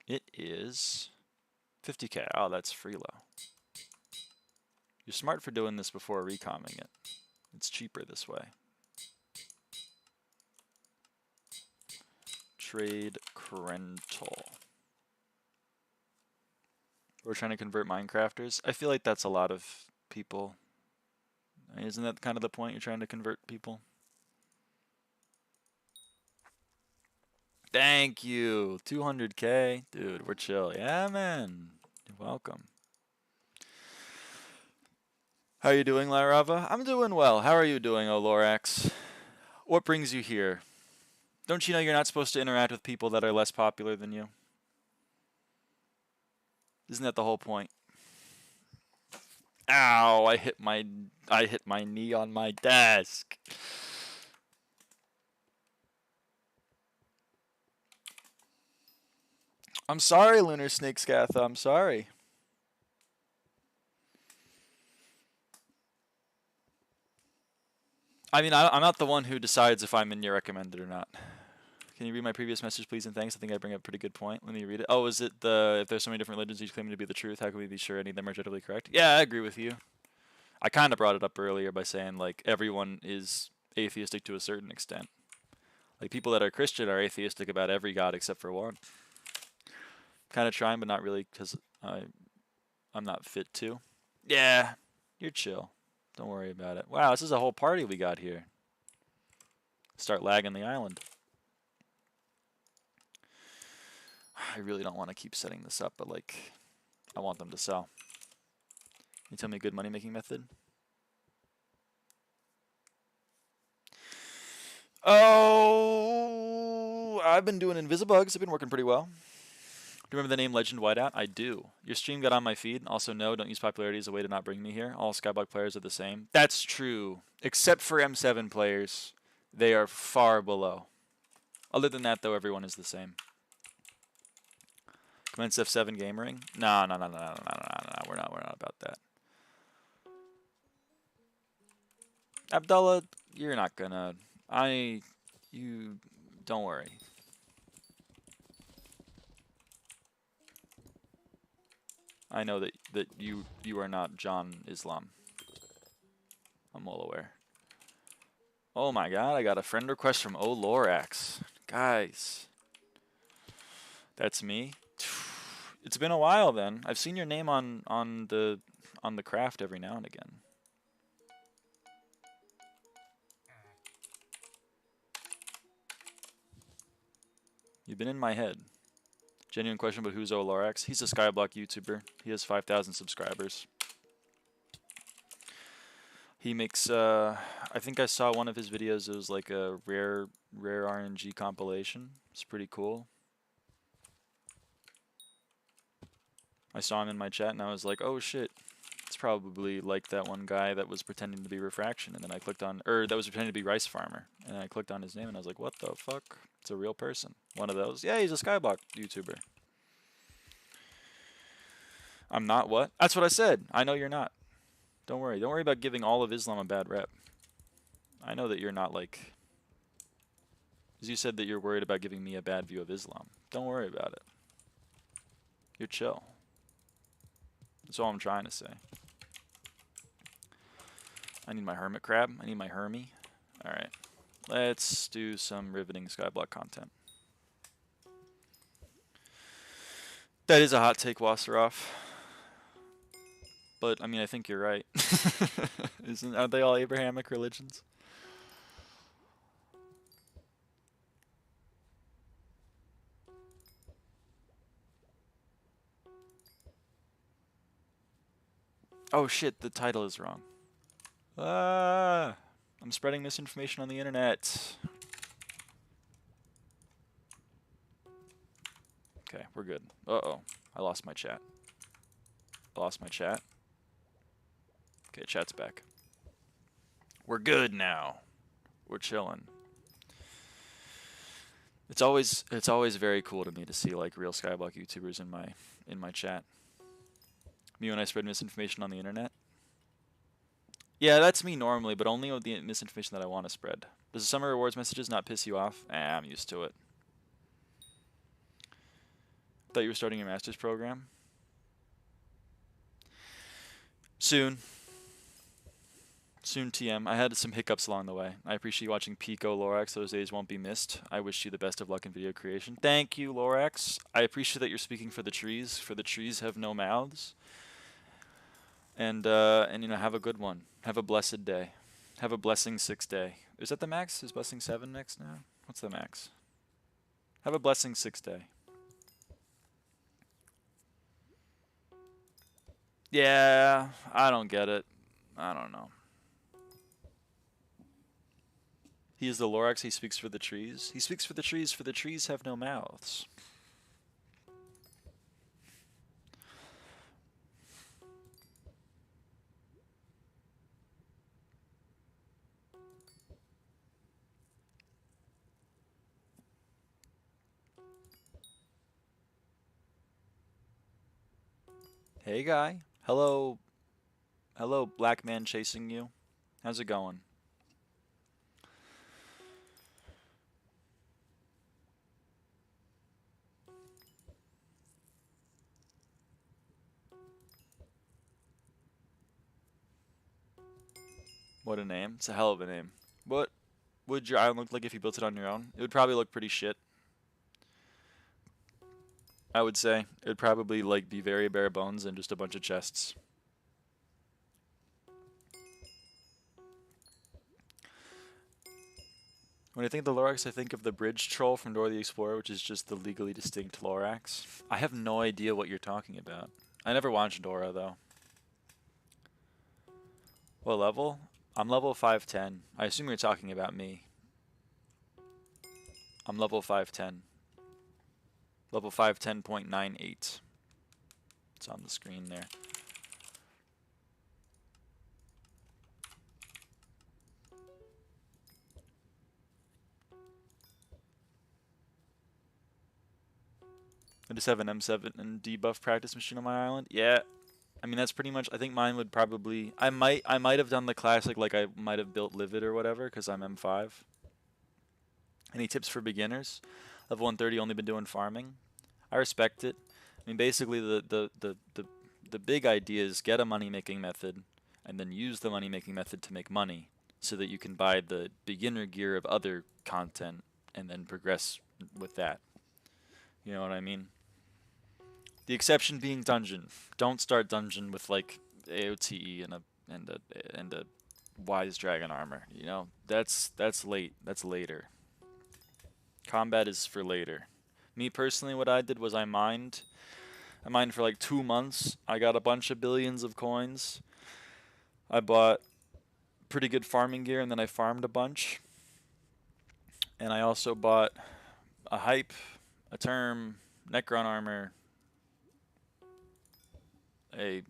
It is 50k. Oh, that's free low. You're smart for doing this before recomming it. It's cheaper this way. Trade Krental. We're trying to convert Minecrafters. I feel like that's a lot of people. Isn't that kind of the point? You're trying to convert people? Thank you. 200k. Dude, we're chill. Yeah, man. You're welcome. How are you doing, lyraava? I'm doing well. How are you doing, Lorax? What brings you here? Don't you know you're not supposed to interact with people that are less popular than you? Isn't that the whole point? Ow, I hit my knee on my desk. I'm sorry, Lunar Snake Scatha, I'm sorry. I mean, I'm not the one who decides if I'm in your recommended or not. Can you read my previous message, please, and thanks? I think I bring up a pretty good point. Let me read it. Oh, is it if there's so many different religions each claiming to be the truth, how can we be sure any of them are generally correct? Yeah, I agree with you. I kind of brought it up earlier by saying, like, everyone is atheistic to a certain extent. Like, people that are Christian are atheistic about every god except for one. Kind of trying, but not really, because I'm not fit to. Yeah, you're chill. Don't worry about it. Wow, this is a whole party we got here. Start lagging the island. I really don't want to keep setting this up, but, like, I want them to sell. Can you tell me a good money-making method? Oh, I've been doing Invisibugs. They've been working pretty well. Do you remember the name Legend Whiteout? I do. Your stream got on my feed. Also, no, don't use popularity as a way to not bring me here. All SkyBlock players are the same. That's true. Except for M7 players. They are far below. Other than that, though, everyone is the same. Commence F7 gamering? No. We're not about that. Abdullah, you're not gonna. You don't worry. I know that you are not John Islam. I'm well aware. Oh my god, I got a friend request from Lorax. Guys. That's me. It's been a while then. I've seen your name on the craft every now and again. You've been in my head. Genuine question, but who's Lorax? He's a SkyBlock YouTuber. He has 5,000 subscribers. He makes, I think I saw one of his videos. It was like a rare RNG compilation. It's pretty cool. I saw him in my chat and I was like, oh shit. It's probably like that one guy that was pretending to be Refraction, and then I clicked on, that was pretending to be Rice Farmer, and I clicked on his name and I was like, what the fuck? It's a real person. One of those. Yeah, he's a SkyBlock YouTuber. I'm not what? That's what I said. I know you're not. Don't worry. Don't worry about giving all of Islam a bad rep. I know that you're not like, as you said that you're worried about giving me a bad view of Islam. Don't worry about it. You're chill. That's all I'm trying to say. I need my hermit crab. I need my hermie. Alright. Let's do some riveting SkyBlock content. That is a hot take, Wasseroff. But, I mean, I think you're right. Aren't they all Abrahamic religions? Oh shit, the title is wrong. I'm spreading misinformation on the internet. Okay, we're good. Uh-oh. I lost my chat. Okay, chat's back. We're good now. We're chilling. It's always very cool to me to see like real SkyBlock YouTubers in my chat. Me when I spread misinformation on the internet? Yeah, that's me normally, but only with the misinformation that I want to spread. Does the summer rewards messages not piss you off? I'm used to it. Thought you were starting your master's program? Soon. Soon, TM. I had some hiccups along the way. I appreciate you watching Pico, Lorax. Those days won't be missed. I wish you the best of luck in video creation. Thank you, Lorax. I appreciate that you're speaking for the trees, for the trees have no mouths. And you know, have a good one. Have a blessed day. Have a blessing 6 day. Is that the max? Is blessing 7 next now? What's the max? Have a blessing 6 day. Yeah, I don't get it. I don't know. He is the Lorax, he speaks for the trees. He speaks for the trees have no mouths. Hey guy. Hello. Hello, black man chasing you. How's it going? What a name. It's a hell of a name. What would your island look like if you built it on your own? It would probably look pretty shit. I would say. It would probably like be very bare bones and just a bunch of chests. When I think of the Lorax, I think of the bridge troll from Dora the Explorer, which is just the legally distinct Lorax. I have no idea what you're talking about. I never watched Dora, though. What level? I'm level 510. I assume you're talking about me. I'm level 510. Level 510.98. It's on the screen there. I just have an M7 and debuff practice machine on my island. Yeah, I mean that's pretty much. I think mine would probably. I might have done the classic, like I might have built Livid or whatever, because I'm M5. Any tips for beginners? Level 130, only been doing farming. I respect it. I mean, basically the big idea is get a money making method, and then use the money making method to make money, so that you can buy the beginner gear of other content, and then progress with that. You know what I mean? The exception being dungeon. Don't start dungeon with like AOTE and a wise dragon armor. You know, that's late. That's later. Combat is for later. Me personally, what I did was I mined. I mined for like 2 months. I got a bunch of billions of coins. I bought pretty good farming gear, and then I farmed a bunch. And I also bought a hype, a term, Necron armor. I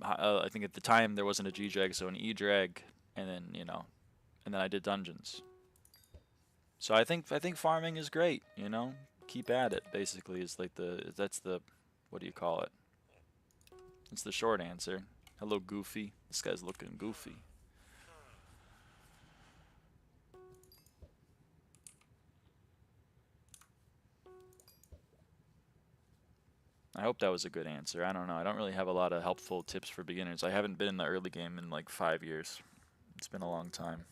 think at the time there wasn't a G drag, so an E drag, and then and then I did dungeons. So I think farming is great. You know, keep at it. Basically, is like that's the what do you call it? It's the short answer. Hello, Goofy. This guy's looking goofy. I hope that was a good answer. I don't know. I don't really have a lot of helpful tips for beginners. I haven't been in the early game in like 5 years. It's been a long time.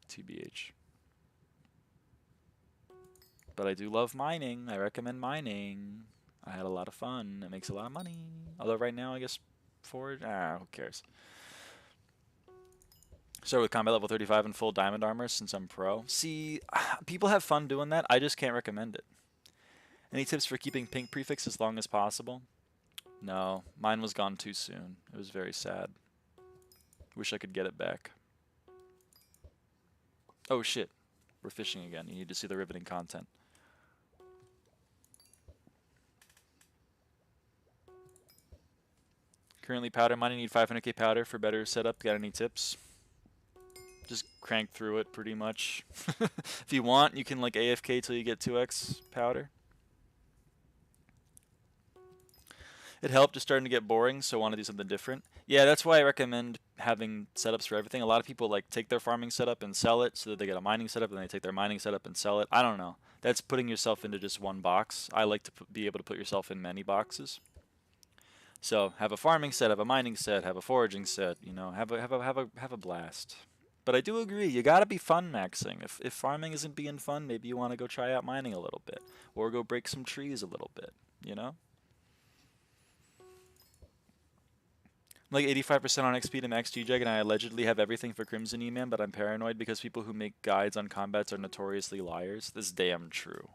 TBH. But I do love mining. I recommend mining. I had a lot of fun. It makes a lot of money. Although right now, I guess forward. Who cares? Start with combat level 35 and full diamond armor since I'm pro. See, people have fun doing that. I just can't recommend it. Any tips for keeping pink prefix as long as possible? No, mine was gone too soon. It was very sad. Wish I could get it back. Oh shit, we're fishing again. You need to see the riveting content. Currently powder mining, need 500k powder for better setup. Got any tips? Just crank through it pretty much. If you want, you can like AFK till you get 2x powder. It helped, just starting to get boring, so I want to do something different. Yeah, that's why I recommend having setups for everything. A lot of people like take their farming setup and sell it so that they get a mining setup, and they take their mining setup and sell it. I don't know. That's putting yourself into just one box. I like to be able to put yourself in many boxes. So have a farming set, have a mining set, have a foraging set. You know, have a blast. But I do agree, you gotta be fun maxing. If farming isn't being fun, maybe you want to go try out mining a little bit, or go break some trees a little bit. You know. I'm like 85% on XP to max GJAG, and I allegedly have everything for Crimson E-Man, but I'm paranoid because people who make guides on combats are notoriously liars. This is damn true.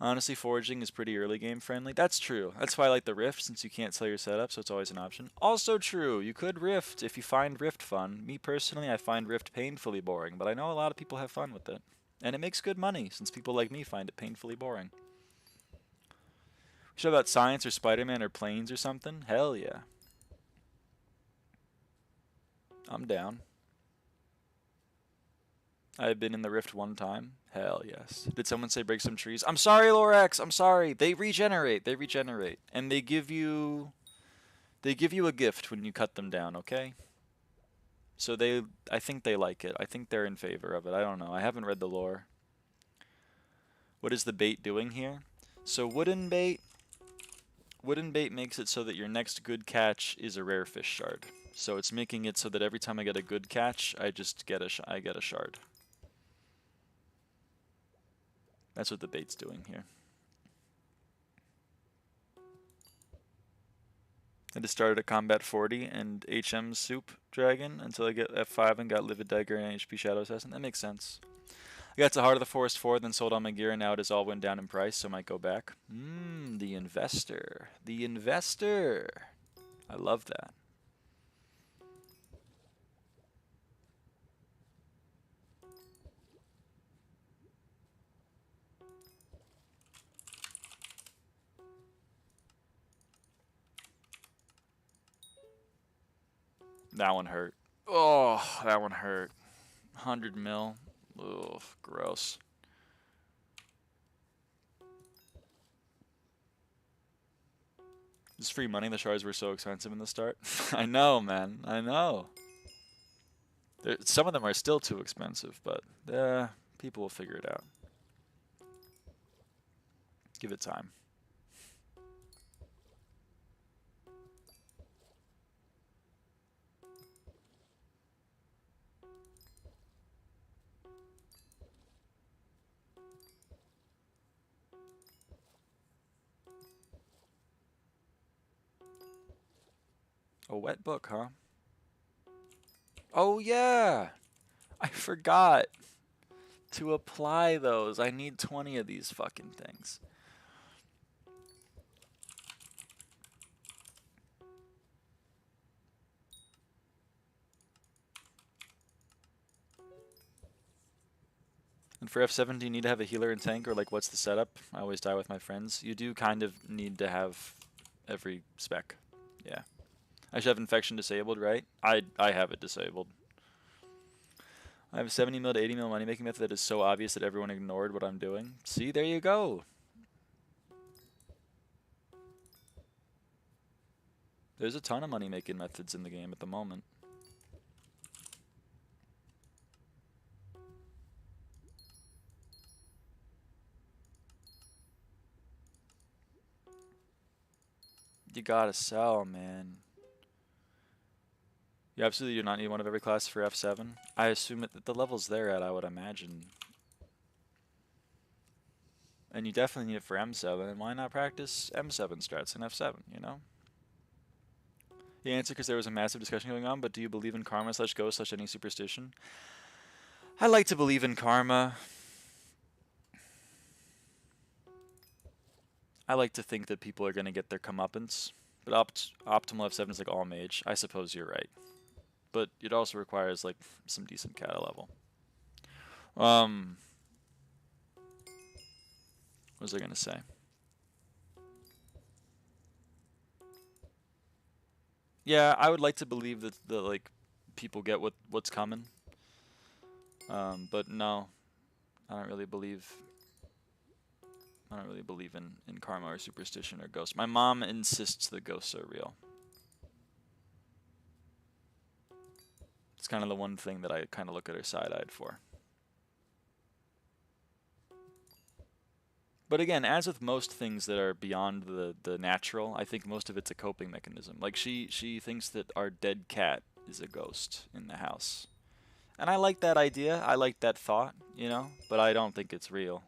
Honestly, foraging is pretty early game friendly. That's true. That's why I like the Rift, since you can't sell your setup, so it's always an option. Also true, you could Rift if you find Rift fun. Me personally, I find Rift painfully boring, but I know a lot of people have fun with it. And it makes good money, since people like me find it painfully boring. Show about science or Spider-Man or planes or something? Hell yeah. I'm down. I've been in the Rift one time. Hell yes. Did someone say break some trees? I'm sorry, Lorax. I'm sorry. They regenerate. They regenerate. And they give you a gift when you cut them down, okay? So I think they like it. I think they're in favor of it. I don't know. I haven't read the lore. What is the bait doing here? So wooden bait makes it so that your next good catch is a rare fish shard. So it's making it so that every time I get a good catch, I just get I get a shard. That's what the bait's doing here. I just started at combat 40 and HM soup dragon until I get F5 and got livid dagger and HP shadow assassin. That makes sense. I got to Heart of the Forest 4, then sold all my gear, and now it has all went down in price, so I might go back. The investor. The investor. I love that. That one hurt. Oh, that one hurt. 100 mil. Ugh, gross. Just free money. The shards were so expensive in the start. I know, man. I know. Some of them are still too expensive, but people will figure it out. Give it time. A wet book, huh? Oh, yeah! I forgot to apply those. I need 20 of these fucking things. And for F7, do you need to have a healer and tank, or like what's the setup? I always die with my friends. You do kind of need to have every spec. Yeah. I should have infection disabled, right? I have it disabled. I have a 70 mil to 80 mil money making method that is so obvious that everyone ignored what I'm doing. See, there you go. There's a ton of money making methods in the game at the moment. You gotta sell, man. You absolutely do not need one of every class for F7. I assume that the levels they're at, I would imagine. And you definitely need it for M7, and why not practice M7 strats in F7, you know? The answer, because there was a massive discussion going on, but do you believe in karma / ghost / any superstition? I like to believe in karma. I like to think that people are going to get their comeuppance, but optimal F7 is like all mage. I suppose you're right. But it also requires like some decent cata level. What was I going to say? Yeah, I would like to believe that the like people get what's coming. But no, I don't really believe I don't really believe in karma or superstition or ghosts. My mom insists the ghosts are real. It's kind of the one thing that I kind of look at her side-eyed for. But again, as with most things that are beyond the natural, I think most of it's a coping mechanism. Like she thinks that our dead cat is a ghost in the house. And I like that idea. I like that thought, you know, but I don't think it's real.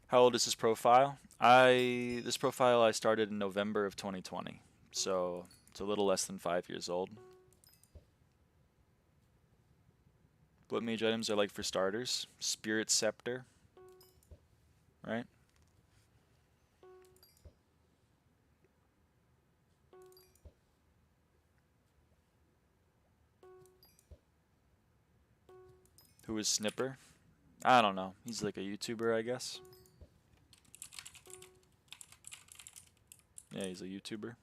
How old is this profile? This profile I started in November of 2020. So it's a little less than 5 years old. What mage items are like for starters? Spirit Scepter, right? Who is Snipper? I don't know. He's like a YouTuber, I guess. Yeah, he's a YouTuber.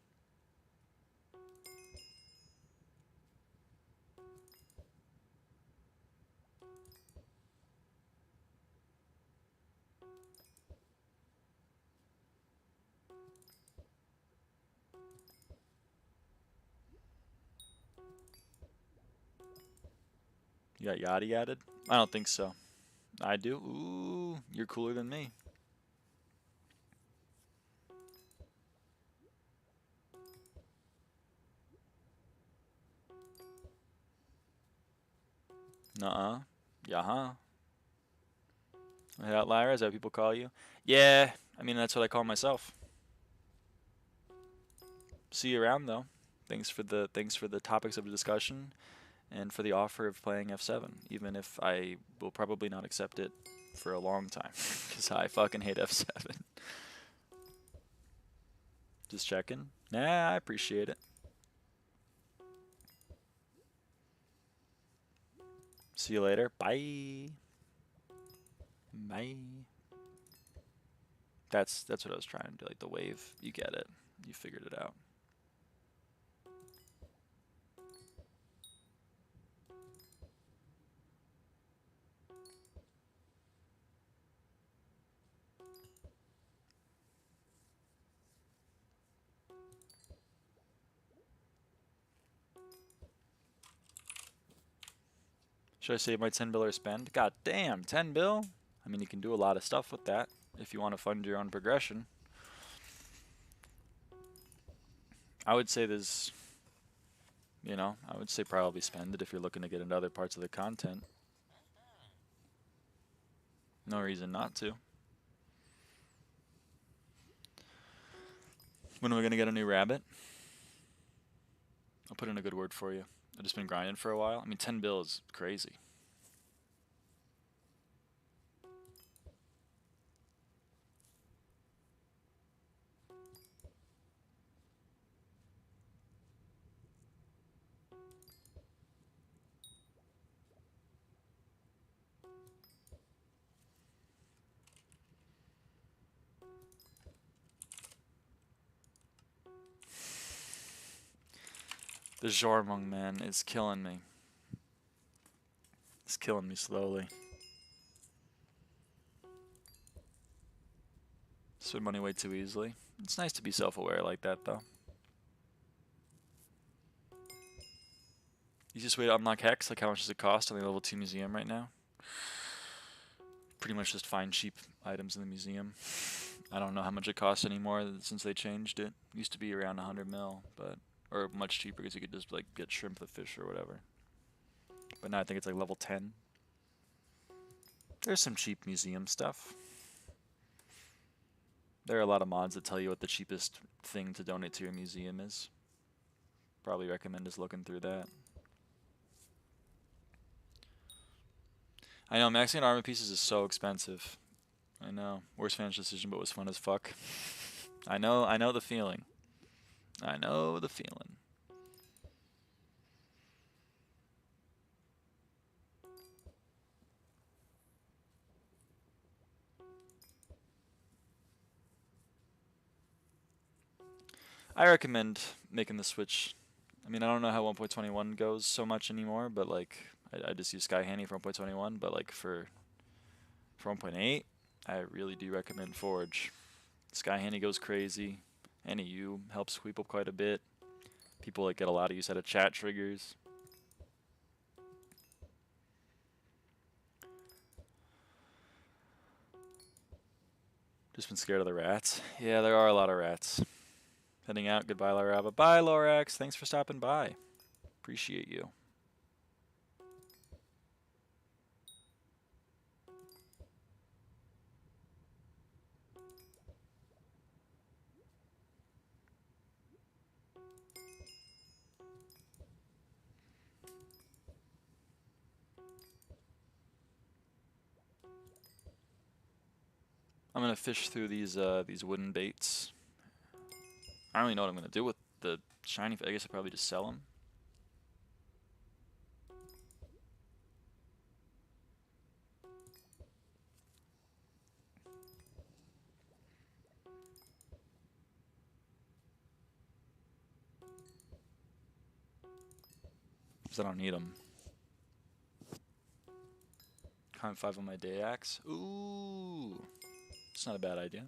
You got Yachty added? I don't think so. I do? Ooh, you're cooler than me. Nuh-uh. Yaha. Head out, Lyra, is that what people call you? Yeah, I mean, that's what I call myself. See you around, though. Thanks for the topics of the discussion and for the offer of playing F7, even if I will probably not accept it for a long time, because I fucking hate F7. Just checking. Nah, I appreciate it. See you later. Bye. Bye. That's what I was trying to do, like the wave. You get it. You figured it out. Should I save my 10 bill or spend? God damn, 10 bill? I mean, you can do a lot of stuff with that if you want to fund your own progression. I would say there's, you know, I would say probably spend it if you're looking to get into other parts of the content. No reason not to. When are we going to get a new rabbit? I'll put in a good word for you. I've just been grinding for a while. I mean, 10 bill is crazy. The Jormung, man, is killing me. It's killing me slowly. Spend money way too easily. It's nice to be self-aware like that, though. Easiest way to unlock Hex, like how much does it cost on the level 2 museum right now? Pretty much just find cheap items in the museum. I don't know how much it costs anymore since they changed it. It used to be around 100 mil, but or much cheaper because you could just like get shrimp the fish or whatever. But now I think it's like level 10. There's some cheap museum stuff. There are a lot of mods that tell you what the cheapest thing to donate to your museum is. Probably recommend just looking through that. I know, maxing armor pieces is so expensive. I know. Worst financial decision, but was fun as fuck. I know the feeling. I know the feeling. I recommend making the switch. I mean, I don't know how 1.21 goes so much anymore, but like, I just use SkyHanni for 1.21, but like for For 1.8, I really do recommend Forge. SkyHanni goes crazy. NaikoPlays helps sweep up quite a bit. People like get a lot of use out of chat triggers. Just been scared of the rats. Yeah, there are a lot of rats. Heading out. Goodbye, lyraava. Bye, Lorax. Thanks for stopping by. Appreciate you. I'm gonna fish through these wooden baits. I don't really know what I'm gonna do with the shiny. I guess I'll probably just sell them. Because I don't need them. Con 5 on my day axe. Ooh, it's not a bad idea.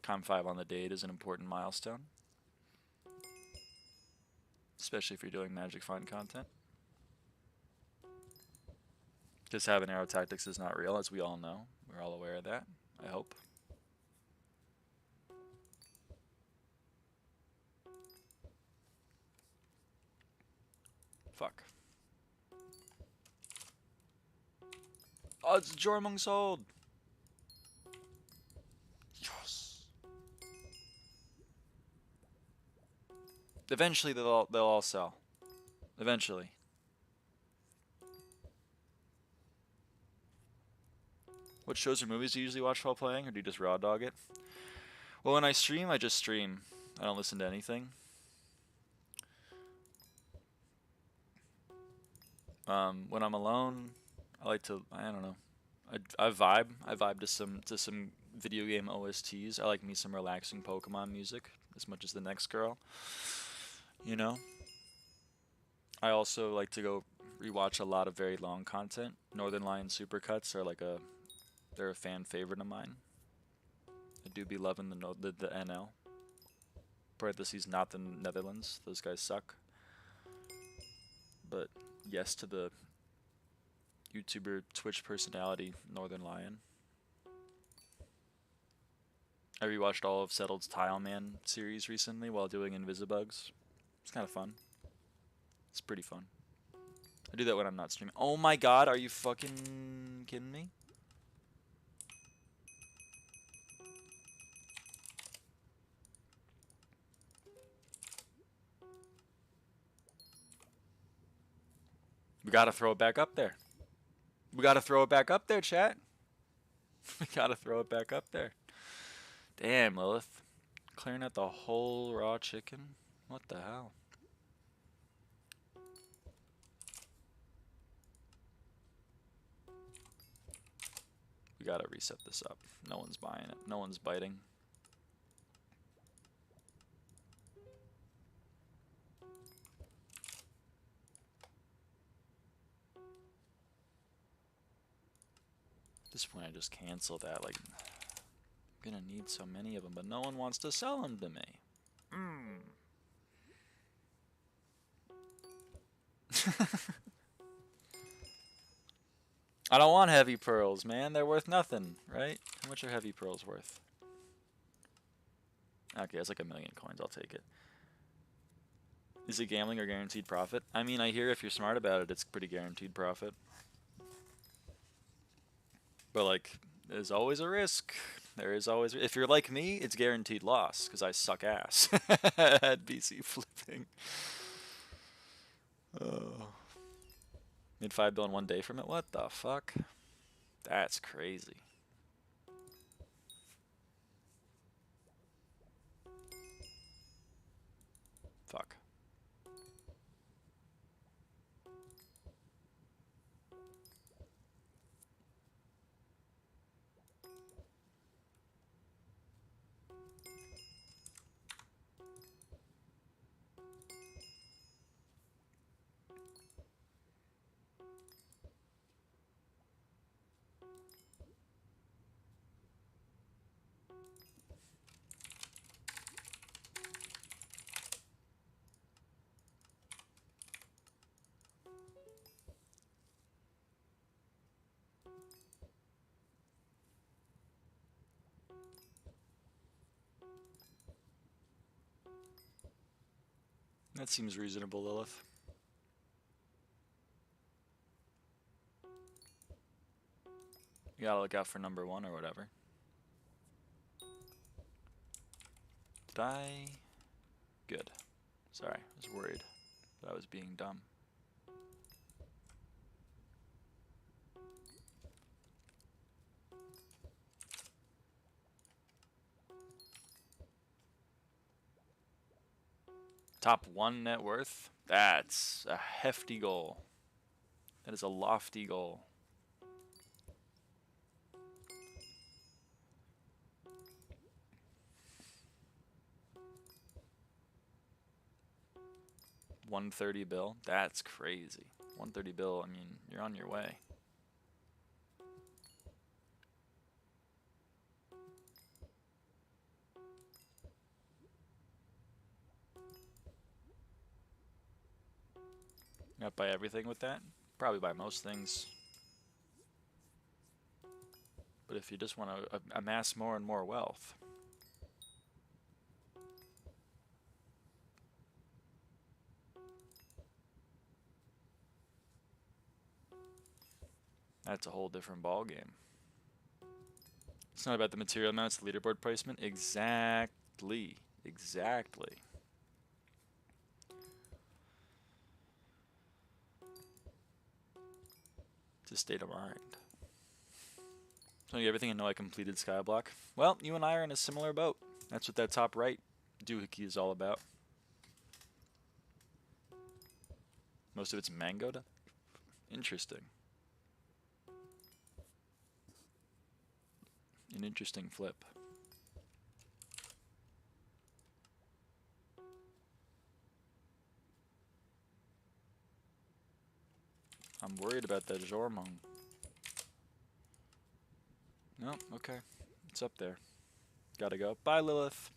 Con 5 on the date is an important milestone. Especially if you're doing Magic Find content. Just having arrow tactics is not real, as we all know. We're all aware of that, I hope. Fuck. Oh, it's Jormung sold! Yes! Eventually they'll all sell. Eventually. What shows or movies do you usually watch while playing, or do you just raw dog it? Well, when I stream, I just stream. I don't listen to anything. When I'm alone, I like to, I don't know. I vibe. I vibe to some video game OSTs. I like me some relaxing Pokemon music as much as the next girl. You know? I also like to go rewatch a lot of very long content. Northern Lion Supercuts are like they're a fan favorite of mine. I do be loving the NL. Parentheses, not the Netherlands. Those guys suck. But yes to the YouTuber Twitch personality Northern Lion. I rewatched all of Settled's Tile Man series recently while doing Invisibugs. It's kind of fun. It's pretty fun. I do that when I'm not streaming. Oh my god, are you fucking kidding me? We gotta throw it back up there. We gotta throw it back up there, chat. We gotta throw it back up there. Damn, Lilith. Clearing out the whole raw chicken? What the hell? We gotta reset this up. No one's buying it. No one's biting. At this point, I just cancel that. Like, I'm gonna need so many of them, but no one wants to sell them to me. I don't want heavy pearls, man. They're worth nothing, right? How much are heavy pearls worth? Okay, it's like 1,000,000 coins. I'll take it. Is it gambling or guaranteed profit? I mean, I hear if you're smart about it, it's pretty guaranteed profit. But, like, there's always a risk. There is always... If you're like me, it's guaranteed loss, because I suck ass at BC flipping. Oh. Made $5 bill in 1 day from it? What the fuck? That's crazy. Fuck. That seems reasonable, Lilith. You gotta look out for number 1 or whatever. Did I? Good. Sorry, I was worried that I was being dumb. Top 1 net worth? That's a hefty goal. That is a lofty goal. $130 bill? That's crazy. $130 bill, I mean, you're on your way. You gotta buy everything with that? Probably buy most things. But if you just want to amass more and more wealth, that's a whole different ball game. It's not about the material amount, it's the leaderboard placement. Exactly. Exactly. It's a state of mind. So everything I know I completed SkyBlock. Well, you and I are in a similar boat. That's what that top right doohickey is all about. Most of it's mangoed. Interesting. An interesting flip. I'm worried about that Jormung. No, okay. It's up there. Gotta go. Bye, Lilith.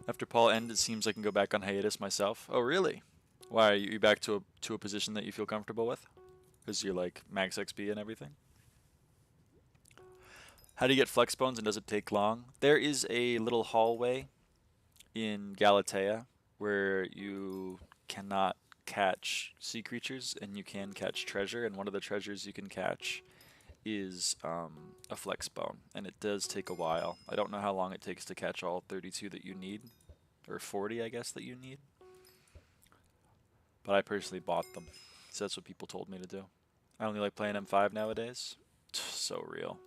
After Paul ended, it seems I can go back on hiatus myself. Oh, really? Why, are you back to a position that you feel comfortable with? Because you're like max XP and everything? How do you get flex bones and does it take long? There is a little hallway in Galatea where you cannot catch sea creatures and you can catch treasure, and one of the treasures you can catch is a flex bone, and it does take a while. I don't know how long it takes to catch all 32 that you need, or 40 I guess that you need, but I personally bought them, so that's what people told me to do. I only like playing M5 nowadays. So real.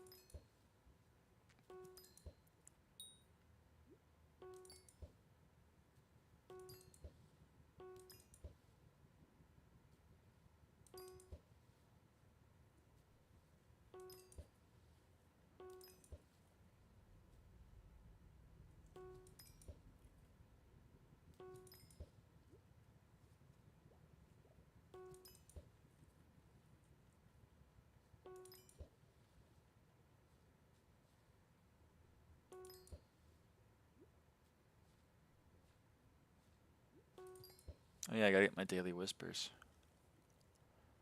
Oh yeah, I gotta get my daily whispers.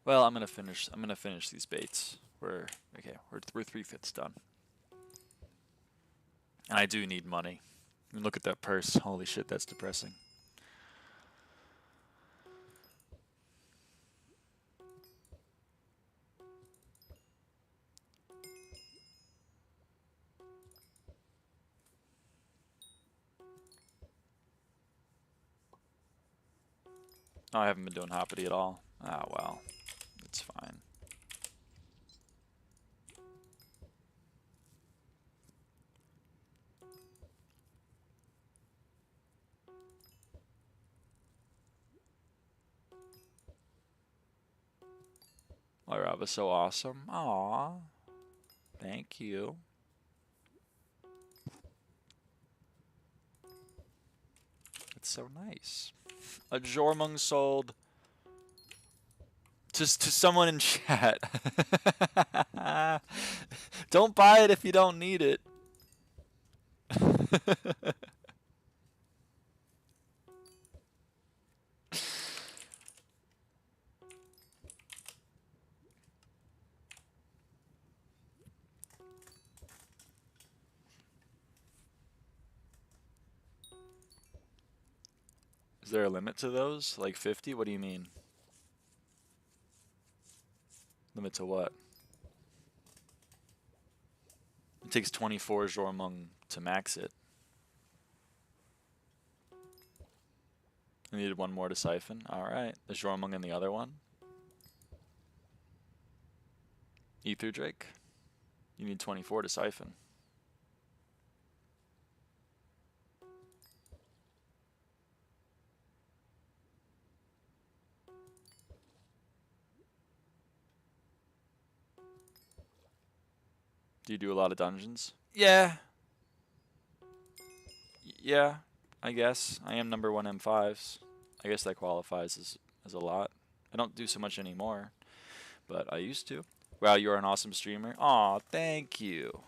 Well, I'm gonna finish these baits. We're 3/5 done. And I do need money. I mean, look at that purse. Holy shit, that's depressing. Oh, I haven't been doing hoppity at all. Ah, well. It's fine. Lyraava's so awesome. Aw. Thank you. It's so nice. A Jormung sold to someone in chat. Don't buy it if you don't need it. Is there a limit to those? Like 50? What do you mean? Limit to what? It takes 24 Jormung to max it. I needed one more to siphon. Alright. Is Jormung in the other one? Ether Drake? You need 24 to siphon. Do you do a lot of dungeons? Yeah. Yeah, I guess. I am number 1 M5s. I guess that qualifies as a lot. I don't do so much anymore, but I used to. Wow, you are an awesome streamer. Aw, thank you.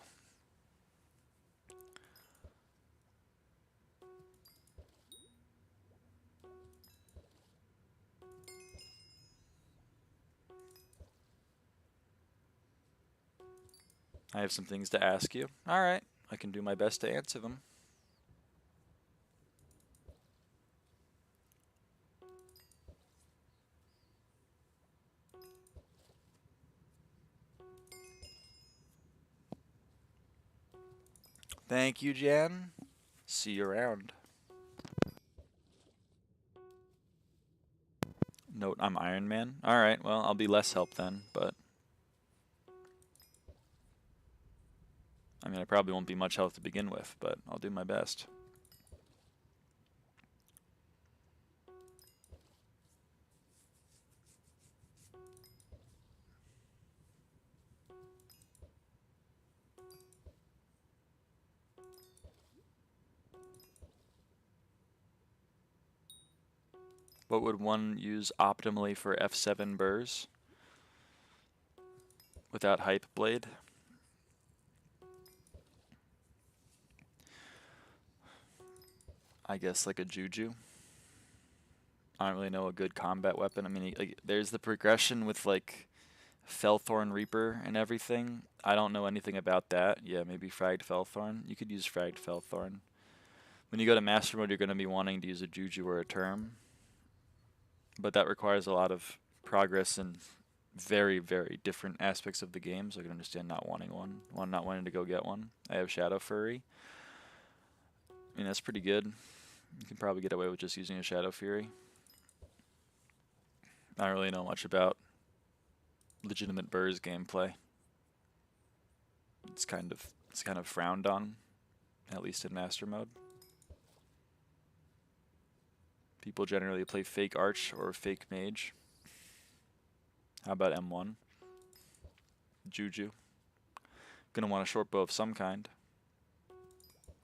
I have some things to ask you. Alright, I can do my best to answer them. Thank you, Jen. See you around. Note, I'm Iron Man. Alright, well, I'll be less help then, but... I mean, I probably won't be much help to begin with, but I'll do my best. What would one use optimally for F7 burrs? Without Hype Blade? I guess like a Juju. I don't really know a good combat weapon. I mean, like, there's the progression with like Felthorn Reaper and everything. I don't know anything about that. Yeah, maybe Fragged Felthorn. You could use Fragged Felthorn. When you go to Master Mode, you're going to be wanting to use a Juju or a Term. But that requires a lot of progress in very, very different aspects of the game, so I can understand not wanting one. Not wanting to go get one. I have Shadow Fury. I mean, that's pretty good. You can probably get away with just using a Shadow Fury. I don't really know much about legitimate burrs gameplay. It's kind of frowned on, at least in Master Mode. People generally play fake Arch or fake Mage. How about M1? Juju. Gonna want a short bow of some kind.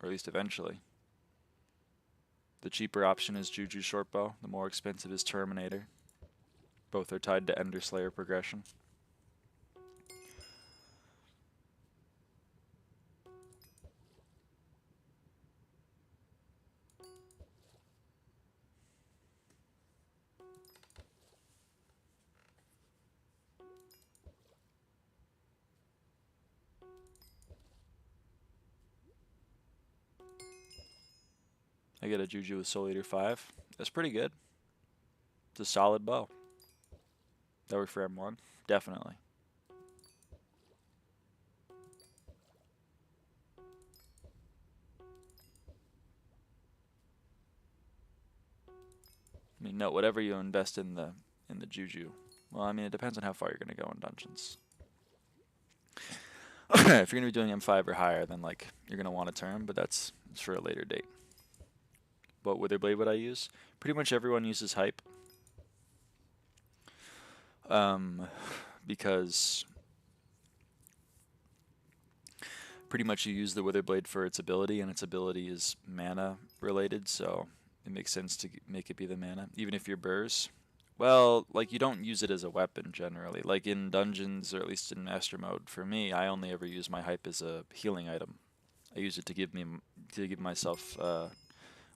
Or at least eventually. The cheaper option is Juju short bow. The more expensive is Terminator. Both are tied to Ender Slayer progression. I get a Juju with Soul Eater 5. That's pretty good. It's a solid bow. That worked for M1? Definitely. I mean, no, whatever you invest in the Juju. Well, I mean, it depends on how far you're going to go in dungeons. If you're going to be doing M5 or higher, then like you're going to want a Term, but that's for a later date. What Wither Blade would I use? Pretty much everyone uses Hype. Because pretty much you use the Wither Blade for its ability, and its ability is mana related, so it makes sense to make it be the mana, even if you're burrs. Well, like, you don't use it as a weapon generally. Like in dungeons, or at least in Master Mode, for me, I only ever use my Hype as a healing item. I use it to give myself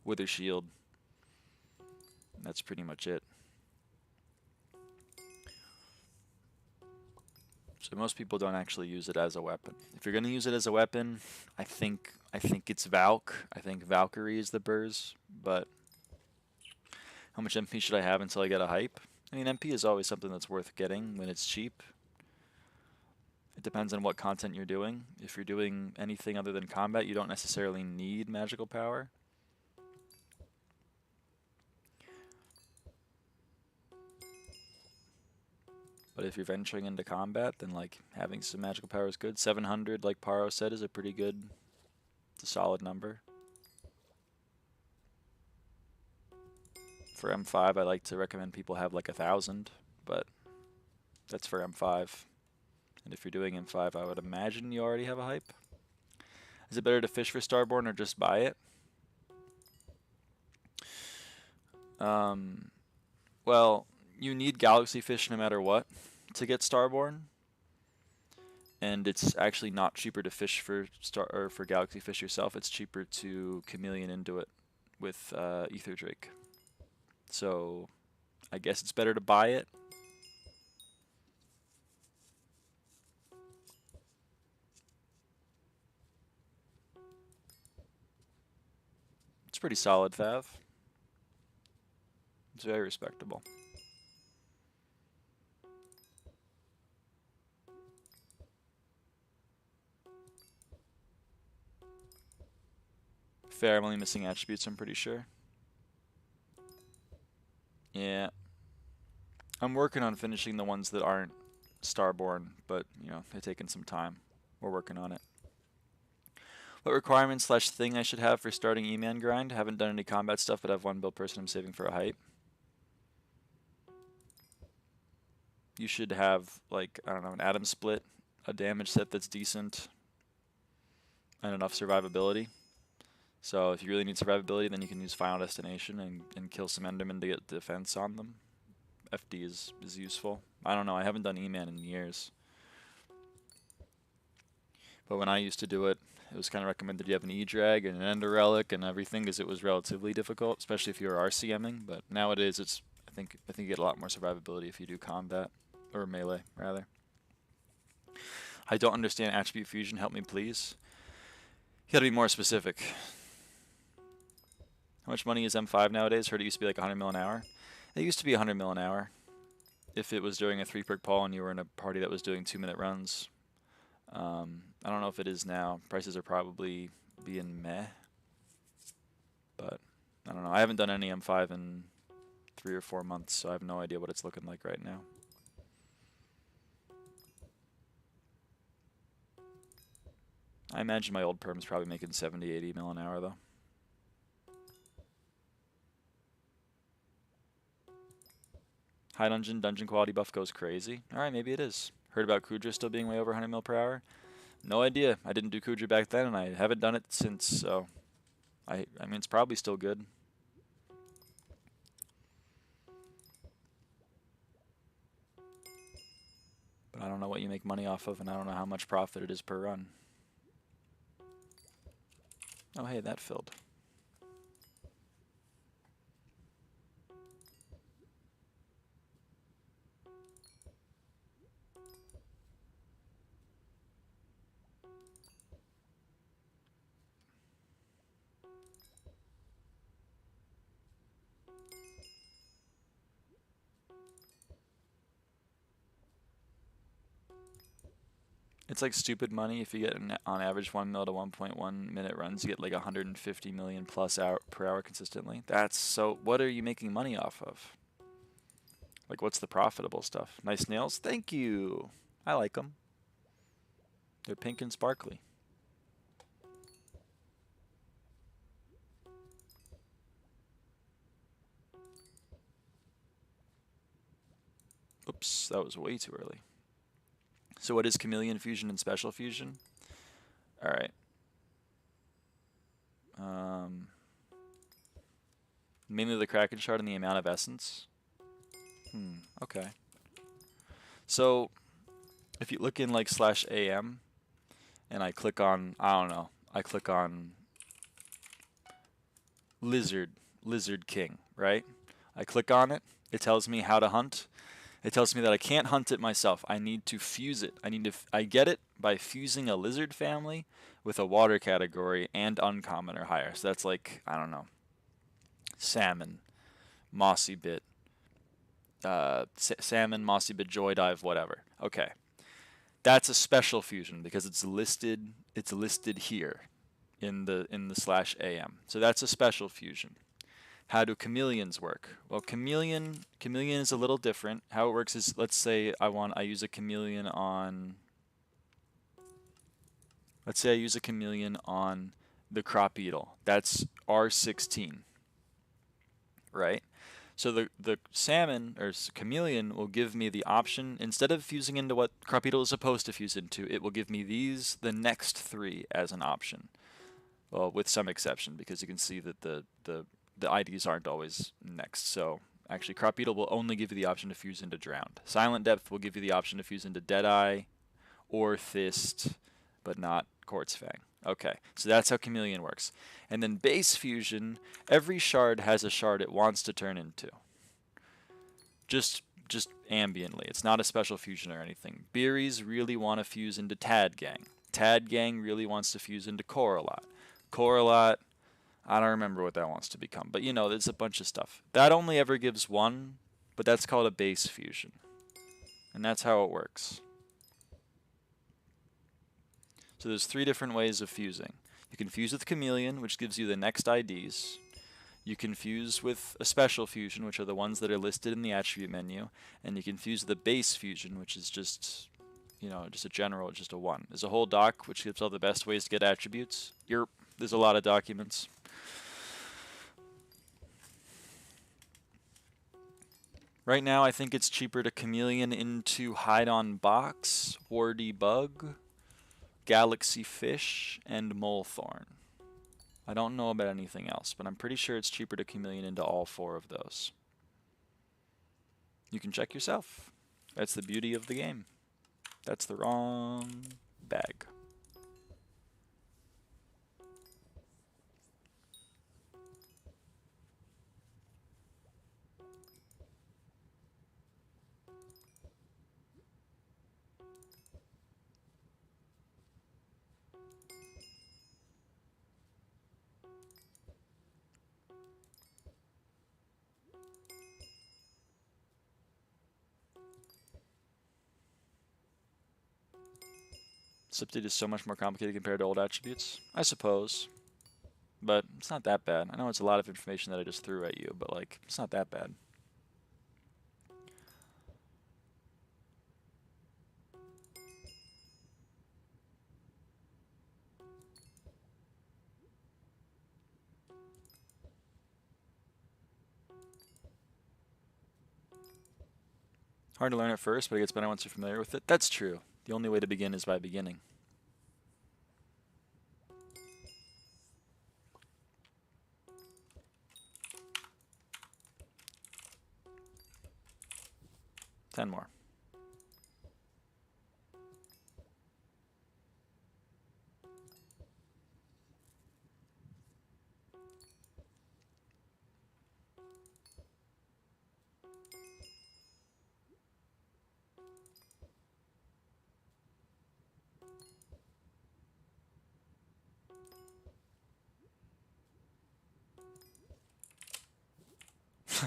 Wither Shield. That's pretty much it. So most people don't actually use it as a weapon. If you're gonna use it as a weapon, I think it's Valk. I think Valkyrie is the burrs, but How much MP should I have until I get a hype? I mean, MP is always something that's worth getting when it's cheap. It depends on what content you're doing. If you're doing anything other than combat, you don't necessarily need magical power. But if you're venturing into combat, then like having some magical power is good. 700, like Paro said, is a pretty good, it's a solid number. For M5, I like to recommend people have like 1,000, but that's for M5. And if you're doing M5, I would imagine you already have a hype. Is it better to fish for Starborn or just buy it? Well, you need Galaxy Fish no matter what to get Starborn. And it's actually not cheaper to fish for for Galaxy Fish yourself. It's cheaper to chameleon into it with Ether Drake. So I guess it's better to buy it. It's pretty solid, Thav. It's very respectable. Fair, I'm only missing attributes, I'm pretty sure. Yeah. I'm working on finishing the ones that aren't Starborn, but, you know, they're taking some time. We're working on it. What requirement / thing I should have for starting E-Man grind? Haven't done any combat stuff, but I have one build person I'm saving for a hype. You should have, like, I don't know, an atom split, a damage set that's decent, and enough survivability. So if you really need survivability, then you can use Final Destination and kill some Endermen to get defense on them. FD is useful. I don't know, I haven't done E-Man in years. But when I used to do it, it was kind of recommended you have an E-Drag and an Ender Relic and everything because it was relatively difficult, especially if you were RCMing. But nowadays, it's I think you get a lot more survivability if you do combat, or melee, rather. I don't understand attribute fusion. Help me, please. You gotta be more specific. How much money is M5 nowadays? Heard it used to be like 100 mil an hour. It used to be 100 mil an hour. If it was during a 3-perk poll and you were in a party that was doing 2-minute runs. I don't know if it is now. Prices are probably being meh. But I don't know. I haven't done any M5 in 3 or 4 months, so I have no idea what it's looking like right now. I imagine my old perm's probably making 70, 80 mil an hour though. High dungeon quality buff goes crazy. Alright, maybe it is. Heard about Kudra still being way over 100 mil per hour? No idea. I didn't do Kudra back then, and I haven't done it since, so I mean, it's probably still good. But I don't know what you make money off of, and I don't know how much profit it is per run. Oh, hey, that filled. It's like stupid money. If you get on average 1 mil to 1.1 minute runs, you get like 150 million plus per hour consistently. That's so. What are you making money off of? Like, what's the profitable stuff? Nice nails. Thank you. I like them. They're pink and sparkly. Oops, that was way too early. So what is chameleon fusion and special fusion? All right. Mainly the Kraken shard and the amount of essence. Okay. So if you look in like /am and I click on, I don't know, I click on Lizard King, right? I click on it. It tells me how to hunt. It tells me that I can't hunt it myself. I need to fuse it. I get it by fusing a lizard family with a water category and uncommon or higher. So that's like, I don't know, salmon mossy bit, salmon, mossy bit, joy dive, whatever. Okay, that's a special fusion because it's listed. It's listed here in the /am. So that's a special fusion. How do chameleons work? Well, chameleon is a little different. How it works is, let's say I use a chameleon on. Let's say I use a chameleon on the crop beetle. That's R16, right? So the salmon or chameleon will give me the option, instead of fusing into what crop beetle is supposed to fuse into, it will give me the next three as an option. Well, with some exception, because you can see that the IDs aren't always next. So actually, crop beetle will only give you the option to fuse into drowned. Silent depth will give you the option to fuse into deadeye or thist, but not quartz fang. Okay, so that's how chameleon works. And then base fusion, every shard has a shard it wants to turn into. Just ambiently. It's not a special fusion or anything. Beeries really want to fuse into Tad Gang. Tad Gang really wants to fuse into Coralot. Coralot, I don't remember what that wants to become, but you know, there's a bunch of stuff. That only ever gives one, but that's called a base fusion. And that's how it works. So there's 3 different ways of fusing. You can fuse with chameleon, which gives you the next IDs. You can fuse with a special fusion, which are the ones that are listed in the attribute menu. And you can fuse the base fusion, which is just, you know, just a general, just a 1. There's a whole doc which gives all the best ways to get attributes. There's a lot of documents. Right now, I think it's cheaper to chameleon into hide on box, warty bug, galaxy fish, and molethorn. I don't know about anything else, but I'm pretty sure it's cheaper to chameleon into all 4 of those. You can check yourself. That's the beauty of the game. That's the wrong bag. Sifted is so much more complicated compared to old attributes, I suppose. But it's not that bad. I know it's a lot of information that I just threw at you, but like, it's not that bad. Hard to learn at first, but it gets better once you're familiar with it. That's true. The only way to begin is by beginning. Ten more.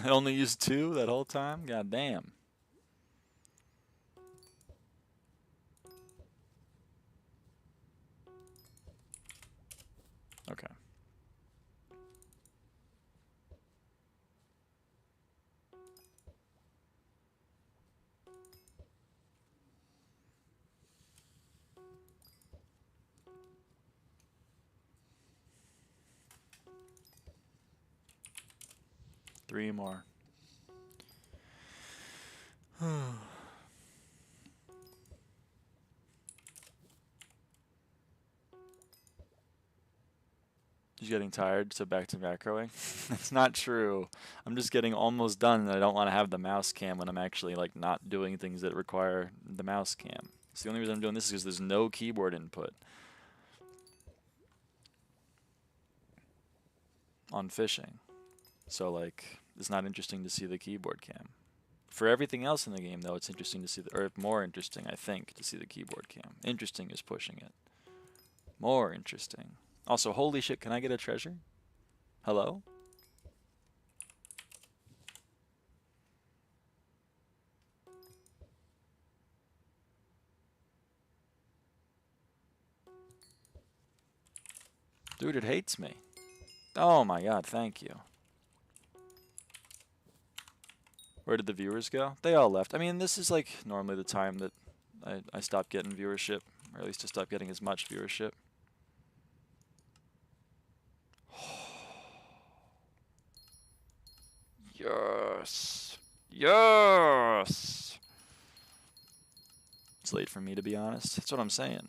I only used 2 that whole time? God damn. Okay. Three more. Just getting tired, so back to macroing. That's not true. I'm just getting almost done, and I don't want to have the mouse cam when I'm actually like not doing things that require the mouse cam. So the only reason I'm doing this is because there's no keyboard input on fishing. So like, it's not interesting to see the keyboard cam. For everything else in the game, though, it's interesting to see, or more interesting, I think, to see the keyboard cam. Interesting is pushing it. More interesting. Also, holy shit, can I get a treasure? Hello? Dude, it hates me. Oh my god, thank you. Where did the viewers go? They all left. I mean, this is like normally the time that I stop getting viewership, or at least to stop getting as much viewership. Yes. Yes. It's late for me, to be honest. That's what I'm saying.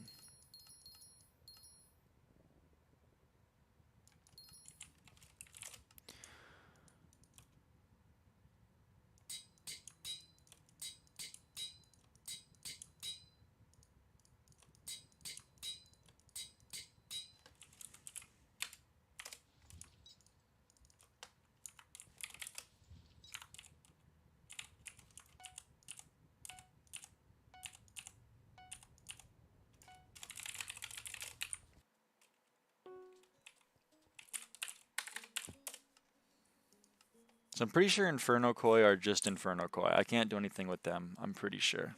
So I'm pretty sure Inferno Koi are just Inferno Koi. I can't do anything with them, I'm pretty sure.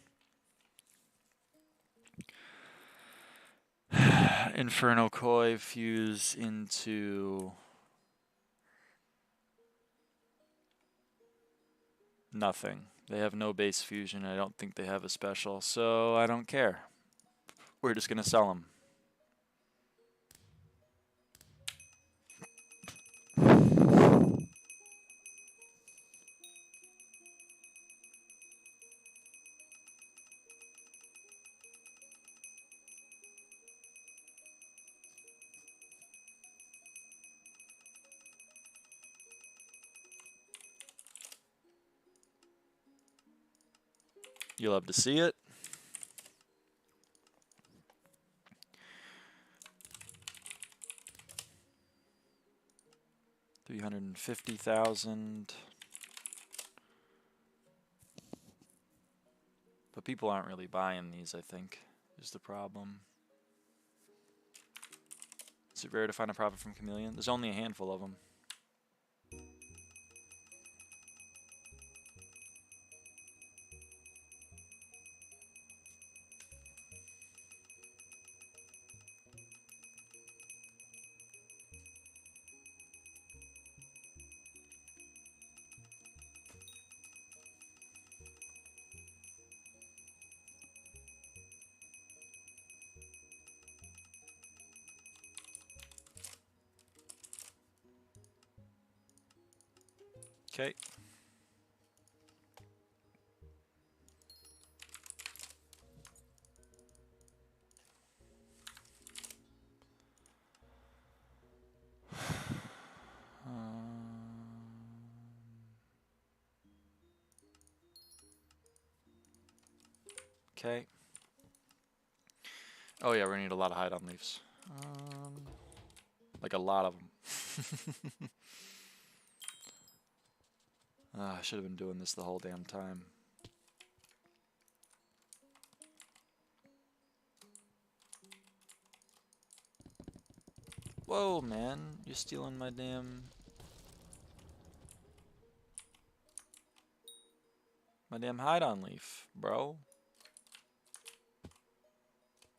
Inferno Koi fuse into nothing. They have no base fusion. I don't think they have a special, so I don't care. We're just gonna sell them. You love to see it. $350,000. But people aren't really buying these, I think, is the problem. Is it rare to find a profit from Chameleon? There's only a handful of them. Okay. Okay. Oh yeah, we're gonna need a lot of hide-on leaves. Like a lot of them. I should have been doing this the whole damn time. Whoa, man. You're stealing my damn... my damn hide-on leaf, bro.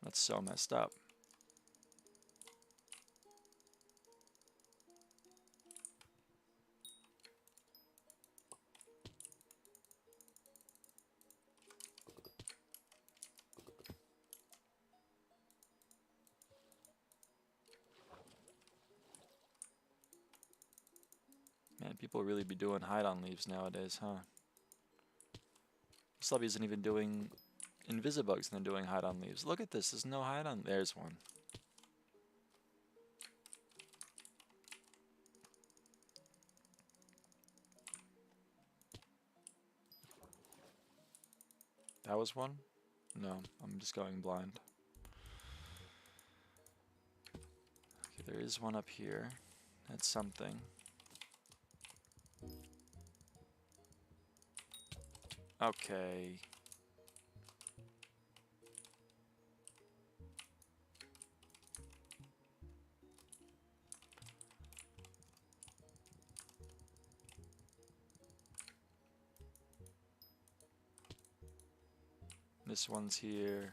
That's so messed up. Man, people really be doing hide-on leaves nowadays, huh? Slubby isn't even doing Invisibugs and they're doing hide-on leaves. Look at this, there's no hide-on. There's one. That was one? No, I'm just going blind. Okay, there is one up here. That's something. Okay. This one's here.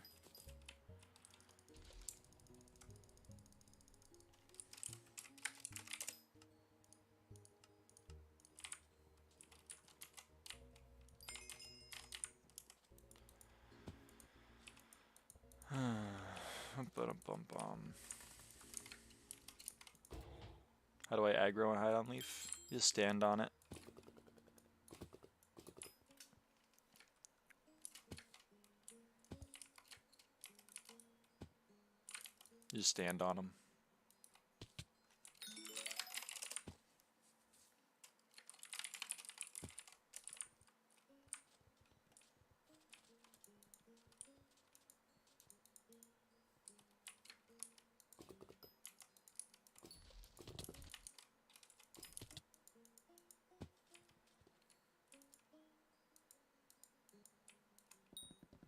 How do I aggro and hide on leaf? Just stand on it. Just stand on them.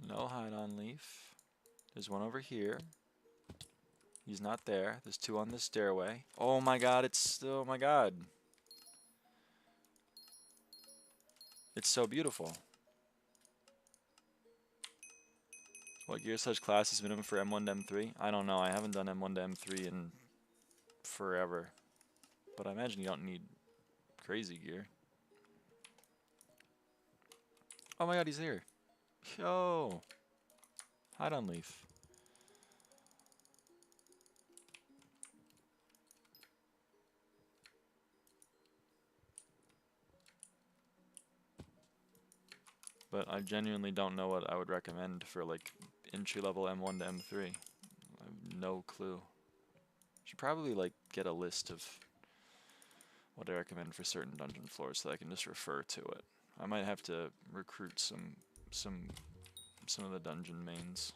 No hide on leaf. There's one over here. He's not there. There's two on this stairway. Oh my god, oh my god. It's so beautiful. What gear slash class is minimum for M1 to M3? I don't know. I haven't done M1 to M3 in forever. But I imagine you don't need crazy gear. Oh my god, he's here. Yo. Hide on leaf. But I genuinely don't know what I would recommend for like entry level M1 to M3. I have no clue. Should probably like get a list of what I recommend for certain dungeon floors so that I can just refer to it. I might have to recruit some of the dungeon mains.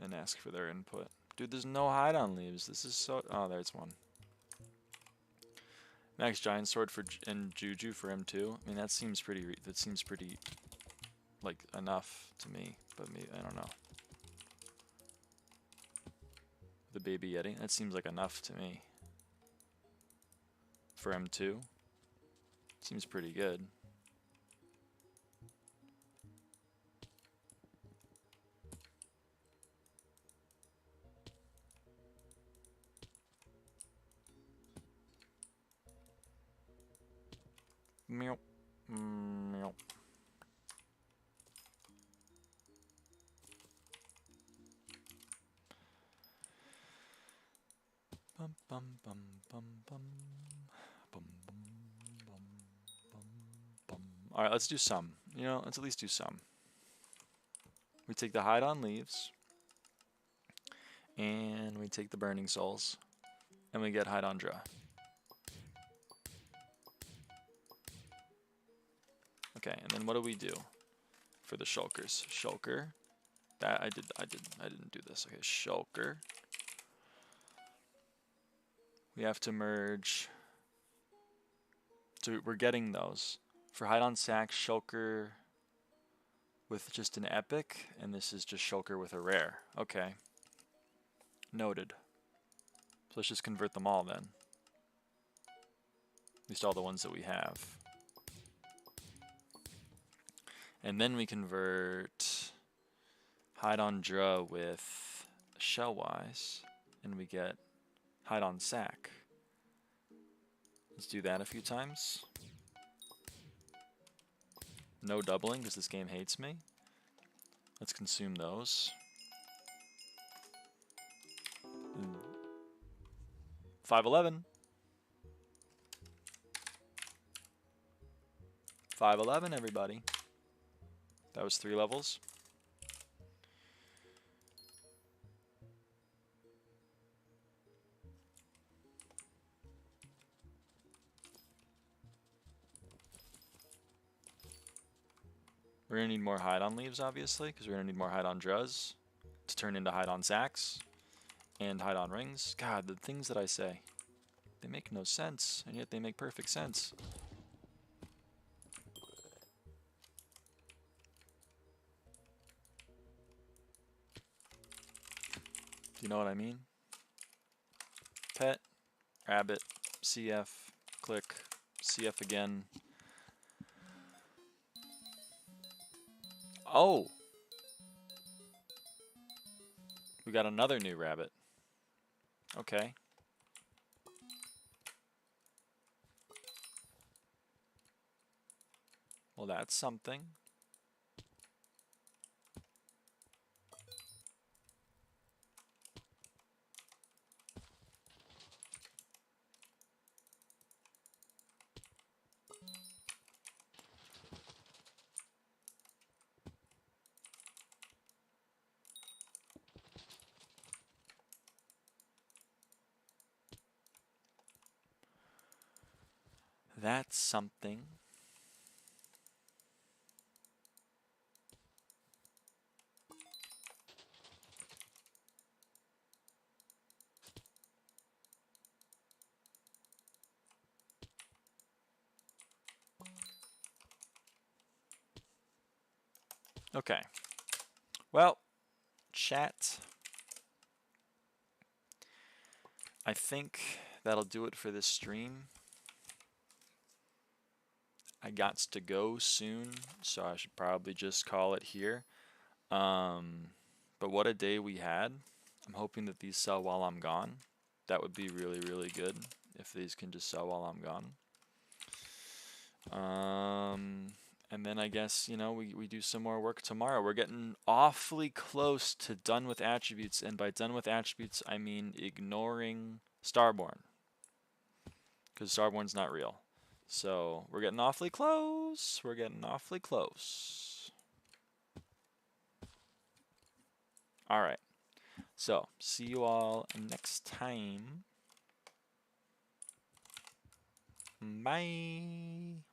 And ask for their input. Dude, there's no hide on leaves. This is so... Oh, there's one. Max Giant Sword and Juju for M2. I mean, that seems pretty, like, enough to me. But maybe, I don't know. The Baby Yeti. That seems like enough to me. For M2. Seems pretty good. Meow. Meow. Bum bum bum bum bum. Bum bum bum bum bum. Alright, let's do some. You know, let's at least do some. We take the hide on leaves. And we take the burning souls. And we get hide on draw. Okay, and then what do we do for the shulkers? Shulker. That I didn't do this. Okay, shulker. We have to merge. So we're getting those. For hide on sack, shulker with just an epic, and this is just shulker with a rare. Okay. Noted. So let's just convert them all then. At least all the ones that we have. And then we convert hide on draw with shellwise, and we get hide on sack. Let's do that a few times. No doubling because this game hates me. Let's consume those. 511. 511, everybody. That was 3 levels. We're going to need more hide on leaves, obviously, because we're going to need more hide on draws to turn into hide on sacks and hide on rings. God, the things that I say, they make no sense, and yet they make perfect sense. Do you know what I mean? Pet, rabbit, CF, click, CF again. Oh! We got another new rabbit. Okay. Well, that's something. that's something. Okay. Well, chat. I think that'll do it for this stream. I got to go soon, so I should probably just call it here. But what a day we had. I'm hoping that these sell while I'm gone. That would be really, really good if these can just sell while I'm gone. And then I guess, you know, we do some more work tomorrow. We're getting awfully close to done with attributes, and by done with attributes, I mean ignoring Starborn, because Starborn's not real. So we're getting awfully close. We're getting awfully close. All right. So see you all next time. Bye.